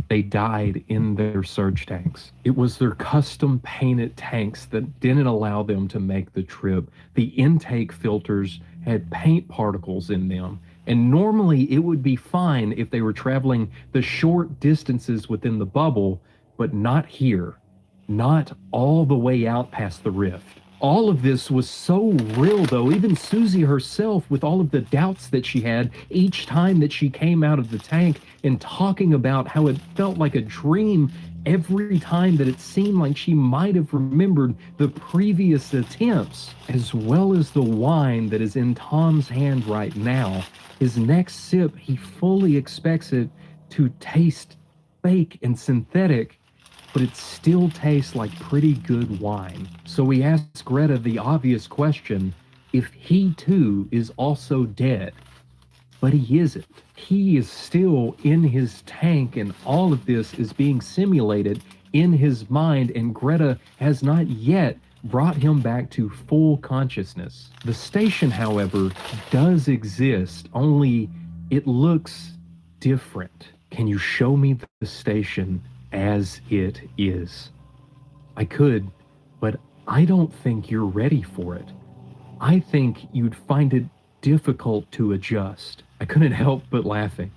They died in their surge tanks. It was their custom painted tanks that didn't allow them to make the trip. The intake filters had paint particles in them. And normally it would be fine if they were traveling the short distances within the bubble, but not here. Not all the way out past the rift. All of this was so real, though. Even Susie herself, with all of the doubts that she had each time that she came out of the tank, and talking about how it felt like a dream every time that it seemed like she might have remembered the previous attempts, as well as the wine that is in Tom's hand right now. His next sip, he fully expects it to taste fake and synthetic, but it still tastes like pretty good wine. So he asks Greta the obvious question, if he too is also dead. But he isn't. He is still in his tank, and all of this is being simulated in his mind, and Greta has not yet brought him back to full consciousness. The station, however, does exist, only it looks different. Can you show me the station as it is? I could, but I don't think you're ready for it. I think you'd find it difficult to adjust. I couldn't help but laughing.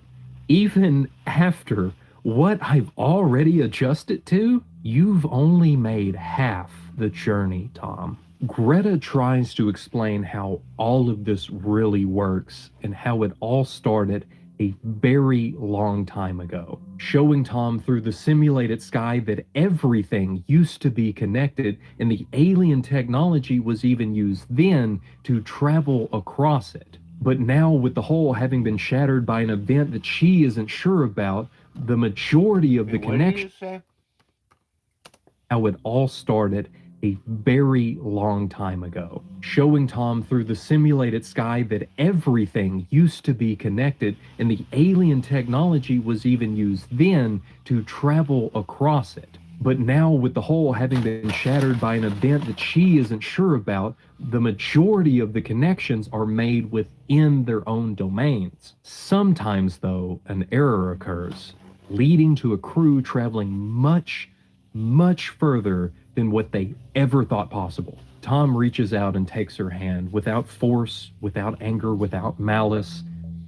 Even after what I've already adjusted to, you've only made half the journey, Tom. Greta tries to explain how all of this really works and how it all started a very long time ago, showing Tom through the simulated sky that everything used to be connected, and the alien technology was even used then to travel across it. But now, with the hole having been shattered by an event that she isn't sure about, the majority of the connection, how it all started a very long time ago, showing Tom through the simulated sky that everything used to be connected, and the alien technology was even used then to travel across it. But now, with the hole having been shattered by an event that she isn't sure about, the majority of the connections are made within their own domains. Sometimes, though, an error occurs, leading to a crew traveling much further than what they ever thought possible. Tom reaches out and takes her hand, without force, without anger, without malice,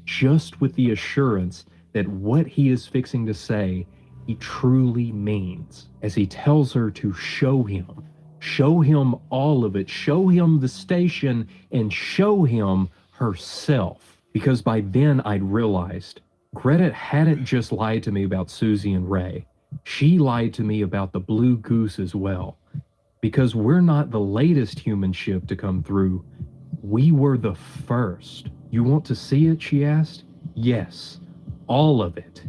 just with the assurance that what he is fixing to say, he truly means, as he tells her to show him all of it, show him the station, and show him herself. Because by then I'd realized Greta hadn't just lied to me about Susie and Ray. She lied to me about the Blue Goose as well. Because we're not the latest human ship to come through. We were the first. You want to see it, she asked? Yes, all of it.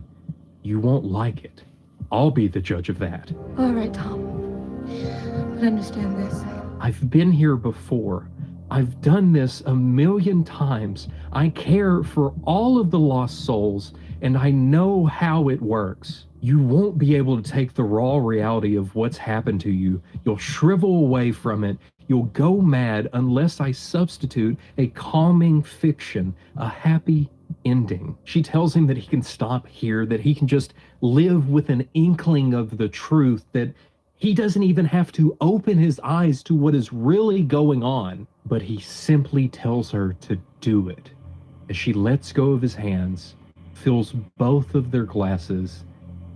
You won't like it. I'll be the judge of that. All right, Tom. But understand this. I've been here before. I've done this a million times. I care for all of the lost souls, and I know how it works. You won't be able to take the raw reality of what's happened to you. You'll shrivel away from it. You'll go mad unless I substitute a calming fiction, a happy ending. She tells him that he can stop here, that he can just live with an inkling of the truth, that he doesn't even have to open his eyes to what is really going on. But he simply tells her to do it. As she lets go of his hands, fills both of their glasses,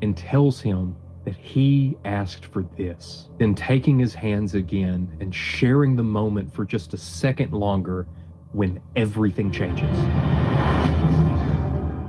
and tells him that he asked for this. Then taking his hands again and sharing the moment for just a second longer, when everything changes.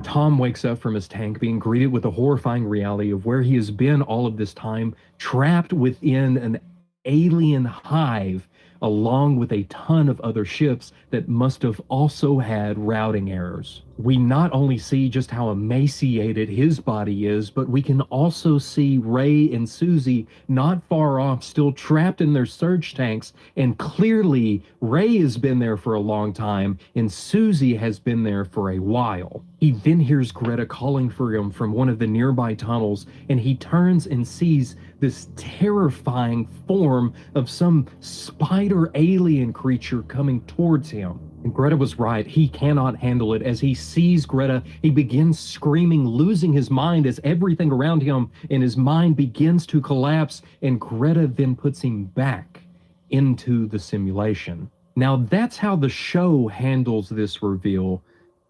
Tom wakes up from his tank being greeted with the horrifying reality of where he has been all of this time, trapped within an alien hive, along with a ton of other ships that must have also had routing errors. We not only see just how emaciated his body is, but we can also see Ray and Susie not far off, still trapped in their surge tanks, and clearly Ray has been there for a long time, and Susie has been there for a while. He then hears Greta calling for him from one of the nearby tunnels, and he turns and sees this terrifying form of some spider alien creature coming towards him. And Greta was right. He cannot handle it. As he sees Greta, he begins screaming, losing his mind as everything around him and his mind begins to collapse. And Greta then puts him back into the simulation. Now, that's how the show handles this reveal.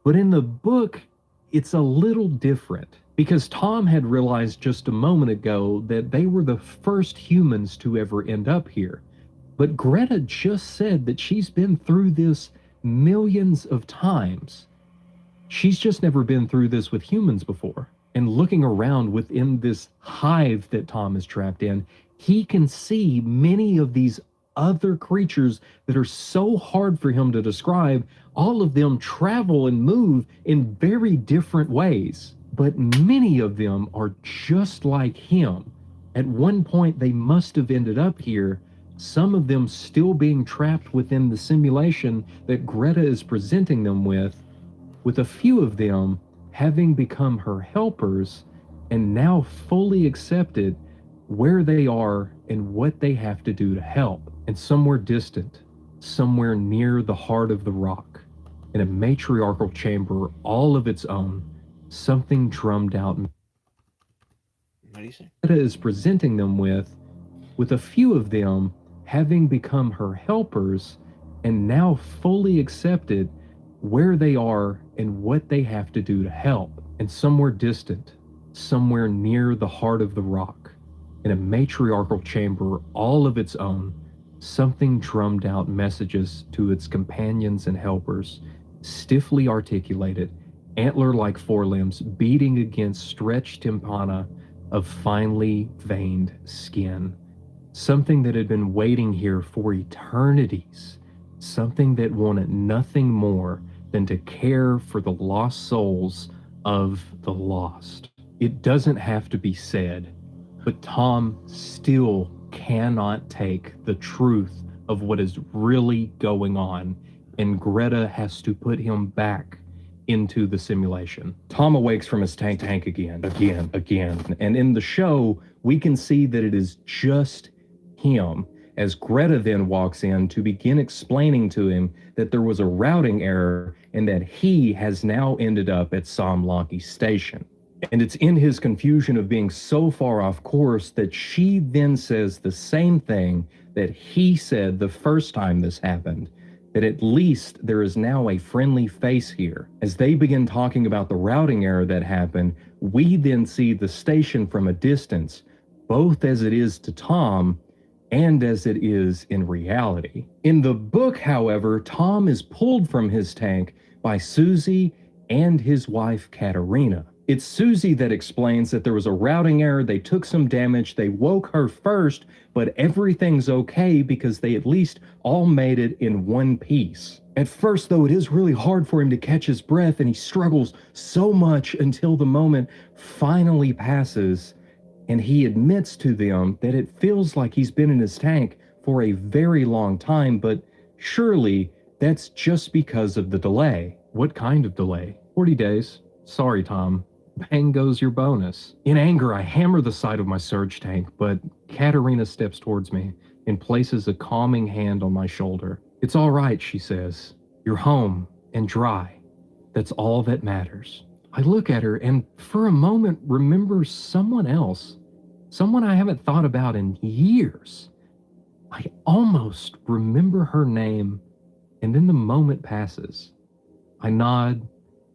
But in the book, it's a little different. Because Tom had realized just a moment ago that they were the first humans to ever end up here. But Greta just said that she's been through this millions of times. She's just never been through this with humans before. And looking around within this hive that Tom is trapped in, he can see many of these other creatures that are so hard for him to describe. All of them travel and move in very different ways, but many of them are just like him. At one point, they must have ended up here, some of them still being trapped within the simulation that Greta is presenting them with a few of them having become her helpers and now fully accepted where they are and what they have to do to help. And somewhere distant, somewhere near the heart of the rock, in a matriarchal chamber all of its own, something drummed out. What do you say? Greta is presenting them with a few of them having become her helpers and now fully accepted where they are and what they have to do to help. And somewhere distant, somewhere near the heart of the rock, in a matriarchal chamber all of its own, something drummed out messages to its companions and helpers, stiffly articulated, antler-like forelimbs beating against stretched tympana of finely veined skin. Something that had been waiting here for eternities. Something that wanted nothing more than to care for the lost souls of the lost. It doesn't have to be said, but Tom still cannot take the truth of what is really going on, and Greta has to put him back into the simulation. Tom awakes from his tank again. And in the show, we can see that it is just him, as Greta then walks in to begin explaining to him that there was a routing error and that he has now ended up at Somlaki Station. And it's in his confusion of being so far off course that she then says the same thing that he said the first time this happened, that at least there is now a friendly face here. As they begin talking about the routing error that happened, we then see the station from a distance, both as it is to Tom and as it is in reality. In the book, however, Tom is pulled from his tank by Susie and his wife, Katerina. It's Susie that explains that there was a routing error, they took some damage, they woke her first, but everything's okay because they at least all made it in one piece. At first, though, it is really hard for him to catch his breath, and he struggles so much until the moment finally passes, and he admits to them that it feels like he's been in his tank for a very long time, but surely that's just because of the delay. What kind of delay? 40 days. Sorry, Tom. Bang goes your bonus. In anger, I hammer the side of my surge tank, but Katerina steps towards me and places a calming hand on my shoulder. It's all right, she says. You're home and dry. That's all that matters. I look at her and for a moment remember someone else. Someone I haven't thought about in years. I almost remember her name, and then the moment passes. I nod,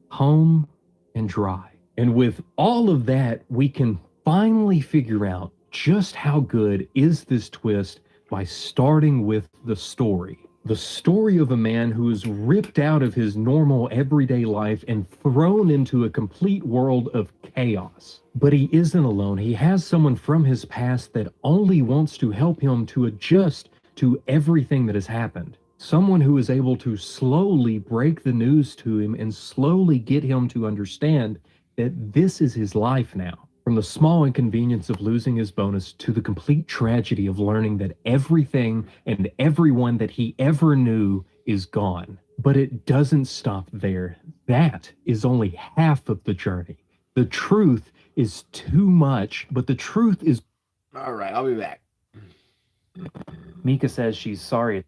home and dry. And with all of that, we can finally figure out just how good is this twist by starting with the story. The story of a man who is ripped out of his normal everyday life and thrown into a complete world of chaos. But he isn't alone. He has someone from his past that only wants to help him to adjust to everything that has happened. Someone who is able to slowly break the news to him and slowly get him to understand that this is his life now. From the small inconvenience of losing his bonus to the complete tragedy of learning that everything and everyone that he ever knew is gone. But it doesn't stop there. That is only half of the journey. The truth is too much, but the truth is... All right, I'll be back. Mika says she's sorry.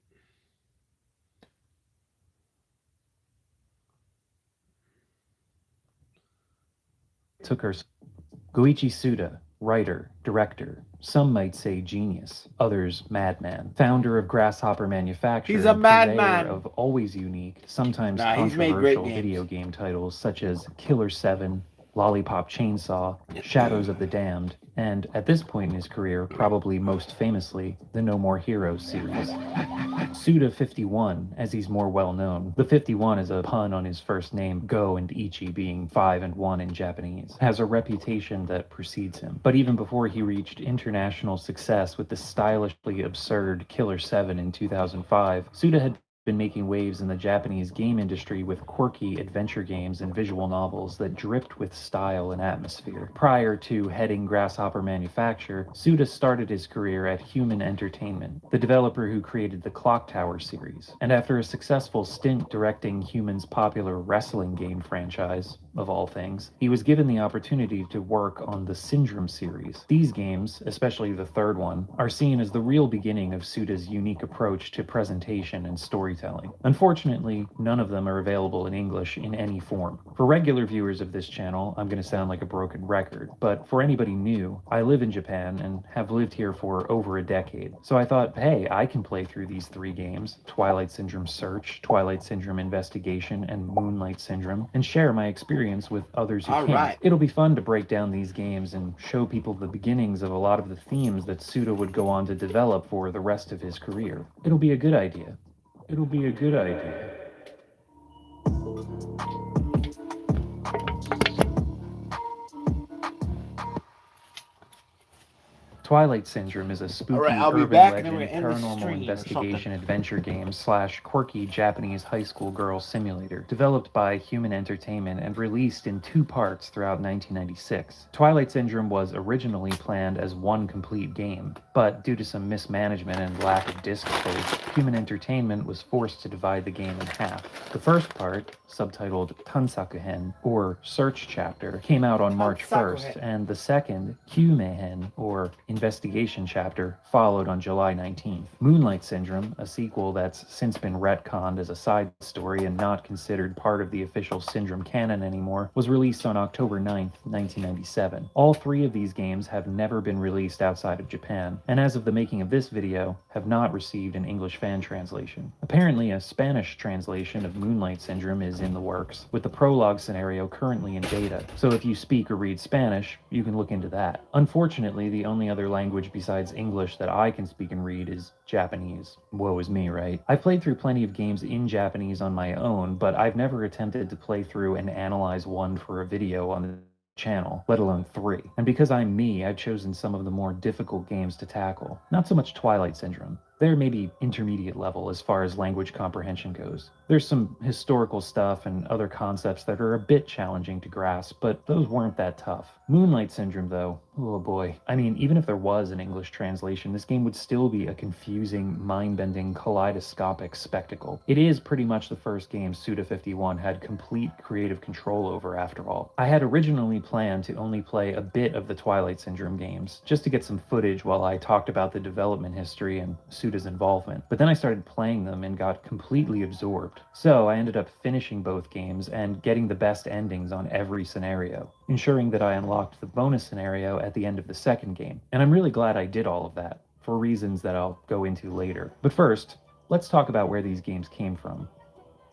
took her. Goichi Suda, writer, director, some might say genius, others madman, founder of Grasshopper Manufacture He's a and purveyor madman. of always unique, sometimes Nah, he's made great controversial games. video game titles such as Killer 7, Lollipop Chainsaw, Shadows of the Damned, and at this point in his career, probably most famously, the No More Heroes series. Suda 51, as he's more well known. The 51 is a pun on his first name, Go and Ichi being 5 and 1 in Japanese. Has a reputation that precedes him. But even before he reached international success with the stylishly absurd Killer 7 in 2005, Suda had been making waves in the Japanese game industry with quirky adventure games and visual novels that dripped with style and atmosphere. Prior to heading Grasshopper Manufacture, Suda started his career at Human Entertainment, the developer who created the Clock Tower series. And after a successful stint directing Human's popular wrestling game franchise, of all things, he was given the opportunity to work on the Syndrome series. These games, especially the third one, are seen as the real beginning of Suda's unique approach to presentation and storytelling. Unfortunately, none of them are available in English in any form. For regular viewers of this channel, I'm going to sound like a broken record, but for anybody new, I live in Japan and have lived here for over a decade. So I thought, hey, I can play through these 3 games, Twilight Syndrome Search, Twilight Syndrome Investigation, and Moonlight Syndrome, and share my experience with others who can't. Right. It'll be fun to break down these games and show people the beginnings of a lot of the themes that Suda would go on to develop for the rest of his career. It'll be a good idea. It'll be a good idea. Twilight Syndrome is a spooky urban legend, paranormal investigation adventure game / quirky Japanese high school girl simulator, developed by Human Entertainment and released in 2 parts throughout 1996. Twilight Syndrome was originally planned as one complete game, but due to some mismanagement and lack of disk space, Human Entertainment was forced to divide the game in half. The first part, subtitled Tansakuhen, or Search Chapter, came out on March 1st, and the second, Kyumehen, or Investigation Chapter, followed on July 19th. Moonlight Syndrome, a sequel that's since been retconned as a side story and not considered part of the official Syndrome canon anymore, was released on October 9th, 1997. All 3 of these games have never been released outside of Japan, and as of the making of this video, have not received an English fan translation. Apparently, a Spanish translation of Moonlight Syndrome is in the works, with the prologue scenario currently in beta, so if you speak or read Spanish, you can look into that. Unfortunately, the only other language besides English that I can speak and read is Japanese. Woe is me, right? I've played through plenty of games in Japanese on my own, but I've never attempted to play through and analyze one for a video on the channel, let alone 3. And because I'm me, I've chosen some of the more difficult games to tackle. Not so much Twilight Syndrome. They're maybe intermediate level as far as language comprehension goes. There's some historical stuff and other concepts that are a bit challenging to grasp, but those weren't that tough. Moonlight Syndrome, though, oh boy. I mean, even if there was an English translation, this game would still be a confusing, mind-bending, kaleidoscopic spectacle. It is pretty much the first game Suda51 had complete creative control over, after all. I had originally planned to only play a bit of the Twilight Syndrome games, just to get some footage while I talked about the development history and Suda's involvement, but then I started playing them and got completely absorbed. So I ended up finishing both games and getting the best endings on every scenario, ensuring that I unlocked the bonus scenario at the end of the second game. And I'm really glad I did all of that, for reasons that I'll go into later. But first, let's talk about where these games came from.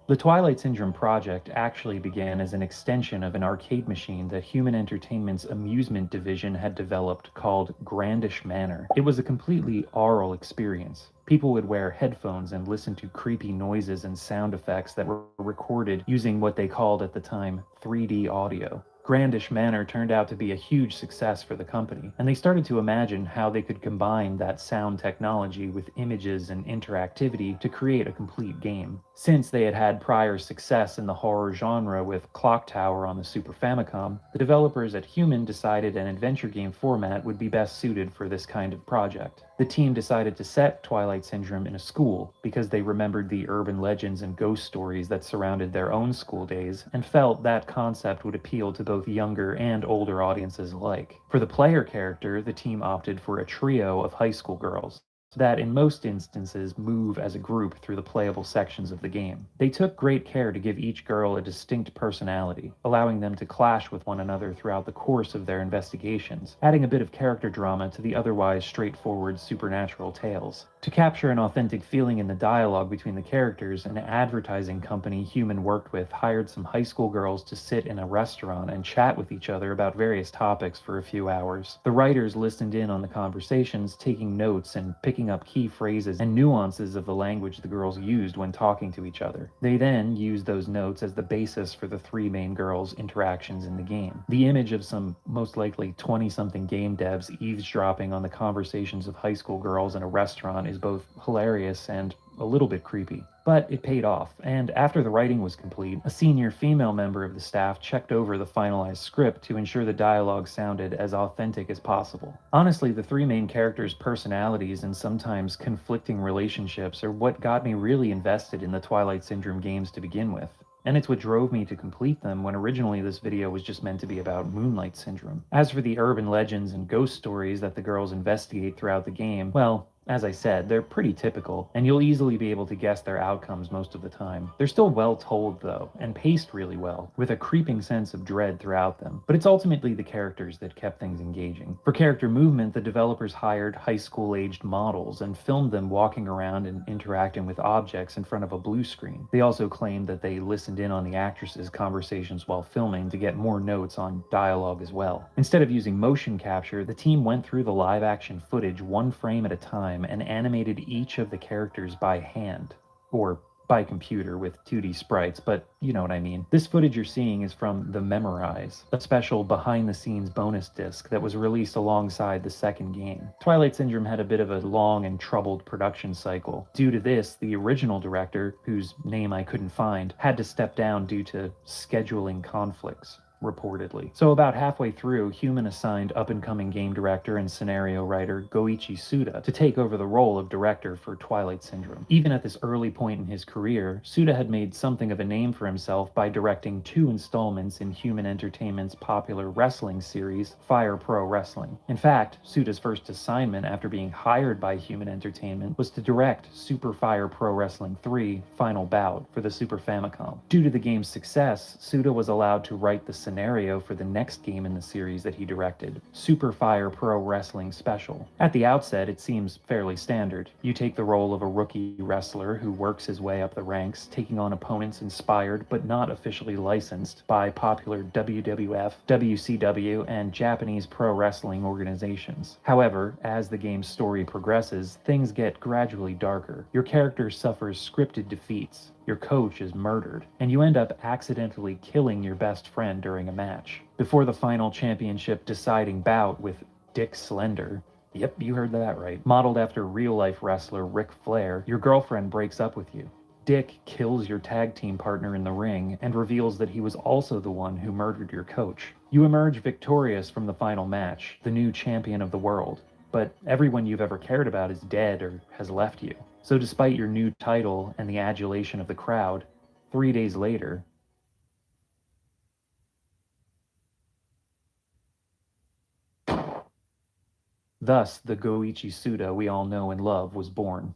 The Twilight Syndrome project actually began as an extension of an arcade machine that Human Entertainment's amusement division had developed called Grandish Manor. It was a completely aural experience. People would wear headphones and listen to creepy noises and sound effects that were recorded using what they called at the time 3D audio. Grandish Manor turned out to be a huge success for the company, and they started to imagine how they could combine that sound technology with images and interactivity to create a complete game. Since they had had prior success in the horror genre with Clock Tower on the Super Famicom, the developers at Human decided an adventure game format would be best suited for this kind of project. The team decided to set Twilight Syndrome in a school because they remembered the urban legends and ghost stories that surrounded their own school days and felt that concept would appeal to both younger and older audiences alike. For the player character, the team opted for a trio of high school girls. that in most instances move as a group through the playable sections of the game. They took great care to give each girl a distinct personality, allowing them to clash with one another throughout the course of their investigations, adding a bit of character drama to the otherwise straightforward supernatural tales. To capture an authentic feeling in the dialogue between the characters, an advertising company Human worked with hired some high school girls to sit in a restaurant and chat with each other about various topics for a few hours. The writers listened in on the conversations, taking notes and picking up key phrases and nuances of the language the girls used when talking to each other. They then used those notes as the basis for the three main girls' interactions in the game. The image of some most likely 20-something game devs eavesdropping on the conversations of high school girls in a restaurant is both hilarious and a little bit creepy. But it paid off, and after the writing was complete, a senior female member of the staff checked over the finalized script to ensure the dialogue sounded as authentic as possible. Honestly, the three main characters' personalities and sometimes conflicting relationships are what got me really invested in the Twilight Syndrome games to begin with. And it's what drove me to complete them when originally this video was just meant to be about Moonlight Syndrome. As for the urban legends and ghost stories that the girls investigate throughout the game, well, as I said, they're pretty typical, and you'll easily be able to guess their outcomes most of the time. They're still well told, though, and paced really well, with a creeping sense of dread throughout them. But it's ultimately the characters that kept things engaging. For character movement, the developers hired high school-aged models and filmed them walking around and interacting with objects in front of a blue screen. They also claimed that they listened in on the actresses' conversations while filming to get more notes on dialogue as well. Instead of using motion capture, the team went through the live-action footage one frame at a time and animated each of the characters by hand, or by computer with 2D sprites, but you know what I mean. This footage you're seeing is from The Memorize, a special behind-the-scenes bonus disc that was released alongside the second game. Twilight Syndrome had a bit of a long and troubled production cycle. Due to this, the original director, whose name I couldn't find, had to step down due to scheduling conflicts, reportedly. So about halfway through, Human assigned up-and-coming game director and scenario writer Goichi Suda to take over the role of director for Twilight Syndrome. Even at this early point in his career, Suda had made something of a name for himself by directing 2 installments in Human Entertainment's popular wrestling series, Fire Pro Wrestling. In fact, Suda's first assignment after being hired by Human Entertainment was to direct Super Fire Pro Wrestling 3 Final Bout for the Super Famicom. Due to the game's success, Suda was allowed to write the scenario for the next game in the series that he directed, Super Fire Pro Wrestling Special. At the outset, it seems fairly standard. You take the role of a rookie wrestler who works his way up the ranks, taking on opponents inspired but not officially licensed by popular WWF, WCW, and Japanese pro wrestling organizations. However, as the game's story progresses, things get gradually darker. Your character suffers scripted defeats, your coach is murdered, and you end up accidentally killing your best friend during a match. Before the final championship deciding bout with Dick Slender, yep, you heard that right, modeled after real-life wrestler Ric Flair, your girlfriend breaks up with you. Dick kills your tag team partner in the ring and reveals that he was also the one who murdered your coach. You emerge victorious from the final match, the new champion of the world, but everyone you've ever cared about is dead or has left you. So despite your new title and the adulation of the crowd, 3 days later, thus the Goichi Suda we all know and love was born.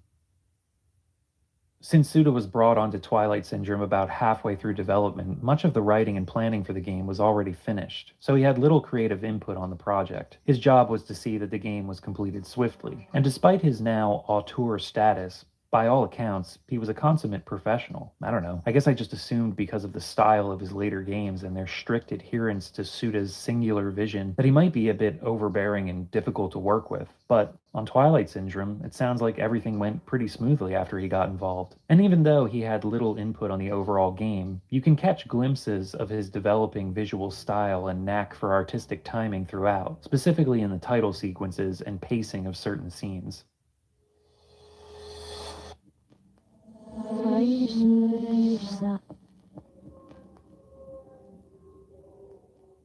Since Suda was brought onto Twilight Syndrome about halfway through development, much of the writing and planning for the game was already finished, so he had little creative input on the project. His job was to see that the game was completed swiftly, and despite his now auteur status, by all accounts, he was a consummate professional. I don't know. I guess I just assumed because of the style of his later games and their strict adherence to Suda's singular vision that he might be a bit overbearing and difficult to work with. But on Twilight Syndrome, it sounds like everything went pretty smoothly after he got involved. And even though he had little input on the overall game, you can catch glimpses of his developing visual style and knack for artistic timing throughout, specifically in the title sequences and pacing of certain scenes.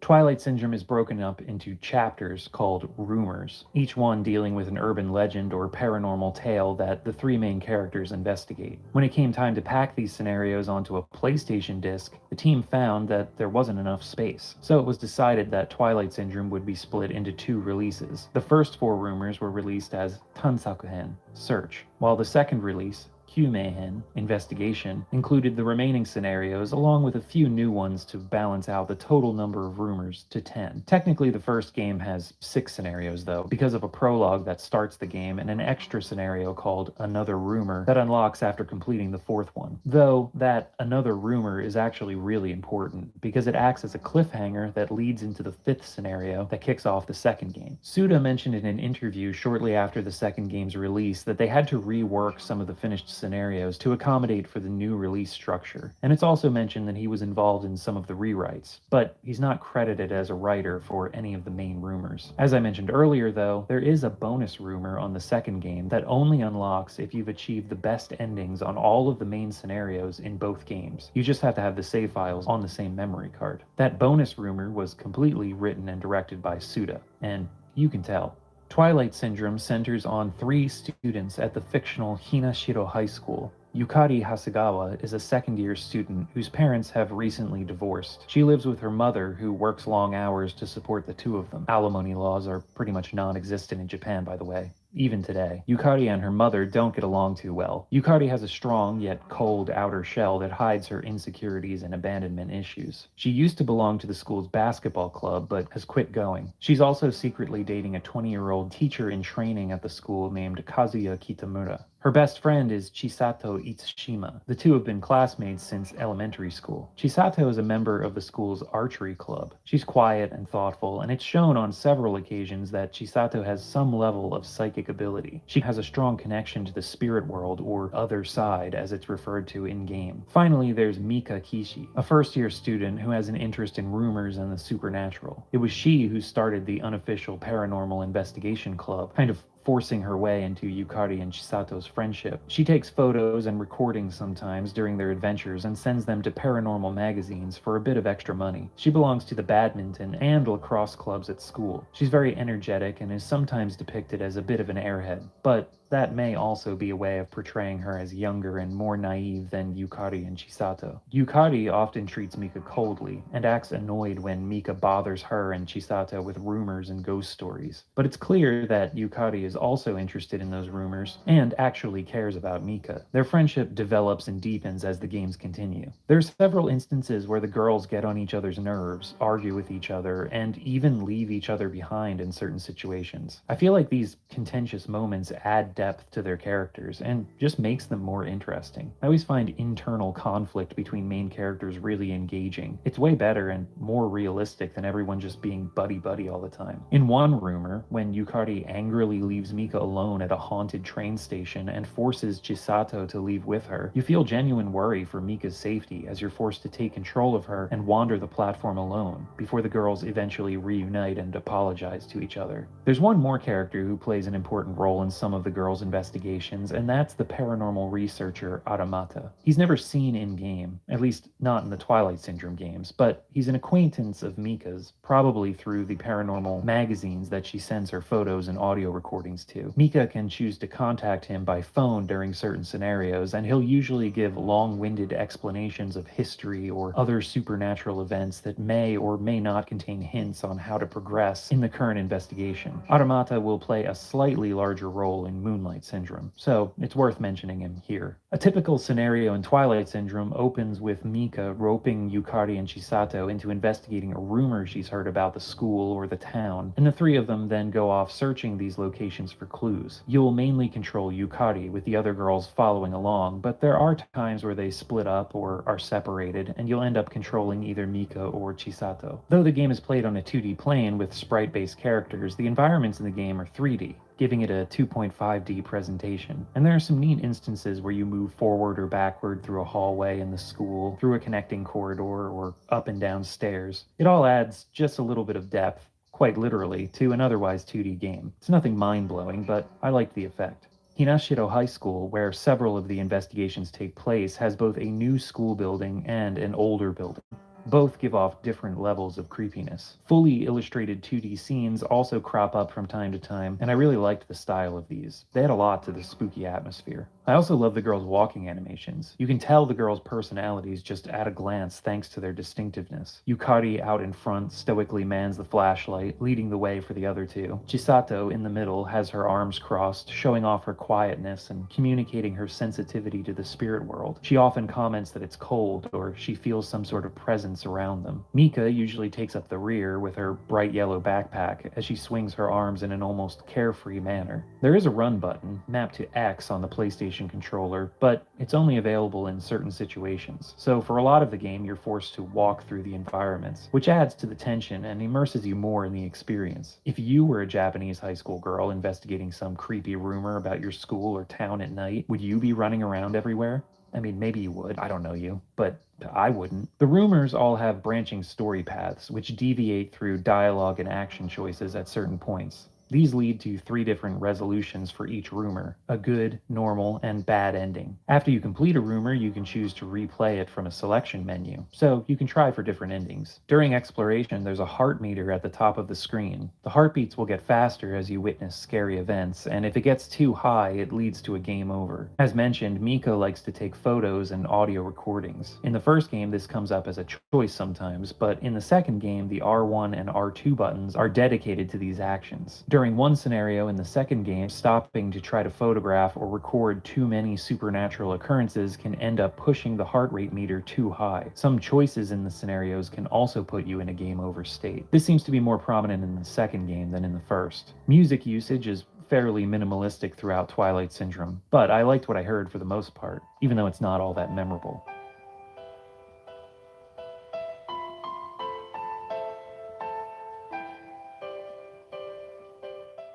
Twilight Syndrome is broken up into chapters called rumors, each one dealing with an urban legend or paranormal tale that the three main characters investigate. When it came time to pack these scenarios onto a PlayStation disc, the team found that there wasn't enough space, so it was decided that Twilight Syndrome would be split into 2 releases. The first 4 rumors were released as Tansakuhen, Search, while the second release, Kyumeihen, Investigation, included the remaining scenarios along with a few new ones to balance out the total number of rumors to 10. Technically, the first game has 6 scenarios though, because of a prologue that starts the game and an extra scenario called Another Rumor that unlocks after completing the 4th one. Though that Another Rumor is actually really important because it acts as a cliffhanger that leads into the 5th scenario that kicks off the second game. Suda mentioned in an interview shortly after the second game's release that they had to rework some of the finished scenarios to accommodate for the new release structure, and it's also mentioned that he was involved in some of the rewrites, but he's not credited as a writer for any of the main rumors. As I mentioned earlier though, there is a bonus rumor on the second game that only unlocks if you've achieved the best endings on all of the main scenarios in both games. You just have to have the save files on the same memory card. That bonus rumor was completely written and directed by Suda, and you can tell. Twilight Syndrome centers on 3 students at the fictional Hinashiro High School. Yukari Hasegawa is a second-year student whose parents have recently divorced. She lives with her mother, who works long hours to support the 2 of them. Alimony laws are pretty much non-existent in Japan, by the way. Even today, Yukari and her mother don't get along too well. Yukari has a strong yet cold outer shell that hides her insecurities and abandonment issues. She used to belong to the school's basketball club, but has quit going. She's also secretly dating a 20-year-old teacher in training at the school named Kazuya Kitamura. Her best friend is Chisato Itsushima. The 2 have been classmates since elementary school. Chisato is a member of the school's archery club. She's quiet and thoughtful, and it's shown on several occasions that Chisato has some level of psychic ability. She has a strong connection to the spirit world, or other side as it's referred to in-game. Finally, there's Mika Kishi, a first-year student who has an interest in rumors and the supernatural. It was she who started the unofficial paranormal investigation club, kind of forcing her way into Yukari and Chisato's friendship. She takes photos and recordings sometimes during their adventures and sends them to paranormal magazines for a bit of extra money. She belongs to the badminton and lacrosse clubs at school. She's very energetic and is sometimes depicted as a bit of an airhead, but that may also be a way of portraying her as younger and more naive than Yukari and Chisato. Yukari often treats Mika coldly and acts annoyed when Mika bothers her and Chisato with rumors and ghost stories. But it's clear that Yukari is also interested in those rumors and actually cares about Mika. Their friendship develops and deepens as the games continue. There's several instances where the girls get on each other's nerves, argue with each other, and even leave each other behind in certain situations. I feel like these contentious moments add depth to their characters and just makes them more interesting. I always find internal conflict between main characters really engaging. It's way better and more realistic than everyone just being buddy-buddy all the time. In one rumor, when Yukari angrily leaves Mika alone at a haunted train station and forces Chisato to leave with her, you feel genuine worry for Mika's safety as you're forced to take control of her and wander the platform alone, before the girls eventually reunite and apologize to each other. There's one more character who plays an important role in some of the girls' investigations, and that's the paranormal researcher Aramata. He's never seen in-game, at least not in the Twilight Syndrome games, but he's an acquaintance of Mika's, probably through the paranormal magazines that she sends her photos and audio recordings to. Mika can choose to contact him by phone during certain scenarios, and he'll usually give long-winded explanations of history or other supernatural events that may or may not contain hints on how to progress in the current investigation. Aramata will play a slightly larger role in Moonlight Syndrome, so it's worth mentioning him here. A typical scenario in Twilight Syndrome opens with Mika roping Yukari and Chisato into investigating a rumor she's heard about the school or the town, and the 3 of them then go off searching these locations for clues. You'll mainly control Yukari, with the other girls following along, but there are times where they split up or are separated, and you'll end up controlling either Mika or Chisato. Though the game is played on a 2D plane with sprite-based characters, the environments in the game are 3D, giving it a 2.5D presentation. And there are some neat instances where you move forward or backward through a hallway in the school, through a connecting corridor, or up and down stairs. It all adds just a little bit of depth, quite literally, to an otherwise 2D game. It's nothing mind-blowing, but I liked the effect. Hinashiro High School, where several of the investigations take place, has both a new school building and an older building. Both give off different levels of creepiness. Fully illustrated 2D scenes also crop up from time to time, and I really liked the style of these. They add a lot to the spooky atmosphere. I also love the girls' walking animations. You can tell the girls' personalities just at a glance thanks to their distinctiveness. Yukari out in front stoically mans the flashlight, leading the way for the other two. Chisato in the middle has her arms crossed, showing off her quietness and communicating her sensitivity to the spirit world. She often comments that it's cold or she feels some sort of presence around them. Mika usually takes up the rear with her bright yellow backpack as she swings her arms in an almost carefree manner. There is a run button, mapped to X on the PlayStation controller, but it's only available in certain situations. So for a lot of the game, you're forced to walk through the environments, which adds to the tension and immerses you more in the experience. If you were a Japanese high school girl investigating some creepy rumor about your school or town at night, would you be running around everywhere? I mean, maybe you would, I don't know you, but I wouldn't. The rumors all have branching story paths, which deviate through dialogue and action choices at certain points. These lead to 3 different resolutions for each rumor: a good, normal, and bad ending. After you complete a rumor, you can choose to replay it from a selection menu, so you can try for different endings. During exploration, there's a heart meter at the top of the screen. The heartbeats will get faster as you witness scary events, and if it gets too high, it leads to a game over. As mentioned, Miko likes to take photos and audio recordings. In the first game, this comes up as a choice sometimes, but in the second game, the R1 and R2 buttons are dedicated to these actions. During one scenario in the second game, stopping to try to photograph or record too many supernatural occurrences can end up pushing the heart rate meter too high. Some choices in the scenarios can also put you in a game over state. This seems to be more prominent in the second game than in the first. Music usage is fairly minimalistic throughout Twilight Syndrome, but I liked what I heard for the most part, even though it's not all that memorable.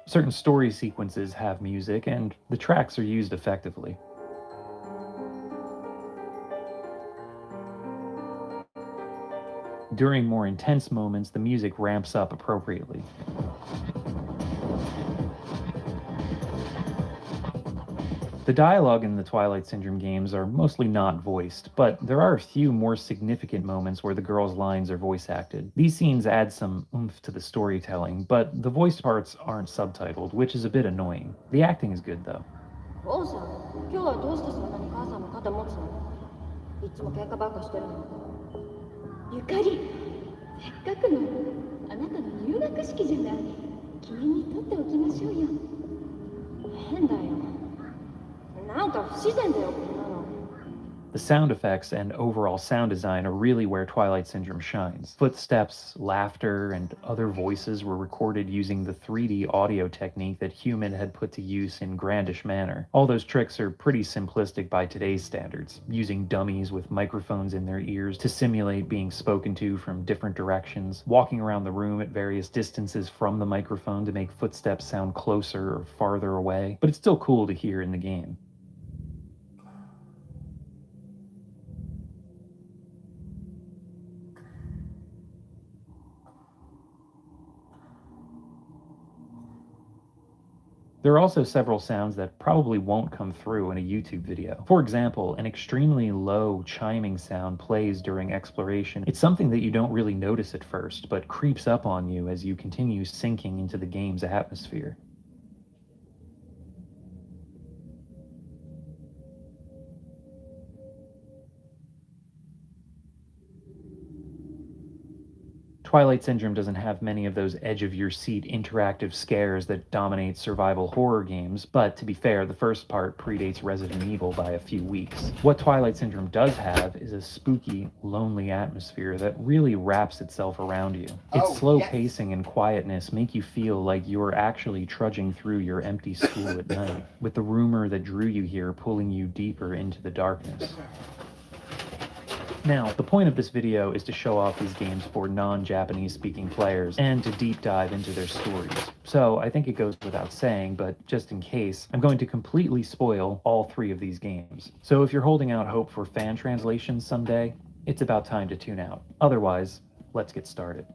Certain story sequences have music, and the tracks are used effectively. During more intense moments, the music ramps up appropriately. The dialogue in the Twilight Syndrome games are mostly not voiced, but there are a few more significant moments where the girls' lines are voice acted. These scenes add some oomph to the storytelling, but the voiced parts aren't subtitled, which is a bit annoying. The acting is good though. 王さん、今日はどうしてそんなに母さんの肩持つの？いつも喧嘩ばっかしてるの。ゆかり、せっかくのあなたの入学式じゃない。記念に取っておきましょうよ。変だよ。なんか不自然だよ、こんなの。The sound effects and overall sound design are really where Twilight Syndrome shines. Footsteps, laughter, and other voices were recorded using the 3D audio technique that Human had put to use in grandish manner. All those tricks are pretty simplistic by today's standards, using dummies with microphones in their ears to simulate being spoken to from different directions, walking around the room at various distances from the microphone to make footsteps sound closer or farther away. But it's still cool to hear in the game. There are also several sounds that probably won't come through in a YouTube video. For example, an extremely low chiming sound plays during exploration. It's something that you don't really notice at first, but creeps up on you as you continue sinking into the game's atmosphere. Twilight Syndrome doesn't have many of those edge-of-your-seat interactive scares that dominate survival horror games, but to be fair, the first part predates Resident Evil by a few weeks. What Twilight Syndrome does have is a spooky, lonely atmosphere that really wraps itself around you. Its slow pacing and quietness make you feel like you're actually trudging through your empty school at night, with the rumor that drew you here pulling you deeper into the darkness. Now, the point of this video is to show off these games for non-Japanese speaking players and to deep dive into their stories. So I think it goes without saying, but just in case, I'm going to completely spoil all 3 of these games. So if you're holding out hope for fan translations someday, it's about time to tune out. Otherwise, let's get started.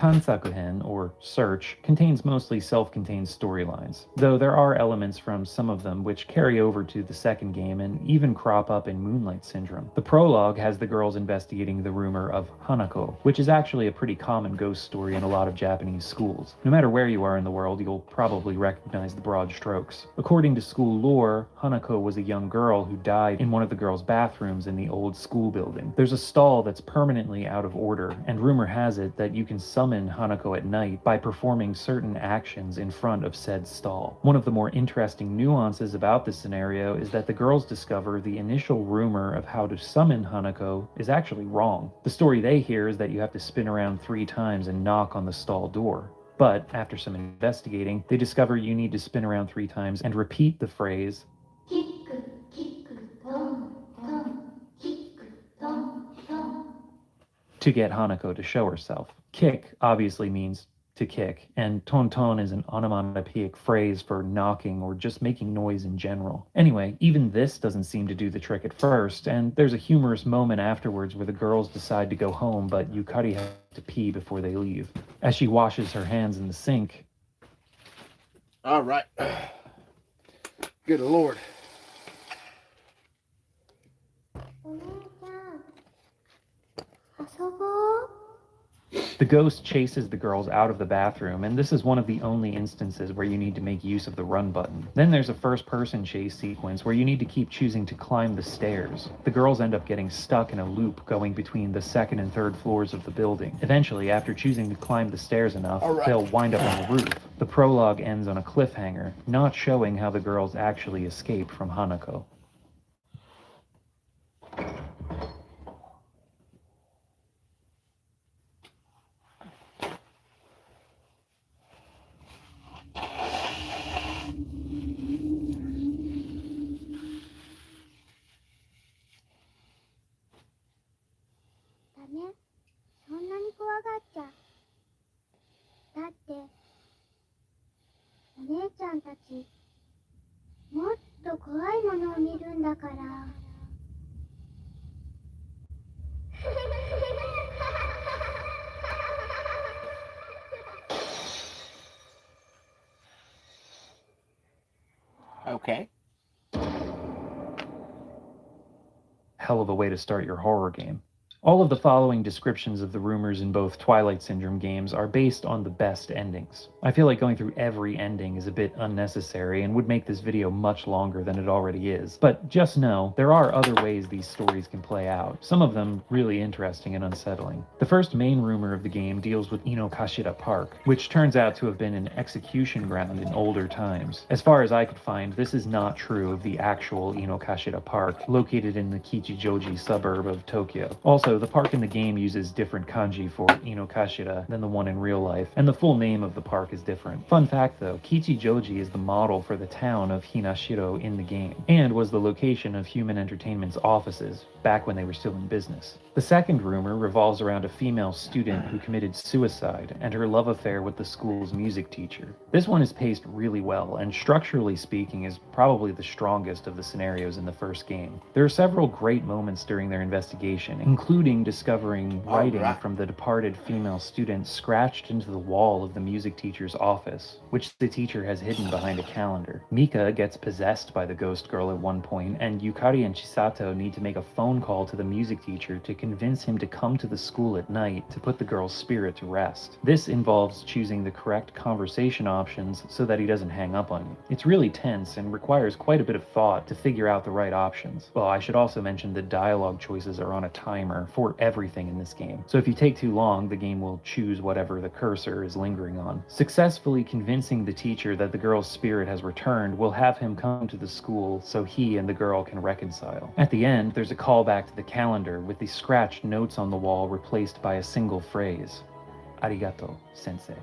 Tansakuhen, or Search, contains mostly self-contained storylines, though there are elements from some of them which carry over to the second game and even crop up in Moonlight Syndrome. The prologue has the girls investigating the rumor of Hanako, which is actually a pretty common ghost story in a lot of Japanese schools. No matter where you are in the world, you'll probably recognize the broad strokes. According to school lore, Hanako was a young girl who died in one of the girls' bathrooms in the old school building. There's a stall that's permanently out of order, and rumor has it that you can summon Hanako at night by performing certain actions in front of said stall. One of the more interesting nuances about this scenario is that the girls discover the initial rumor of how to summon Hanako is actually wrong. The story they hear is that you have to spin around 3 times and knock on the stall door. But after some investigating, they discover you need to spin around 3 times and repeat the phrase to get Hanako to show herself. Kick obviously means to kick, and ton is an onomatopoeic phrase for knocking or just making noise in general. Anyway, even this doesn't seem to do the trick at first, and there's a humorous moment afterwards where the girls decide to go home, but Yukari has to pee before they leave. As she washes her hands in the sink... Alright. Good Lord. The ghost chases the girls out of the bathroom, and this is one of the only instances where you need to make use of the run button. Then there's a first-person chase sequence where you need to keep choosing to climb the stairs. The girls end up getting stuck in a loop going between the 2nd and 3rd floors of the building. Eventually, after choosing to climb the stairs enough, they'll wind up on the roof. The prologue ends on a cliffhanger, not showing how the girls actually escape from Hanako. Okay. Hell of a way to start your horror game. All of the following descriptions of the rumors in both Twilight Syndrome games are based on the best endings. I feel like going through every ending is a bit unnecessary and would make this video much longer than it already is. But just know, there are other ways these stories can play out, some of them really interesting and unsettling. The first main rumor of the game deals with Inokashira Park, which turns out to have been an execution ground in older times. As far as I could find, this is not true of the actual Inokashira Park, located in the Kichijoji suburb of Tokyo. Also, the park in the game uses different kanji for Inokashira than the one in real life, and the full name of the park is different. Fun fact though, Kichijoji is the model for the town of Hinashiro in the game, and was the location of Human Entertainment's offices back when they were still in business. The second rumor revolves around a female student who committed suicide and her love affair with the school's music teacher. This one is paced really well, and structurally speaking is probably the strongest of the scenarios in the first game. There are several great moments during their investigation, including discovering writing from the departed female student scratched into the wall of the music teacher's office, which the teacher has hidden behind a calendar. Mika gets possessed by the ghost girl at one point, and Yukari and Chisato need to make a phone call to the music teacher to convince him to come to the school at night to put the girl's spirit to rest. This involves choosing the correct conversation options so that he doesn't hang up on you. It's really tense and requires quite a bit of thought to figure out the right options. Well, I should also mention that dialogue choices are on a timer for everything in this game, so if you take too long, the game will choose whatever the cursor is lingering on. Successfully convincing the teacher that the girl's spirit has returned will have him come to the school so he and the girl can reconcile. At the end, there's a callback to the calendar with the scratched notes on the wall replaced by a single phrase, "Arigato, sensei."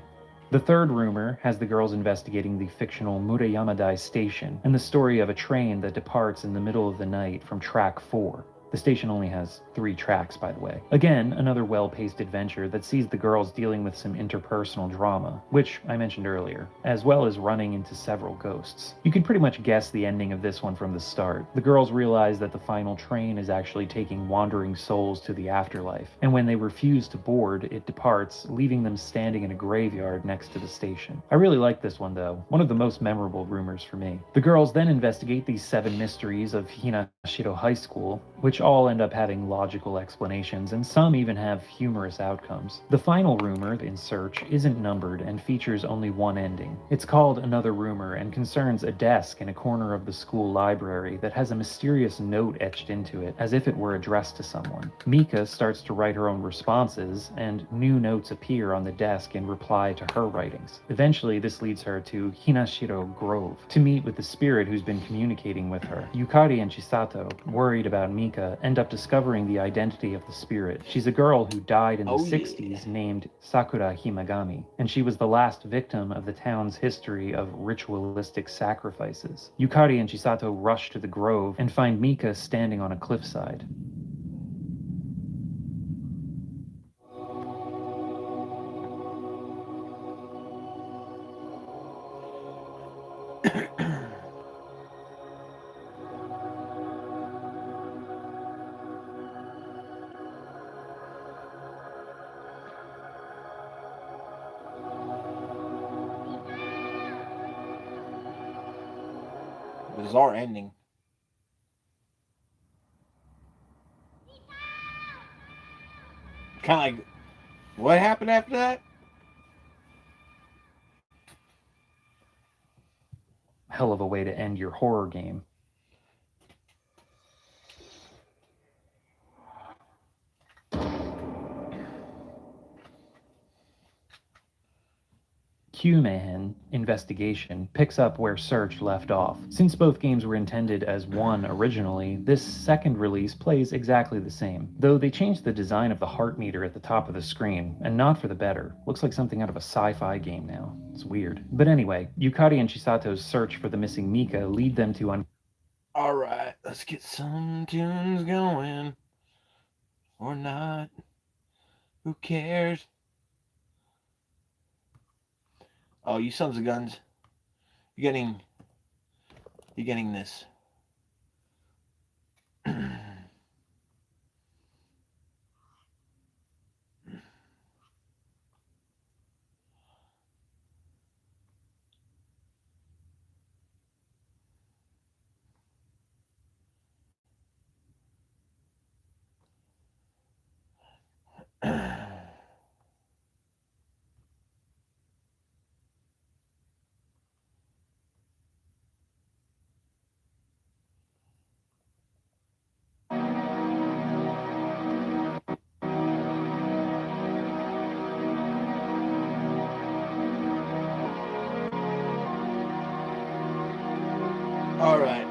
The third rumor has the girls investigating the fictional Murayamadai station and the story of a train that departs in the middle of the night from track 4. The station only has 3 tracks, by the way. Again, another well-paced adventure that sees the girls dealing with some interpersonal drama, which I mentioned earlier, as well as running into several ghosts. You could pretty much guess the ending of this one from the start. The girls realize that the final train is actually taking wandering souls to the afterlife, and when they refuse to board, it departs, leaving them standing in a graveyard next to the station. I really like this one though, one of the most memorable rumors for me. The girls then investigate these 7 mysteries of Hinashiro High School, which all end up having logical explanations, and some even have humorous outcomes. The final rumor, In Search, isn't numbered and features only one ending. It's called Another Rumor and concerns a desk in a corner of the school library that has a mysterious note etched into it, as if it were addressed to someone. Mika starts to write her own responses, and new notes appear on the desk in reply to her writings. Eventually, this leads her to Hinashiro Grove, to meet with the spirit who's been communicating with her. Yukari and Chisato, worried about Mika, end up discovering the identity of the spirit. She's a girl who died in the 60s named Sakura Himagami, and she was the last victim of the town's history of ritualistic sacrifices. Yukari and Chisato rush to the grove and find Mika standing on a cliffside. Bizarre ending. Kind of like, what happened after that? Hell of a way to end your horror game. Q-Man Investigation picks up where Search left off. Since both games were intended as one originally, this second release plays exactly the same, though they changed the design of the heart meter at the top of the screen, and not for the better. Looks like something out of a sci-fi game now. It's weird. But anyway, Yukari and Chisato's search for the missing Mika lead them to Alright, let's get some tunes going. Or not. Who cares? Oh, you sons of guns. You're getting this. All right.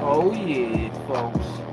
Oh yeah, folks.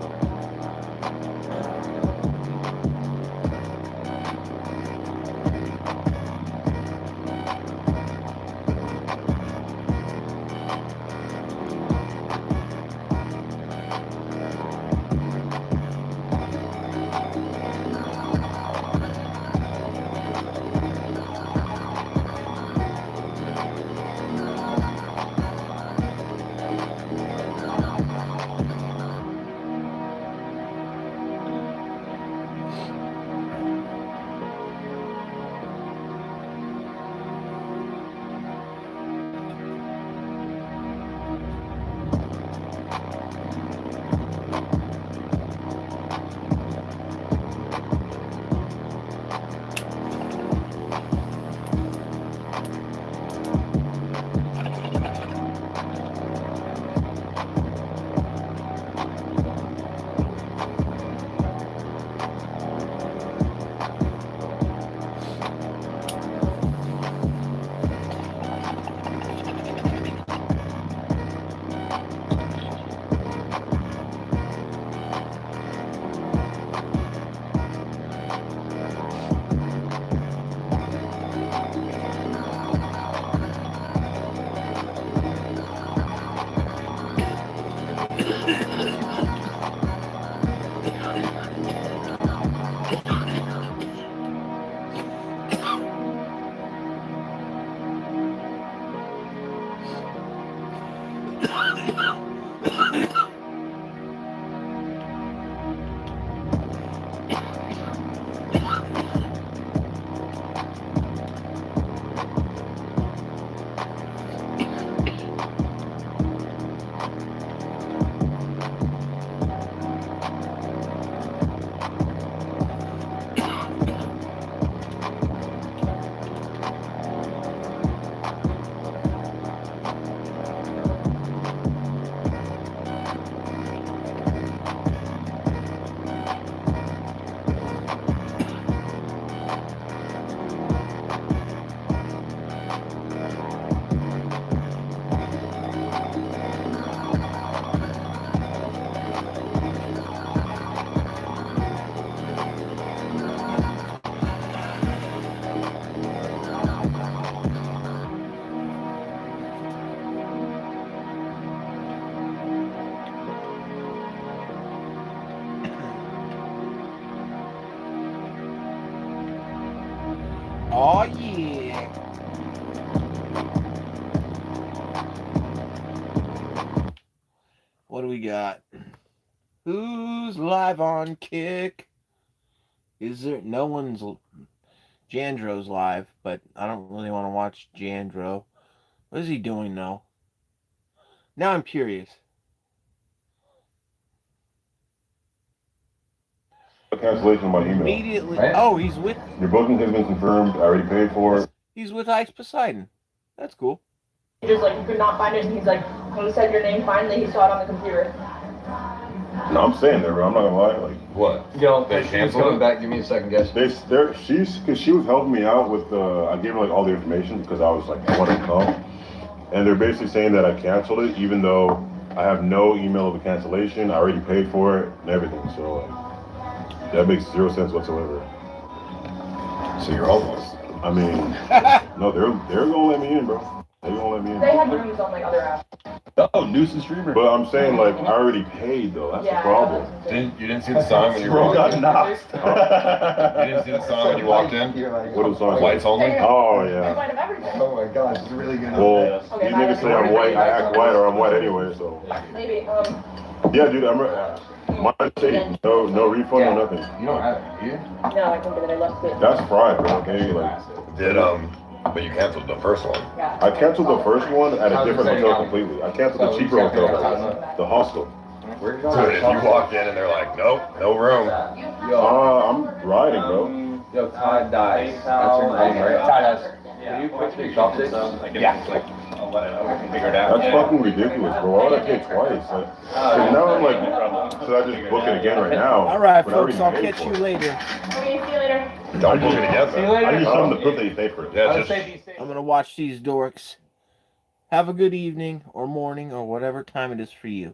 Kick. What do we got? Who's live on Kick? Is there? No one's. Jandro's live, but I don't really want to watch Jandro. What is he doing though? Now I'm curious. Cancellation on my email. Immediately. Oh, he's with. Your booking has been confirmed. I already paid for it. He's with Ice Poseidon. That's cool. Just like he could not find it, and he's like, when he said your name, finally he saw it on the computer. No, I'm saying that, bro. I'm not gonna lie. Like what? Yo, they canceled coming back. Give me a second guess. Because she was helping me out with. I gave her like all the information because I was like, I want to come, and they're basically saying that I canceled it, even though I have no email of a cancellation. I already paid for it and everything. So like, that makes zero sense whatsoever. So you're almost. I mean, no, they're gonna let me in, bro. They're gonna let me in. They had rooms on like other apps. Oh, Deuce and Streamer. But I'm saying, like, I already paid, though. That's the problem. You didn't see the sign when you walked in? You didn't see the sign when you walked in? What is the sign? Whites only? Oh, yeah. Oh, my gosh. It's really good. Well, these niggas say I'm white. I act white or I'm white anyway, so. Maybe, Yeah, dude, mine safe. No refund or nothing. You don't have it, do you? No, I think that I left it. That's fried, bro, okay? Like, But you canceled the first one. Yeah. I canceled the first one at a different hotel completely. I canceled the cheaper hotel, the hostel. So if you walked in and they're like, nope, no room. I'm riding, bro. Yo, Todd dies. That's your name, right? Todd dies. Can you quickly drop this? Yeah. That's fucking ridiculous, bro. Why would I pay twice? Like, 'cause now I'm like, should I just book it again right now? All right, When I folks. already I'll paid catch for you it? later. Okay, see you later. Don't book it again, See you later. I need something to prove that you paid for it. Yeah, I'm gonna watch these dorks. Have a good evening or morning or whatever time it is for you.